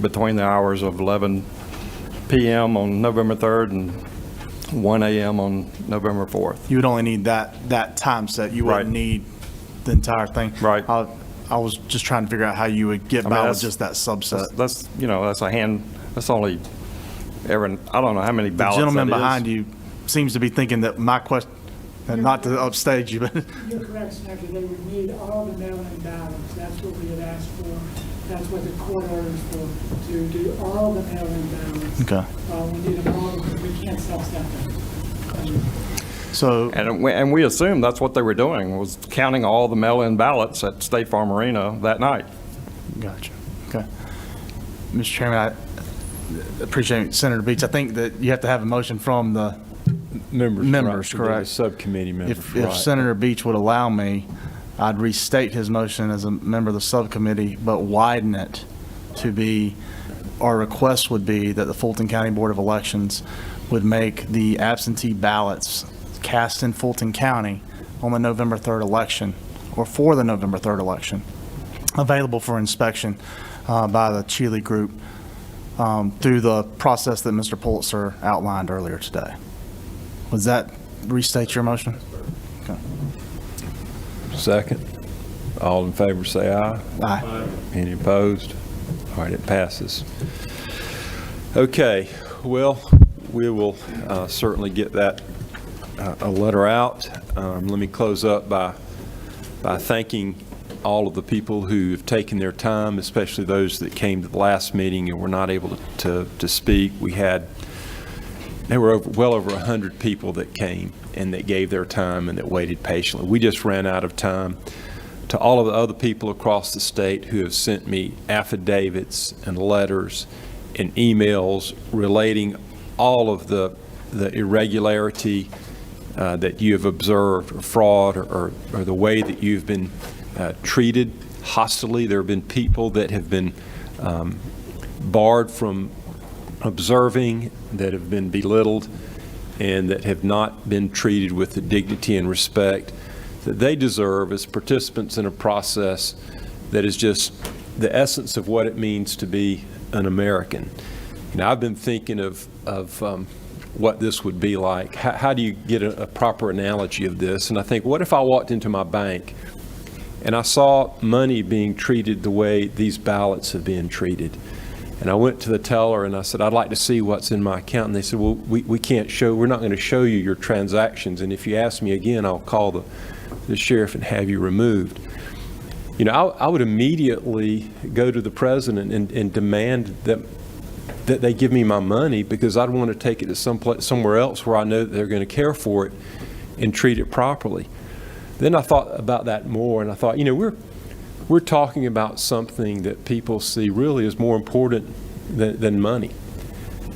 Speaker 13: between the hours of 11 p.m. on November 3rd and 1 a.m. on November 4th.
Speaker 8: You would only need that time set. You wouldn't need the entire thing.
Speaker 13: Right.
Speaker 8: I was just trying to figure out how you would get by with just that subset.
Speaker 13: That's that's only every, I don't know how many ballots.
Speaker 8: The gentleman
Speaker 13: that
Speaker 8: behind you seems to be thinking that my question, and not to upstage you, but.
Speaker 9: You're correct, Senator. They would need all the mail-in ballots. That's what we had asked for. That's what the court orders for, to do all the mail-in ballots.
Speaker 8: Okay.
Speaker 9: We need them all because we can't self-set them.
Speaker 8: So.
Speaker 13: And we assumed that's what they were doing, was counting all the mail-in ballots at State Farm Arena that night.
Speaker 8: Gotcha. Okay. Mr. Chairman, I appreciate Senator Beach. I think that you have to have a motion from the members,
Speaker 5: right,
Speaker 8: correct?
Speaker 5: the subcommittee members.
Speaker 8: If Senator Beach would allow me, I'd restate his motion as a member of the subcommittee, but widen it to be, our request would be that the Fulton County Board of Elections would make the absentee ballots cast in Fulton County on the November 3rd election, or for the November 3rd election, available for inspection by the Chile Group through the process that Mr. Pulitzer outlined earlier today. Was that restate your motion? Okay.
Speaker 5: Second. All in favor say aye.
Speaker 8: Aye.
Speaker 5: Any opposed? All right, it passes. Okay, well, we will certainly get that a letter out. Let me close up by thanking all of the people who have taken their time, especially those that came to the last meeting and were not able to speak. There were well over 100 people that came and that gave their time and that waited patiently. We just ran out of time. To all of the other people across the state who have sent me affidavits and letters and emails relating all of the irregularity that you have observed, or fraud, or the way that you've been treated hostilely. There have been people that have been barred from observing, that have been belittled, and that have not been treated with the dignity and respect that they deserve as participants in a process that is just the essence of what it means to be an American. Now, I've been thinking of what this would be like. How do you get a proper analogy of this? And I think, what if I walked into my bank and I saw money being treated the way these ballots have been treated? And I went to the teller and I said, I'd like to see what's in my account. And they said, well, we're not going to show you your transactions. And if you ask me again, I'll call the sheriff and have you removed. You know, I would immediately go to the president and demand that they give me my money, because I'd want to take it to somewhere else where I know that they're going to care for it and treat it properly. Then I thought about that more, and I thought, you know, we're talking about something that people see really as more important than money,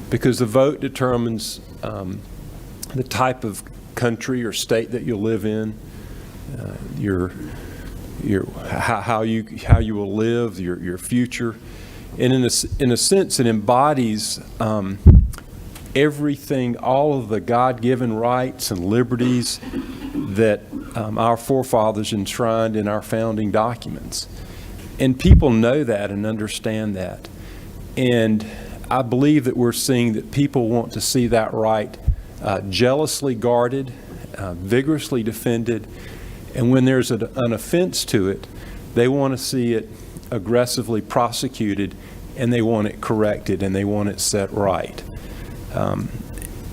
Speaker 5: because the vote determines the type of country or state that you'll live in, how you will live, your future, and in a sense, it embodies everything, all of the God-given rights and liberties that our forefathers enshrined in our founding documents. And people know that and understand that. And I believe that we're seeing that people want to see that right jealously guarded, vigorously defended, and when there's an offense to it, they want to see it aggressively prosecuted, and they want it corrected, and they want it set right.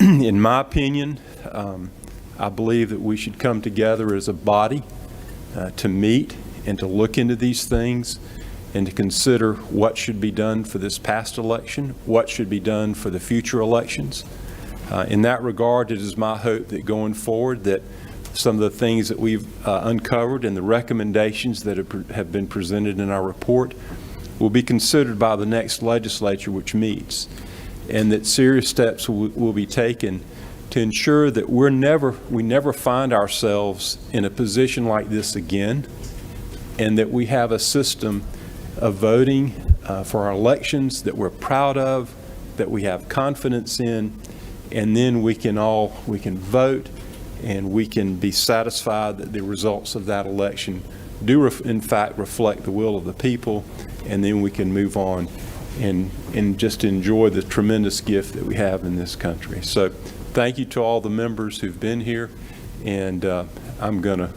Speaker 5: In my opinion, I believe that we should come together as a body to meet and to look into these things and to consider what should be done for this past election, what should be done for the future elections. In that regard, it is my hope that going forward that some of the things that we've uncovered and the recommendations that have been presented in our report will be considered by the next legislature which meets, and that serious steps will be taken to ensure that we never find ourselves in a position like this again, and that we have a system of voting for our elections that we're proud of, that we have confidence in, and then we can vote and we can be satisfied that the results of that election do in fact reflect the will of the people, and then we can move on and just enjoy the tremendous gift that we have in this country. So thank you to all the members who've been here, and I'm gonna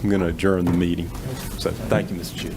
Speaker 5: adjourn the meeting. So thank you, Mr. Chair.